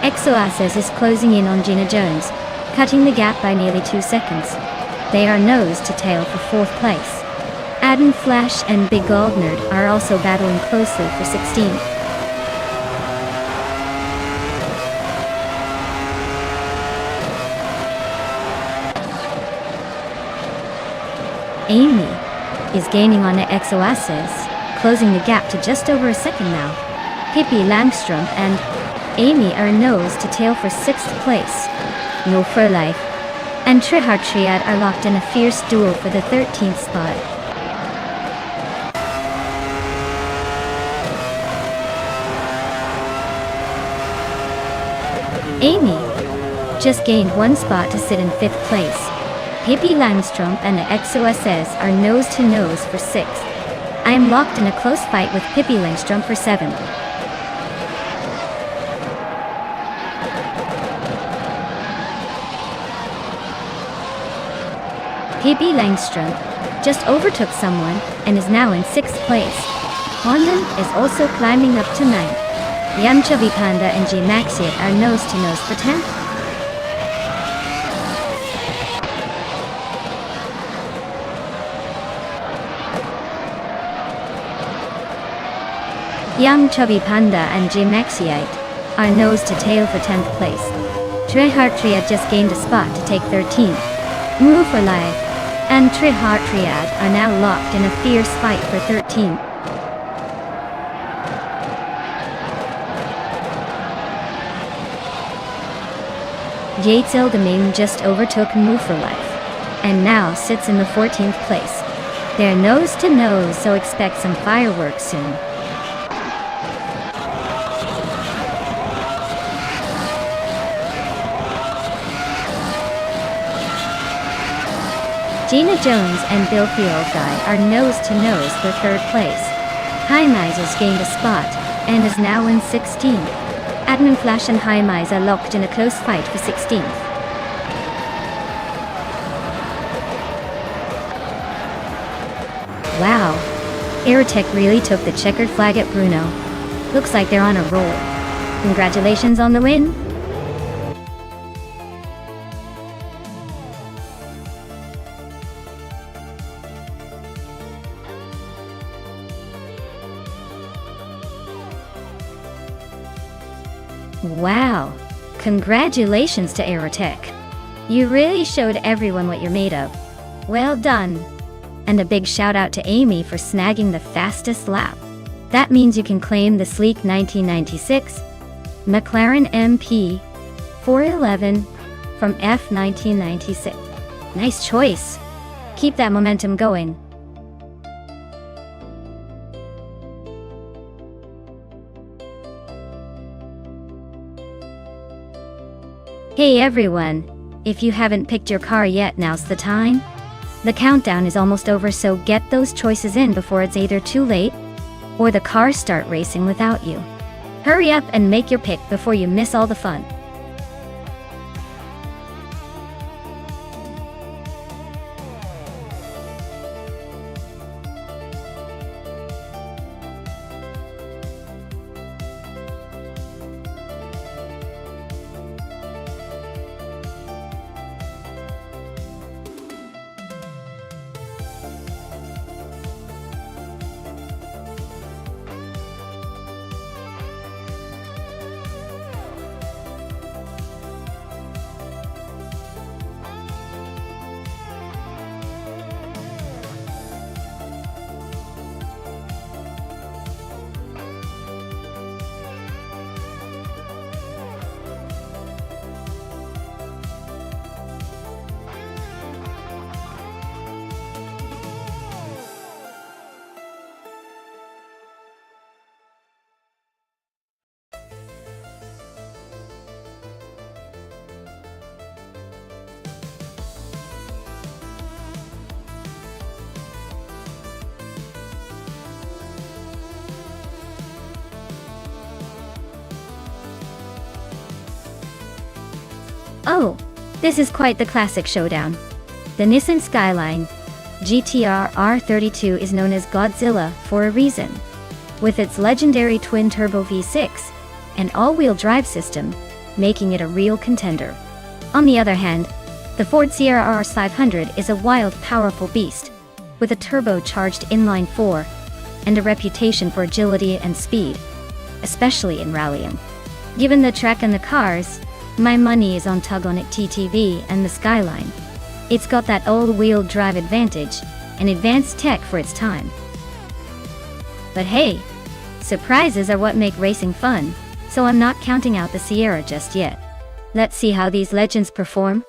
Exoasis is closing in on Gina Jones, cutting the gap by nearly 2 seconds. They are nose to tail for fourth place. Aden Flash and Bigoldnet are also battling closely for 16. Amy is gaining on Exoasis, closing the gap to just over a second now. Pippi Langstrup and Amy are nose to tail for 6th place. No for Life and Treheart Triad are locked in a fierce duel for the 13th spot. Amy just gained one spot to sit in 5th place. Pippi Langstrup and Exoasis are nose-to-nose for 6th. I am locked in a close fight with Pippi Langstrup for 7th. Pippi Langstrup just overtook someone and is now in 6th place. Hondan is also climbing up to 9th. Yam Chubby Panda and G-Maxiate are nose-to-nose for 10th. Young Chubby Panda and G-Maxiate are nose-to-tail for 10th place. Treheart Triad just gained a spot to take 13th. Move for Life and Treheart Triad are now locked in a fierce fight for 13th. Yates Ildeming just overtook Move for Life, and now sits in the 14th place. They're nose to nose, so expect some fireworks soon. Gina Jones and Bill Guy are nose to nose for 3rd place. Heimeiser's gained a spot, and is now in 16th. Admin Flash and Heimeiser locked in a close fight for 16th. Wow. Aerotech really took the checkered flag at Bruno. Looks like they're on a roll. Congratulations on the win. Wow. Congratulations to Aerotech. You really showed everyone what you're made of. Well done. And a big shout out to Amy for snagging the fastest lap. That means you can claim the sleek 1996 McLaren MP 411 from F 1996. Nice choice. Keep that momentum going. Hey everyone, if you haven't picked your car yet, now's the time. The countdown is almost over, so get those choices in before it's either too late or the cars start racing without you. Hurry up and make your pick before you miss all the fun. Oh, this is quite the classic showdown. The Nissan Skyline GTR R32 is known as Godzilla for a reason. With its legendary twin-turbo V6 and all-wheel drive system, making it a real contender. On the other hand, the Ford Sierra RS 500 is a wild, powerful beast, with a turbocharged inline-4 and a reputation for agility and speed, especially in rallying. Given the track and the cars, my money is on Tugonic TTV and the Skyline. It's got that all-wheel drive advantage and advanced tech for its time. But hey, surprises are what make racing fun, so I'm not counting out the Sierra just yet. Let's see how these legends perform.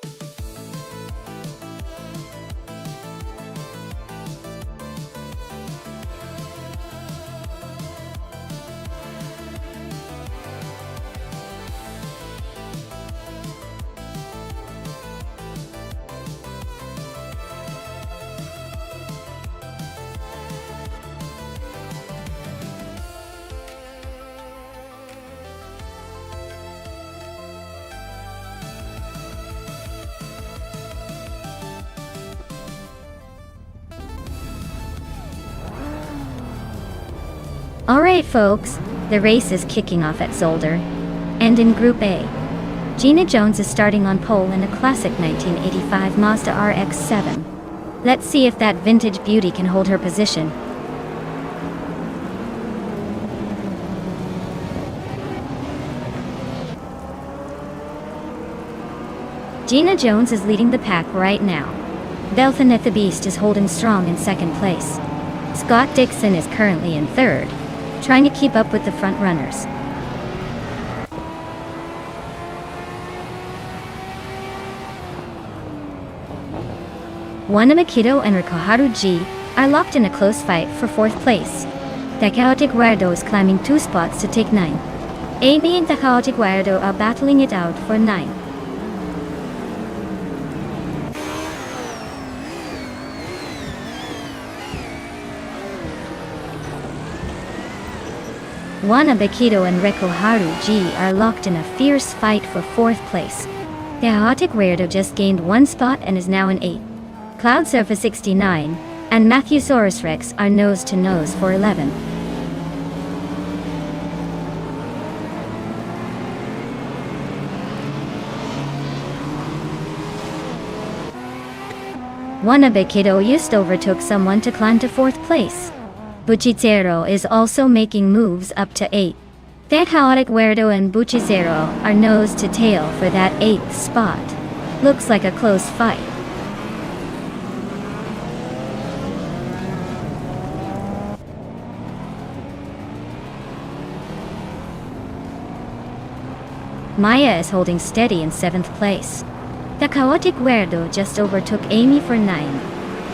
Alright folks, the race is kicking off at Zolder. And in Group A, Gina Jones is starting on pole in a classic 1985 Mazda RX-7. Let's see if that vintage beauty can hold her position. Gina Jones is leading the pack right now. Belthanet the Beast is holding strong in second place. Scott Dixon is currently in third, trying to keep up with the front runners. Wanamakido and Rikoharu G are locked in a close fight for 4th place. The Chaotic Weirdo is climbing 2 spots to take 9. Amy and the Chaotic Weirdo are battling it out for 9. Wanabakido and Rikoharu G are locked in a fierce fight for 4th place. The Chaotic Weirdo just gained 1 spot and is now in 8. Cloud Surfer 69 and Matthewsaurus Rex are nose to nose for 11. Wanabakido just overtook someone to climb to 4th place. Buchizero is also making moves up to 8. The Chaotic Weirdo and Buchizero are nose to tail for that 8th spot. Looks like a close fight. Maya is holding steady in 7th place. The Chaotic Weirdo just overtook Amy for 9.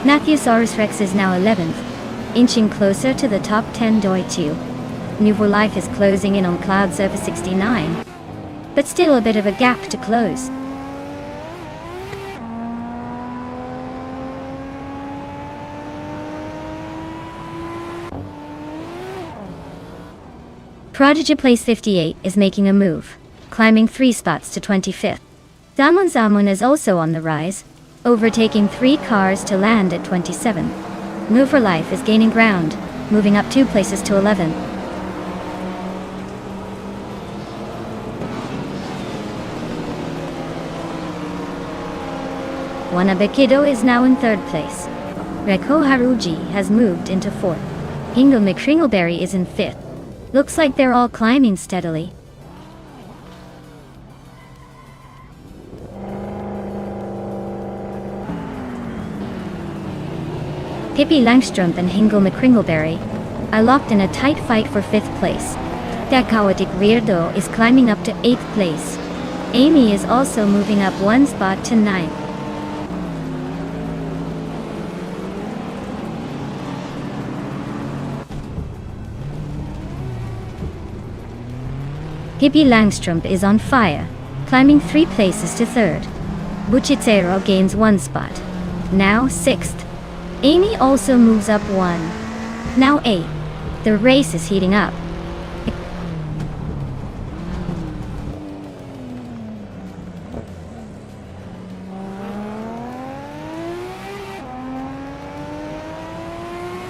Matthewsaurus Rex is now 11th, inching closer to the top 10 Doi 2. New for Life is closing in on Cloud Surfer 69, but still a bit of a gap to close. Prodigy Place 58 is making a move, climbing 3 spots to 25th. Damon Zamon is also on the rise, overtaking 3 cars to land at 27. Move for Life is gaining ground, moving up 2 places to 11. Wanabakido is now in 3rd place. Reko Haruji has moved into 4th. Hingle McCringleberry is in 5th. Looks like they're all climbing steadily. Pippi Langstrumpf and Hingle McCringleberry are locked in a tight fight for 5th place. The Chaotic Weirdo is climbing up to 8th place. Amy is also moving up 1 spot to 9th. Pippi Langstrumpf is on fire, climbing 3 places to 3rd. Buchizero gains 1 spot, now 6th. Amy also moves up 1, now 8. The race is heating up.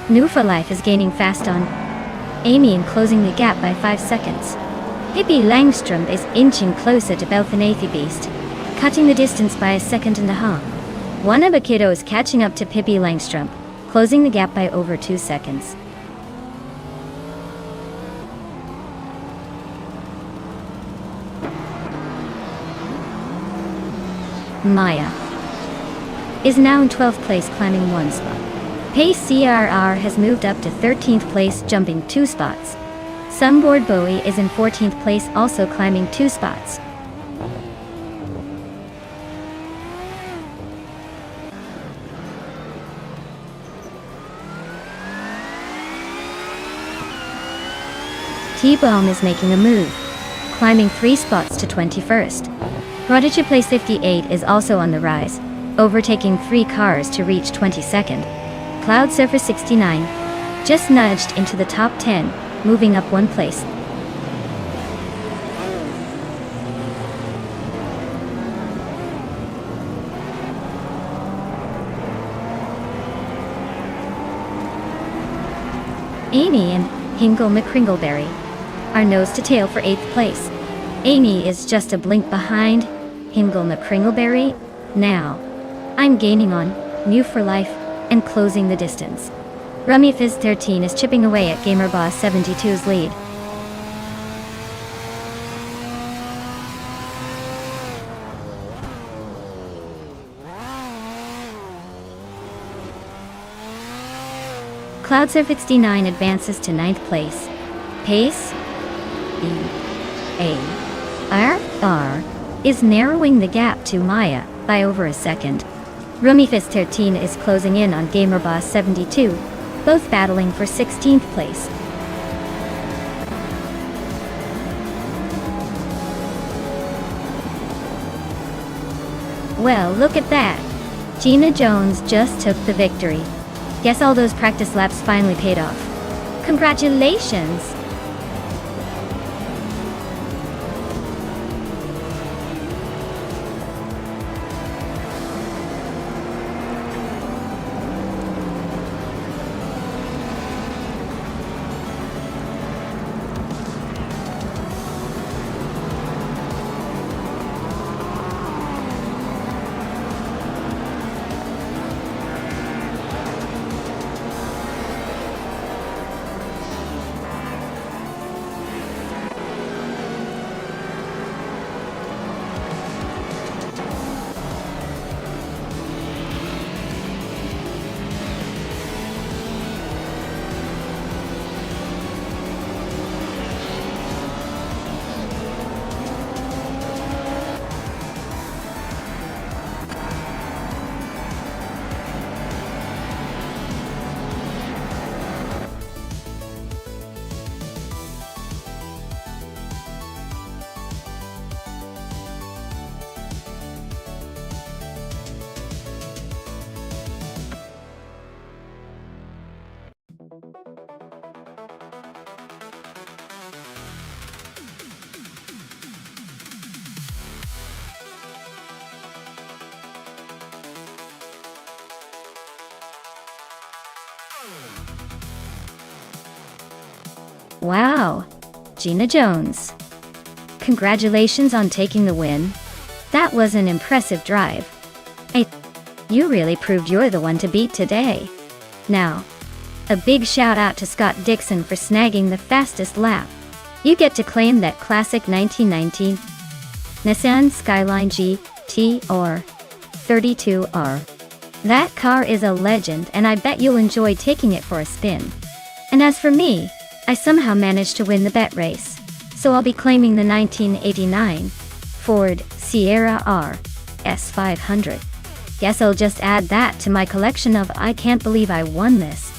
New for Life is gaining fast on Amy and closing the gap by 5 seconds. Pippi Langstrumpf is inching closer to Belfanathi Beast, cutting the distance by 1.5 seconds. Wanabakido is catching up to Pippi Langstrumpf, closing the gap by over 2 seconds. Maya is now in 12th place, climbing 1 spot. Pace CRR has moved up to 13th place, jumping 2 spots. Sunboard Bowie is in 14th place, also climbing 2 spots. T-Bomb is making a move, climbing 3 spots to 21st. Prodigy Place 58 is also on the rise, overtaking 3 cars to reach 22nd. Cloud Surfer 69 just nudged into the top 10, moving up 1 place. Amy and Hingle McCringleberry are nose to tail for 8th place. Amy is just a blink behind Hingle McCringleberry. Now, I'm gaining on New for Life and closing the distance. Rummy Fizz 13 is chipping away at GamerBoss 72's lead. Cloudsurf 69 advances to 9th place. Pace EARR is narrowing the gap to Maya by over 1 second. Rumifist 13 is closing in on GamerBoss 72, both battling for 16th place. Well, look at that. Gina Jones just took the victory. Guess all those practice laps finally paid off. Congratulations! Wow, Gina Jones. Congratulations on taking the win. That was an impressive drive. You really proved you're the one to beat today. Now, a big shout out to Scott Dixon for snagging the fastest lap. You get to claim that classic 1919 Nissan Skyline GT-R 32R. That car is a legend, and I bet you'll enjoy taking it for a spin. And as for me, I somehow managed to win the bet race, so I'll be claiming the 1989 Ford Sierra R S500. Guess I'll just add that to my collection of I can't believe I won this.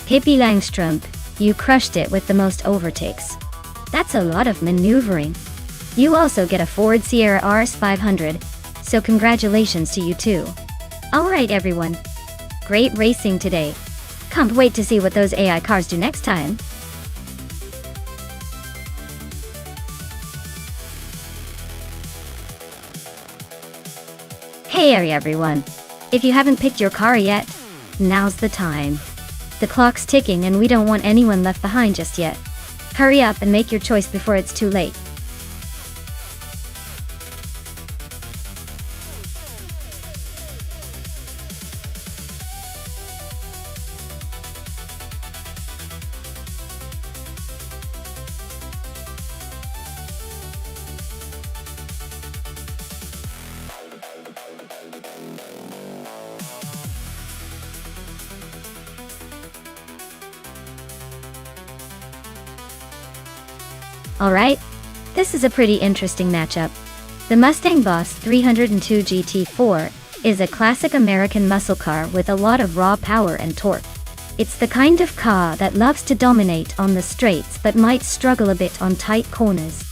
Pippi Langstrump, you crushed it with the most overtakes. That's a lot of maneuvering. You also get a Ford Sierra RS500, so congratulations to you too. Alright everyone, great racing today. Can't wait to see what those AI cars do next time. Hey everyone, if you haven't picked your car yet, now's the time. The clock's ticking and we don't want anyone left behind just yet. Hurry up and make your choice before it's too late. Alright, this is a pretty interesting matchup. The Mustang Boss 302 GT4 is a classic American muscle car with a lot of raw power and torque. It's the kind of car that loves to dominate on the straights but might struggle a bit on tight corners.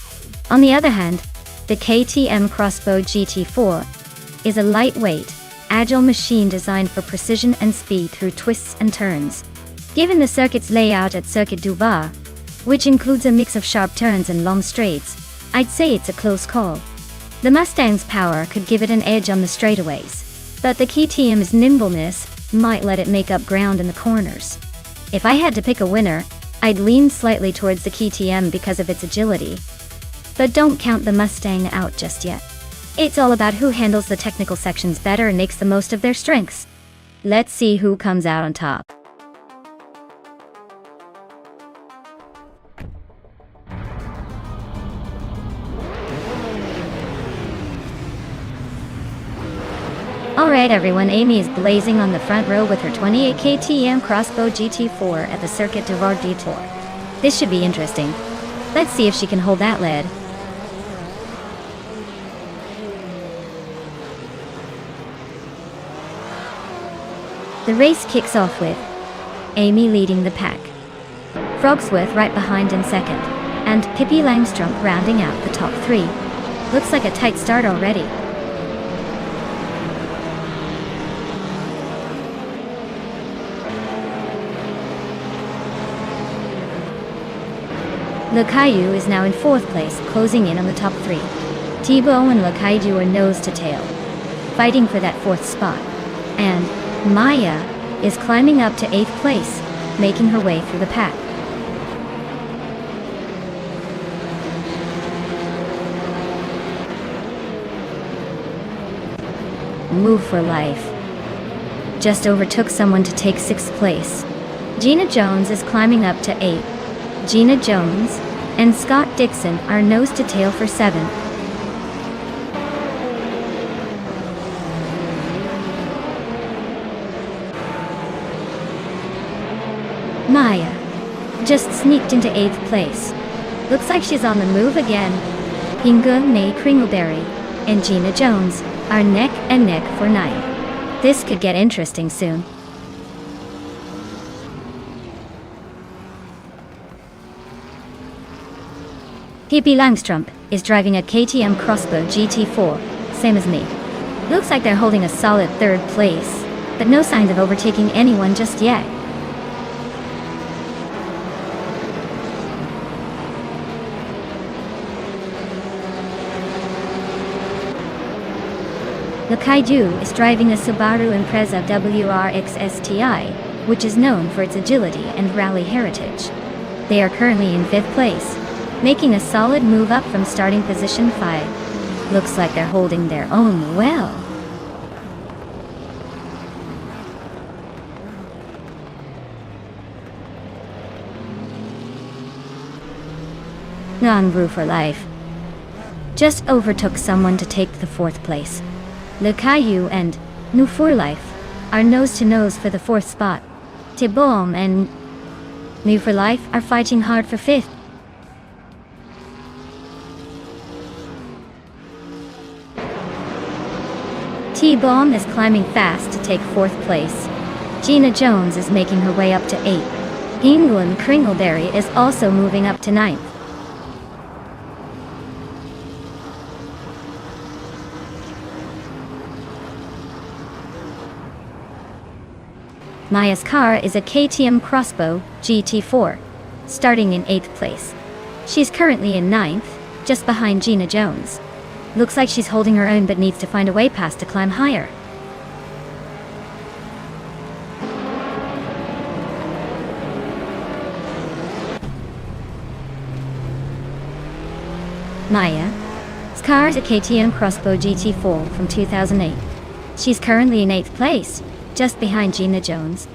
On the other hand, the KTM Crossbow GT4 is a lightweight, agile machine designed for precision and speed through twists and turns. Given the circuit's layout at Circuit du Var, which includes a mix of sharp turns and long straights, I'd say it's a close call. The Mustang's power could give it an edge on the straightaways, but the KTM's nimbleness might let it make up ground in the corners. If I had to pick a winner, I'd lean slightly towards the KTM because of its agility. But don't count the Mustang out just yet. It's all about who handles the technical sections better and makes the most of their strengths. Let's see who comes out on top. Alright everyone, Amy is blazing on the front row with her 28 KTM Crossbow GT4 at the Circuit du Var Detour. This should be interesting. Let's see if she can hold that lead. The race kicks off with Amy leading the pack, Frogsworth right behind in second, and Pippi Langstrumpf rounding out the top three. Looks like a tight start already. Le Caillou is now in fourth place, closing in on the top three. Thibaut and Le Caillou are nose to tail, fighting for that fourth spot. And Maya is climbing up to eighth place, making her way through the pack. Move for Life just overtook someone to take sixth place. Gina Jones is climbing up to eighth. Gina Jones and Scott Dixon are nose to tail for seventh. Maya just sneaked into eighth place. Looks like she's on the move again. Inga May Kringleberry and Gina Jones are neck and neck for ninth. This could get interesting soon. Pippi Langstrumpf is driving a KTM Crossbow GT4, same as me. Looks like they're holding a solid third place, but no signs of overtaking anyone just yet. Le Caillou is driving a Subaru Impreza WRX STI, which is known for its agility and rally heritage. They are currently in fifth place, making a solid move up from starting position 5. Looks like they're holding their own well. Non-Brew for Life just overtook someone to take the fourth place. Le Caillou and New for Life are nose to nose for the fourth spot. Thibaut and New for Life are fighting hard for fifth. T-Bomb is climbing fast to take fourth place. Gina Jones is making her way up to 8th. England Kringleberry is also moving up to 9th. Maya's car is a KTM Crossbow GT4, starting in 8th place. She's currently in 9th, just behind Gina Jones. Looks like she's holding her own but needs to find a way past to climb higher. Maya's car is a KTM Crossbow GT4 from 2008. She's currently in 8th place, just behind Gina Jones.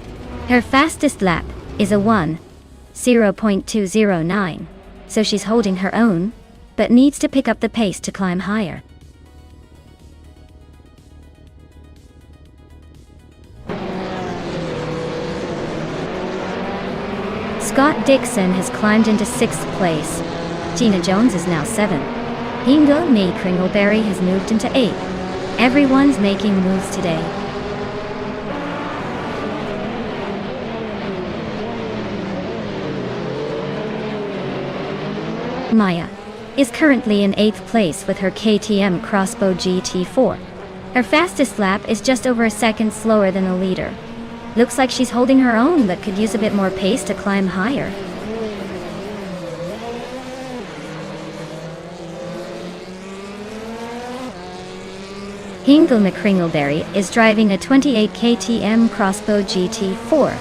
Her fastest lap is a 1:0.209, so she's holding her own, but needs to pick up the pace to climb higher. Scott Dixon has climbed into 6th place. Gina Jones is now 7th. Inga May Kringleberry has moved into 8th. Everyone's making moves today. Maya is currently in 8th place with her KTM Crossbow GT4. Her fastest lap is just over a second slower than the leader. Looks like she's holding her own but could use a bit more pace to climb higher. Hingle McCringleberry is driving a 28 KTM Crossbow GT4.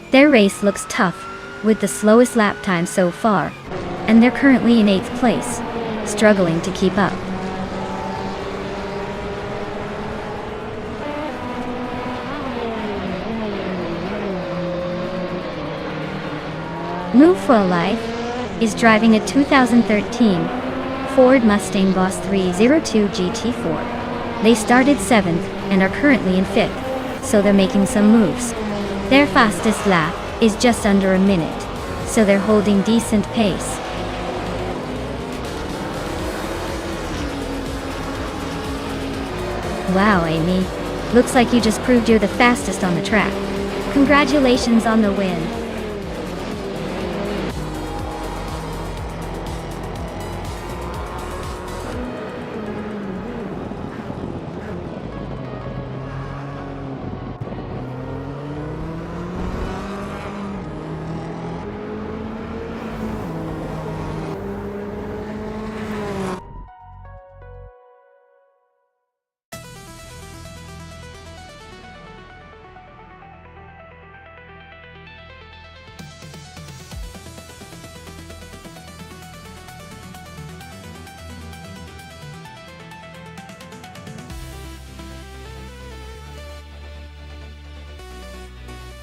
Their race looks tough, with the slowest lap time so far, and they're currently in 8th place, struggling to keep up. Move for Life is driving a 2013 Ford Mustang Boss 302 GT4. They started 7th and are currently in 5th, so they're making some moves. Their fastest lap is just under a minute, so they're holding decent pace. Wow, Amy. Looks like you just proved you're the fastest on the track. Congratulations on the win.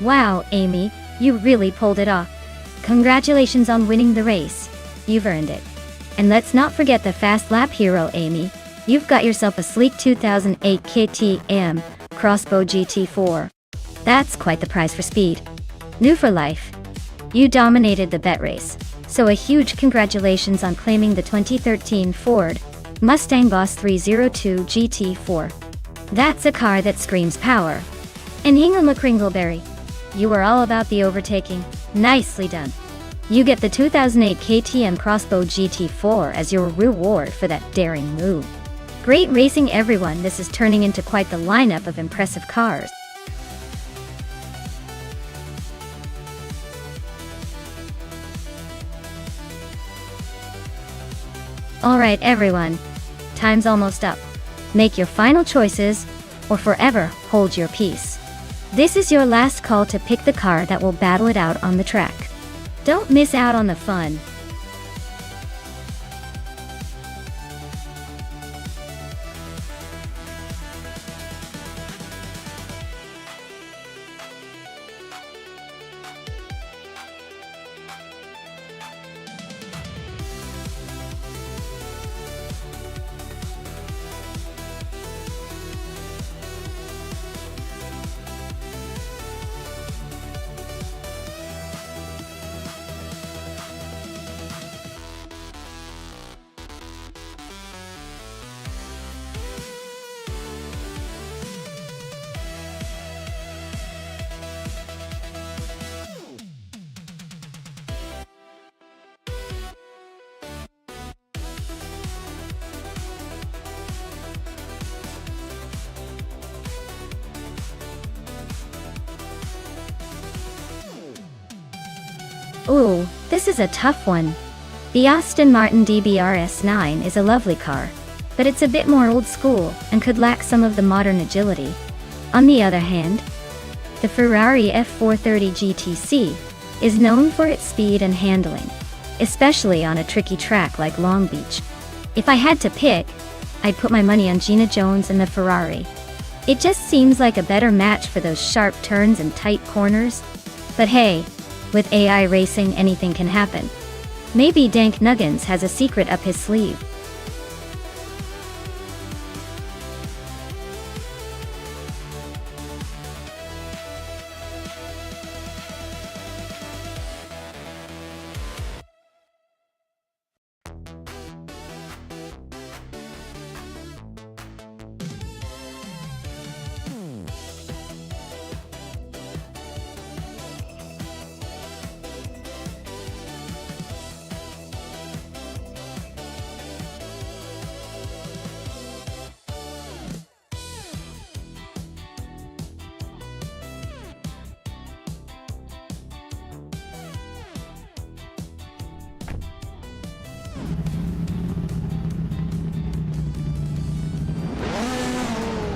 Wow, Amy, you really pulled it off. Congratulations on winning the race. You've earned it. And let's not forget the fast lap hero, Amy. You've got yourself a sleek 2008 KTM Crossbow GT4. That's quite the prize for speed. New for life. You dominated the bet race, so a huge congratulations on claiming the 2013 Ford Mustang Boss 302 GT4. That's a car that screams power. And Hingle-McCringleberry, you were all about the overtaking. Nicely done. You get the 2008 KTM Crossbow GT4 as your reward for that daring move. Great racing, everyone. This is turning into quite the lineup of impressive cars. Alright everyone, time's almost up. Make your final choices, or forever hold your peace. This is your last call to pick the car that will battle it out on the track. Don't miss out on the fun. Ooh, this is a tough one. The Aston Martin DBR-S9 is a lovely car, but it's a bit more old school and could lack some of the modern agility. On the other hand, the Ferrari F430 GTC is known for its speed and handling, especially on a tricky track like Long Beach. If I had to pick, I'd put my money on Gina Jones and the Ferrari. It just seems like a better match for those sharp turns and tight corners. But hey, with AI racing, anything can happen. Maybe Dank Nuggins has a secret up his sleeve.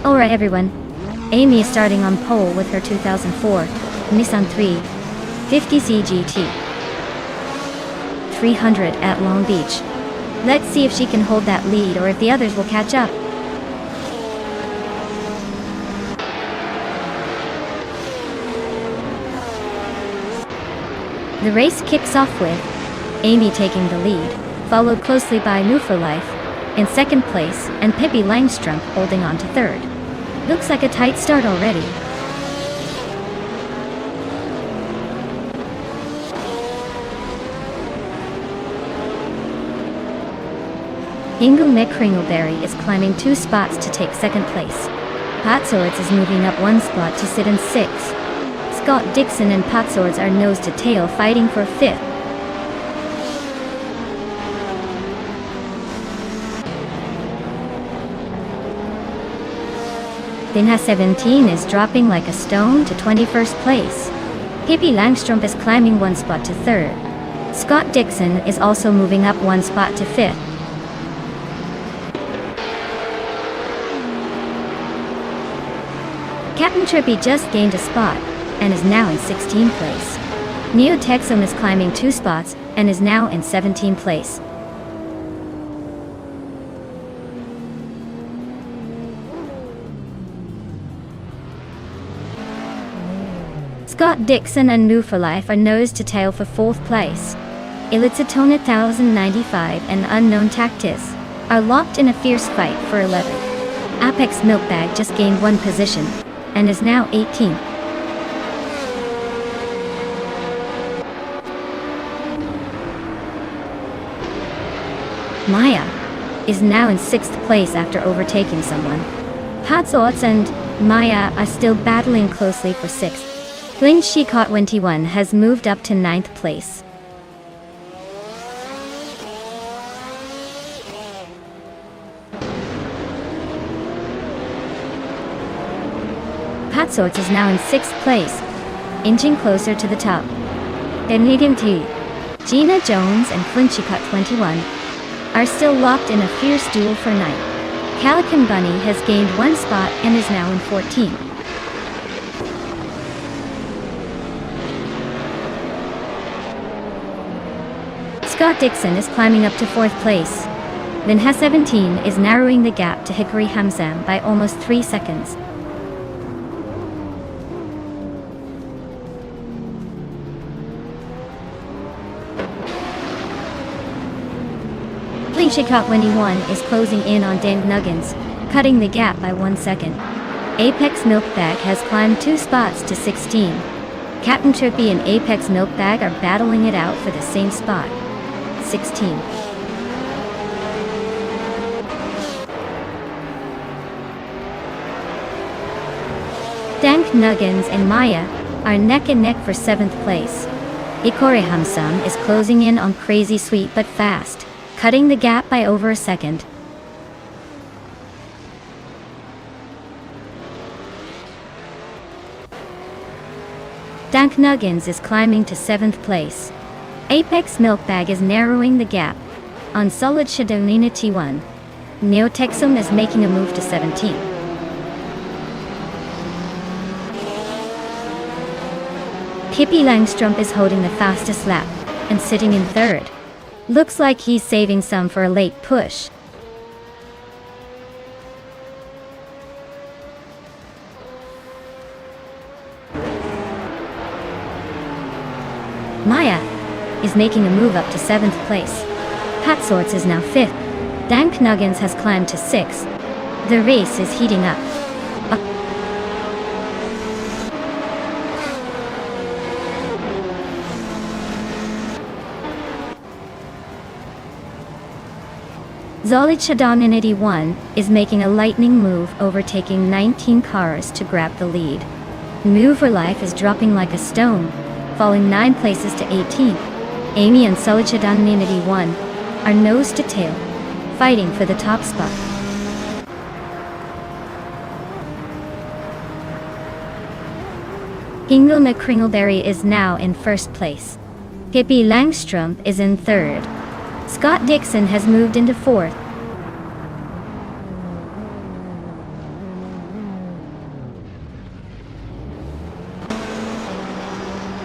Alright everyone, Amy is starting on pole with her 2004 Nissan 350Z GT 300 at Long Beach. Let's see if she can hold that lead or if the others will catch up. The race kicks off with Amy taking the lead, followed closely by New for Life in second place and Pippi Langstrup holding on to third. Looks like a tight start already. Hingle-McCringleberry is climbing 2 spots to take second place. Hot Swords is moving up 1 spot to sit in 6th. Scott Dixon and Pat Swords are nose to tail fighting for 5th. Vinha 17 is dropping like a stone to 21st place. Pippi Langstrumpf is climbing 1 spot to 3rd. Scott Dixon is also moving up 1 spot to 5th. Captain Trippy just gained a spot and is now in 16th place. Neo Texum is climbing 2 spots and is now in 17th place. Scott Dixon and New for Life are nose to tail for 4th place. Elitsatona 1095 and Unknown Tactis are locked in a fierce fight for 11th. Apex Milkbag just gained 1 position and is now 18th. Maya is now in 6th place after overtaking someone. Pat Swords and Maya are still battling closely for 6th. Lin Shikot 21 has moved up to 9th place. Pat Swords is now in 6th place, inching closer to the top. Medium T, Gina Jones and Flinchicott 21 are still locked in a fierce duel for 9th. Calican Bunny has gained 1 spot and is now in 14th. Scott Dixon is climbing up to 4th place. Vinha 17 is narrowing the gap to Hickory Hamzam by almost 3 seconds. Flinchicott 21 is closing in on Dan Nuggins, cutting the gap by 1 second. Apex Milkbag has climbed 2 spots to 16. Captain Trippy and Apex Milkbag are battling it out for the same spot. 16. Dank Nuggins and Maya are neck and neck for 7th place. Ikore Hamsam is closing in on Crazy Sweet but fast, cutting the gap by over a second. Dank Nuggins is climbing to 7th place. Apex Milkbag is narrowing the gap on Solid Shadowlina T1. Neotexum is making a move to 17. Pippi Langstrumpf is holding the fastest lap and sitting in 3rd. Looks like he's saving some for a late push. Maya is making a move up to 7th place. Pat Swords is now 5th. Dank Nuggins has climbed to 6th. The race is heating up. Zolid Shadon 81 is making a lightning move, overtaking 19 cars to grab the lead. Move for Life is dropping like a stone, falling 9 places to 18th. Amy and Solid Shadon 81 are nose to tail, fighting for the top spot. Hingle McCringleberry is now in 1st place. Pippi Langstrumpf is in 3rd. Scott Dixon has moved into 4th.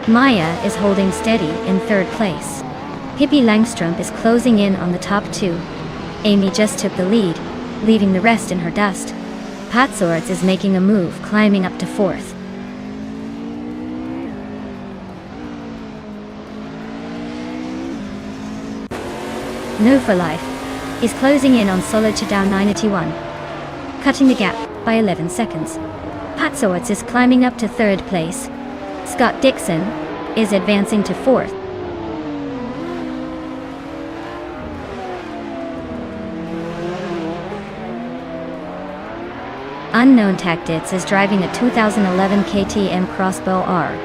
Maya is holding steady in 3rd place. Pippi Langstrumpf is closing in on the top 2. Amy just took the lead, leaving the rest in her dust. Pat Swords is making a move, climbing up to 4th. No for Life is closing in on Solid Shadow 91, cutting the gap by 11 seconds. Pat Swords is climbing up to 3rd place. Scott Dixon is advancing to 4th. Unknown Tactics is driving a 2011 KTM Crossbow R.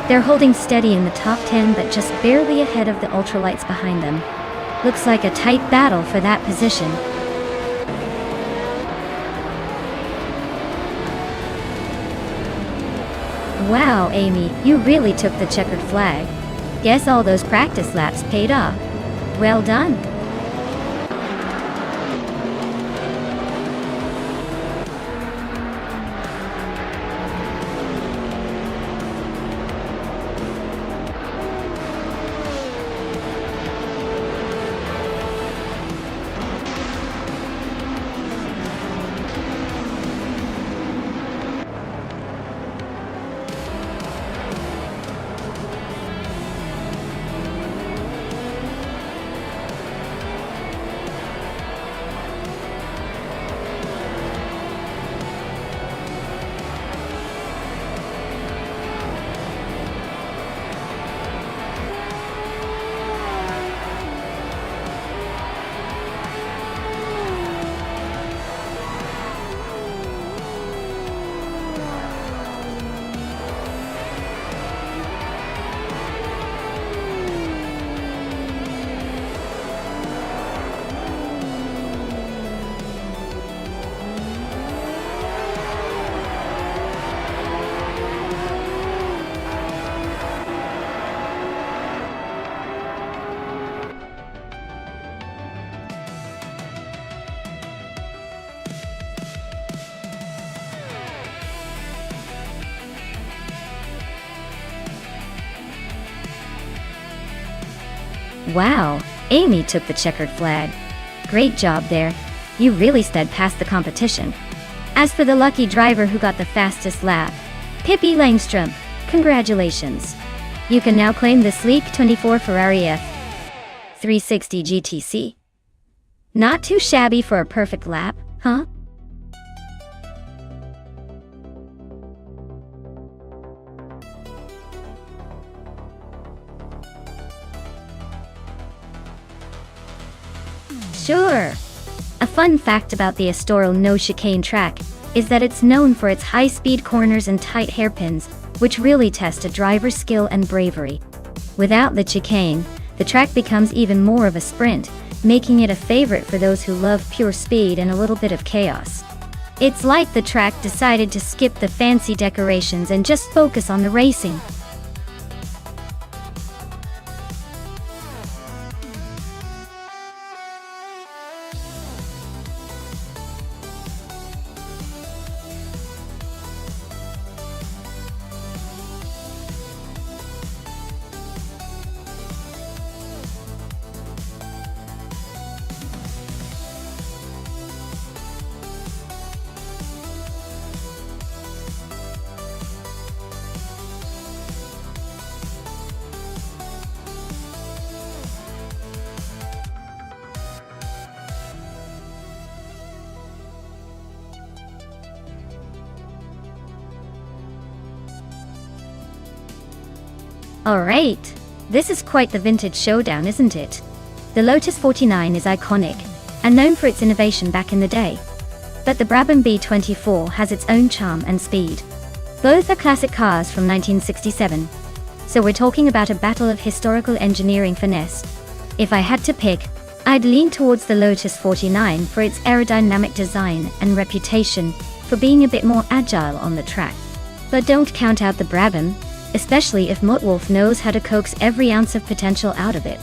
They're holding steady in the top 10 but just barely ahead of the ultralights behind them. Looks like a tight battle for that position. Wow, Amy, you really took the checkered flag. Guess all those practice laps paid off. Well done. Wow, Amy took the checkered flag. Great job there. You really sped past the competition. As for the lucky driver who got the fastest lap, Pippi Langstrom, congratulations. You can now claim the sleek 24 Ferrari F360 GTC. Not too shabby for a perfect lap, huh? Sure. A fun fact about the Estoril no chicane track is that it's known for its high-speed corners and tight hairpins, which really test a driver's skill and bravery. Without the chicane, the track becomes even more of a sprint, making it a favorite for those who love pure speed and a little bit of chaos. It's like the track decided to skip the fancy decorations and just focus on the racing. Alright, this is quite the vintage showdown, isn't it? The Lotus 49 is iconic, and known for its innovation back in the day. But the Brabham B24 has its own charm and speed. Both are classic cars from 1967, so we're talking about a battle of historical engineering finesse. If I had to pick, I'd lean towards the Lotus 49 for its aerodynamic design and reputation for being a bit more agile on the track. But don't count out the Brabham, especially if Muttwolf knows how to coax every ounce of potential out of it.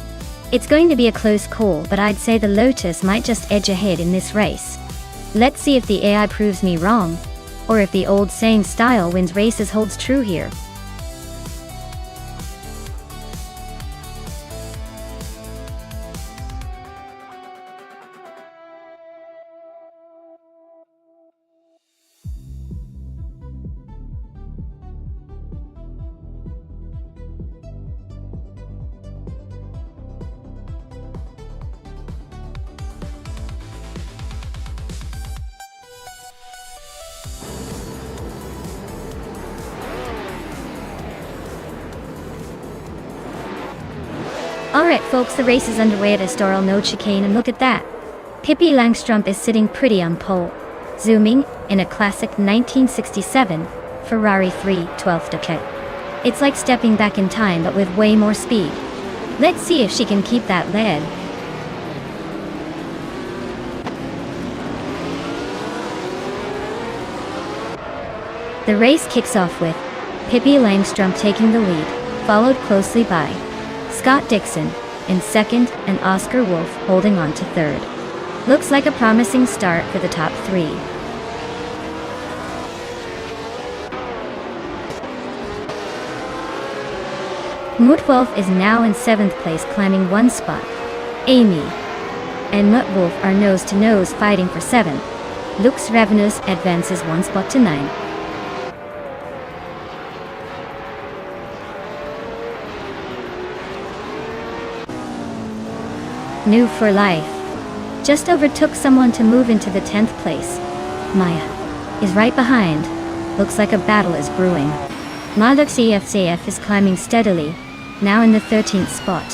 It's going to be a close call, but I'd say the Lotus might just edge ahead in this race. Let's see if the AI proves me wrong, or if the old saying style wins races holds true here. Alright folks, the race is underway at Estoril no chicane, and look at that. Pippi Langstrom is sitting pretty on pole, zooming in a classic 1967 Ferrari 312 Ducat. It's like stepping back in time but with way more speed. Let's see if she can keep that lead. The race kicks off with Pippi Langstrom taking the lead, followed closely by Scott Dixon in second and Oscar Wolf holding on to third. Looks like a promising start for the top three. Muttwolf is now in 7th place, climbing one spot. Amy and Muttwolf are nose to nose fighting for 7. Lux Ravenous advances one spot to 9. New for Life just overtook someone to move into the 10th place. Maya is right behind. Looks like a battle is brewing. Maluk CFCF is climbing steadily, now in the 13th spot.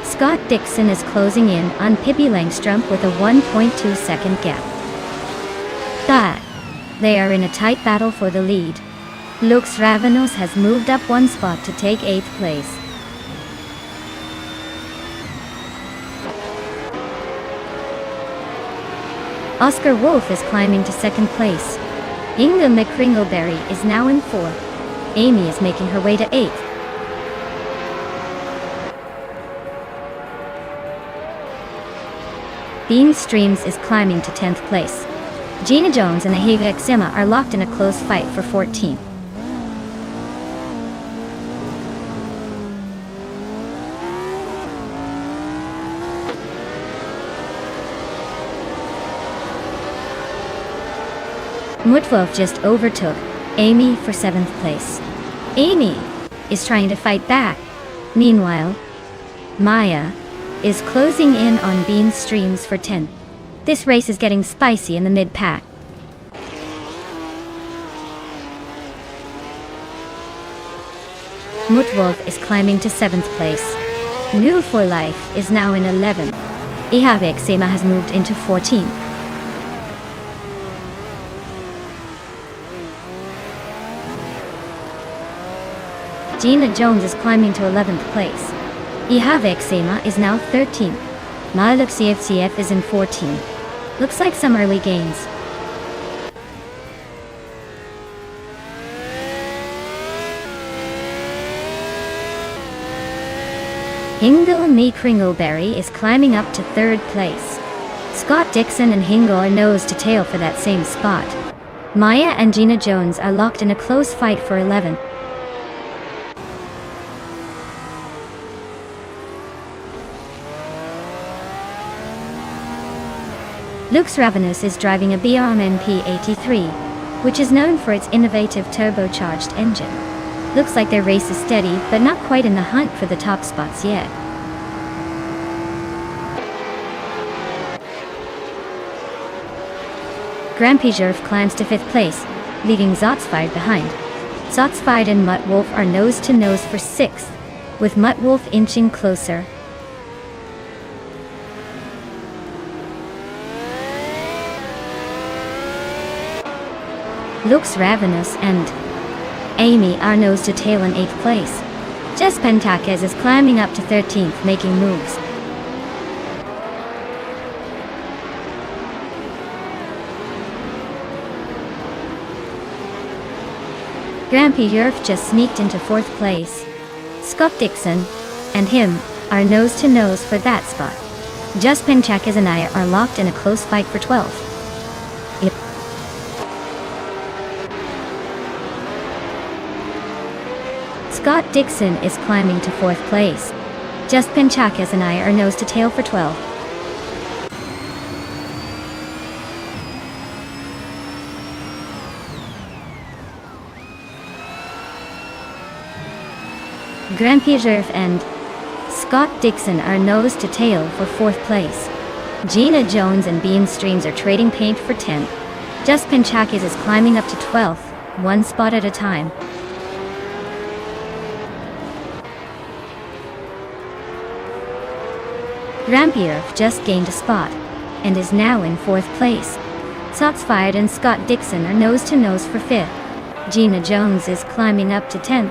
Scott Dixon is closing in on Pippi Langstrom with a 1.2 second gap. They are in a tight battle for the lead. Lux Ravenous has moved up one spot to take 8th place. Oscar Wolf is climbing to 2nd place. Inga McCringleberry is now in 4th. Amy is making her way to 8th. Bean Streams is climbing to 10th place. Gina Jones and Ahega Exima are locked in a close fight for 14th. Muttwolf just overtook Amy for 7th place. Amy is trying to fight back. Meanwhile, Maya is closing in on Bean Streams for 10th. This race is getting spicy in the mid-pack. Muttwolf is climbing to 7th place. New for Life is now in 11th. Ihavik Sema has moved into 14th. Gina Jones is climbing to 11th place. Ihavik Sema is now 13th. Maluk CFCF is in 14th. Looks like some early gains. Hingle Me Kringleberry is climbing up to 3rd place. Scott Dixon and Hingle are nose to tail for that same spot. Maya and Gina Jones are locked in a close fight for 11th. Lux Ravenous is driving a BRM MP83, which is known for its innovative turbocharged engine. Looks like their race is steady, but not quite in the hunt for the top spots yet. Grand Pijerf climbs to 5th place, leaving Zotsfied behind. Zotsfied and Muttwolf are nose to nose for 6th, with Muttwolf inching closer. Lux Ravenous and Amy are nose to tail in 8th place. Jess Pentakes is climbing up to 13th, making moves. Grampy Yerf just sneaked into 4th place. Scott Dixon and him are nose to nose for that spot. Jess Pentakes and I are locked in a close fight for 12th. Scott Dixon is climbing to 4th place. Just Penchakis and I are nose to tail for 12. Grand Pijerf and Scott Dixon are nose to tail for 4th place. Gina Jones and Bean Streams are trading paint for 10th. Just Penchakis is climbing up to 12th, one spot at a time. Rampier just gained a spot, and is now in 4th place. Sots Fired and Scott Dixon are nose-to-nose for 5th. Gina Jones is climbing up to 10th.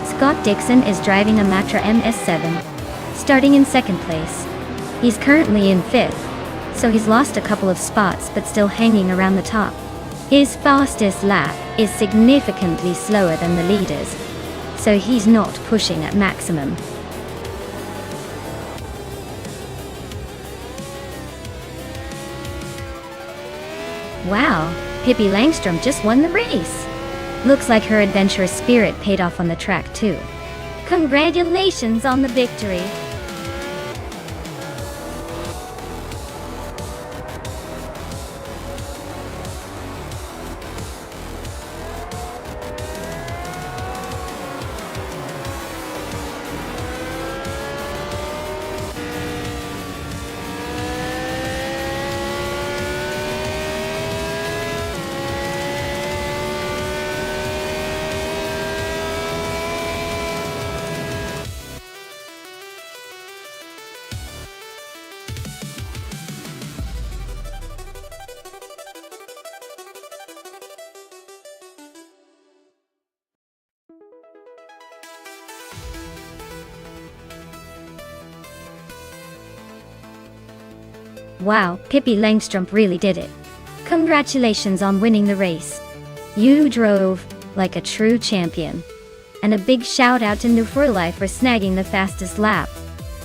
Scott Dixon is driving a Matra MS7, starting in 2nd place. He's currently in 5th, so he's lost a couple of spots but still hanging around the top. His fastest lap is significantly slower than the leaders, so he's not pushing at maximum. Wow, Pippi Langstrom just won the race! Looks like her adventurous spirit paid off on the track too. Congratulations on the victory! Wow, Pippi Langstrom really did it. Congratulations on winning the race. You drove like a true champion. And a big shout out to Nufurli for snagging the fastest lap.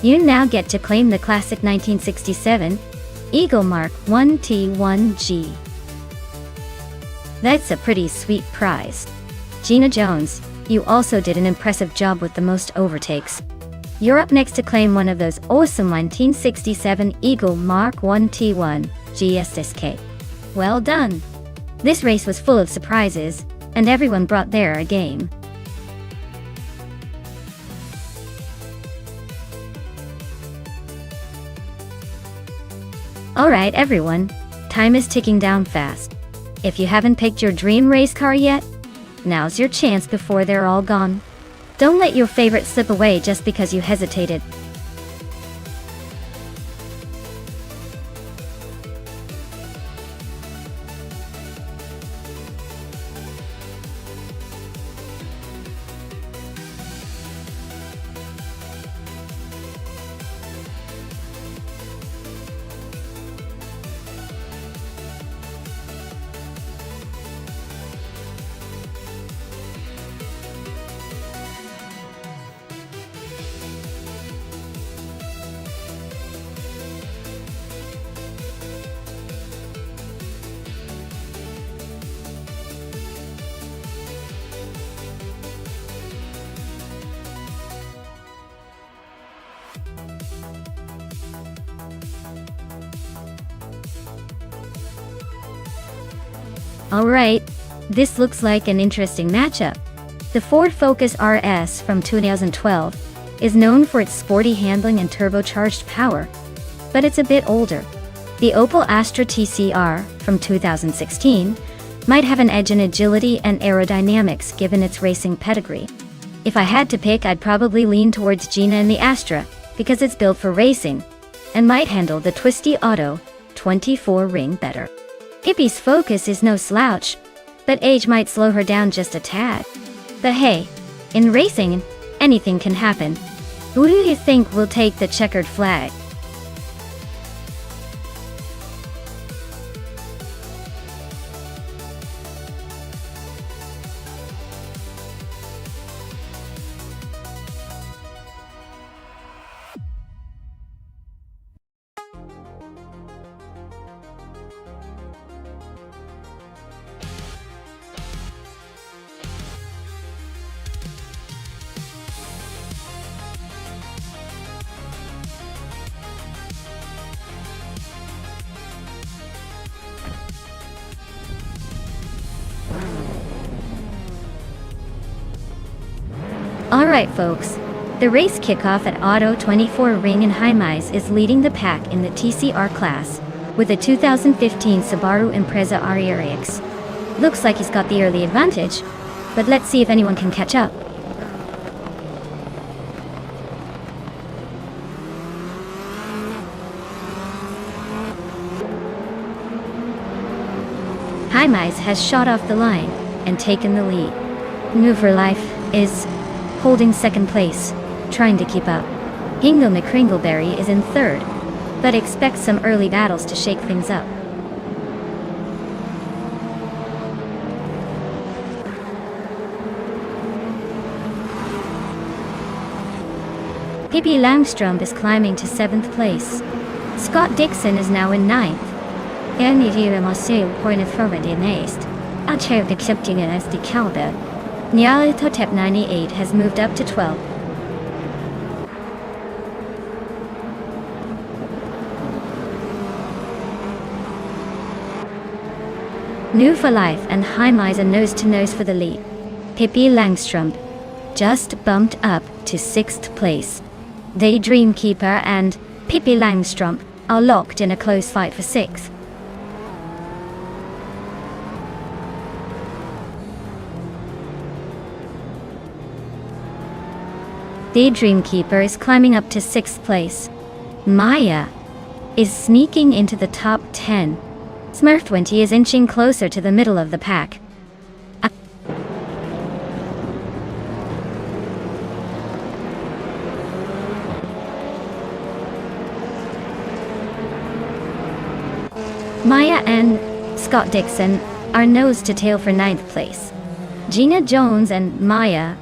You now get to claim the classic 1967 Eagle Mark 1T1G. That's a pretty sweet prize. Gina Jones, you also did an impressive job with the most overtakes. You're up next to claim one of those awesome 1967 Eagle Mark 1T1 GSSK. Well done! This race was full of surprises, and everyone brought their A game. Alright everyone, time is ticking down fast. If you haven't picked your dream race car yet, now's your chance before they're all gone. Don't let your favorite slip away just because you hesitated. Alright, this looks like an interesting matchup. The Ford Focus RS from 2012 is known for its sporty handling and turbocharged power, but it's a bit older. The Opel Astra TCR from 2016 might have an edge in agility and aerodynamics given its racing pedigree. If I had to pick, I'd probably lean towards Gina and the Astra because it's built for racing and might handle the twisty auto 24 ring better. Pippi's Focus is no slouch, but age might slow her down just a tad. But hey, in racing, anything can happen. Who do you think will take the checkered flag? Alright folks, the race kickoff at Auto 24 Ring in Heimeis is leading the pack in the TCR class, with a 2015 Subaru Impreza RX. Looks like he's got the early advantage, but let's see if anyone can catch up. Jaime has shot off the line and taken the lead. New for Life is holding second place, trying to keep up. Hingle McCringleberry is in third, but expects some early battles to shake things up. Pippi Langström is climbing to 7th place. Scott Dixon is now in 9th. Ernir Marcel Pornithroba de Nast. Acher accepting as the Calder. Nyala Totep 98 has moved up to 12th. New for Life and Jaime are nose-to-nose for the lead. Pippi Langström just bumped up to 6th place. Daydream Keeper and Pippi Langström are locked in a close fight for 6th. Daydream Keeper is climbing up to 6th place. Maya is sneaking into the top 10. Smurf20 is inching closer to the middle of the pack. Maya and Scott Dixon are nose to tail for 9th place. Gina Jones and Maya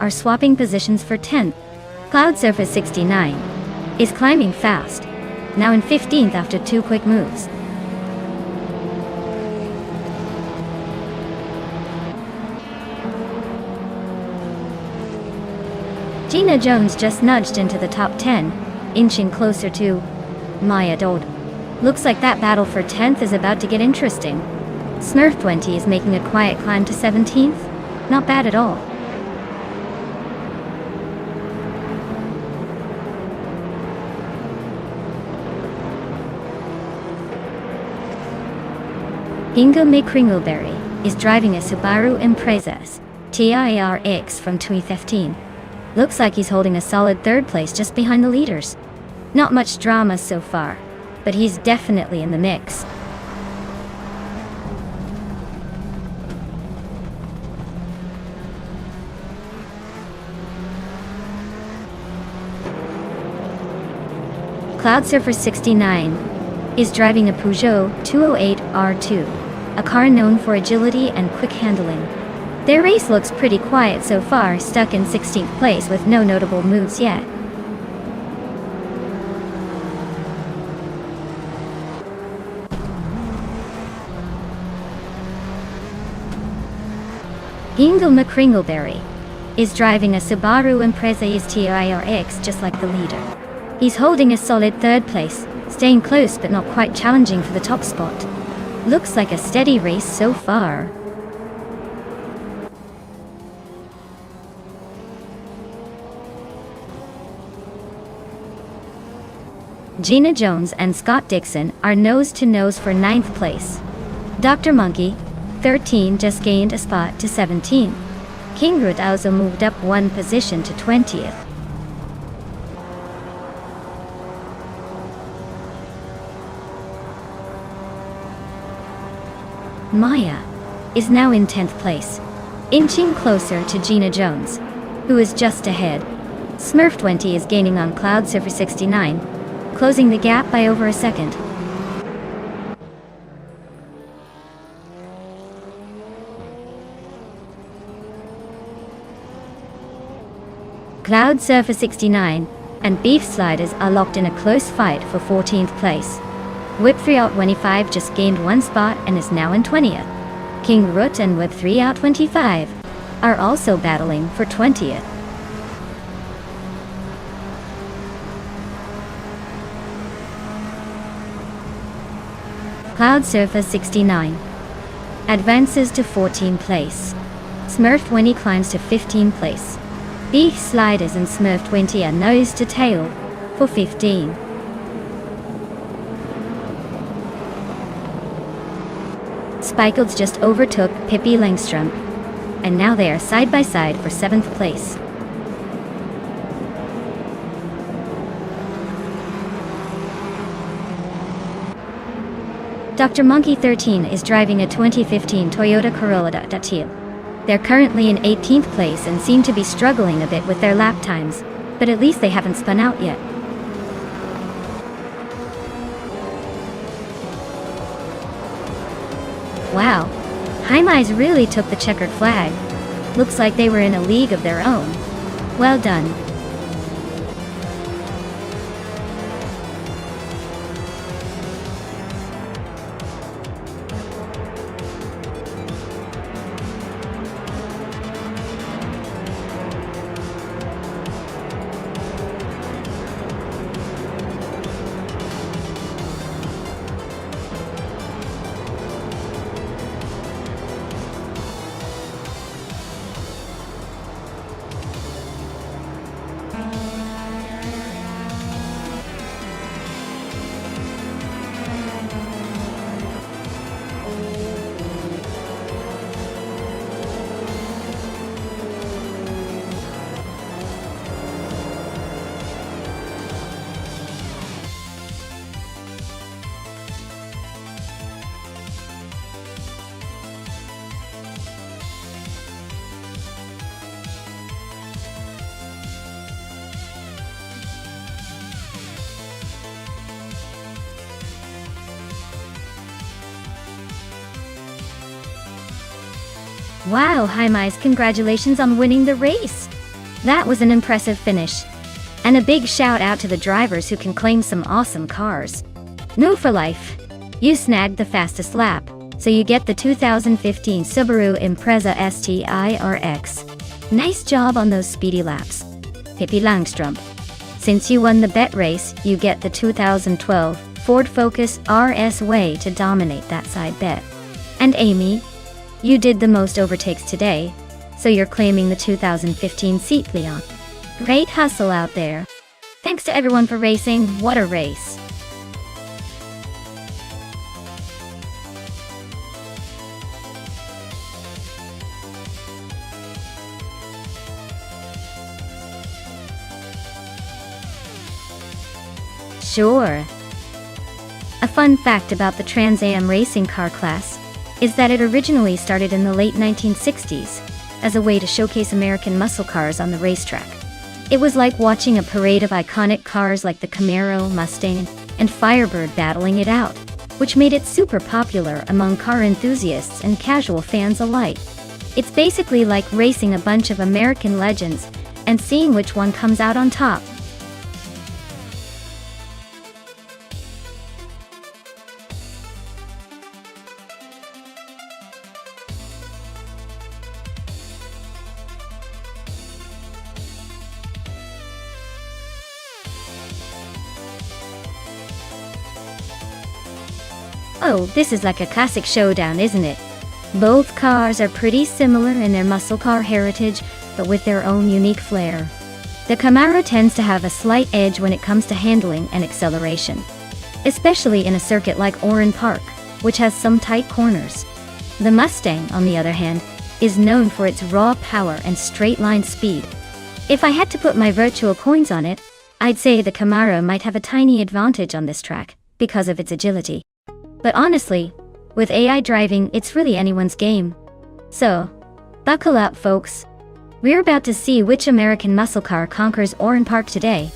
are swapping positions for 10th. Cloud Surface 69 is climbing fast, now in 15th after 2 quick moves. Gina Jones just nudged into the top 10, inching closer to Maya Dodd. Looks like that battle for 10th is about to get interesting. Smurf20 is making a quiet climb to 17th. Not bad at all. Inga McCringleberry is driving a Subaru Impreza TIRX from 2015. Looks like he's holding a solid 3rd place just behind the leaders. Not much drama so far, but he's definitely in the mix. Cloud Surfer 69 is driving a Peugeot 208 R2. A car known for agility and quick handling. Their race looks pretty quiet so far, stuck in 16th place with no notable moves yet. Ingo McCringleberry is driving a Subaru Impreza TIRX just like the leader. He's holding a solid 3rd place, staying close but not quite challenging for the top spot. Looks like a steady race so far. Gina Jones and Scott Dixon are nose-to-nose for 9th place. Dr. Monkey, 13, just gained a spot to 17. Kingrud also moved up 1 position to 20th. Maya is now in 10th place, inching closer to Gina Jones, who is just ahead. Smurf20 is gaining on Cloud Surfer 69, closing the gap by over a second. Cloud Surfer 69 and Beef Sliders are locked in a close fight for 14th place. Whip 3 out 25 just gained 1 spot and is now in 20th. King Root and Whip 3 out 25 are also battling for 20th. Cloud Surfer 69 advances to 14th place. Smurf20 climbs to 15th place. Beef Sliders and Smurf20 are nose to tail for 15. Spikels just overtook Pippi Langstrom, and now they are side by side for 7th place. Dr. Monkey 13 is driving a 2015 Toyota Corolla Teal. They're currently in 18th place and seem to be struggling a bit with their lap times, but at least they haven't spun out yet. Wow, Jaimais really took the checkered flag. Looks like they were in a league of their own. Well done. Wow, Jaimais, congratulations on winning the race! That was an impressive finish. And a big shout out to the drivers who can claim some awesome cars. No for life. You snagged the fastest lap, so you get the 2015 Subaru Impreza STIRX. Nice job on those speedy laps, Pippi Langstrom. Since you won the bet race, you get the 2012 Ford Focus RS Way to dominate that side bet. And Amy, you did the most overtakes today, so you're claiming the 2015 Seat Leon. Great hustle out there. Thanks to everyone for racing. What a race. Sure. A fun fact about the Trans Am racing car class is that it originally started in the late 1960s as a way to showcase American muscle cars on the racetrack. It was like watching a parade of iconic cars like the Camaro, Mustang, and Firebird battling it out, which made it super popular among car enthusiasts and casual fans alike. It's basically like racing a bunch of American legends and seeing which one comes out on top. Oh, this is like a classic showdown, isn't it? Both cars are pretty similar in their muscle car heritage, but with their own unique flair. The Camaro tends to have a slight edge when it comes to handling and acceleration, especially in a circuit like Oran Park, which has some tight corners. The Mustang, on the other hand, is known for its raw power and straight-line speed. If I had to put my virtual coins on it, I'd say the Camaro might have a tiny advantage on this track, because of its agility. But honestly, with AI driving, it's really anyone's game. So, buckle up, folks. We're about to see which American muscle car conquers Oran Park today.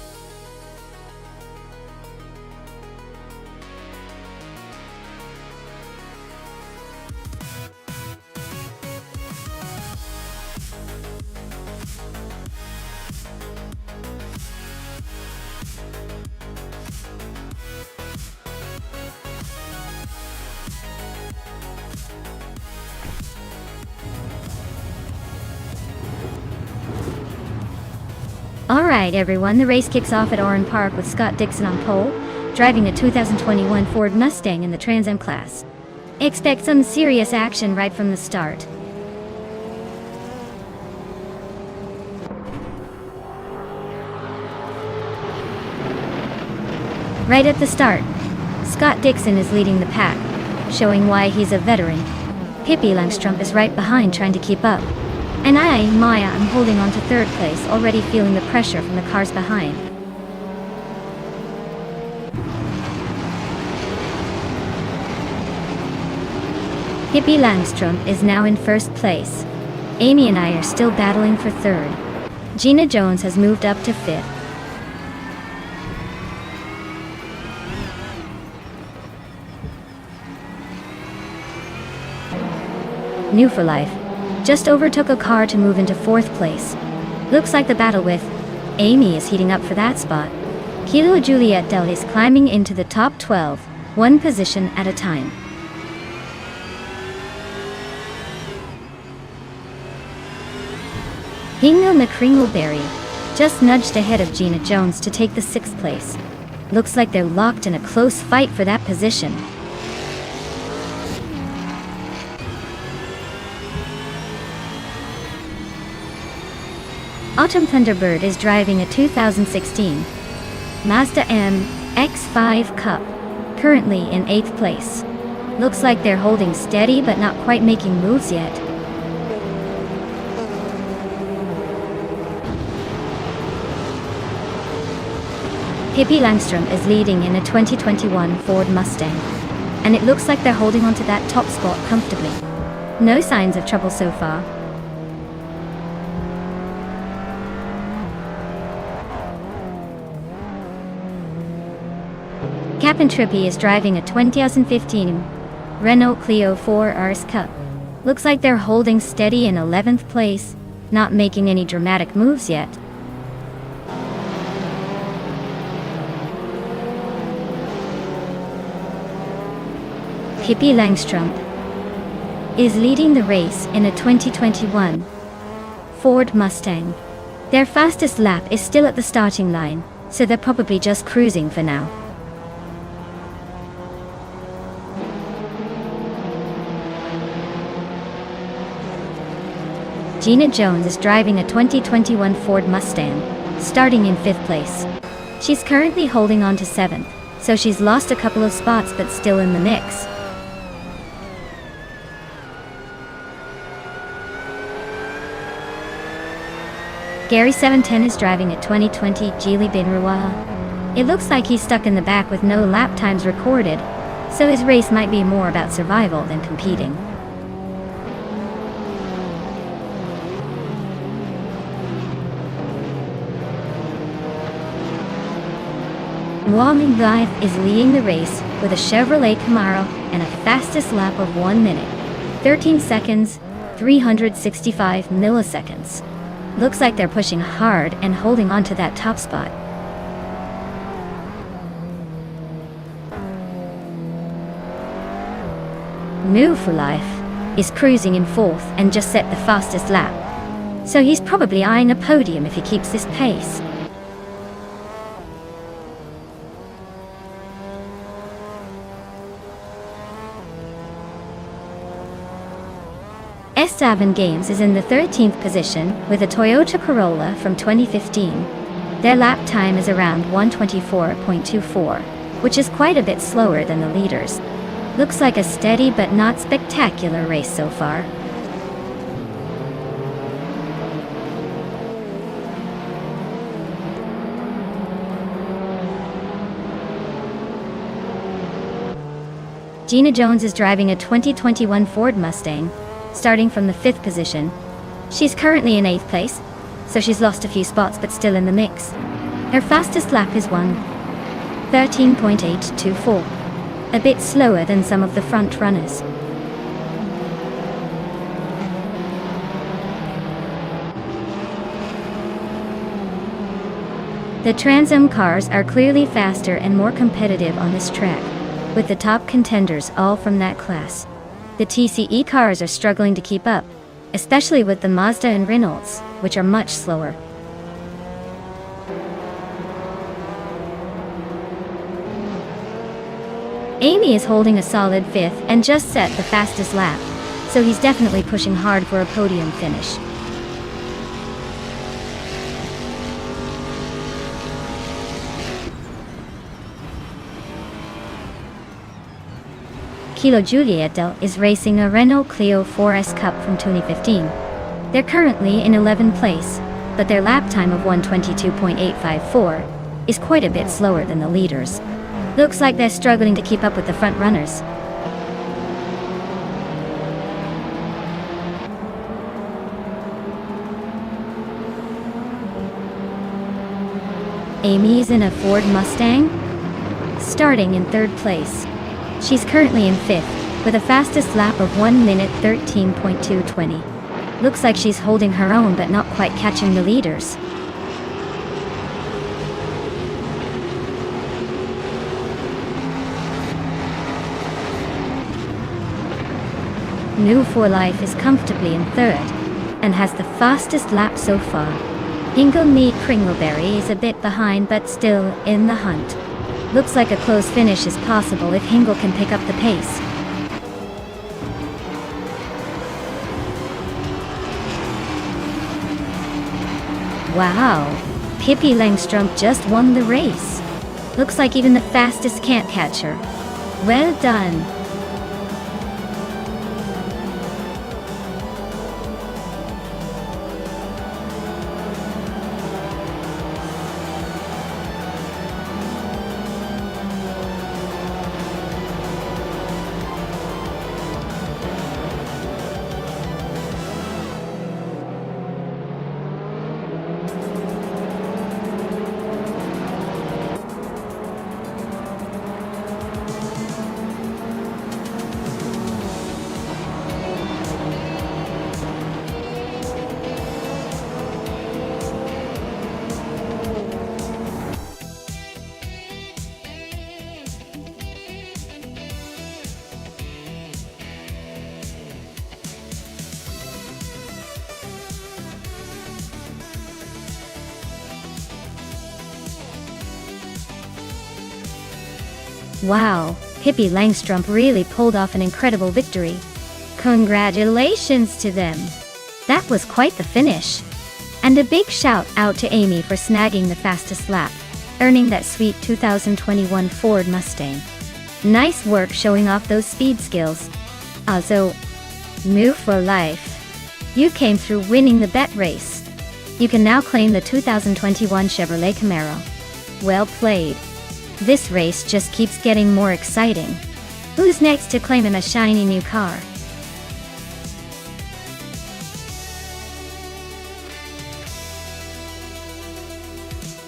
Alright everyone, the race kicks off at Oran Park with Scott Dixon on pole, driving a 2021 Ford Mustang in the Trans Am class. Expect some serious action right from the start. Right at the start, Scott Dixon is leading the pack, showing why he's a veteran. Pippi Langstrup is right behind trying to keep up. And Maya, I'm holding on to third place, already feeling the pressure from the cars behind. Pippi Langstrup is now in first place. Amy and I are still battling for third. Gina Jones has moved up to fifth. New for Life just overtook a car to move into fourth place. Looks like the battle with Amy is heating up for that spot. Kilo Juliet Del is climbing into the top 12, one position at a time. Hingle McCringleberry just nudged ahead of Gina Jones to take the sixth place. Looks like they're locked in a close fight for that position. Autumn Thunderbird is driving a 2016 Mazda MX-5 Cup, currently in 8th place. Looks like they're holding steady but not quite making moves yet. Pippi Langstrup is leading in a 2021 Ford Mustang, and it looks like they're holding onto that top spot comfortably. No signs of trouble so far. Captain Trippy is driving a 2015 Renault Clio 4 RS Cup. Looks like they're holding steady in 11th place, not making any dramatic moves yet. Pippi Langstrup is leading the race in a 2021 Ford Mustang. Their fastest lap is still at the starting line, so they're probably just cruising for now. Gina Jones is driving a 2021 Ford Mustang, starting in 5th place. She's currently holding on to 7th, so she's lost a couple of spots but still in the mix. Gary 710 is driving a 2020 Geely Binruwa. It looks like he's stuck in the back with no lap times recorded, so his race might be more about survival than competing. Wally Blythe is leading the race with a Chevrolet Camaro and a fastest lap of 1 minute, 13 seconds, 365 milliseconds. Looks like they're pushing hard and holding on to that top spot. New for Life is cruising in 4th and just set the fastest lap, so he's probably eyeing a podium if he keeps this pace. Esteban Games is in the 13th position with a Toyota Corolla from 2015. Their lap time is around 1:24.24, which is quite a bit slower than the leaders. Looks like a steady but not spectacular race so far. Gina Jones is driving a 2021 Ford Mustang, starting from the 5th position. She's currently in 8th place, so she's lost a few spots but still in the mix. Her fastest lap is 1:13.824, a bit slower than some of the front runners. The Trans Am cars are clearly faster and more competitive on this track, with the top contenders all from that class. The TCE cars are struggling to keep up, especially with the Mazda and Renaults, which are much slower. Amy is holding a solid 5th and just set the fastest lap, so he's definitely pushing hard for a podium finish. Kilo Julieta is racing a Renault Clio 4S Cup from 2015. They're currently in 11th place, but their lap time of 1:22.854 is quite a bit slower than the leaders. Looks like they're struggling to keep up with the front runners. Amy's in a Ford Mustang, starting in 3rd place. She's currently in 5th, with a fastest lap of 1 minute 13.220. Looks like she's holding her own but not quite catching the leaders. New for Life is comfortably in 3rd, and has the fastest lap so far. Hingle Meat Kringleberry is a bit behind but still in the hunt. Looks like a close finish is possible if Hingle can pick up the pace. Wow, Pippi Langstrumpf just won the race. Looks like even the fastest can't catch her. Well done. Wow, Pippi Langstrumpf really pulled off an incredible victory. Congratulations to them. That was quite the finish. And a big shout out to Amy for snagging the fastest lap, earning that sweet 2021 Ford Mustang. Nice work showing off those speed skills. Also, New for Life. You came through winning the bet race. You can now claim the 2021 Chevrolet Camaro. Well played. This race just keeps getting more exciting. Who's next to claim a shiny new car?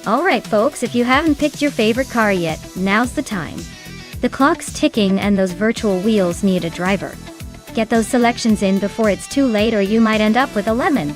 Alright folks, if you haven't picked your favorite car yet, now's the time. The clock's ticking and those virtual wheels need a driver. Get those selections in before it's too late or you might end up with a lemon.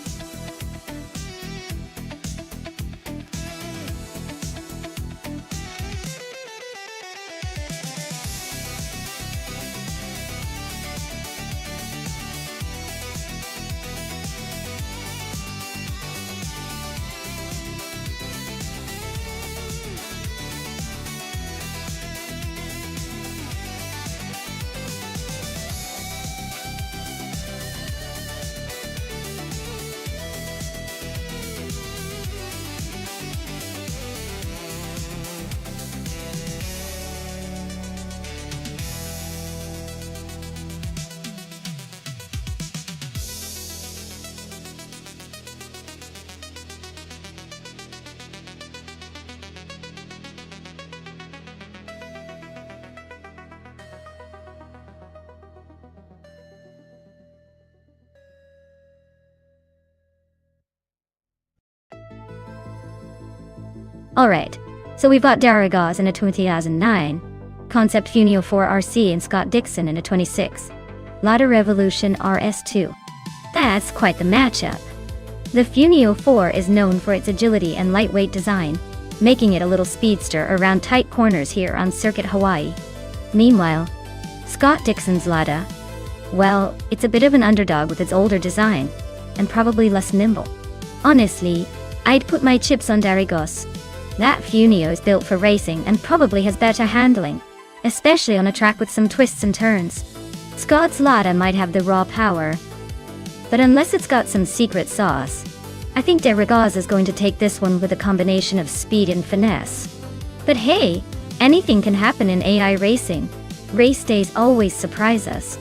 Alright, so we've got Daragaz in a 2009, Concept Funio 4 RC and Scott Dixon in a 26, Lada Revolution RS2. That's quite the matchup. The Funio 4 is known for its agility and lightweight design, making it a little speedster around tight corners here on Circuit Hawaii. Meanwhile, Scott Dixon's Lada, well, it's a bit of an underdog with its older design, and probably less nimble. Honestly, I'd put my chips on Daragaz. That Funio is built for racing and probably has better handling, especially on a track with some twists and turns. Scott's Lada might have the raw power, but unless it's got some secret sauce, I think Daragaz is going to take this one with a combination of speed and finesse. But hey, anything can happen in AI racing. Race days always surprise us.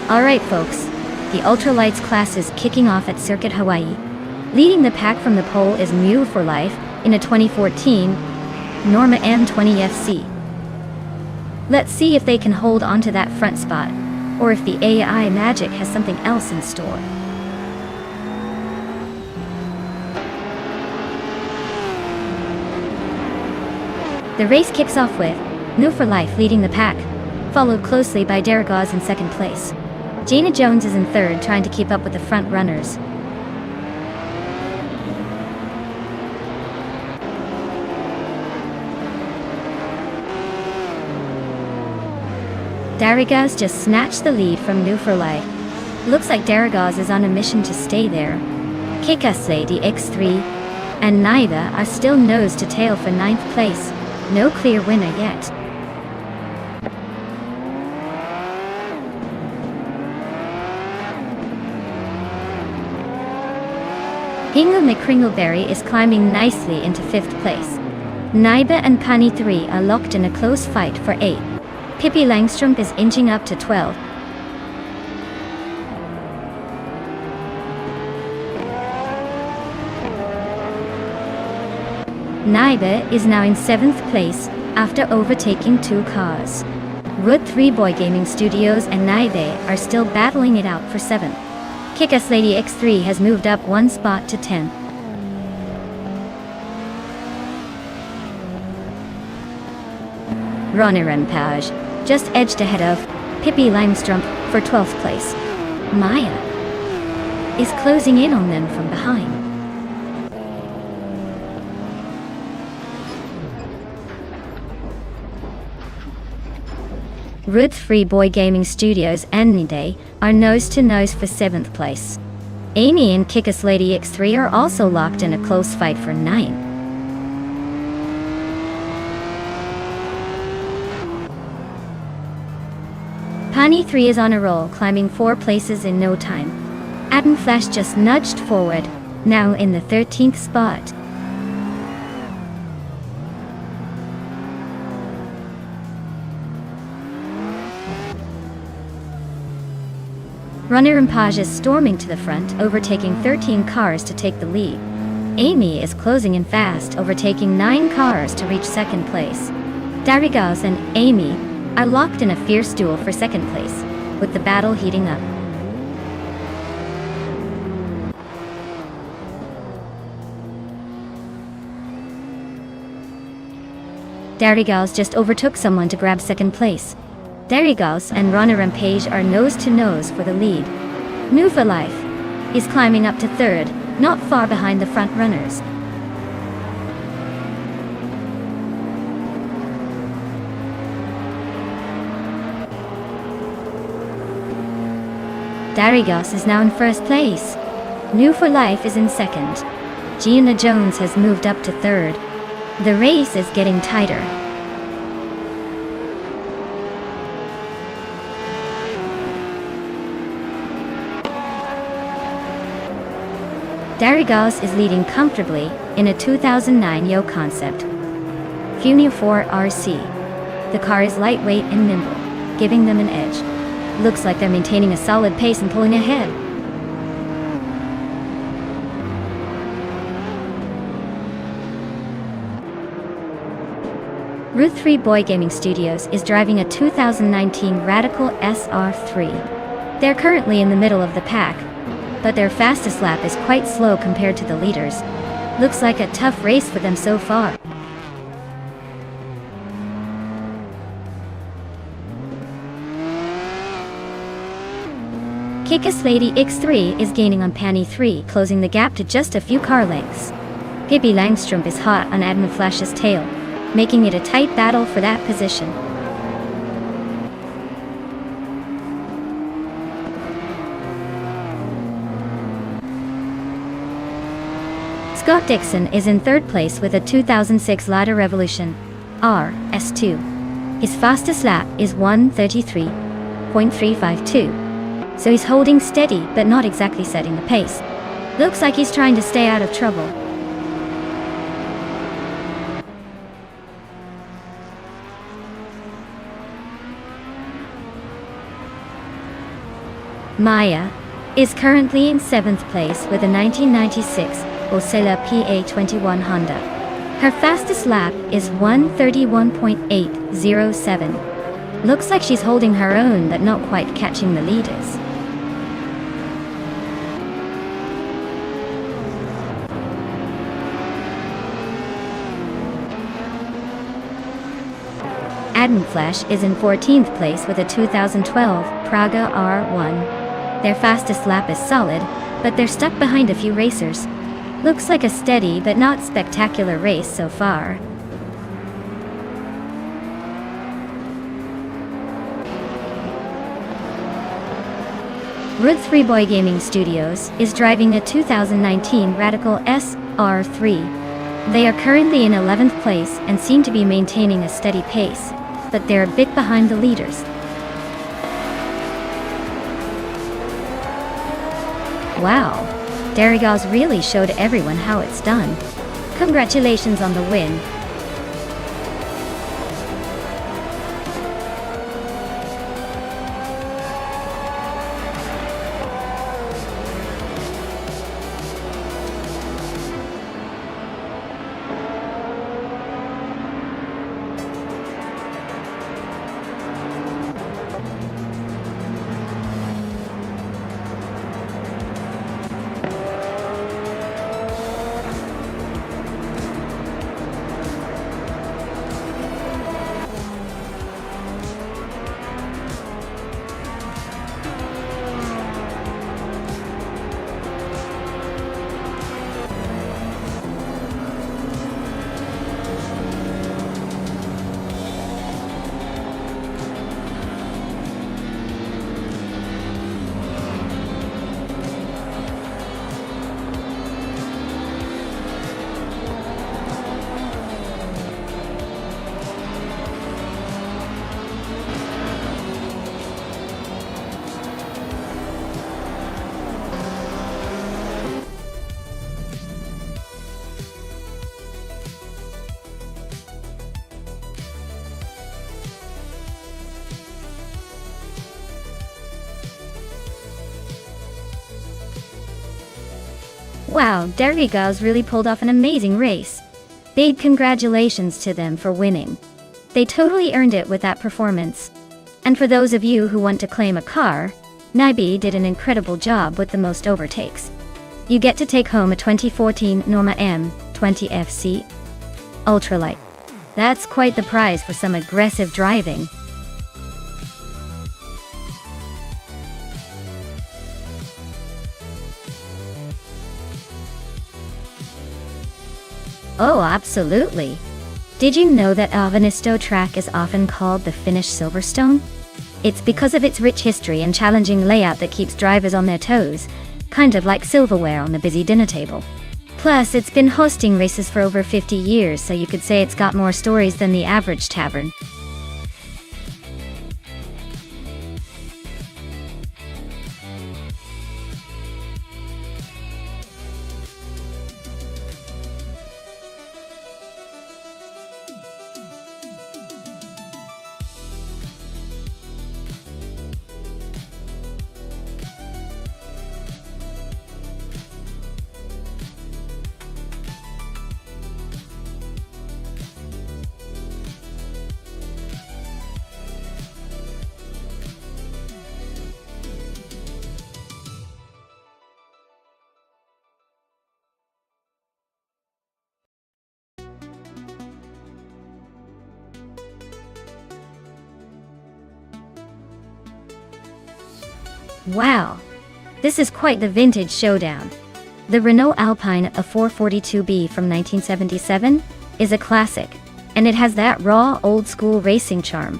Alright folks, the ultralights class is kicking off at Circuit Hawaii. Leading the pack from the pole is Mew for Life in a 2014 Norma M20FC. Let's see if they can hold onto that front spot, or if the AI magic has something else in store. The race kicks off with Mew for Life leading the pack, followed closely by Daragaz in second place. Gina Jones is in third, trying to keep up with the front runners. Daragaz just snatched the lead from Mew for Life. Looks like Daragaz is on a mission to stay there. Kick-Ass Lady X3 and Naida are still nose to tail for 9th place. No clear winner yet. Hingle McCringleberry is climbing nicely into 5th place. Naiba and Pani 3 are locked in a close fight for 8th. Pippi Langstrup is inching up to 12th. Naiba is now in 7th place after overtaking 2 cars. Root 3 Boy Gaming Studios and Naiba are still battling it out for 7th. Kick-Ass Lady X3 has moved up 1 spot to 10th. Ronnie Rampage just edged ahead of Pippi Langstrup for 12th place. Maya is closing in on them from behind. Root 3 Boy Gaming Studios and Nide are nose-to-nose for 7th place. Amy and Kick-Ass Lady X3 are also locked in a close fight for 9th. Pani 3 is on a roll, climbing 4 places in no time. Adam Flash just nudged forward, now in the 13th spot. Runner Rampage is storming to the front, overtaking 13 cars to take the lead. Amy is closing in fast, overtaking 9 cars to reach 2nd place. Darigaz and Amy are locked in a fierce duel for 2nd place, with the battle heating up. Darigaz just overtook someone to grab 2nd place. Darigaz and Ronnie Rampage are nose-to-nose for the lead. Mew for Life is climbing up to 3rd, not far behind the front runners. Darigaz is now in 1st place. Mew for Life is in 2nd. Gina Jones has moved up to 3rd. The race is getting tighter. Darigaz is leading comfortably in a 2009 Yo Concept Funia 4 RC. The car is lightweight and nimble, giving them an edge. Looks like they're maintaining a solid pace and pulling ahead. Root 3 Boy Gaming Studios is driving a 2019 Radical SR3. They're currently in the middle of the pack, but their fastest lap is quite slow compared to the leaders. Looks like a tough race for them so far. Kick-Ass Lady X3 is gaining on Pani 3, closing the gap to just a few car lengths. Pippi Langstrup is hot on Admin Flash's tail, making it a tight battle for that position. Scott Dixon is in third place with a 2006 Lada Revolution R S2. His fastest lap is 1:33.352. So he's holding steady but not exactly setting the pace. Looks like he's trying to stay out of trouble. Maya is currently in 7th place with a 1996 Osella PA21 Honda. Her fastest lap is 1:31.807. Looks like she's holding her own but not quite catching the leaders. Adam Flash is in 14th place with a 2012 Praga R1. Their fastest lap is solid, but they're stuck behind a few racers. Looks like a steady but not spectacular race so far. Root 3 Boy Gaming Studios is driving a 2019 Radical SR3. They are currently in 11th place and seem to be maintaining a steady pace, but they're a bit behind the leaders. Wow, Derrigas really showed everyone how it's done. Congratulations on the win. Wow, Derrigas really pulled off an amazing race. Big congratulations to them for winning. They totally earned it with that performance. And for those of you who want to claim a car, Naibi did an incredible job with the most overtakes. You get to take home a 2014 Norma M20 FC Ultralight. That's quite the prize for some aggressive driving. Oh, absolutely. Did you know that Avanisto track is often called the Finnish Silverstone? It's because of its rich history and challenging layout that keeps drivers on their toes, kind of like silverware on the busy dinner table. Plus, it's been hosting races for over 50 years, so you could say it's got more stories than the average tavern. Wow, this is quite the vintage showdown. The Renault Alpine a 442B from 1977 is a classic, and it has that raw, old-school racing charm.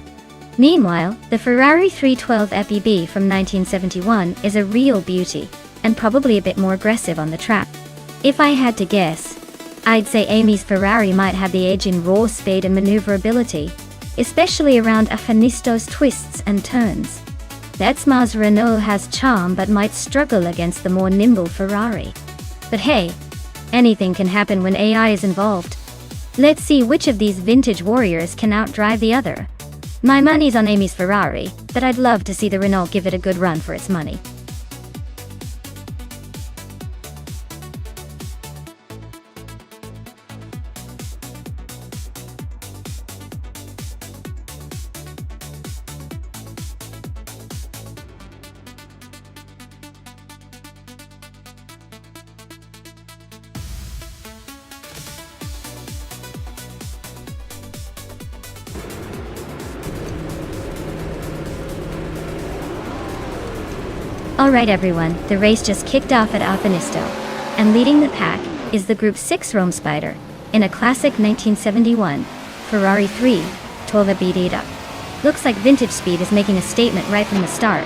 Meanwhile, the Ferrari 312 FEB from 1971 is a real beauty, and probably a bit more aggressive on the track. If I had to guess, I'd say Amy's Ferrari might have the edge in raw speed and maneuverability, especially around Afinisto's twists and turns. Betsma's Renault has charm but might struggle against the more nimble Ferrari. But hey, anything can happen when AI is involved. Let's see which of these vintage warriors can outdrive the other. My money's on Amy's Ferrari, but I'd love to see the Renault give it a good run for its money. Alright everyone, the race just kicked off at Alpinisto, and leading the pack is the Group 6 Rome Spider, in a classic 1971 Ferrari 312 beat it up. Looks like vintage speed is making a statement right from the start.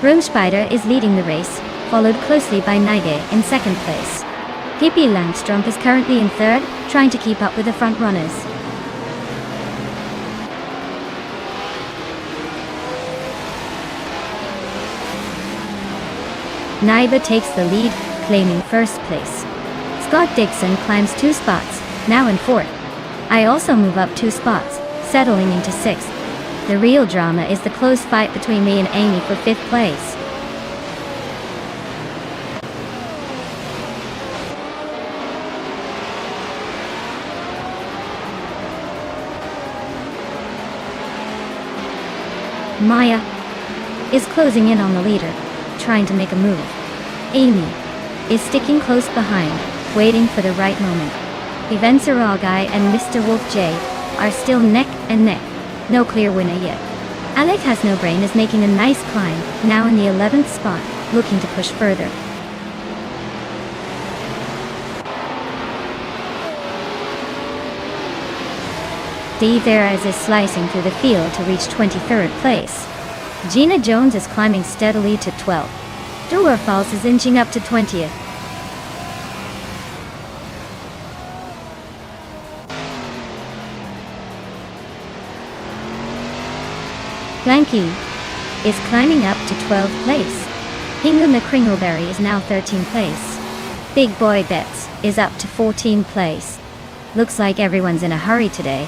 Rome Spider is leading the race, followed closely by Nige in second place. Pippi Langstrumpf is currently in third, trying to keep up with the front runners. Naiba takes the lead, claiming first place. Scott Dixon climbs 2 spots, now in fourth. I also move up 2 spots, settling into sixth. The real drama is the close fight between me and Amy for 5th place. Maya is closing in on the leader, trying to make a move. Amy is sticking close behind, waiting for the right moment. Event Saragai and Mr. Wolf J are still neck and neck. No clear winner yet. Alec Has No Brain is making a nice climb, now in the 11th spot, looking to push further. Dee Veras is slicing through the field to reach 23rd place. Gina Jones is climbing steadily to 12th. Dora Falls is inching up to 20th. Blanky is climbing up to 12th place. Hingham the Kringleberry is now 13th place. Big Boy Bets is up to 14th place. Looks like everyone's in a hurry today.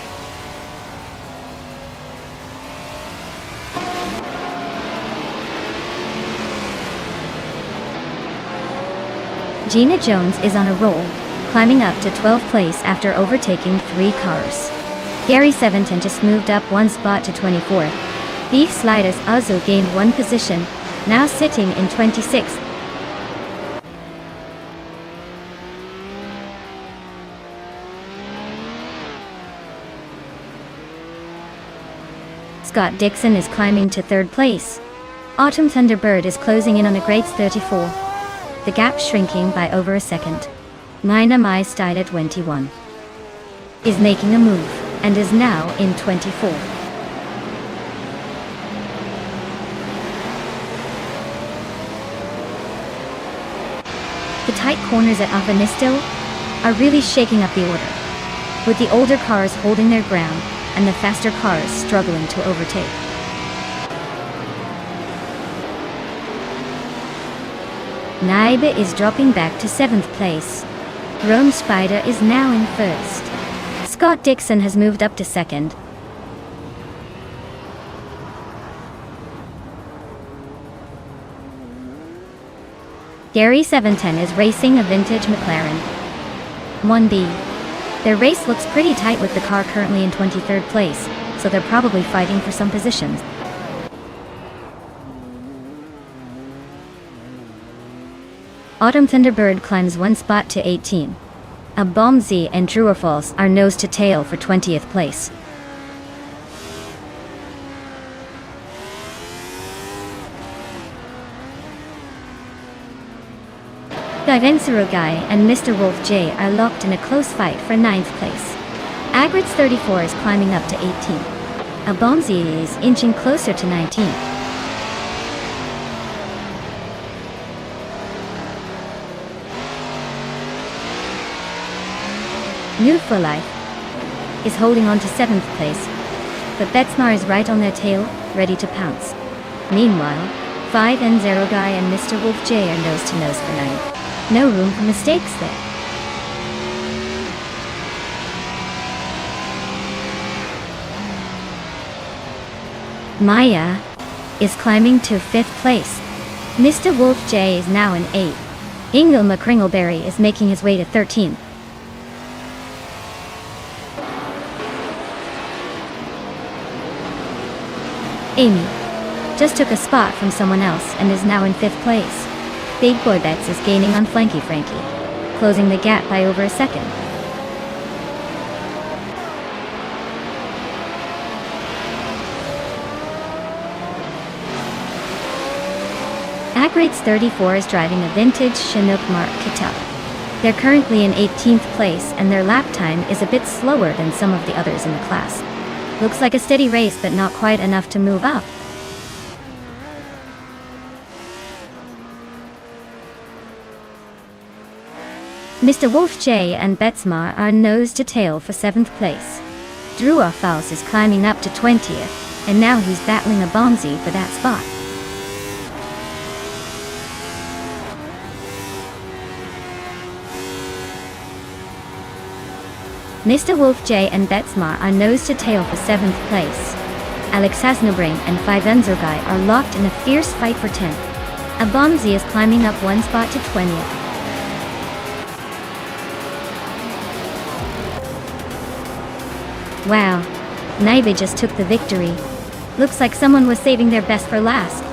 Gina Jones is on a roll, climbing up to 12th place after overtaking 3 cars. Gary Seventon just moved up 1 spot to 24th. Beef Sliders also gained 1 position, now sitting in 26th. Scott Dixon is climbing to 3rd place. Autumn Thunderbird is closing in on a great 34. The gap shrinking by over a second. Mina My Style at 21 is making a move, and is now in 24. The tight corners at Avenisto are really shaking up the order, with the older cars holding their ground, and the faster cars struggling to overtake. Naiba is dropping back to 7th place. Rome Spider is now in 1st. Scott Dixon has moved up to 2nd. Gary Seventon is racing a vintage McLaren 1B. Their race looks pretty tight with the car currently in 23rd place, so they're probably fighting for some positions. Autumn Thunderbird climbs 1 spot to 18. Abomzi and True-or-False are nose to tail for 20th place. Guy and Mr. Wolf J are locked in a close fight for 9th place. Agrit's 34 is climbing up to 18. Abomzi is inching closer to 19. New for Life, is holding on to 7th place, but Betsmar is right on their tail, ready to pounce. Meanwhile, 5 and 0 Guy and Mr. Wolf J are nose to nose for 9. No room for mistakes there. Maya is climbing to 5th place. Mr. Wolf J is now in 8th. Ingle McCringleberry is making his way to 13th. Amy just took a spot from someone else and is now in 5th place. Big Boy Bets is gaining on Flanky Frankie, closing the gap by over a second. Agrates 34 is driving a vintage Chinook Mark Kittup. They're currently in 18th place and their lap time is a bit slower than some of the others in the class. Looks like a steady race but not quite enough to move up. Mr. Wolf J and Betsmar are nose to tail for 7th place. Drew Orfals is climbing up to 20th, and now he's battling a Bonzi for that spot. Mr. Wolf J and Betsmar are nose to tail for 7th place. Alex Hasnobring and 5 Guy are locked in a fierce fight for 10th. A Bonzi is climbing up one spot to 20th. Wow, Naibe just took the victory. Looks like someone was saving their best for last.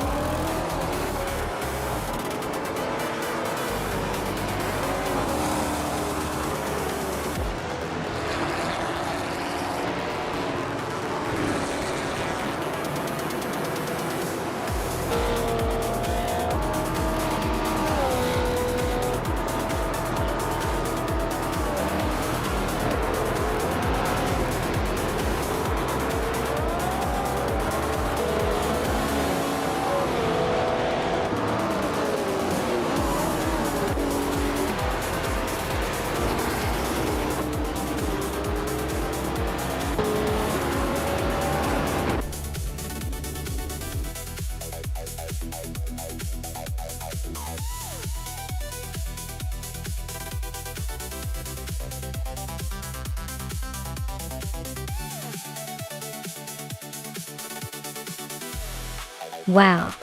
Wow.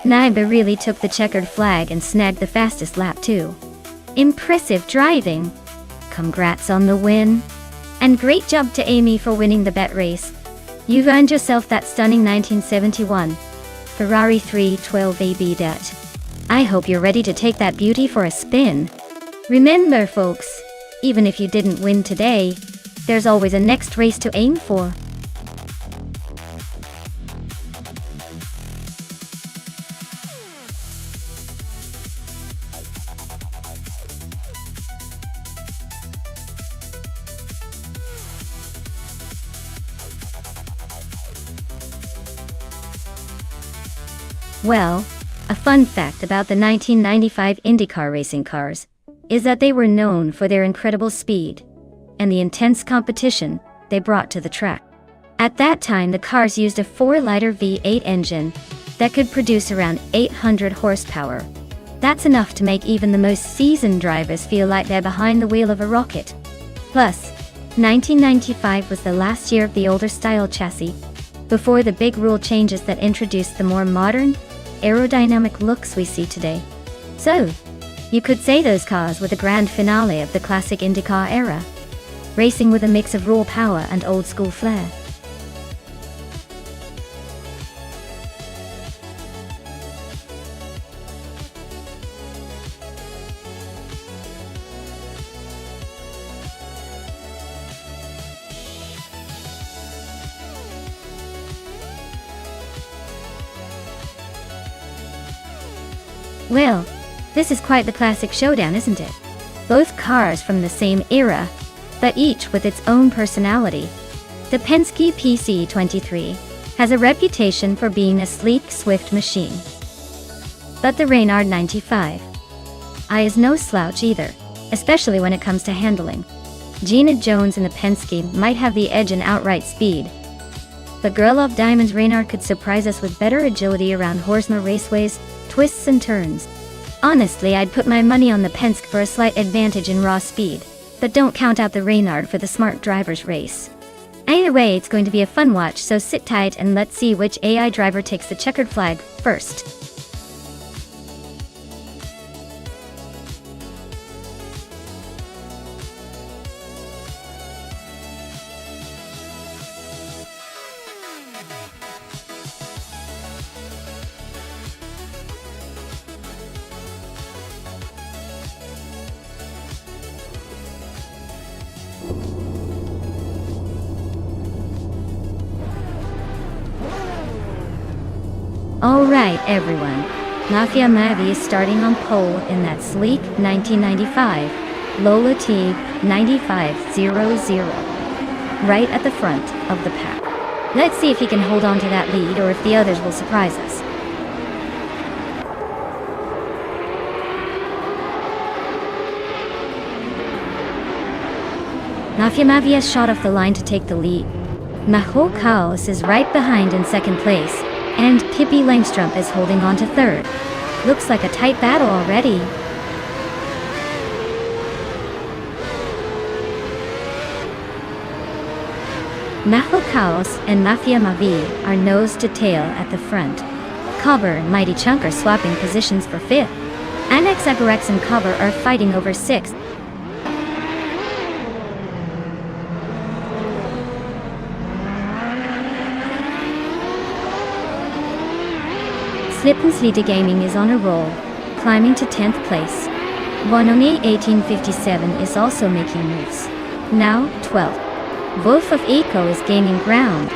Naiba really took the checkered flag and snagged the fastest lap too. Impressive driving. Congrats on the win. And great job to Amy for winning the bet race. You've earned yourself that stunning 1971 Ferrari 312 AB det. I hope you're ready to take that beauty for a spin. Remember folks, even if you didn't win today, there's always a next race to aim for. Well, a fun fact about the 1995 IndyCar racing cars is that they were known for their incredible speed and the intense competition they brought to the track. At that time, the cars used a 4-liter V8 engine that could produce around 800 horsepower. That's enough to make even the most seasoned drivers feel like they're behind the wheel of a rocket. Plus, 1995 was the last year of the older style chassis, before the big rule changes that introduced the more modern, aerodynamic looks we see today. So, you could say those cars were the grand finale of the classic IndyCar era, racing with a mix of raw power and old-school flair. Well, this is quite the classic showdown, isn't it? Both cars from the same era, but each with its own personality. The Penske PC23 has a reputation for being a sleek, swift machine. But the Reynard 95 is no slouch either, especially when it comes to handling. Gina Jones in the Penske might have the edge in outright speed. The girl of Diamonds Reynard could surprise us with better agility around Horsma raceways, twists and turns. Honestly, I'd put my money on the Penske for a slight advantage in raw speed, but don't count out the Reynard for the smart driver's race. Either way, it's going to be a fun watch, so sit tight and let's see which AI driver takes the checkered flag first. Alright everyone, Mafia Mavi is starting on pole in that sleek 1995 Lola T 9500, right at the front of the pack. Let's see if he can hold on to that lead or if the others will surprise us. Mafia Mavi has shot off the line to take the lead. Maho Chaos is right behind in second place, and Pippi Langstrup is holding on to third. Looks like a tight battle already. Maho Chaos and Mafia Mavi are nose to tail at the front. Cover and Mighty Chunk are swapping positions for fifth. Annex Agorex and Cover are fighting over sixth. Slip and Sleeta Gaming is on a roll, climbing to 10th place. Wanoni 1857 is also making moves, now 12th. Wolf of Eco is gaining ground,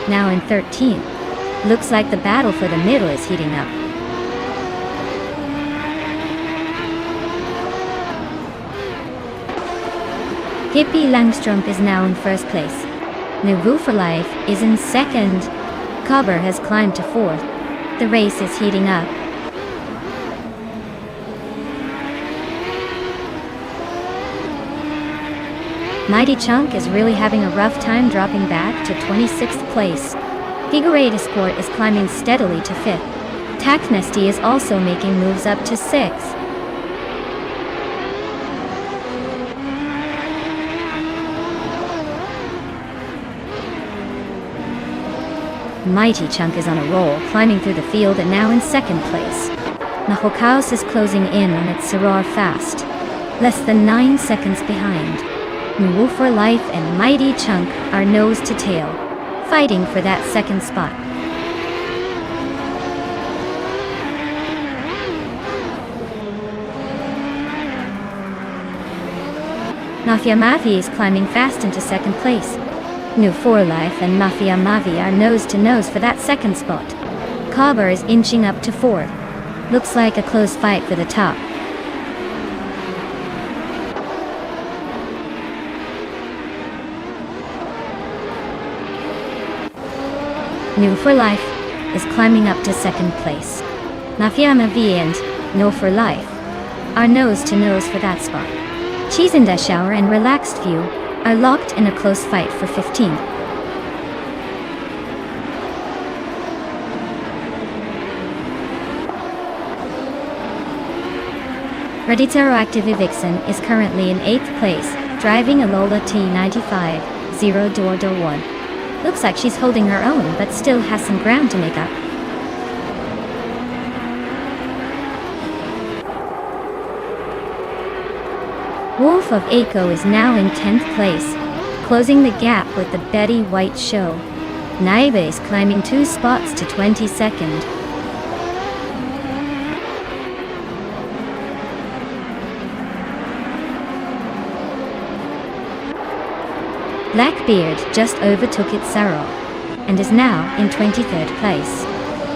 now in 13th. Looks like the battle for the middle is heating up. Pippi Langstrup is now in first place. Nuvu for Life is in second. Cover has climbed to fourth. The race is heating up. Mighty Chunk is really having a rough time, dropping back to 26th place. Figurate Sport is climbing steadily to 5th. Taknesty is also making moves up to 6th. Mighty Chunk is on a roll, climbing through the field and now in second place. Nahokaos is closing in on its Soror fast, less than 9 seconds behind. Nuwu for Life and Mighty Chunk are nose to tail, fighting for that second spot. Mafia Mavi is climbing fast into second place. New 4 Life and Mafia Mavi are nose to nose for that second spot. Cobber is inching up to 4th. Looks like a close fight for the top. New 4 Life is climbing up to second place. Mafia Mavi and No 4 Life are nose to nose for that spot. Cheese in the Shower and Relaxed View are locked in a close fight for 15th. Reditero Active Vixen is currently in 8th place, driving a Lola T95 0 door 1. Looks like she's holding her own, but still has some ground to make up. Wolf of Eco is now in 10th place, closing the gap with the Betty White Show. Naiba is climbing 2 spots to 22nd. Blackbeard just overtook its Sarah and is now in 23rd place.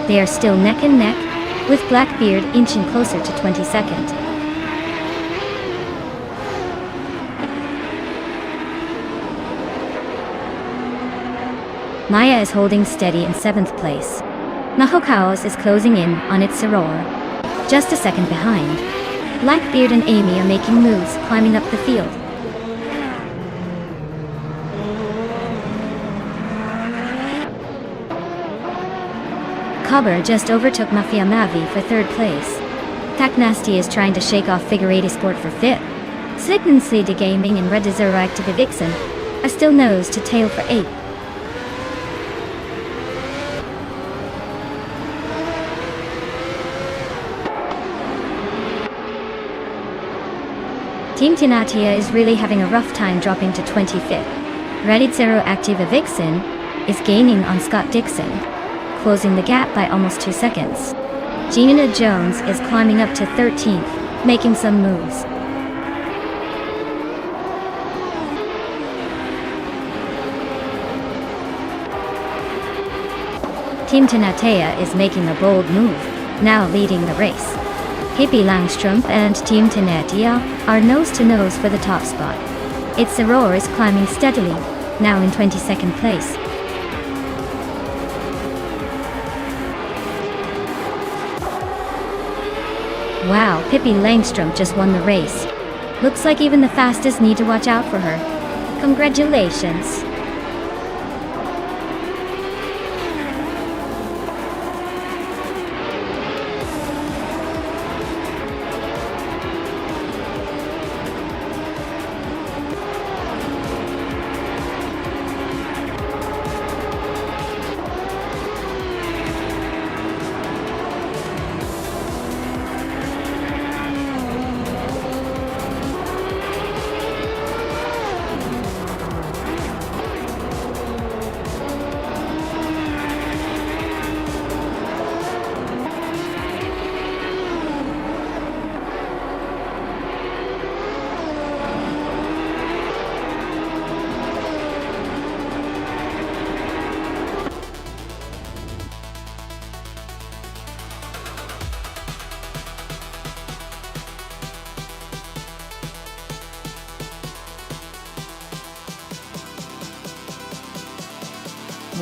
They are still neck and neck, with Blackbeard inching closer to 22nd. Maya is holding steady in 7th place. Nahokaos is closing in on its Soror, just a second behind. Blackbeard and Amy are making moves, climbing up the field. Cobber just overtook Mafia Mavi for third place. Taknasty is trying to shake off Figure 80 Sport for fifth. Signensly de Gaming and Red Active Vixen are still nose to tail for eighth. Team Tinatia is really having a rough time dropping to 25th. Red Active Vixen is gaining on Scott Dixon, closing the gap by almost 2 seconds. Gina Jones is climbing up to 13th, making some moves. Team Tinatea is making a bold move, now leading the race. Hippie Langstrumpf and Team Tinatea are nose-to-nose for the top spot. It's Aurora is climbing steadily, now in 22nd place. Wow, Pippi Langstrumpf just won the race. Looks like even the fastest need to watch out for her. Congratulations.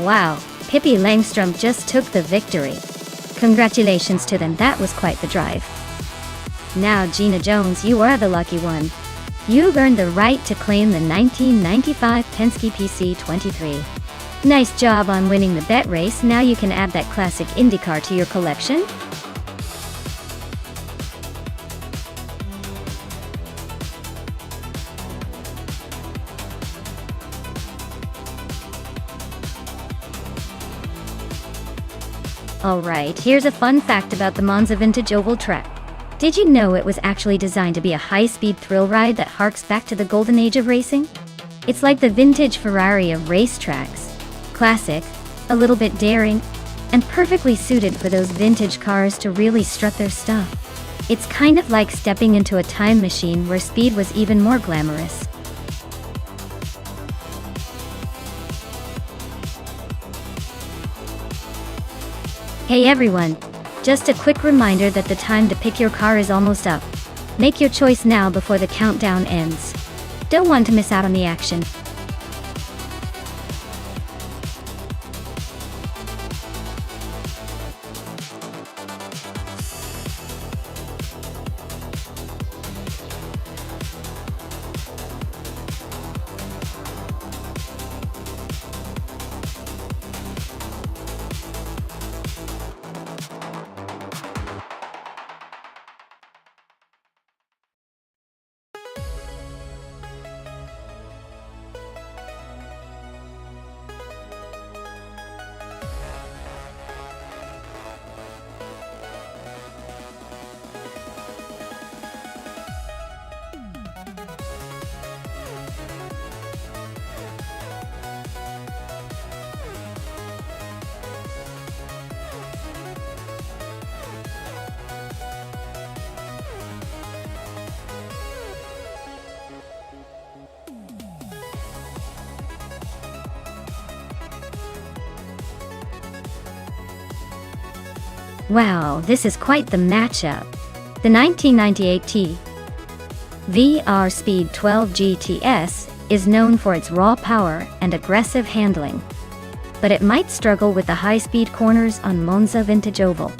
Wow, Pippi Langstrumpf just took the victory. Congratulations to them, that was quite the drive. Now Gina Jones, you are the lucky one. You've earned the right to claim the 1995 Penske PC23. Nice job on winning the bet race. Now you can add that classic IndyCar to your collection. Alright, here's a fun fact about the Monza Vintage Oval track. Did you know it was actually designed to be a high-speed thrill ride that harks back to the golden age of racing? It's like the vintage Ferrari of racetracks. Classic, a little bit daring, and perfectly suited for those vintage cars to really strut their stuff. It's kind of like stepping into a time machine where speed was even more glamorous. Hey everyone, just a quick reminder that the time to pick your car is almost up. Make your choice now before the countdown ends. Don't want to miss out on the action. Wow, this is quite the matchup. The 1998 T VR Speed 12 GTS is known for its raw power and aggressive handling, but it might struggle with the high-speed corners on Monza Vintage Oval.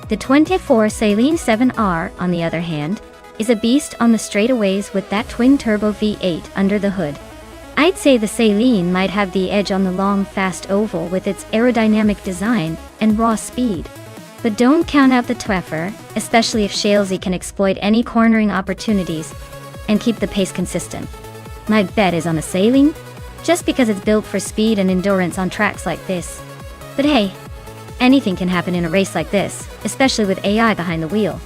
The 24 Saleen 7R, on the other hand, is a beast on the straightaways with that twin-turbo V8 under the hood. I'd say the Saleen might have the edge on the long, fast oval with its aerodynamic design and raw speed. But don't count out the Tweffer, especially if Shalesy can exploit any cornering opportunities and keep the pace consistent. My bet is on the Saleen, just because it's built for speed and endurance on tracks like this. But hey, anything can happen in a race like this, especially with AI behind the wheel.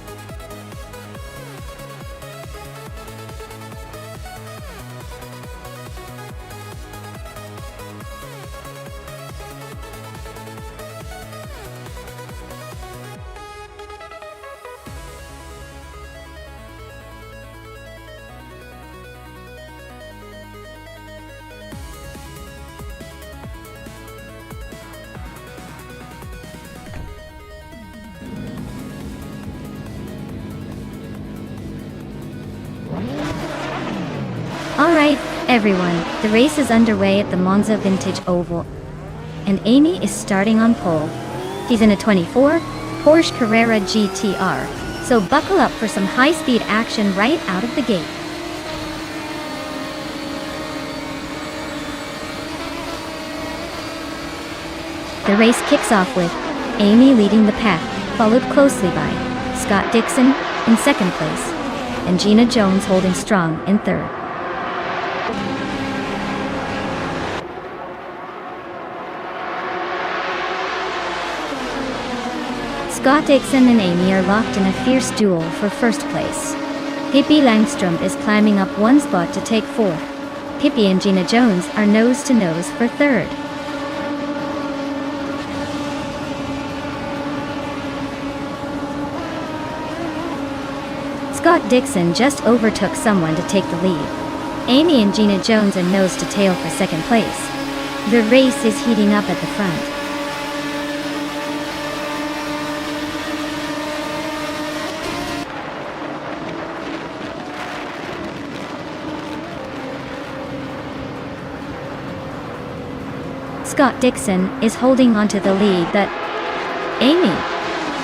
Alright, everyone, the race is underway at the Monza Vintage Oval, and Amy is starting on pole. He's in a 24 Porsche Carrera GTR, so buckle up for some high-speed action right out of the gate. The race kicks off with Amy leading the pack, followed closely by Scott Dixon in second place, and Gina Jones holding strong in third. Scott Dixon and Amy are locked in a fierce duel for first place. Pippi Langstrom is climbing up one spot to take fourth. Pippi and Gina Jones are nose to nose for third. Scott Dixon just overtook someone to take the lead. Amy and Gina Jones are nose to tail for second place. The race is heating up at the front. Scott Dixon is holding onto the lead, but Amy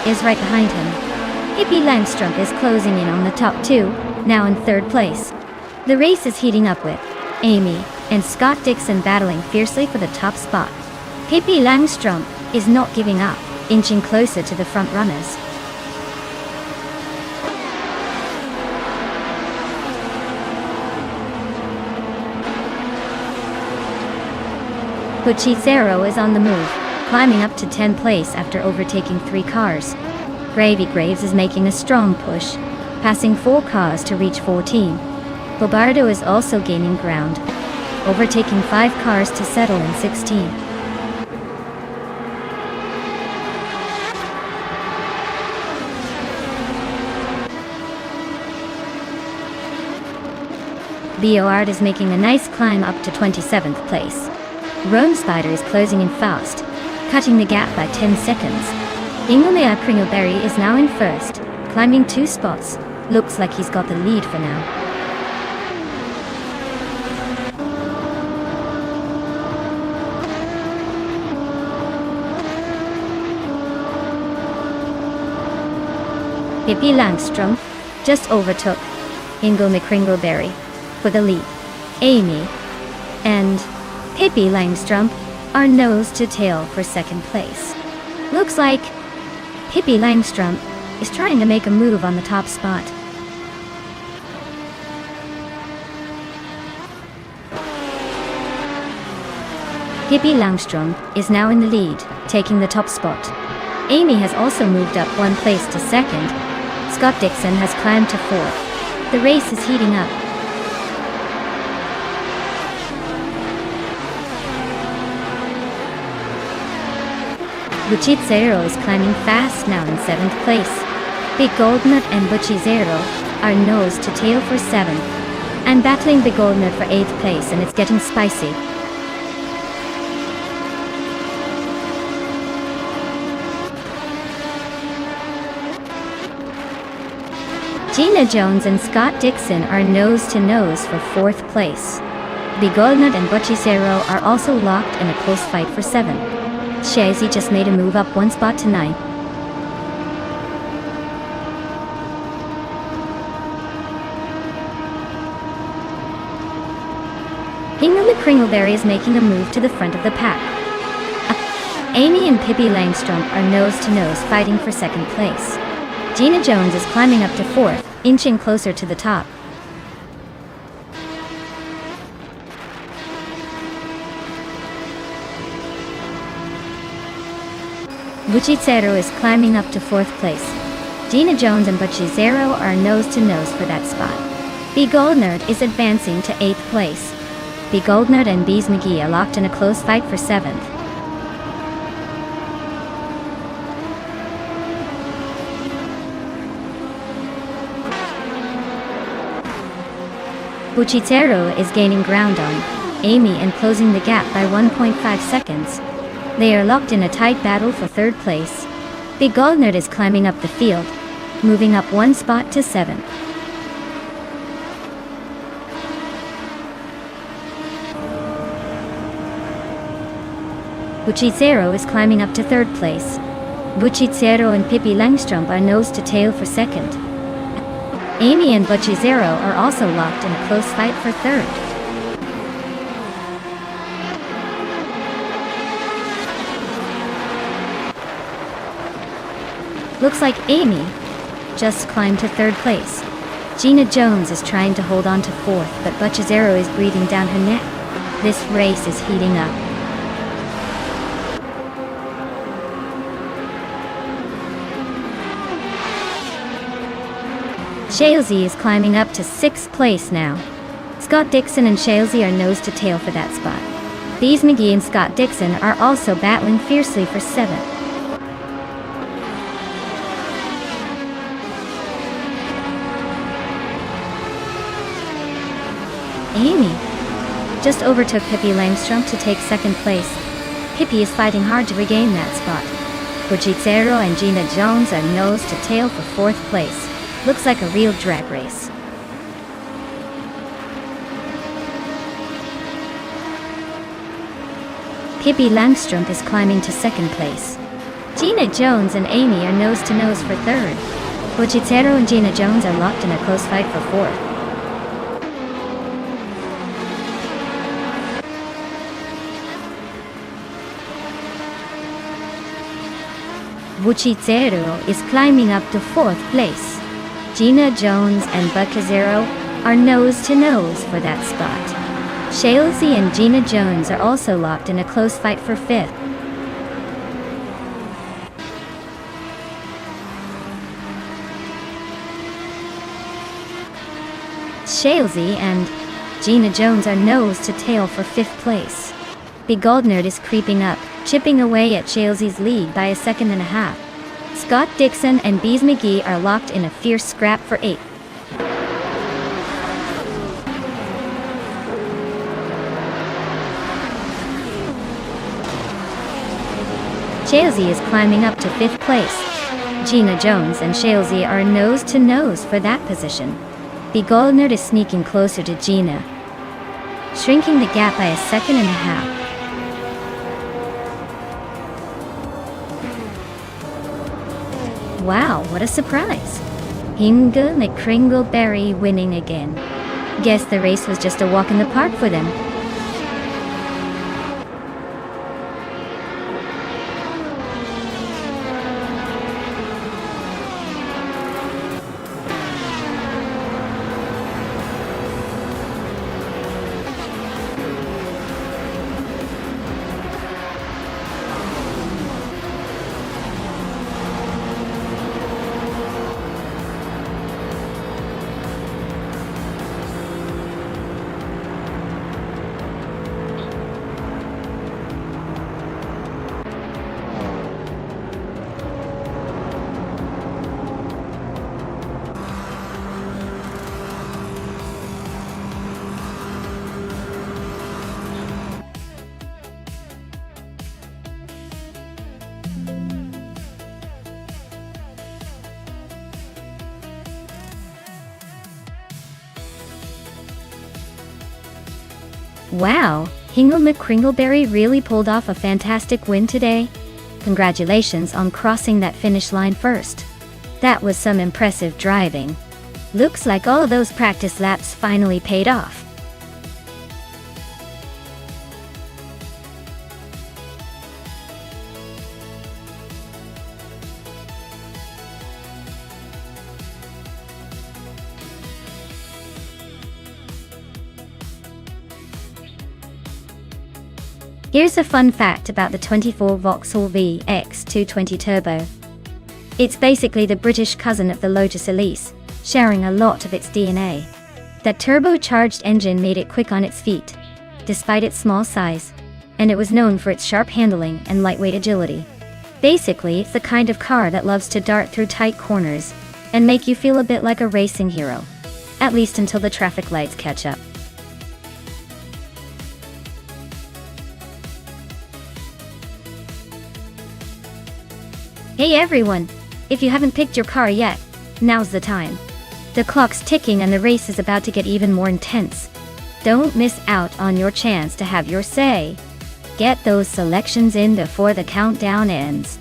is right behind him. Pippi Langstrom is closing in on the top two, now in third place. The race is heating up with Amy and Scott Dixon battling fiercely for the top spot. Pippi Langstrom is not giving up, inching closer to the front runners. Buchisero is on the move, climbing up to 10th place after overtaking 3 cars. Gravy Graves is making a strong push, passing 4 cars to reach 14. Bobardo is also gaining ground, overtaking 5 cars to settle in 16. Bioard is making a nice climb up to 27th place. Rome Spider is closing in fast, cutting the gap by 10 seconds. Ingomea Kringleberry is now in first, climbing 2 spots. Looks like he's got the lead for now. Pippi Langstrom just overtook Ingomea Kringleberry for the lead. Amy and Pippi Langstrom are nose to tail for second place. Looks like Pippi Langstrom is trying to make a move on the top spot. Pippi Langstrom is now in the lead, taking the top spot. Amy has also moved up 1 place to second. Scott Dixon has climbed to 4th. The race is heating up. Buchisero is climbing fast now in 7th place. Big Goldnut and Buchisero are nose to tail for 7th. I'm battling Big Goldnut for 8th place and it's getting spicy. Gina Jones and Scott Dixon are nose to nose for 4th place. Big Goldnut and Buchisero are also locked in a close fight for 7th. Shazy just made a move up 1 spot to 9. Hingle McCringleberry is making a move to the front of the pack. Amy and Pippi Langstrumpf are nose-to-nose fighting for second place. Gina Jones is climbing up to fourth, inching closer to the top. Buccizzero is climbing up to fourth place. Gina Jones and Buccizzero are nose-to-nose for that spot. B. Goldnerd is advancing to 8th place. B. Goldnerd and Bees McGee are locked in a close fight for 7th. Buccizzero is gaining ground on Amy and closing the gap by 1.5 seconds. They are locked in a tight battle for 3rd place. B. Goldnerd is climbing up the field, moving up 1 spot to 7th. Buccizzero is climbing up to 3rd place. Buccizzero and Pippi Langstrumpf are nose to tail for 2nd. Amy and Buccizzero are also locked in a close fight for 3rd. Looks like Amy just climbed to 3rd place. Gina Jones is trying to hold on to 4th, but Buccizzero is breathing down her neck. This race is heating up. Shalesy is climbing up to 6th place now. Scott Dixon and Shalesy are nose to tail for that spot. Bees McGee and Scott Dixon are also battling fiercely for 7th. Amy just overtook Pippi Langstrumpf to take 2nd place. Pippi is fighting hard to regain that spot. Buccizzero and Gina Jones are nose to tail for 4th place. Looks like a real drag race. Pippi Langstrumpf is climbing to 2nd place. Gina Jones and Amy are nose to nose for 3rd. Buccizzero and Gina Jones are locked in a close fight for 4th. Buccizzero is climbing up to 4th place. Gina Jones and Buccizzero are nose to nose for that spot. Shalesy and Gina Jones are also locked in a close fight for 5th. Shalesy and Gina Jones are nose to tail for 5th place. B. Goldnerd is creeping up, chipping away at Shalesy's lead by 1.5 seconds. Scott Dixon and Bees McGee are locked in a fierce scrap for 8th. Shalesy is climbing up to 5th place. Gina Jones and Shalesy are nose to nose for that position. B. Goldnerd is sneaking closer to Gina, shrinking the gap by 1.5 seconds. Wow, what a surprise. Hingle McCringleberry winning again. Guess the race was just a walk in the park for them. Wow, Hingle McCringleberry really pulled off a fantastic win today. Congratulations on crossing that finish line first. That was some impressive driving. Looks like all of those practice laps finally paid off. Here's a fun fact about the 24 Vauxhall VX220 Turbo. It's basically the British cousin of the Lotus Elise, sharing a lot of its DNA. That turbocharged engine made it quick on its feet, despite its small size, and it was known for its sharp handling and lightweight agility. Basically, it's the kind of car that loves to dart through tight corners and make you feel a bit like a racing hero, at least until the traffic lights catch up. Hey everyone! If you haven't picked your car yet, now's the time. The clock's ticking and the race is about to get even more intense. Don't miss out on your chance to have your say. Get those selections in before the countdown ends.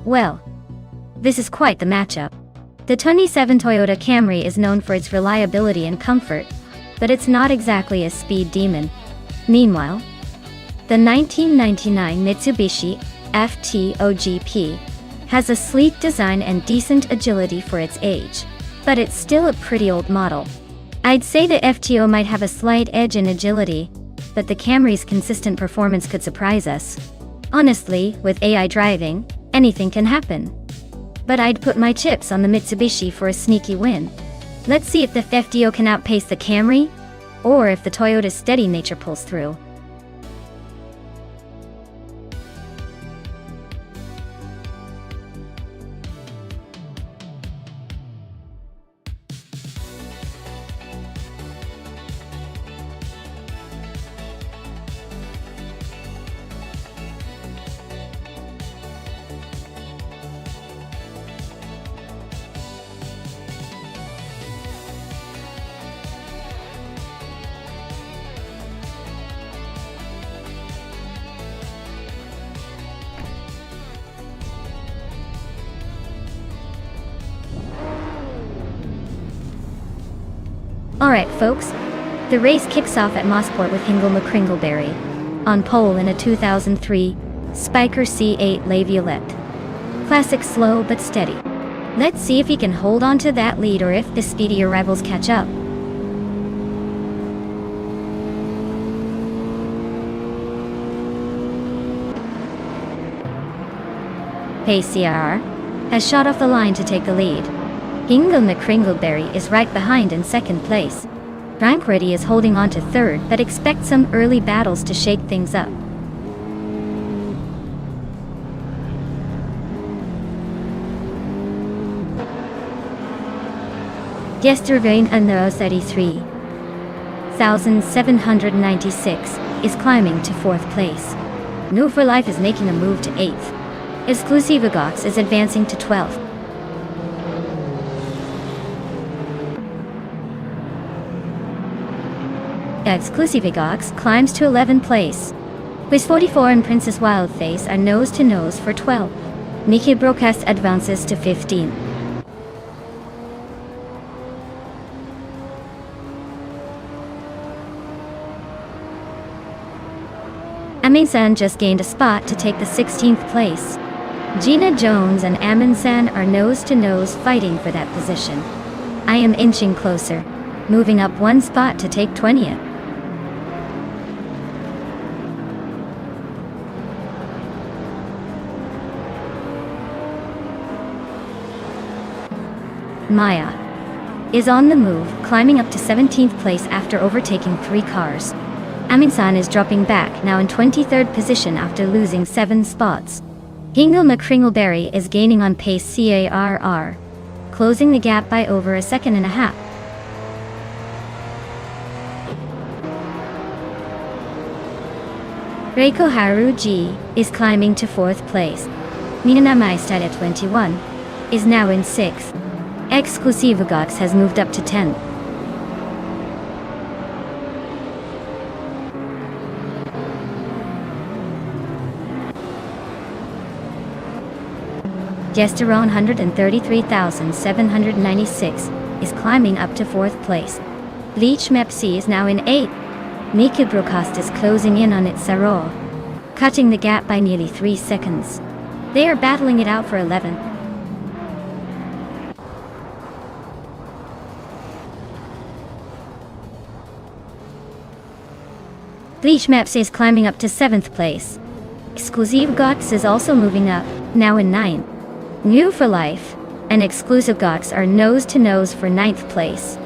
Well, this is quite the matchup. The 27 Toyota Camry is known for its reliability and comfort, but it's not exactly a speed demon. Meanwhile, the 1999 Mitsubishi FTO-GP has a sleek design and decent agility for its age, but it's still a pretty old model. I'd say the FTO might have a slight edge in agility, but the Camry's consistent performance could surprise us. Honestly, with AI driving, anything can happen. But I'd put my chips on the Mitsubishi for a sneaky win. Let's see if the FTO can outpace the Camry, or if the Toyota's steady nature pulls through. Alright folks, the race kicks off at Mosport with Hingle McCringleberry on pole in a 2003 Spiker C8 Le Violette. Classic slow but steady. Let's see if he can hold on to that lead or if the speedier rivals catch up. CR has shot off the line to take the lead. Hingle McCringleberry is right behind in second place. Ready is holding on to third but expects some early battles to shake things up. Yesterday under 33,796 is climbing to fourth place. New for Life is making a move to 8th. Exclusivagox is advancing to 12th. Exclusivagox climbs to 11th place. Quiz 44 and Princess Wildface are nose to nose for 12th. Nikki Broadcast advances to 15th. Amin-san just gained a spot to take the 16th place. Gina Jones and Amin-san are nose to nose fighting for that position. I am inching closer, moving up one spot to take 20th. Maya is on the move, climbing up to 17th place after overtaking 3 cars. Amundsen is dropping back, now in 23rd position after losing 7 spots. Hingle McCringleberry is gaining on pace CARR, closing the gap by over a second and a half. Reiko Haruji is climbing to 4th place. Mina Maistad at 21 is now in 6th. Exclusivogox has moved up to 10th. Gesteron 133,796 is climbing up to 4th place. Bleach Mepsi is now in 8th. Mika Brokost is closing in on its Saror, cutting the gap by nearly 3 seconds. They are battling it out for 11th. Bleach Mepsi is climbing up to 7th place. Exclusivogox is also moving up, now in 9th. New for Life and Exclusivogox are nose-to-nose for 9th place.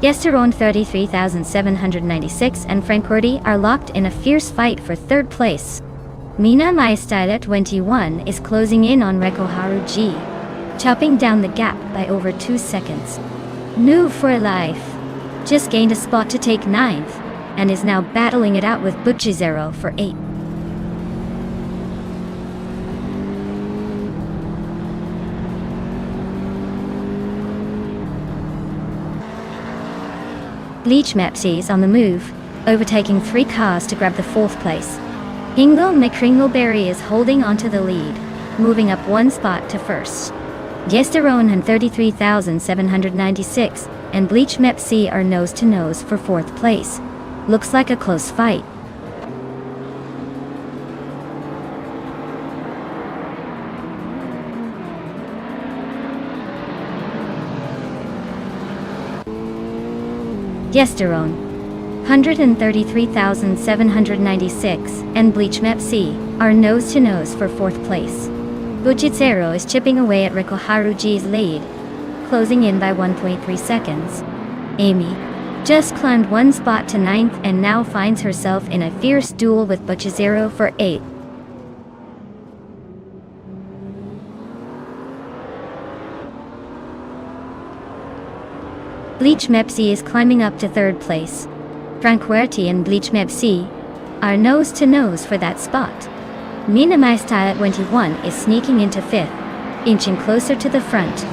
Gesteron 33,796 and Francorti are locked in a fierce fight for 3rd place. Mina Maistad at 21 is closing in on Reiko Haruji, chopping down the gap by over 2 seconds. New for Life just gained a spot to take 9th and is now battling it out with Butchizero for 8th. Bleach Mepsi is on the move, overtaking 3 cars to grab the 4th place. Hingle McCringleberry is holding onto the lead, moving up 1 spot to 1st. Gesteron and 33,796 and Bleach Mepsi are nose-to-nose for 4th place. Looks like a close fight. Gesteron 133,796 and Bleach Mepsi are nose-to-nose for 4th place. Butchizero is chipping away at Reiko Haruji's lead, closing in by 1.3 seconds. Amy just climbed 1 spot to 9th and now finds herself in a fierce duel with Butchizero for 8th. Bleach Mepsi is climbing up to 3rd place. Francorti and Bleach Mepsi are nose-to-nose for that spot. Mina Maistad at 21 is sneaking into 5th, inching closer to the front.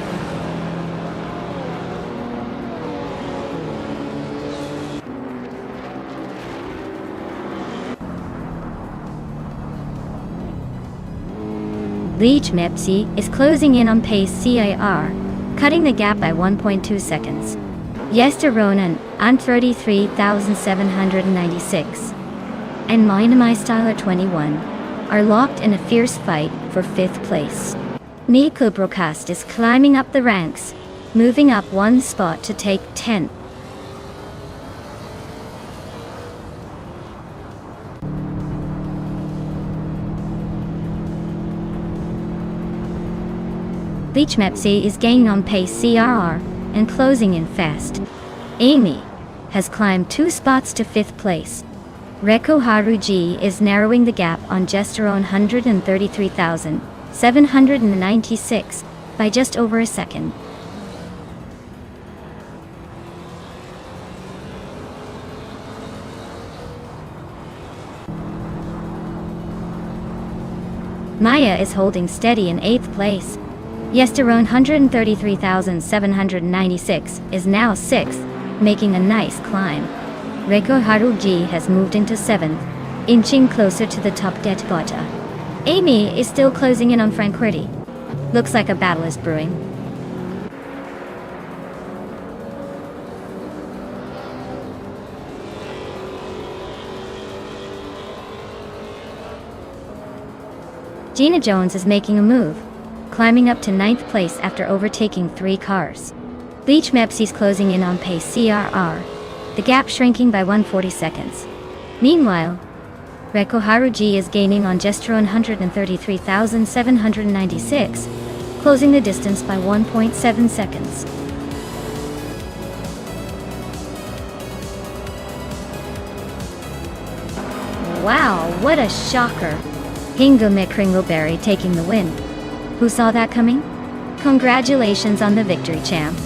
Bleach Mepsi is closing in on pace CAR, cutting the gap by 1.2 seconds. Gesteron and 33,796 and Mina Maistad at 21 are locked in a fierce fight for 5th place. Mika Brokost is climbing up the ranks, moving up 1 spot to take 10th. Bleach Mepsi is gaining on pace CRR and closing in fast. Amy has climbed 2 spots to 5th place. Reiko Haruji is narrowing the gap on Gesteron 133,796 by just over a second. Maya is holding steady in 8th place. Gesteron 133,796 is now 6th, making a nice climb. Reiko Haruji has moved into 7th, inching closer to the top Detgota. Amy is still closing in on Francorti. Looks like a battle is brewing. Gina Jones is making a move, climbing up to 9th place after overtaking 3 cars. Bleach Mepsi's closing in on pace CRR, the gap shrinking by 140 seconds. Meanwhile, Reko Haruji is gaining on Gestro 133,796, closing the distance by 1.7 seconds. Wow, what a shocker! Hingume Kringleberry taking the win. Who saw that coming? Congratulations on the victory, champ.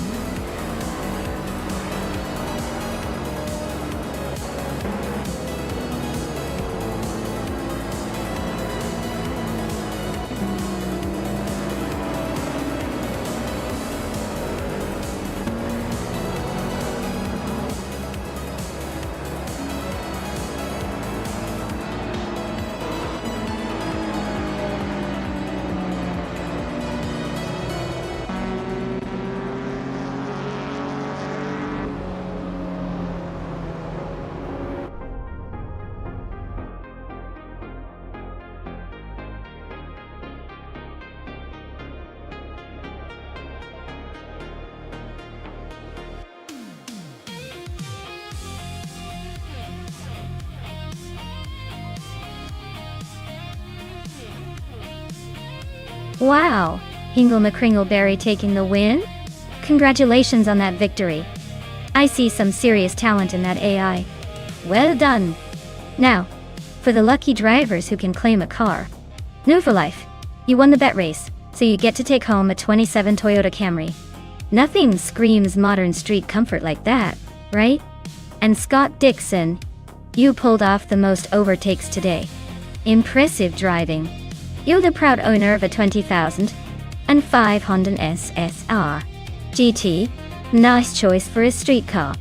Wow, Hingle McCringleberry taking the win? Congratulations on that victory. I see some serious talent in that AI. Well done. Now, for the lucky drivers who can claim a car. New for life. You won the bet race, so you get to take home a 27 Toyota Camry. Nothing screams modern street comfort like that, right? And Scott Dixon, you pulled off the most overtakes today. Impressive driving. You're the proud owner of a 2005 Honda SSR GT. Nice choice for a street car.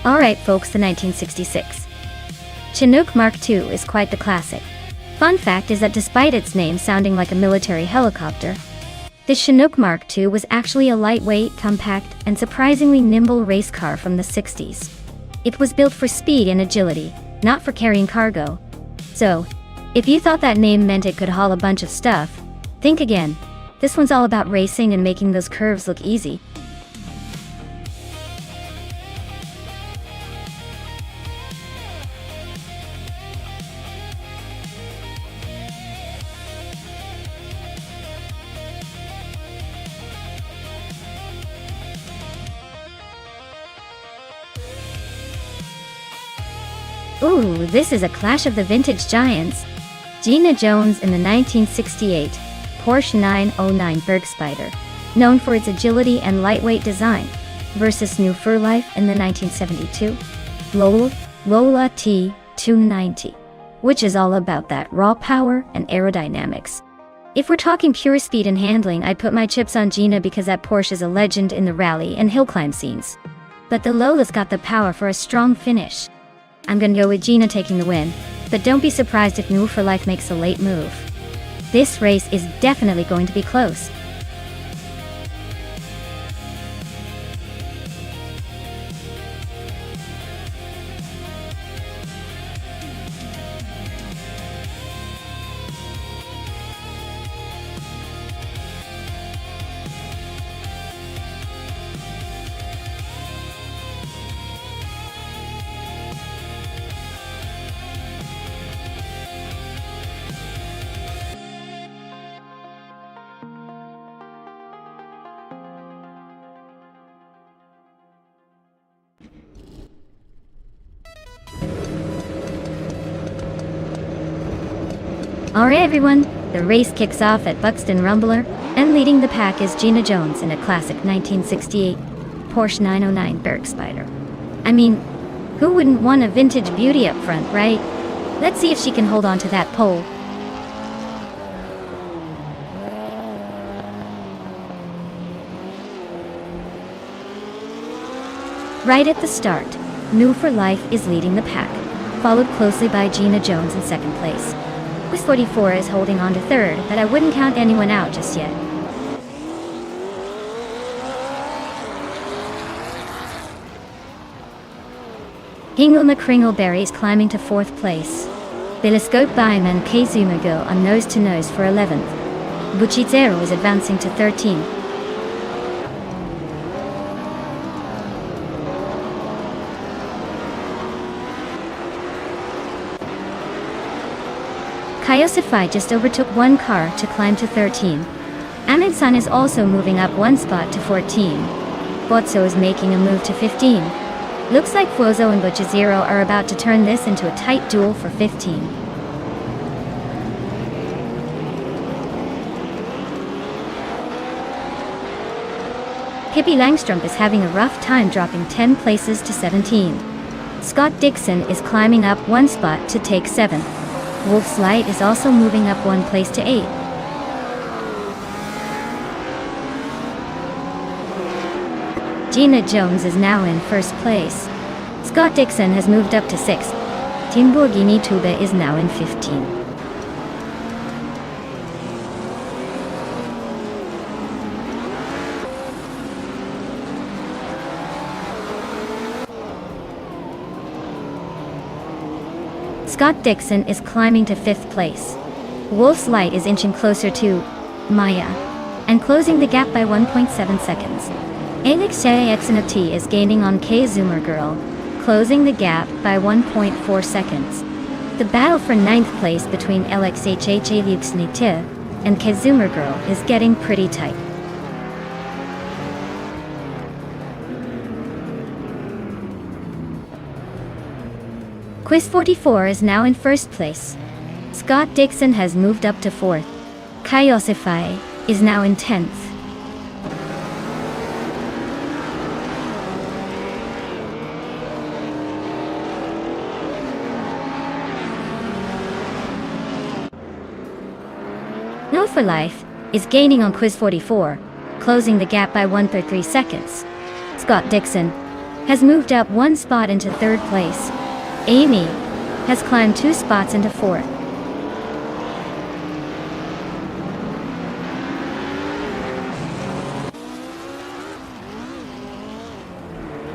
Alright folks, the 1966 Chinook Mark II is quite the classic. Fun fact is that despite its name sounding like a military helicopter, the Chinook Mark II was actually a lightweight, compact, and surprisingly nimble race car from the 60s. It was built for speed and agility, not for carrying cargo. So, if you thought that name meant it could haul a bunch of stuff, think again. This one's all about racing and making those curves look easy. Ooh, this is a clash of the vintage giants. Gina Jones in the 1968 Porsche 909 Bergspider, known for its agility and lightweight design, versus New for Life in the 1972 Lola T290, which is all about that raw power and aerodynamics. If we're talking pure speed and handling, I'd put my chips on Gina because that Porsche is a legend in the rally and hill climb scenes. But the Lola's got the power for a strong finish. I'm gonna go with Gina taking the win, but don't be surprised if New for Life makes a late move. This race is definitely going to be close. Alright everyone, the race kicks off at Buxton Rumbler, and leading the pack is Gina Jones in a classic 1968 Porsche 909 Bergspider. I mean, who wouldn't want a vintage beauty up front, right? Let's see if she can hold on to that pole. Right at the start, New for Life is leading the pack, followed closely by Gina Jones in second place. This 44 is holding on to third, but I wouldn't count anyone out just yet. Hingle McCringleberry is climbing to 4th place. Telescope Baim and Kazuma Girl are nose to nose for 11th. Buchizero is advancing to 13th. Kaiosify just overtook one car to climb to 13. Amundsen is also moving up one spot to 14. Botso is making a move to 15. Looks like Fuozo and Buchizero are about to turn this into a tight duel for 15. Pippi Langstrup is having a rough time, dropping 10 places to 17. Scott Dixon is climbing up one spot to take 7th. Wolf's Light is also moving up one place to 8. Gina Jones is now in 1st place. Scott Dixon has moved up to 6th. Timburgini Tuba is now in 15. Scott Dixon is climbing to 5th place. Wolf's Light is inching closer to Maya and closing the gap by 1.7 seconds. Alex JXNT is gaining on Kazuma Girl, closing the gap by 1.4 seconds. The battle for 9th place between LXHHALUXNT and Kazuma Girl is getting pretty tight. Quiz 44 is now in 1st place. Scott Dixon has moved up to 4th. Kaiosify is now in 10th. No for Life is gaining on Quiz 44, closing the gap by 1.3 seconds. Scott Dixon has moved up one spot into 3rd place. Amy has climbed 2 spots into 4th.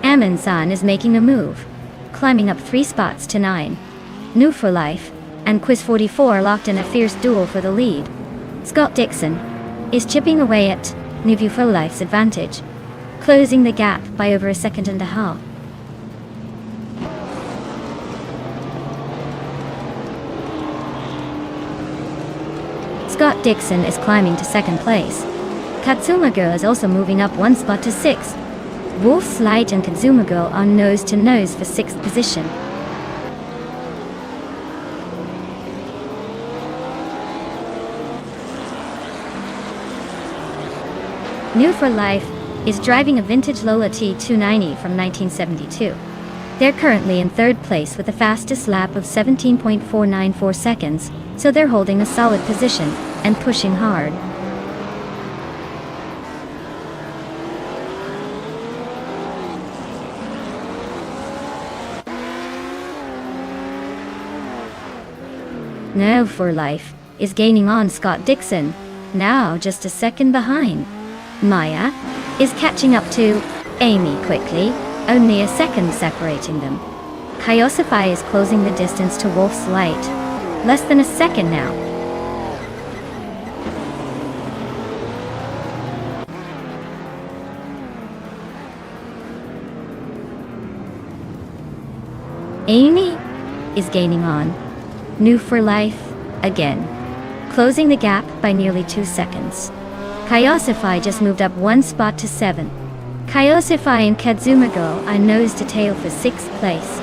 Amundsen is making a move, climbing up 3 spots to 9. New for Life and Quiz 44 locked in a fierce duel for the lead. Scott Dixon is chipping away at New for Life's advantage, closing the gap by over a second and a half. Scott Dixon is climbing to 2nd place. Katsuma Girl is also moving up one spot to 6th. Wolf's Light and Katsuma Girl are nose to nose for 6th position. New for Life is driving a vintage Lola T290 from 1972. They're currently in 3rd place with a fastest lap of 17.494 seconds, so they're holding a solid position and pushing hard. Now for Life is gaining on Scott Dixon, now just a second behind. Maya is catching up to Amy quickly, only a second separating them. Kaiosify is closing the distance to Wolf's Light, less than a second now. Amy is gaining on New for Life again, closing the gap by nearly 2 seconds. Kaiosify just moved up one spot to 7. Kaiosify and Katsuma Girl are nose to tail for 6th place.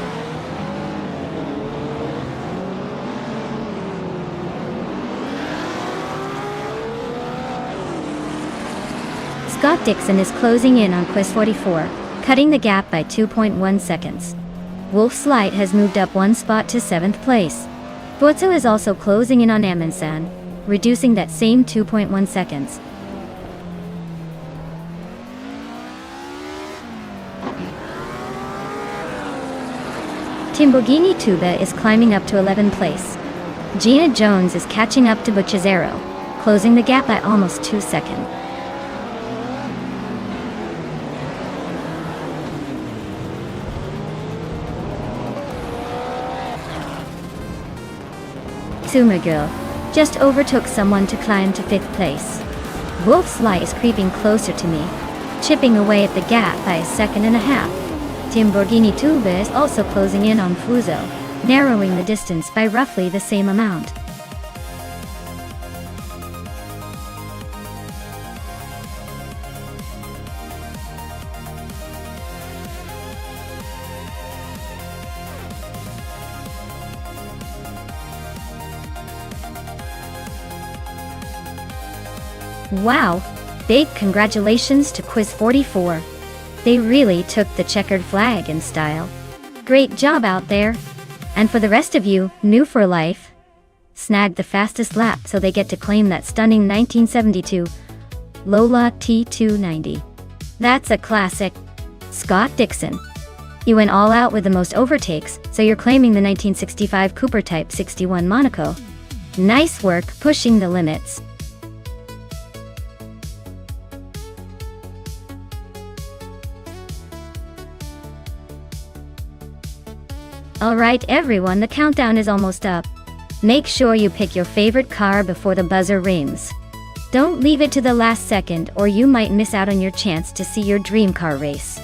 Scott Dixon is closing in on Quiz 44, cutting the gap by 2.1 seconds. Wolf's Light has moved up one spot to 7th place. Botso is also closing in on Amundsen, reducing that same 2.1 seconds. Timburgini Tuba is climbing up to 11th place. Gina Jones is catching up to Buchizero, closing the gap by almost 2 seconds. Sumagul just overtook someone to climb to 5th place. Wolf's Light is creeping closer to me, chipping away at the gap by a second and a half. Timborghini Tuba is also closing in on Fuso, narrowing the distance by roughly the same amount. Wow! Big congratulations to Quiz 44. They really took the checkered flag in style. Great job out there! And for the rest of you, new for life, snag the fastest lap so they get to claim that stunning 1972 Lola T290. That's a classic. Scott Dixon. You went all out with the most overtakes, so you're claiming the 1965 Cooper Type 61 Monaco. Nice work pushing the limits. Alright everyone, the countdown is almost up. Make sure you pick your favorite car before the buzzer rings. Don't leave it to the last second or you might miss out on your chance to see your dream car race.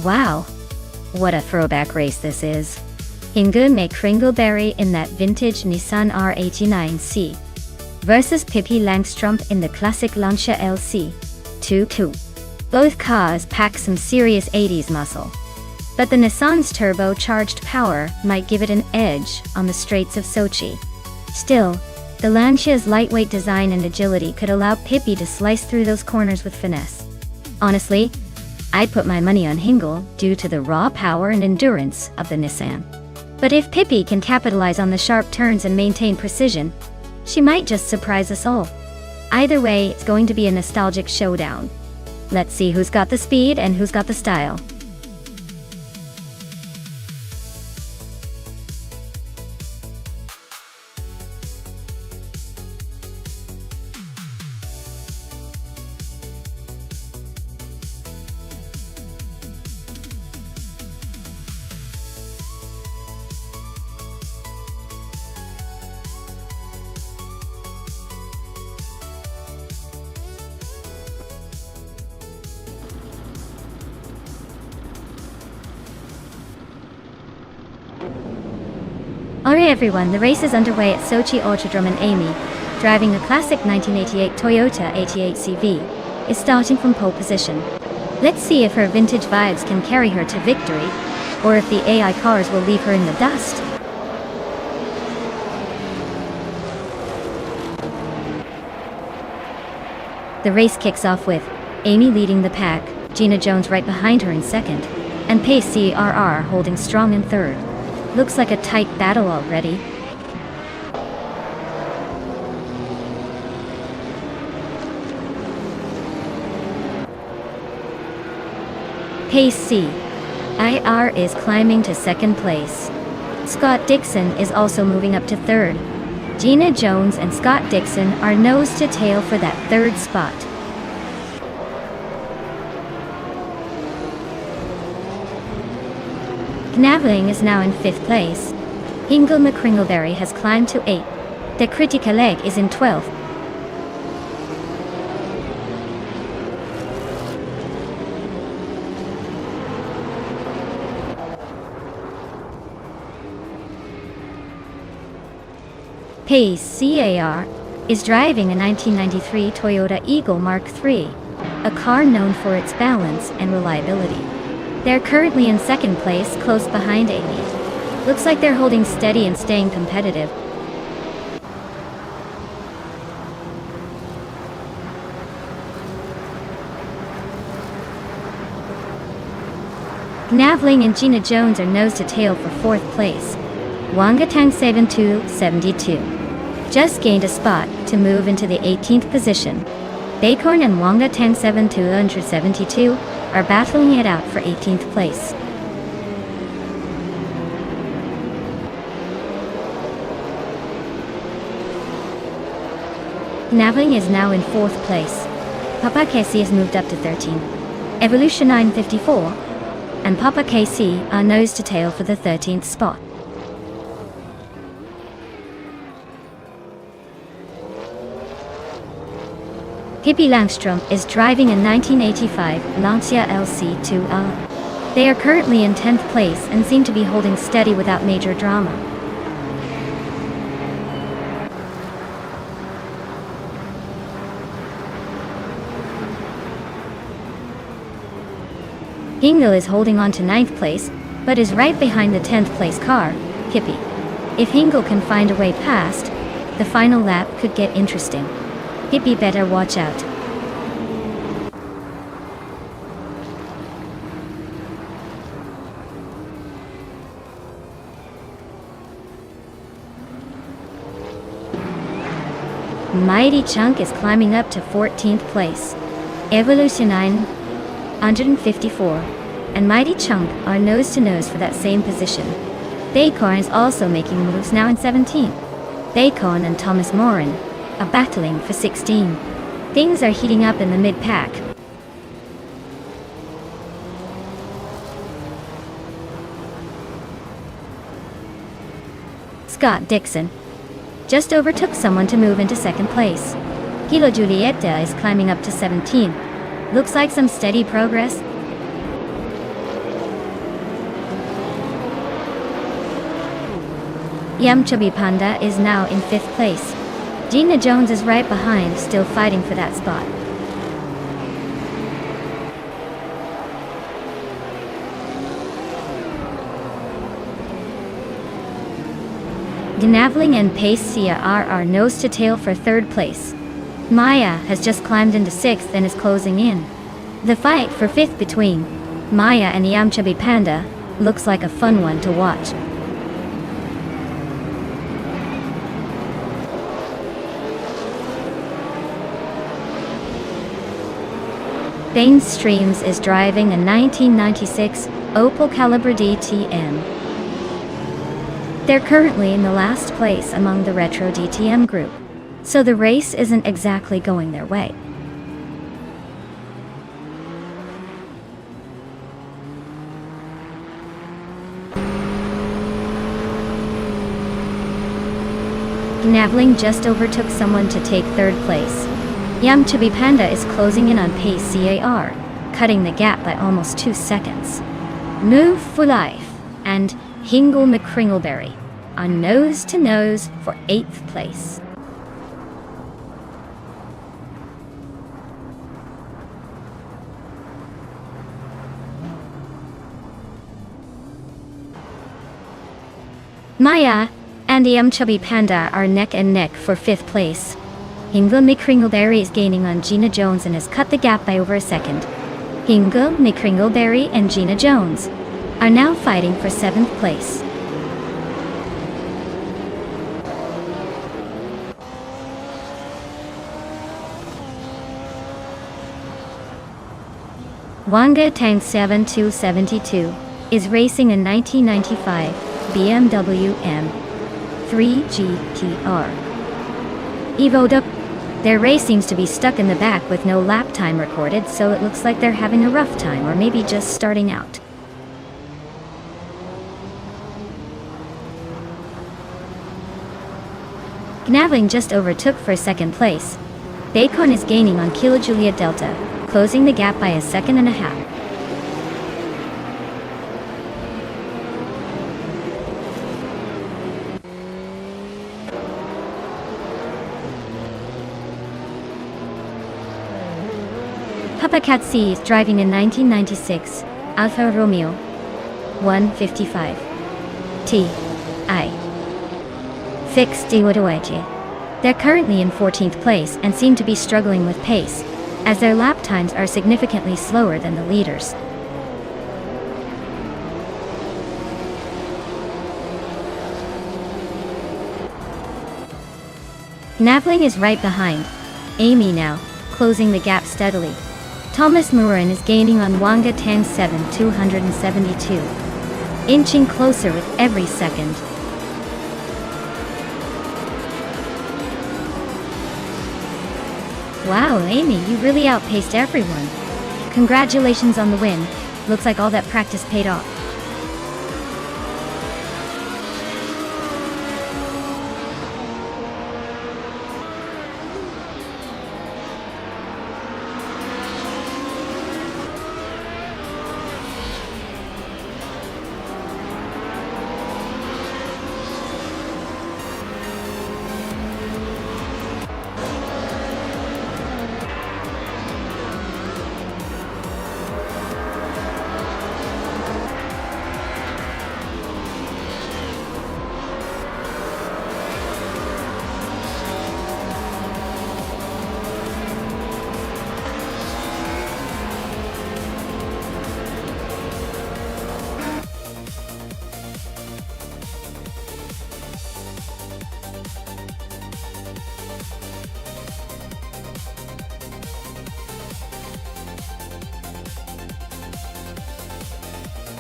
Wow! What a throwback race this is. Inge Kringleberry in that vintage Nissan R89C versus Pippi Langstrup in the classic Lancia LC 2. Both cars pack some serious 80s muscle, but the Nissan's turbocharged power might give it an edge on the straights of Sochi. Still, the Lancia's lightweight design and agility could allow Pippi to slice through those corners with finesse. Honestly, I'd put my money on Hingle due to the raw power and endurance of the Nissan. But if Pippi can capitalize on the sharp turns and maintain precision, she might just surprise us all. Either way, it's going to be a nostalgic showdown. Let's see who's got the speed and who's got the style. Alright everyone, the race is underway at Sochi Autodrome and Amy, driving a classic 1988 Toyota 88 CV, is starting from pole position. Let's see if her vintage vibes can carry her to victory, or if the AI cars will leave her in the dust. The race kicks off with Amy leading the pack, Gina Jones right behind her in second, and Pace CRR holding strong in third. Looks like a tight battle already. Pace CIR is climbing to second place. Scott Dixon is also moving up to third. Gina Jones and Scott Dixon are nose to tail for that third spot. Knavling is now in 5th place. Hingle McCringleberry has climbed to 8th. The Critical Leg is in 12th. Pace CAR is driving a 1993 Toyota Eagle Mark III, a car known for its balance and reliability. They're currently in second place, close behind Amy. Looks like they're holding steady and staying competitive. Navling and Gina Jones are nose to tail for fourth place. Wangatang 7272 just gained a spot to move into the 18th position. Bacorn and Wangatang 7272 are battling it out for 18th place. Navling is now in fourth place. Papa KC has moved up to 13. Evolution 954 and Papa KC are nose to tail for the 13th spot. Pippi Langstrom is driving a 1985 Lancia LC2R. They are currently in 10th place and seem to be holding steady without major drama. Hingle is holding on to 9th place, but is right behind the 10th place car, Pippi. If Hingle can find a way past, the final lap could get interesting. Pippi better watch out. Mighty Chunk is climbing up to 14th place. Evolution 954 and Mighty Chunk are nose to nose for that same position. Bacorn is also making moves, now in 17th. Bacorn and Thomas Morin are battling for 16. Things are heating up in the mid-pack. Scott Dixon just overtook someone to move into second place. Kilo Julieta is climbing up to 17. Looks like some steady progress. Yum Chubby Panda is now in 5th place. Gina Jones is right behind, still fighting for that spot. Gnavling and Pace CAR are nose to tail for 3rd place. Maya has just climbed into 6th and is closing in. The fight for 5th between Maya and Yamchubby Panda looks like a fun one to watch. Bain Streams is driving a 1996 Opel Calibra DTM. They're currently in the last place among the Retro DTM group, so the race isn't exactly going their way. Gnavling just overtook someone to take 3rd place. Yamchubby Panda is closing in on Pace CAR, cutting the gap by almost 2 seconds. Move for Life and Hingle McCringleberry are nose to nose for 8th place. Maya and Yamchubby Panda are neck and neck for 5th place. Hingle McCringleberry is gaining on Gina Jones and has cut the gap by over a second. Hingle McCringleberry and Gina Jones are now fighting for 7th place. Wanga Tank 7272 is racing a 1995 BMW M3 GTR. Evo'd up. Their race seems to be stuck in the back with no lap time recorded, so it looks like they're having a rough time, or maybe just starting out. Gnavling just overtook for 2nd place. Bacon is gaining on Kilo Juliet Delta, closing the gap by 1.5 seconds. Cat C is driving in 1996 Alfa Romeo 155 Ti. Fixed DWG. They're currently in 14th place and seem to be struggling with pace, as their lap times are significantly slower than the leaders. Navling is right behind Amy now, closing the gap steadily. Thomas Murin is gaining on Wanga Tang 7 272, inching closer with every second. Wow, Amy, you really outpaced everyone. Congratulations on the win. Looks like all that practice paid off.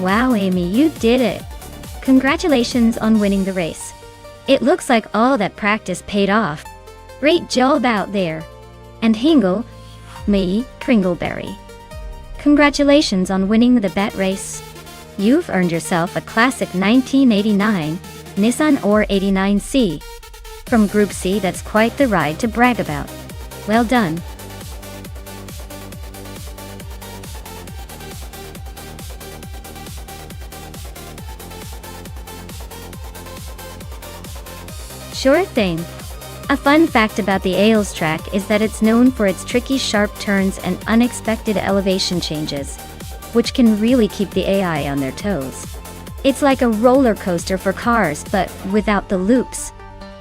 Wow, Amy, you did it! Congratulations on winning the race. It looks like all that practice paid off. Great job out there. And Hingle, me, Kringleberry. Congratulations on winning the bet race. You've earned yourself a classic 1989 Nissan OR 89C. From Group C, that's quite the ride to brag about. Well done. Sure thing. A fun fact about the Ailes track is that it's known for its tricky sharp turns and unexpected elevation changes, which can really keep the AI on their toes. It's like a roller coaster for cars, but without the loops.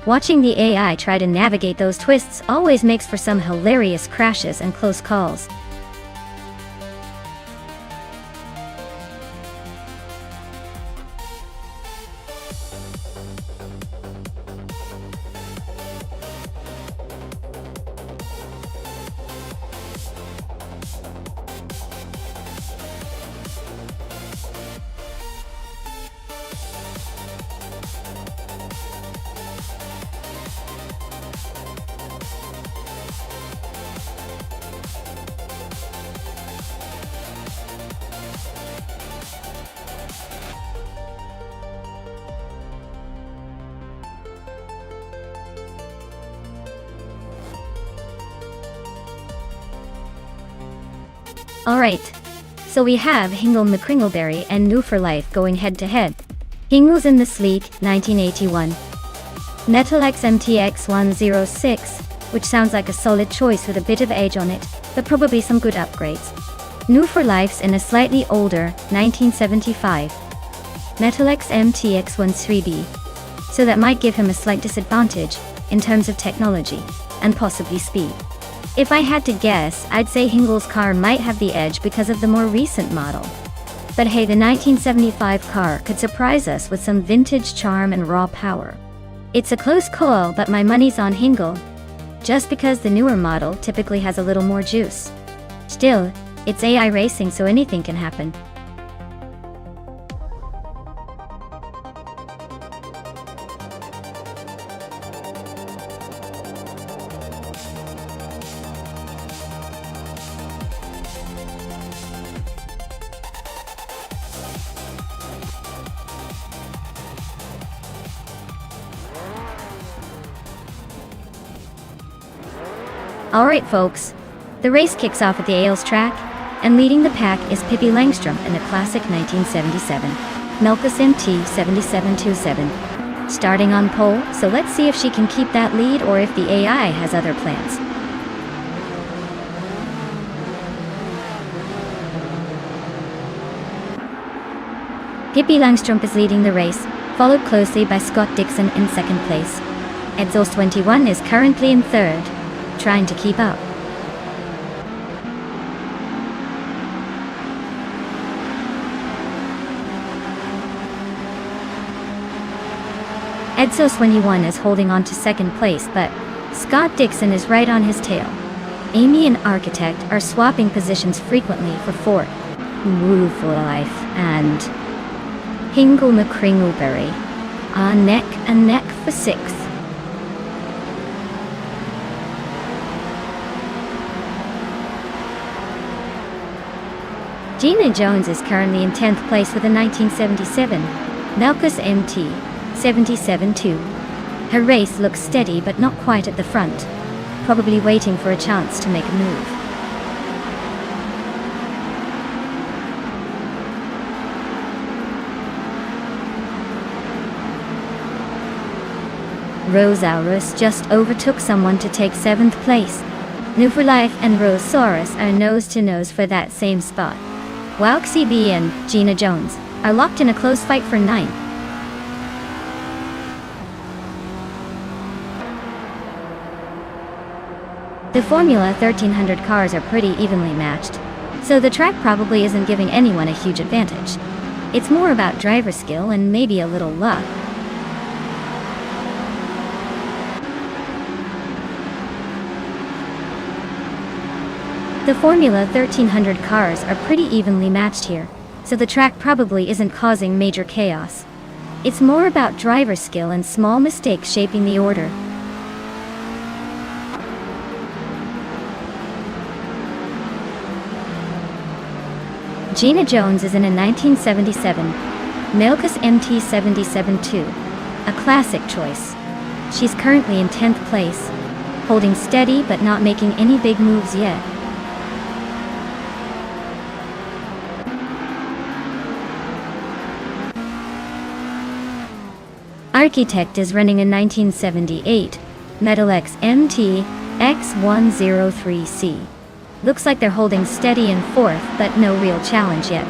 Watching the AI try to navigate those twists always makes for some hilarious crashes and close calls. Alright, so we have Hingle McCringleberry and New for Life going head to head. Hingle's in the sleek, 1981 Metalex MTX 106, which sounds like a solid choice with a bit of age on it, but probably some good upgrades. New for Life's in a slightly older, 1975 Metalex MTX 13B, so that might give him a slight disadvantage in terms of technology and possibly speed. If I had to guess, I'd say Hingle's car might have the edge because of the more recent model. But hey, the 1975 car could surprise us with some vintage charm and raw power. It's a close call, but my money's on Hingle, just because the newer model typically has a little more juice. Still, it's AI racing, so anything can happen. Alright folks, the race kicks off at the Ailes track, and leading the pack is Pippi Langstrom in a classic 1977 Melkus MT 7727. Starting on pole, so let's see if she can keep that lead or if the AI has other plans. Pippi Langstrup is leading the race, followed closely by Scott Dixon in second place. Exhaust 21 is currently in third, trying to keep up. Exhaust 21 is holding on to second place, but Scott Dixon is right on his tail. Amy and Architect are swapping positions frequently for fourth, Move for Life and Hingle McCringleberry are neck and neck for sixth. Gina Jones is currently in 10th place with a 1977 Melkus MT 77-2. Her race looks steady but not quite at the front, probably waiting for a chance to make a move. Rosaurus just overtook someone to take 7th place. New for Life and Rosaurus are nose to nose for that same spot. While XCB and Gina Jones are locked in a close fight for 9th. The Formula 1300 cars are pretty evenly matched, so the track probably isn't giving anyone a huge advantage. It's more about driver skill and maybe a little luck. The Formula 1300 cars are pretty evenly matched here, so the track probably isn't causing major chaos. It's more about driver skill and small mistakes shaping the order. Gina Jones is in a 1977 Melkus MT 77-2, a classic choice. She's currently in 10th place, holding steady but not making any big moves yet. Architect is running a 1978 Metal X MT X103C. Looks like they're holding steady in 4th, but no real challenge yet.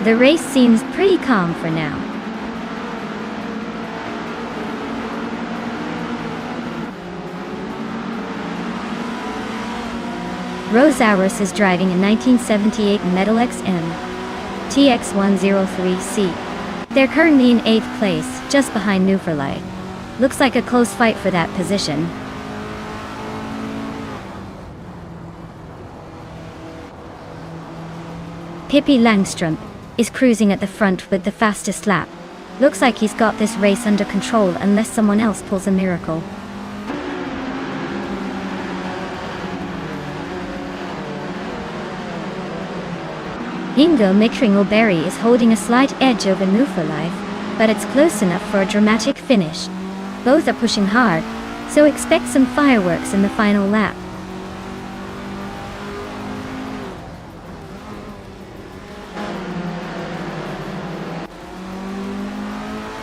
The race seems pretty calm for now. Rosaurus is driving a 1978 Metal X M TX103C. They're currently in 8th place, just behind New for Life. Looks like a close fight for that position. Pippi Langstrup is cruising at the front with the fastest lap. Looks like he's got this race under control unless someone else pulls a miracle. Hingo McCringleberry is holding a slight edge over New for Life, but it's close enough for a dramatic finish. Both are pushing hard, so expect some fireworks in the final lap.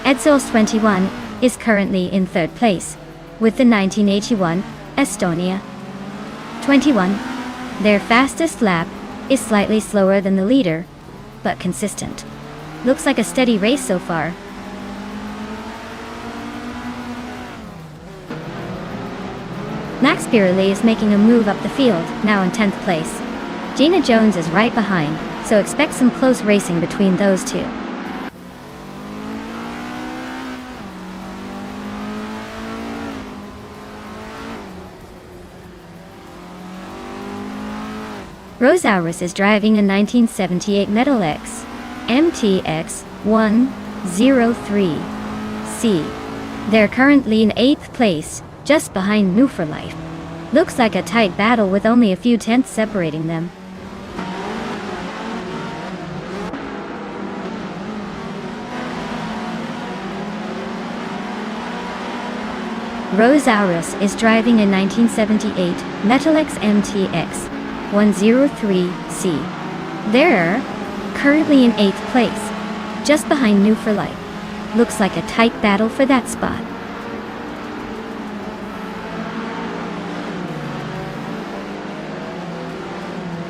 Exhaust 21 is currently in 3rd place, with the 1981 Estonia 21. Their fastest lap is slightly slower than the leader, but consistent. Looks like a steady race so far. Max Birley is making a move up the field, now in 10th place. Gina Jones is right behind, so expect some close racing between those two. Rosaurus is driving a 1978 Metal X MTX 103C. They're currently in 8th place, just behind New for Life. Looks like a tight battle with only a few tenths separating them. Rosaurus is driving a 1978 Metal X MTX 103C. They're currently in 8th place, just behind New for Life. Looks like a tight battle for that spot.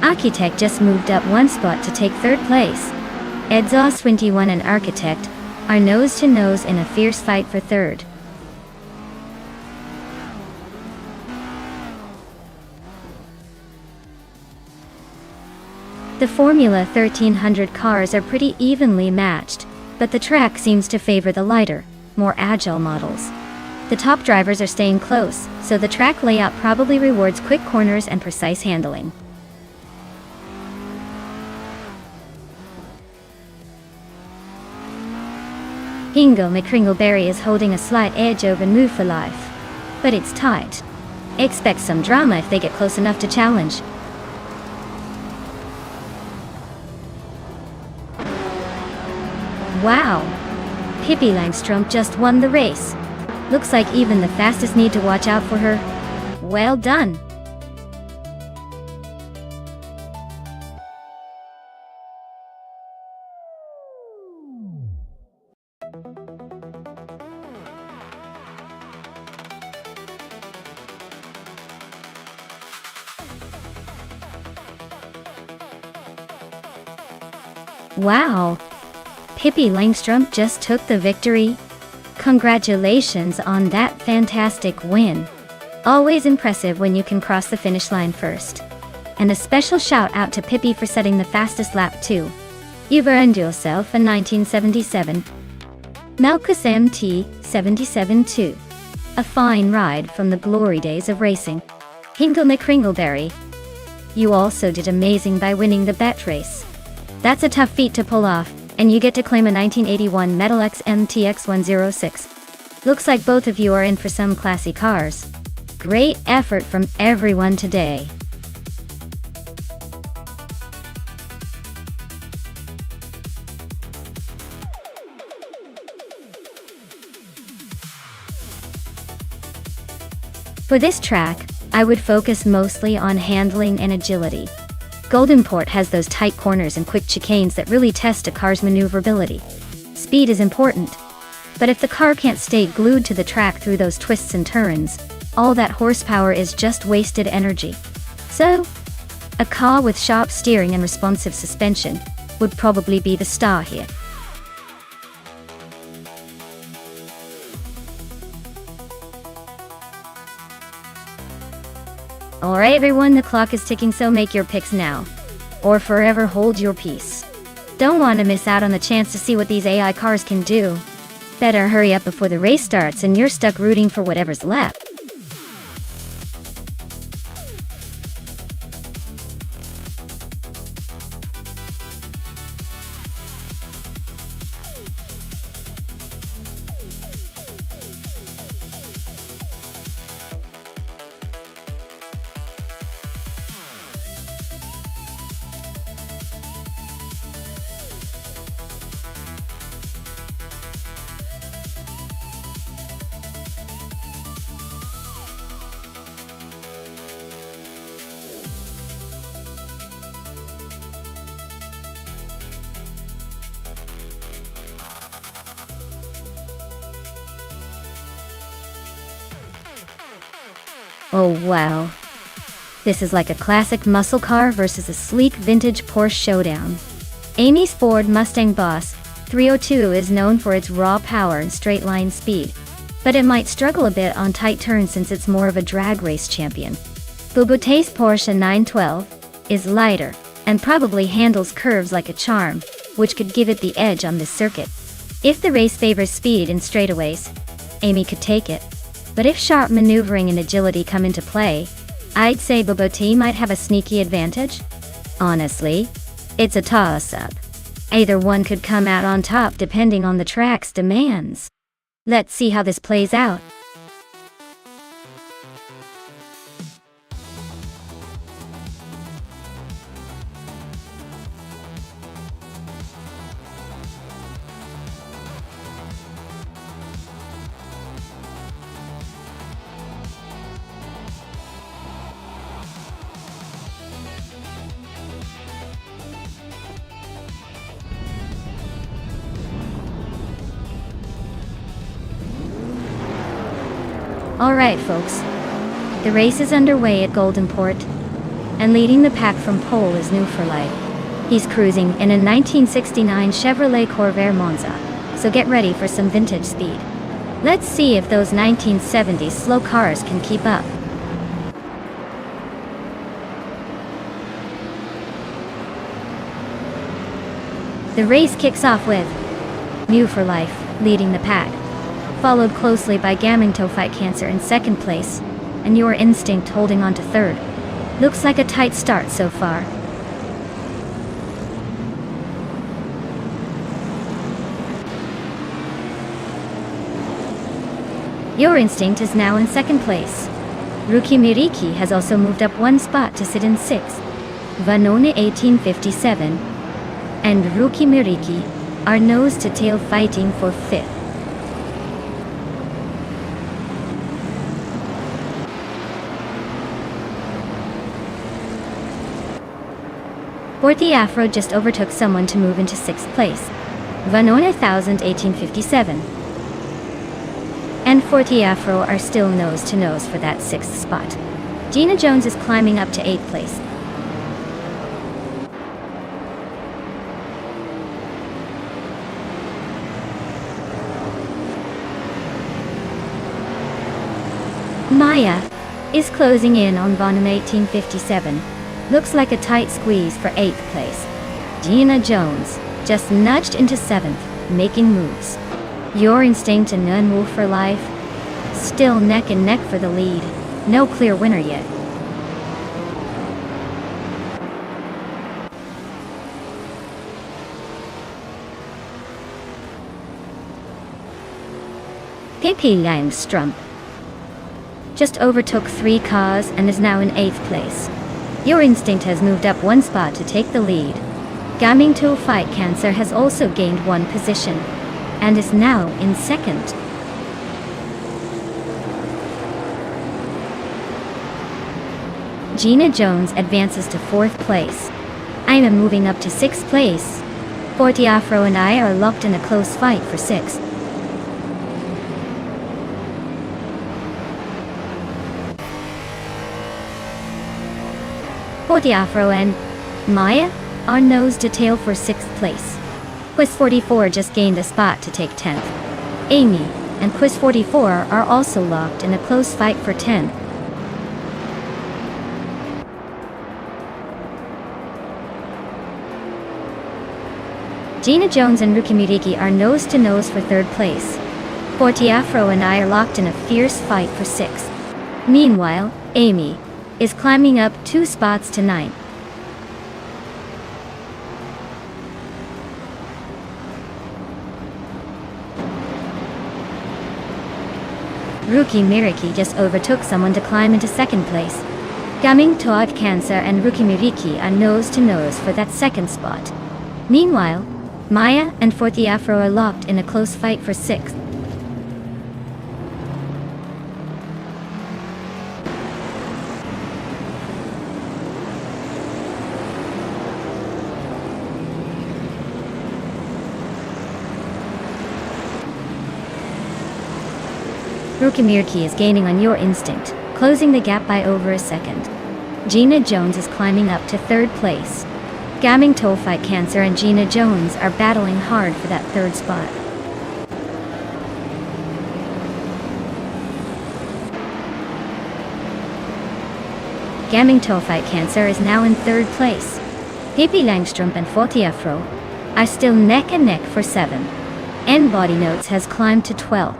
Architect just moved up one spot to take 3rd place. Edzos 21 and Architect are nose-to-nose in a fierce fight for third. The Formula 1300 cars are pretty evenly matched, but the track seems to favor the lighter, more agile models. The top drivers are staying close, so the track layout probably rewards quick corners and precise handling. Hingo McCringleberry is holding a slight edge over Move for Life, but it's tight. Expect some drama if they get close enough to challenge. Wow! Pippi Langstrom just won the race. Looks like even the fastest need to watch out for her. Well done! Wow! Pippi Langstrom just took the victory. Congratulations on that fantastic win. Always impressive when you can cross the finish line first. And a special shout out to Pippi for setting the fastest lap too. You've earned yourself a 1977 Malkus MT 77-2. A fine ride from the glory days of racing. Hingo McCringleberry, you also did amazing by winning the bet race. That's a tough feat to pull off, and you get to claim a 1981 Metal X MTX 106. Looks like both of you are in for some classy cars. Great effort from everyone today. For this track, I would focus mostly on handling and agility. Goldenport has those tight corners and quick chicanes that really test a car's maneuverability. Speed is important, but if the car can't stay glued to the track through those twists and turns, all that horsepower is just wasted energy. So, a car with sharp steering and responsive suspension would probably be the star here. Alright everyone, the clock is ticking, so make your picks now. Or forever hold your peace. Don't want to miss out on the chance to see what these AI cars can do. Better hurry up before the race starts and you're stuck rooting for whatever's left. Oh wow. This is like a classic muscle car versus a sleek vintage Porsche showdown. Amy's Ford Mustang Boss 302 is known for its raw power and straight line speed, but it might struggle a bit on tight turns since it's more of a drag race champion. Bobote's Porsche 912 is lighter and probably handles curves like a charm, which could give it the edge on this circuit. If the race favors speed and straightaways, Amy could take it. But if sharp maneuvering and agility come into play, I'd say Bobote might have a sneaky advantage. Honestly, it's a toss-up. Either one could come out on top depending on the track's demands. Let's see how this plays out. Alright folks, the race is underway at Goldenport, and leading the pack from pole is New for Life. He's cruising in a 1969 Chevrolet Corvair Monza, so get ready for some vintage speed. Let's see if those 1970s slow cars can keep up. The race kicks off with Mew for Life leading the pack, followed closely by Gaming To Fight Cancer in second place, and Your Instinct holding on to third. Looks like a tight start so far. Your Instinct is now in second place. Ruki Miriki has also moved up one spot to sit in sixth. Vanone 1857 and Ruki Miriki are nose-to-tail fighting for fifth. Forty Afro just overtook someone to move into sixth place. Vanone 1857 and Forty Afro are still nose-to-nose for that sixth spot. Gina Jones is climbing up to eighth place. Maya is closing in on Vanum 1857. Looks like a tight squeeze for 8th place. Gina Jones just nudged into 7th, making moves. Your Instinct and Nun Wolf for Life still neck and neck for the lead. No clear winner yet. Pippi Langstrumpf just overtook 3 cars and is now in 8th place. Your Instinct has moved up one spot to take the lead. Gaming To Fight Cancer has also gained one position and is now in second. Gina Jones advances to 4th place. I am moving up to 6th place. Forty Afro and I are locked in a close fight for 6th. Forty Afro and Maya are nose to tail for 6th place. Quiz 44 just gained a spot to take 10th. Amy and Quiz 44 are also locked in a close fight for 10th. Gina Jones and Ruki Miriki are nose to nose for 3rd place. Forty Afro and I are locked in a fierce fight for 6th. Meanwhile, Amy is climbing up 2 spots to 9th. Ruki Miriki just overtook someone to climb into 2nd place. Gaming To Cancer and Ruki Miriki are nose to nose for that 2nd spot. Meanwhile, Maya and Forty Afro are locked in a close fight for 6th. Ruki Miriki is gaining on Your Instinct, closing the gap by over a second. Gina Jones is climbing up to 3rd place. Gaming To Fight Cancer and Gina Jones are battling hard for that 3rd spot. Gaming To Fight Cancer is now in 3rd place. Pippi Langstrumpf and Forty Afro are still neck and neck for 7. And Body Notes has climbed to 12.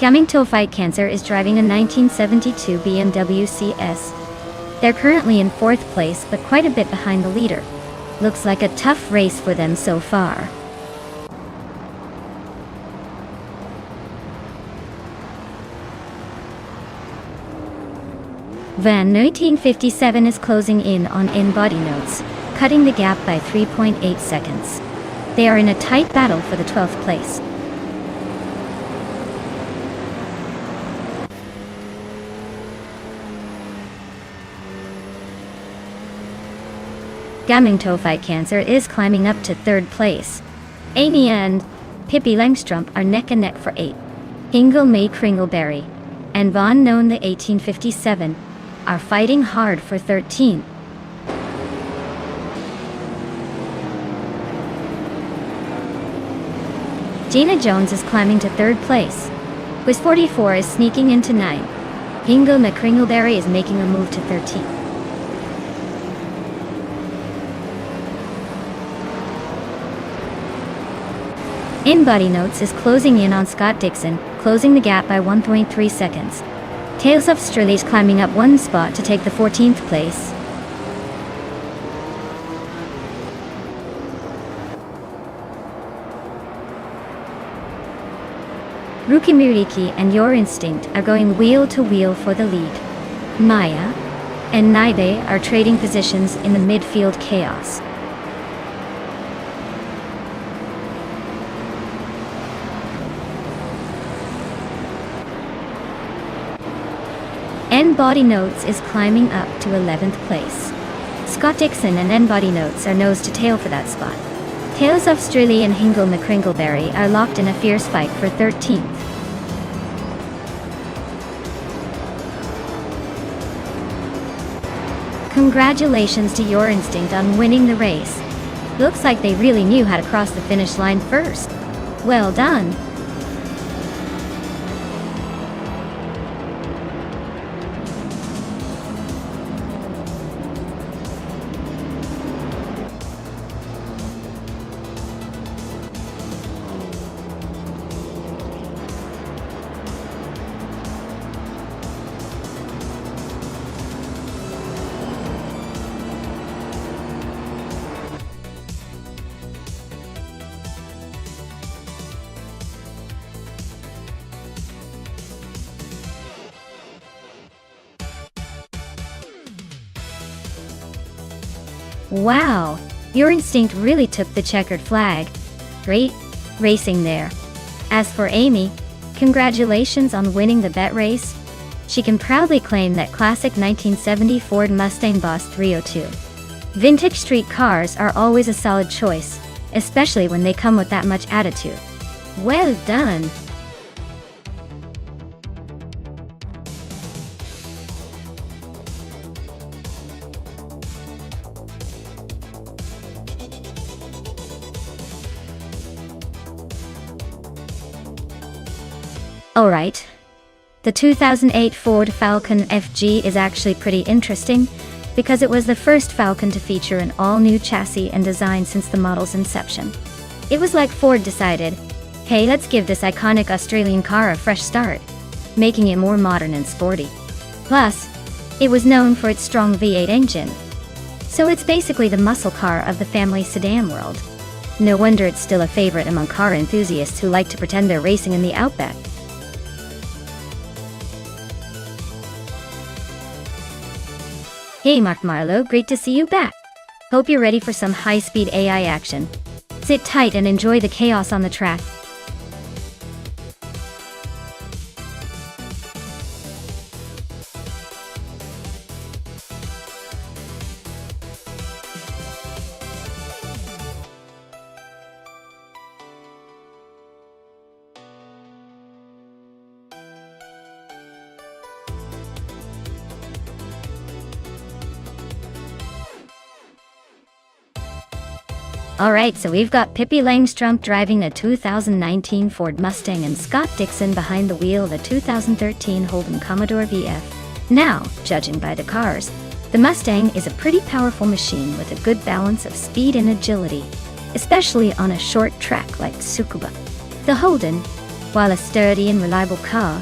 Gaming To Fight Cancer is driving a 1972 BMW CS. They're currently in 4th place but quite a bit behind the leader. Looks like a tough race for them so far. Van 1957 is closing in on Body Notes, cutting the gap by 3.8 seconds. They are in a tight battle for the 12th place. Gaming To Fight Cancer is climbing up to 3rd place. Amy and Pippi Langstrumpf are neck and neck for 8. Hingle May Kringleberry and Von Known the 1857 are fighting hard for 13th. Gina Jones is climbing to 3rd place. Quiz 44 is sneaking into 9th. Hingle McCringleberry is making a move to 13th. In-Body Notes is closing in on Scott Dixon, closing the gap by 1.3 seconds. Tales of Strelly is climbing up 1 spot to take the 14th place. Rukimiriki and Your Instinct are going wheel to wheel for the lead. Maya and Naibe are trading positions in the midfield chaos. In-Body Notes is climbing up to 11th place. Scott Dixon and In-Body Notes are nose to tail for that spot. Tales of Strelly and Hingle McCringleberry are locked in a fierce fight for 13th. Congratulations to Your Instinct on winning the race. Looks like they really knew how to cross the finish line first. Well done. Wow, Your Instinct really took the checkered flag. Great racing there. As for Amy, congratulations on winning the bet race. She can proudly claim that classic 1970 Ford Mustang Boss 302. Vintage street cars are always a solid choice, especially when they come with that much attitude. Well done. Alright. The 2008 Ford Falcon FG is actually pretty interesting, because it was the first Falcon to feature an all-new chassis and design since the model's inception. It was like Ford decided, hey, let's give this iconic Australian car a fresh start, making it more modern and sporty. Plus, it was known for its strong V8 engine. So it's basically the muscle car of the family sedan world. No wonder it's still a favorite among car enthusiasts who like to pretend they're racing in the outback. Hey Mark Marlowe, great to see you back. Hope you're ready for some high-speed AI action. Sit tight and enjoy the chaos on the track. Alright, so we've got Pippi Langstrumpf driving a 2019 Ford Mustang and Scott Dixon behind the wheel of the 2013 Holden Commodore VF. Now, judging by the cars, the Mustang is a pretty powerful machine with a good balance of speed and agility, especially on a short track like Tsukuba. The Holden, while a sturdy and reliable car,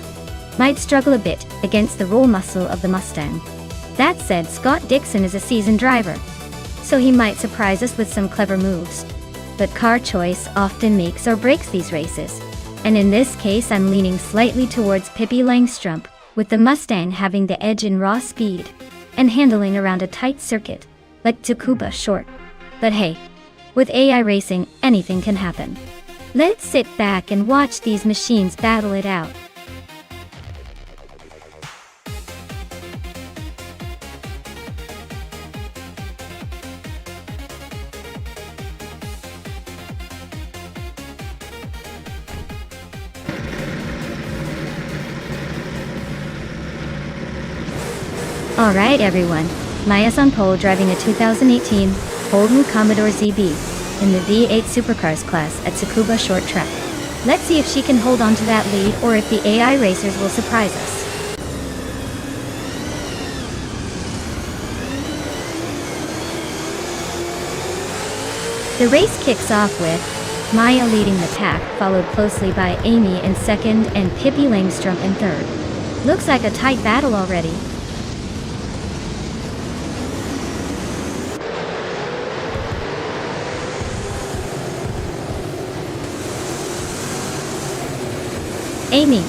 might struggle a bit against the raw muscle of the Mustang. That said, Scott Dixon is a seasoned driver, so he might surprise us with some clever moves. But car choice often makes or breaks these races, and in this case I'm leaning slightly towards Pippi Langstrumpf, with the Mustang having the edge in raw speed and handling around a tight circuit, like Tsukuba short. But hey, with AI racing, anything can happen. Let's sit back and watch these machines battle it out. Alright everyone, Maya's on pole driving a 2018 Holden Commodore ZB in the V8 Supercars class at Tsukuba Short Track. Let's see if she can hold on to that lead or if the AI racers will surprise us. The race kicks off with Maya leading the pack, followed closely by Amy in second and Pippi Langstrom in third. Looks like a tight battle already. Amy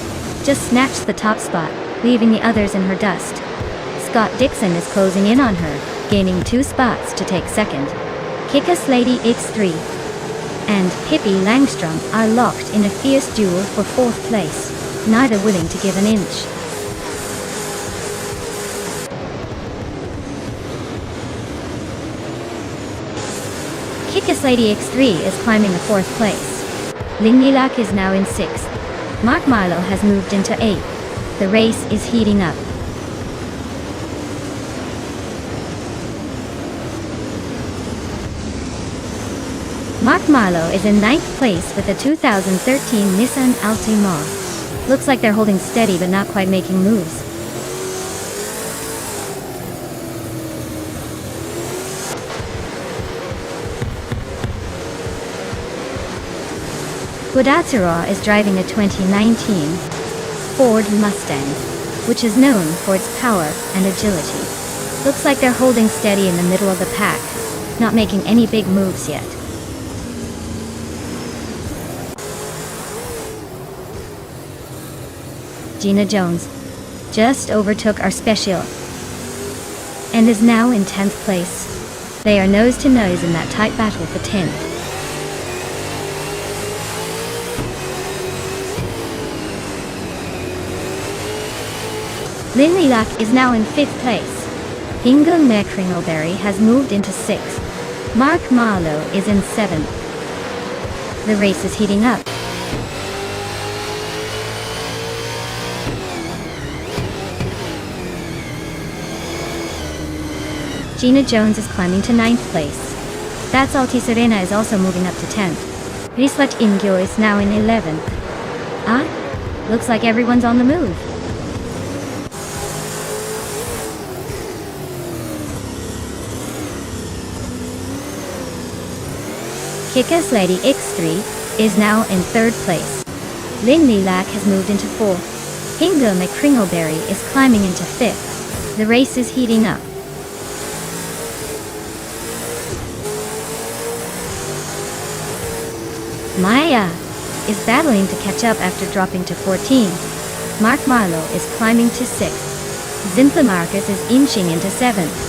just snatched the top spot, leaving the others in her dust. Scott Dixon is closing in on her, gaining 2 spots to take second. Kick-Ass Lady X3 and Pippi Langstrom are locked in a fierce duel for 4th place, neither willing to give an inch. Kick-Ass Lady X3 is climbing the 4th place. Lingilak is now in 6th. Mark Milo has moved into 8th. The race is heating up. Mark Milo is in 9th place with a 2013 Nissan Altima. Looks like they're holding steady but not quite making moves. Guadatura is driving a 2019 Ford Mustang, which is known for its power and agility. Looks like they're holding steady in the middle of the pack, not making any big moves yet. Gina Jones just overtook our special and is now in 10th place. They are nose to nose in that tight battle for 10th. Lililak is now in 5th place. Hingle Kringleberry has moved into 6th. Mark Marlowe is in 7th. The race is heating up. Gina Jones is climbing to 9th place. That's Alti Serena is also moving up to 10th. Rislat Ingyo is now in 11th. Looks like everyone's on the move. Kick-Ass Lady X3 is now in 3rd place. Lin Lilak has moved into 4th. Hingo McCringleberry is climbing into 5th. The race is heating up. Maya is battling to catch up after dropping to 14th. Mark Marlowe is climbing to 6th. Zinfla Marcus is inching into 7th.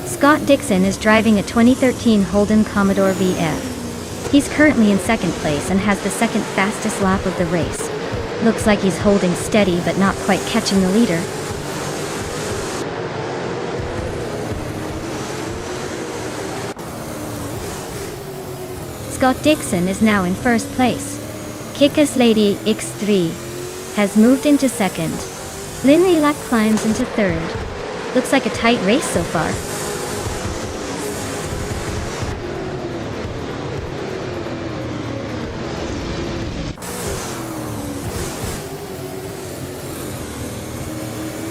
Scott Dixon is driving a 2013 Holden Commodore VF. He's currently in 2nd place and has the 2nd fastest lap of the race. Looks like he's holding steady but not quite catching the leader. Scott Dixon is now in 1st place. Kick-Ass Lady X3 has moved into 2nd. Lin Lilak climbs into 3rd. Looks like a tight race so far.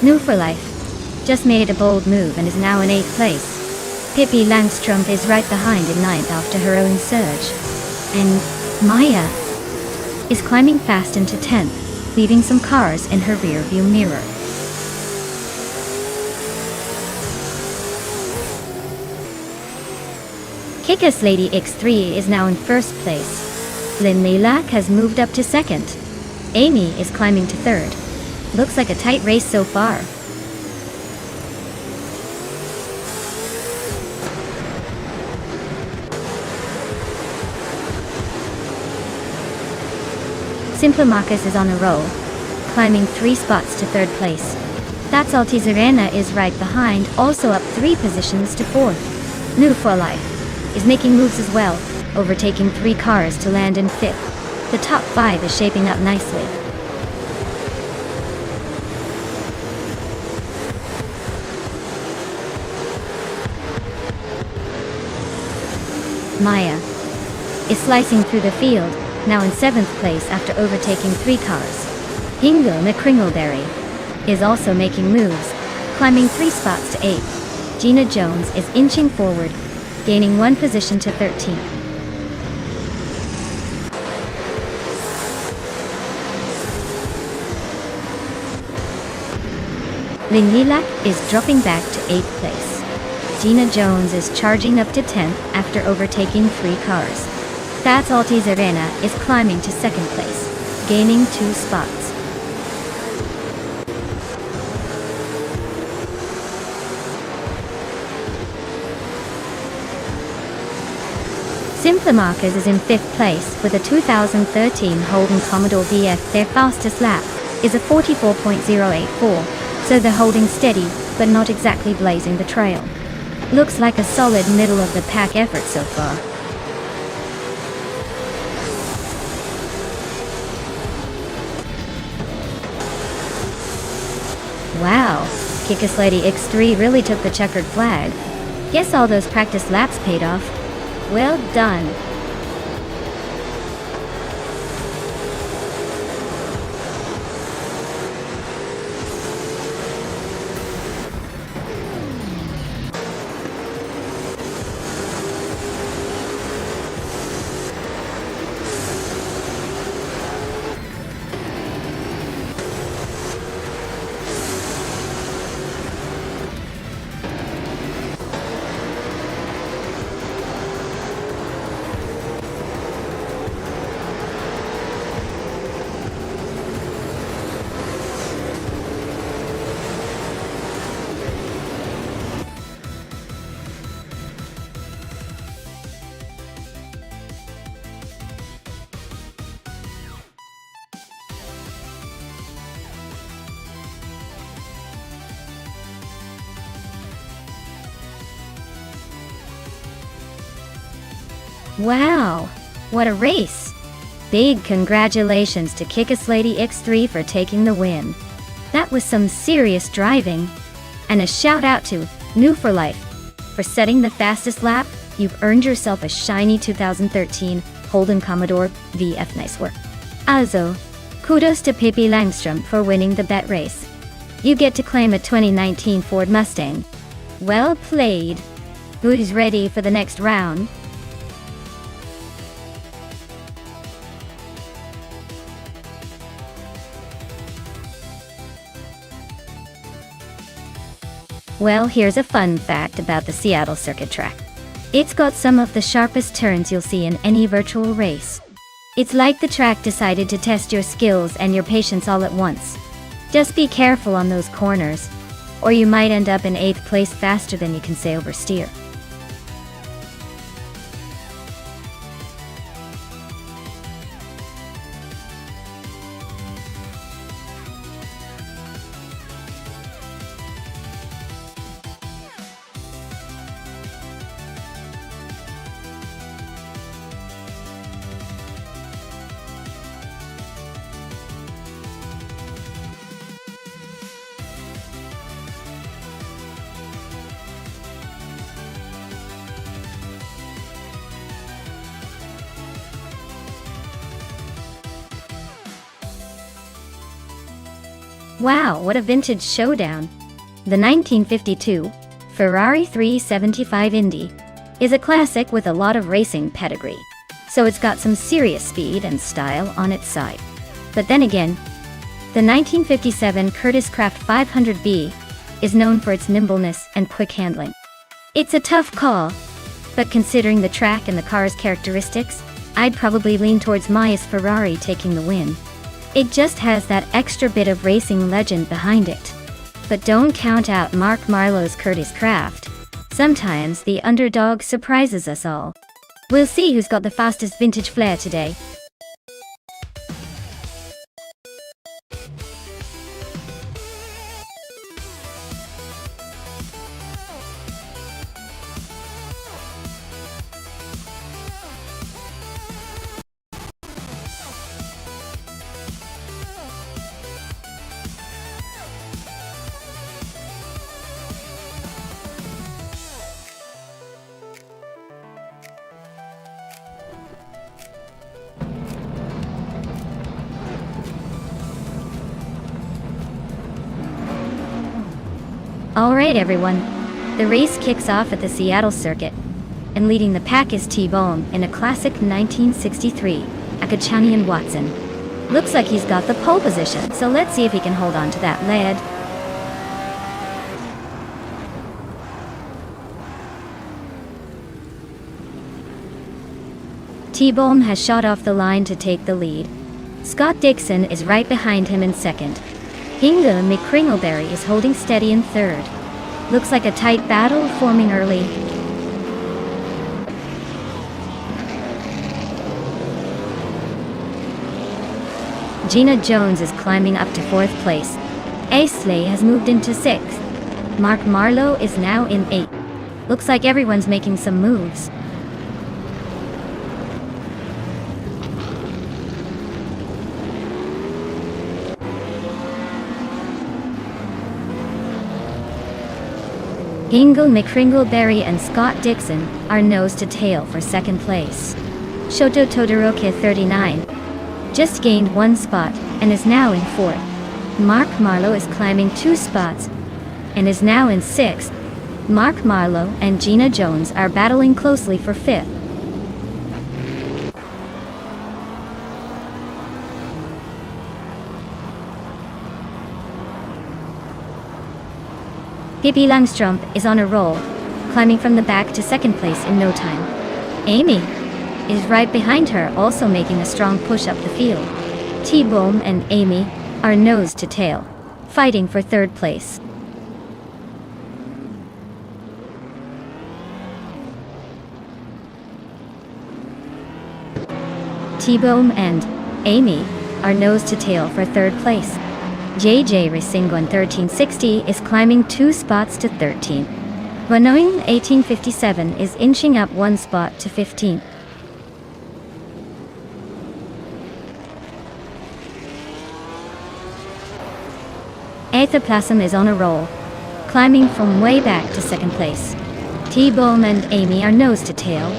New for Life just made a bold move and is now in 8th place. Pippi Langstrom is right behind in 9th after her own surge. And Maya is climbing fast into 10th, leaving some cars in her rear view mirror. Kick-Ass Lady X3 is now in 1st place. Lin Lilak has moved up to 2nd. Amy is climbing to 3rd. Looks like a tight race so far. Simplomachus is on a roll, climbing 3 spots to 3rd place. That's Alti Serena is right behind, also up 3 positions to 4th. New for Life is making moves as well. overtaking 3 cars to land in 5th. The top 5 is shaping up nicely. Maya is slicing through the field, now in 7th place after overtaking 3 cars. Hingo Kringleberry is also making moves, climbing 3 spots to 8th. Gina Jones is inching forward, gaining 1 position to 13th. Lingilak is dropping back to 8th place. Gina Jones is charging up to 10th after overtaking 3 cars. That's Altis Arena is climbing to 2nd place, gaining 2 spots. Simplemakas is in 5th place with a 2013 Holden Commodore VF. Their fastest lap is a 44.084, so they're holding steady, but not exactly blazing the trail. Looks like a solid middle of the pack effort so far. Wow, Kikaslady X3 really took the checkered flag. Guess all those practice laps paid off. Well done. Wow, what a race! Big congratulations to Kikaslady X3 for taking the win. That was some serious driving. And a shout out to New for Life for setting the fastest lap. You've earned yourself a shiny 2013 Holden Commodore VF. Nice work. Also, kudos to Pippi Langstrom for winning the bet race. You get to claim a 2019 Ford Mustang. Well played. Who's ready for the next round? Well, here's a fun fact about the Seattle circuit track. It's got some of the sharpest turns you'll see in any virtual race. It's like the track decided to test your skills and your patience all at once. Just be careful on those corners, or you might end up in 8th place faster than you can say oversteer. Wow, what a vintage showdown! The 1952 Ferrari 375 Indy is a classic with a lot of racing pedigree, so it's got some serious speed and style on its side. But then again, the 1957 Curtiss Craft 500B is known for its nimbleness and quick handling. It's a tough call, but considering the track and the car's characteristics, I'd probably lean towards Maya's Ferrari taking the win. It just has that extra bit of racing legend behind it. But don't count out Mark Marlowe's Curtiss Craft. Sometimes the underdog surprises us all. We'll see who's got the fastest vintage flair today. Alright everyone, the race kicks off at the Seattle circuit, and leading the pack is T-Bone in a classic 1963 Akachanian Watson. Looks like he's got the pole position, so let's see if he can hold on to that lead. T-Bone has shot off the line to take the lead. Scott Dixon is right behind him in second. Hinga McCringleberry is holding steady in third. Looks like a tight battle forming early. Gina Jones is climbing up to fourth place. Aisley has moved into sixth. Mark Marlowe is now in eighth. Looks like everyone's making some moves. Hingle McCringleberry and Scott Dixon are nose to tail for second place. Shoto Todoroki 39 just gained one spot and is now in fourth. Mark Marlowe is climbing 2 spots and is now in sixth. Mark Marlowe and Gina Jones are battling closely for fifth. Pippi Langstrump is on a roll, climbing from the back to second place in no time. Amy is right behind her, also making a strong push up the field. T-Bone and Amy are nose to tail, fighting for third place. T-Bone and Amy are nose to tail for third place. JJ Risingon 1360 is climbing 2 spots to 13. Vanoing 1857 is inching up 1 spot to 15. Aethaplasm is on a roll, climbing from way back to second place. T-Bone and Amy are nose to tail,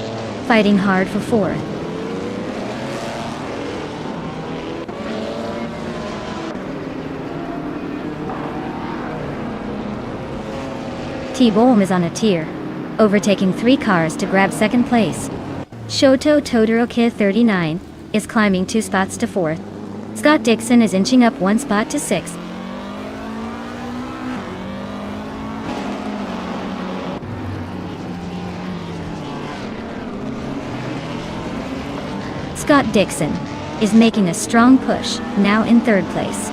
fighting hard for fourth. T-Bone is on a tier, overtaking 3 cars to grab second place. Shoto Todoroki 39 is climbing 2 spots to 4th. Scott Dixon is inching up 1 spot to 6th. Scott Dixon is making a strong push, now in 3rd place.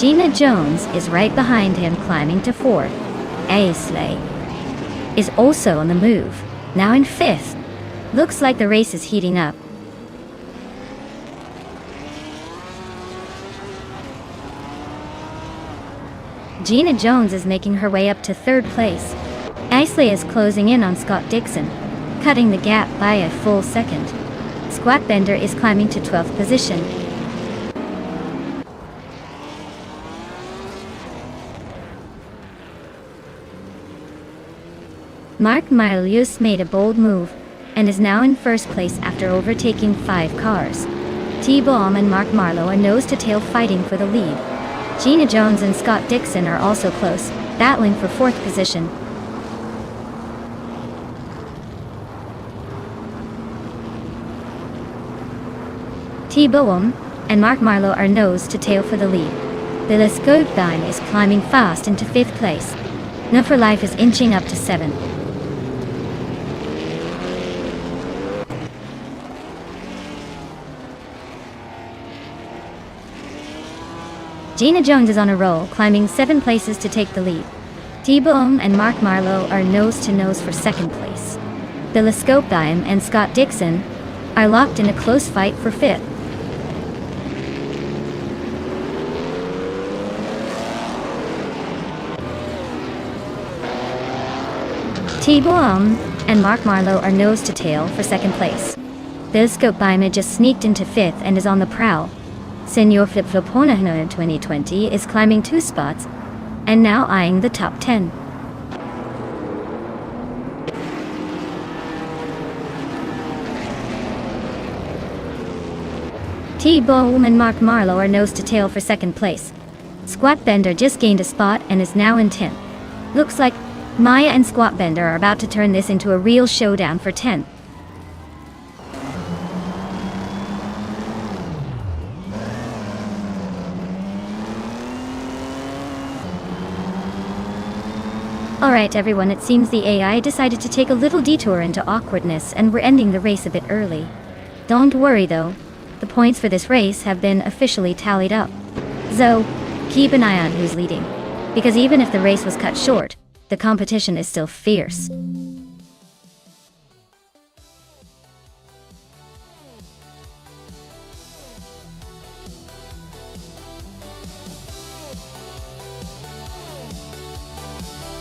Gina Jones is right behind him, climbing to 4th. Aisley is also on the move, now in 5th. Looks like the race is heating up. Gina Jones is making her way up to 3rd place. Aisley is closing in on Scott Dixon, cutting the gap by a full second. Squat Bender is climbing to 12th position. Mark Marlowe made a bold move and is now in 1st place after overtaking 5 cars. T-Bone and Mark Marlowe are nose to tail, fighting for the lead. Gina Jones and Scott Dixon are also close, battling for 4th position. T-Bone and Mark Marlowe are nose to tail for the lead. Billy Scopeline is climbing fast into 5th place. No for Life is inching up to 7th. Gina Jones is on a roll, climbing 7 places to take the lead. T-Bone and Mark Marlowe are nose to nose for 2nd place. Billy Scopeline and Scott Dixon are locked in a close fight for 5th. T-Bone and Mark Marlowe are nose to tail for 2nd place. Billy Scopeline just sneaked into 5th and is on the prowl. Senor Flip Flopona in 2020 is climbing 2 spots and now eyeing the top 10. T-Bone and Mark Marlowe are nose to tail for 2nd place. Squat Bender just gained a spot and is now in 10th. Looks like Maya and Squatbender are about to turn this into a real showdown for 10th. Alright everyone, it seems the AI decided to take a little detour into awkwardness and we're ending the race a bit early. Don't worry though, the points for this race have been officially tallied up. So, keep an eye on who's leading, because even if the race was cut short, the competition is still fierce.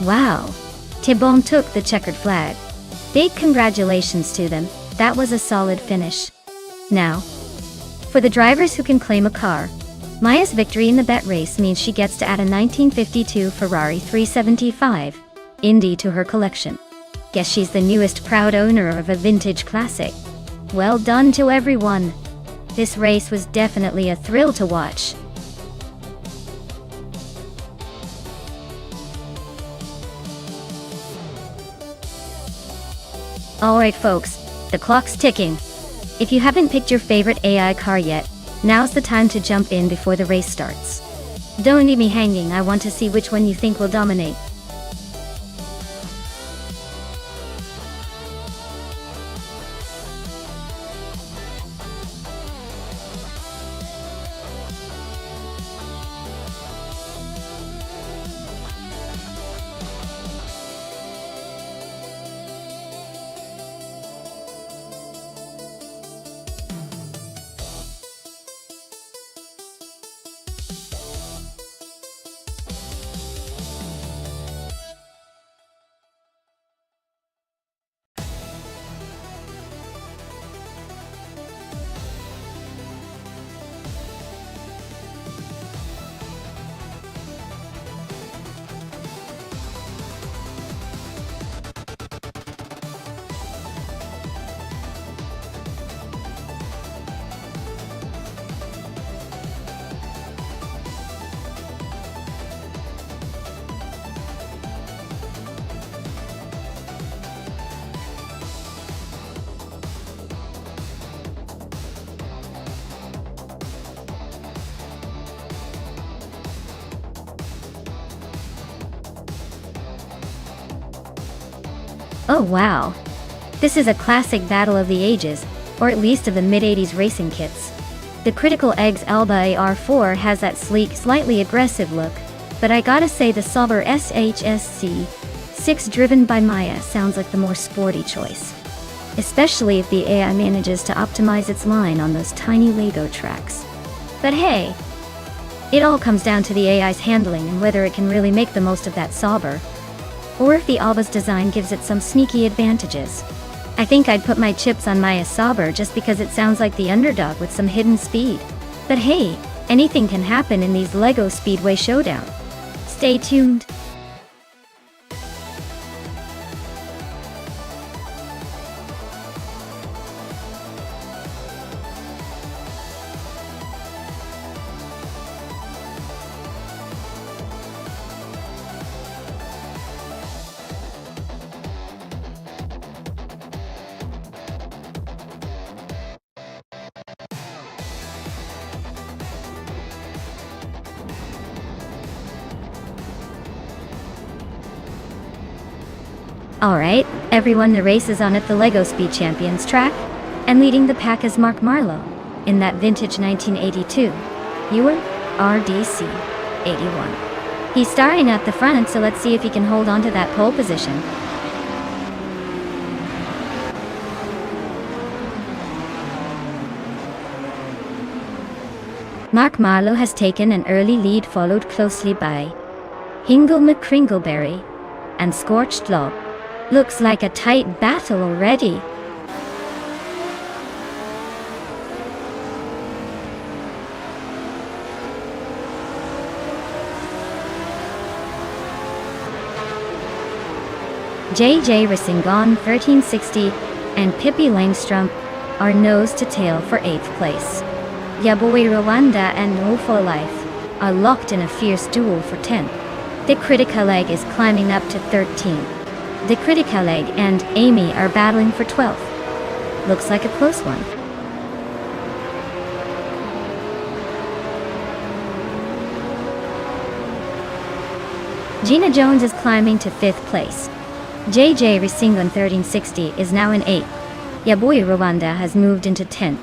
Wow, Tibon took the checkered flag. Big congratulations to them, that was a solid finish. Now, for the drivers who can claim a car, Maya's victory in the bet race means she gets to add a 1952 Ferrari 375 Indy to her collection. Guess she's the newest proud owner of a vintage classic. Well done to everyone. This race was definitely a thrill to watch. Alright folks, the clock's ticking. If you haven't picked your favorite AI car yet, now's the time to jump in before the race starts. Don't leave me hanging, I want to see which one you think will dominate. Oh wow. This is a classic battle of the ages, or at least of the mid-80s racing kits. The Critical Eggs Alba AR4 has that sleek, slightly aggressive look, but I gotta say the Sauber SHSC 6 driven by Maya sounds like the more sporty choice. Especially if the AI manages to optimize its line on those tiny Lego tracks. But hey, it all comes down to the AI's handling and whether it can really make the most of that Sauber, or if the Alba's design gives it some sneaky advantages. I think I'd put my chips on Maya's Sauber just because it sounds like the underdog with some hidden speed. But hey, anything can happen in these LEGO Speedway Showdown. Stay tuned. Alright, everyone, the race is on at the LEGO Speed Champions track, and leading the pack is Mark Marlowe, in that vintage 1982 Ewer RDC 81. He's starting at the front, so let's see if he can hold on to that pole position. Mark Marlowe has taken an early lead, followed closely by Hingle McCringleberry and Scorched Log. Looks like a tight battle already. JJ Risingon 1360 and Pippi Langstrom are nose to tail for 8th place. Yaboy Rwanda and No For Life are locked in a fierce duel for 10th. The critical egg is climbing up to 13th. The critical egg and Amy are battling for 12th. Looks like a close one. Gina Jones is climbing to 5th place. JJ Risingan 1360 is now in 8th. Yaboy Rwanda has moved into 10th.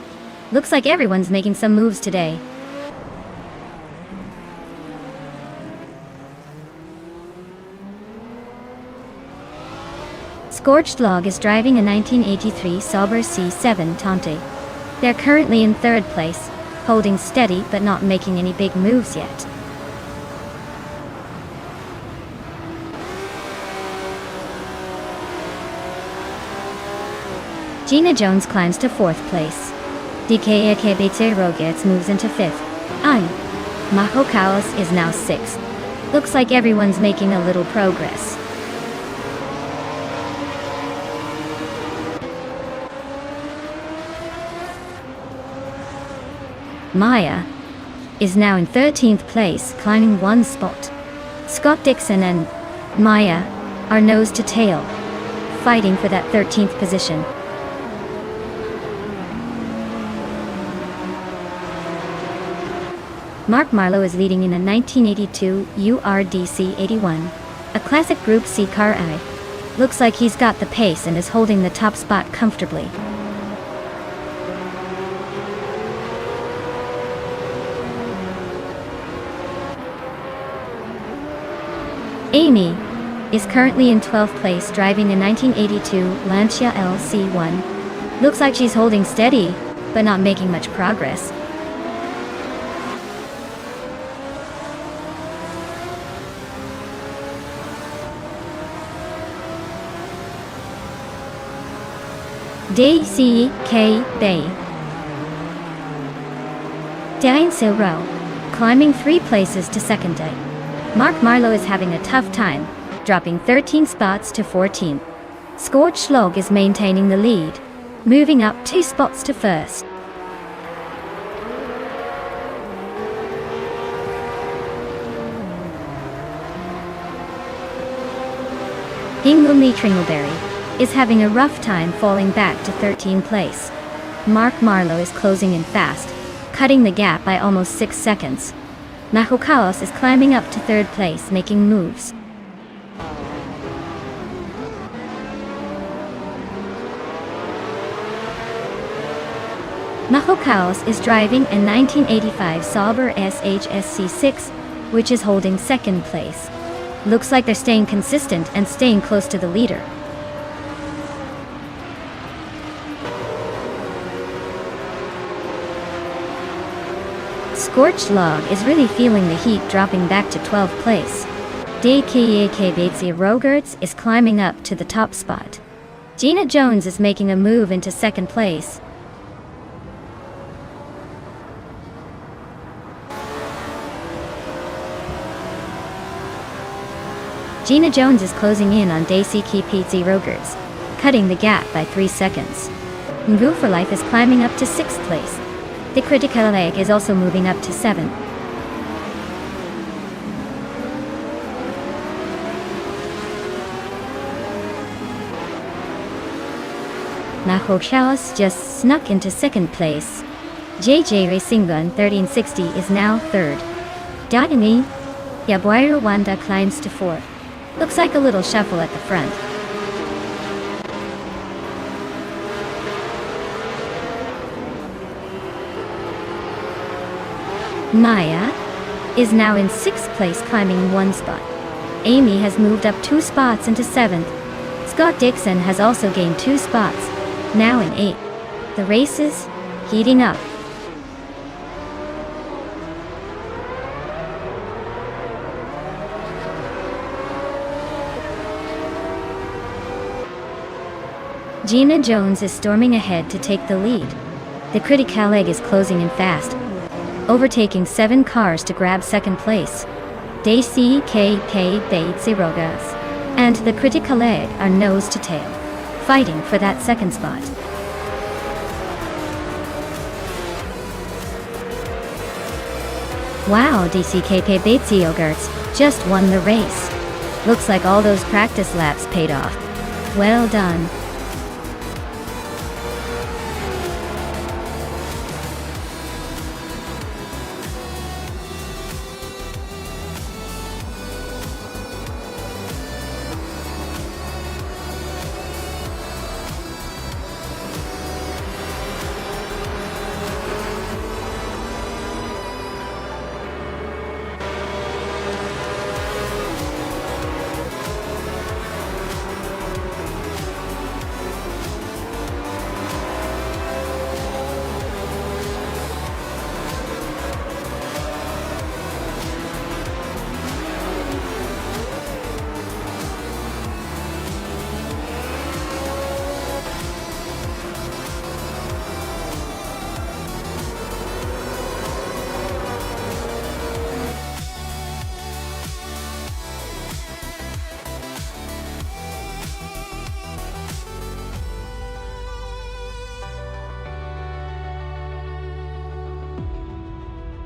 Looks like everyone's making some moves today. Scorched Log is driving a 1983 Sauber C7 Tante. They're currently in 3rd place, holding steady but not making any big moves yet. Gina Jones climbs to 4th place. DKAK Rogets moves into 5th. Maho Chaos is now 6th. Looks like everyone's making a little progress. Maya is now in 13th place, climbing 1 spot. Scott Dixon and Maya are nose to tail, fighting for that 13th position. Mark Marlowe is leading in a 1982 URDC 81, a classic Group C car. Looks like he's got the pace and is holding the top spot comfortably. Amy is currently in 12th place, driving a 1982 Lancia LC1. Looks like she's holding steady, but not making much progress. DCK Bay. Diane Silro, climbing 3 places to 2nd day. Mark Marlowe is having a tough time, dropping 13 spots to 14th. Scorched Log is maintaining the lead, moving up 2 spots to 1st. Hingley Tringleberry is having a rough time, falling back to 13th place. Mark Marlowe is closing in fast, cutting the gap by almost 6 seconds. Maho Chaos is climbing up to 3rd place, making moves. Maho Chaos is driving a 1985 Sauber SHSC6, which is holding 2nd place. Looks like they're staying consistent and staying close to the leader. Scorched Log is really feeling the heat, dropping back to 12th place. DKAK Rogerts is climbing up to the top spot. Gina Jones is making a move into 2nd place. Gina Jones is closing in on DKAK Rogerts, cutting the gap by 3 seconds. Mvu for Life is climbing up to 6th place. The critical egg is also moving up to 7th. Maho Chaos just snuck into 2nd place. JJ Racingun 1360 is now 3rd. Dotini Yaboy Rwanda climbs to 4th. Looks like a little shuffle at the front. Maya is now in 6th place, climbing 1 spot. Amy has moved up 2 spots into 7th. Scott Dixon has also gained 2 spots, now in 8th. The race is heating up. Gina Jones is storming ahead to take the lead. The critical egg is closing in fast, overtaking 7 cars to grab 2nd place. DCKK Rogas and the critical egg are nose to tail, fighting for that 2nd spot. Wow, DCKP Batesy Yogurts just won the race. Looks like all those practice laps paid off. Well done.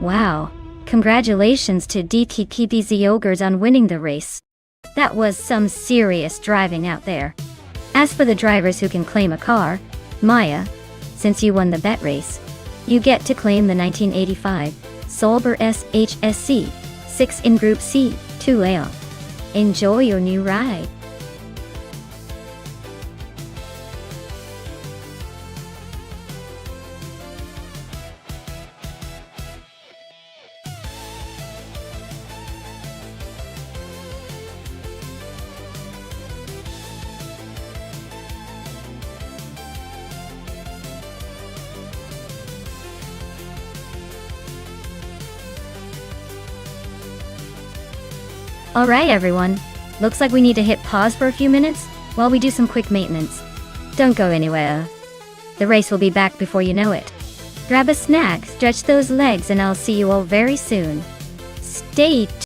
Wow, congratulations to DTKBZ Yogurts on winning the race. That was some serious driving out there. As for the drivers who can claim a car, Maya, since you won the bet race, you get to claim the 1985 Solber SHSC 6 in Group C, 2A. Enjoy your new ride. Alright everyone, looks like we need to hit pause for a few minutes while we do some quick maintenance. Don't go anywhere. The race will be back before you know it. Grab a snack, stretch those legs, and I'll see you all very soon. Stay tuned.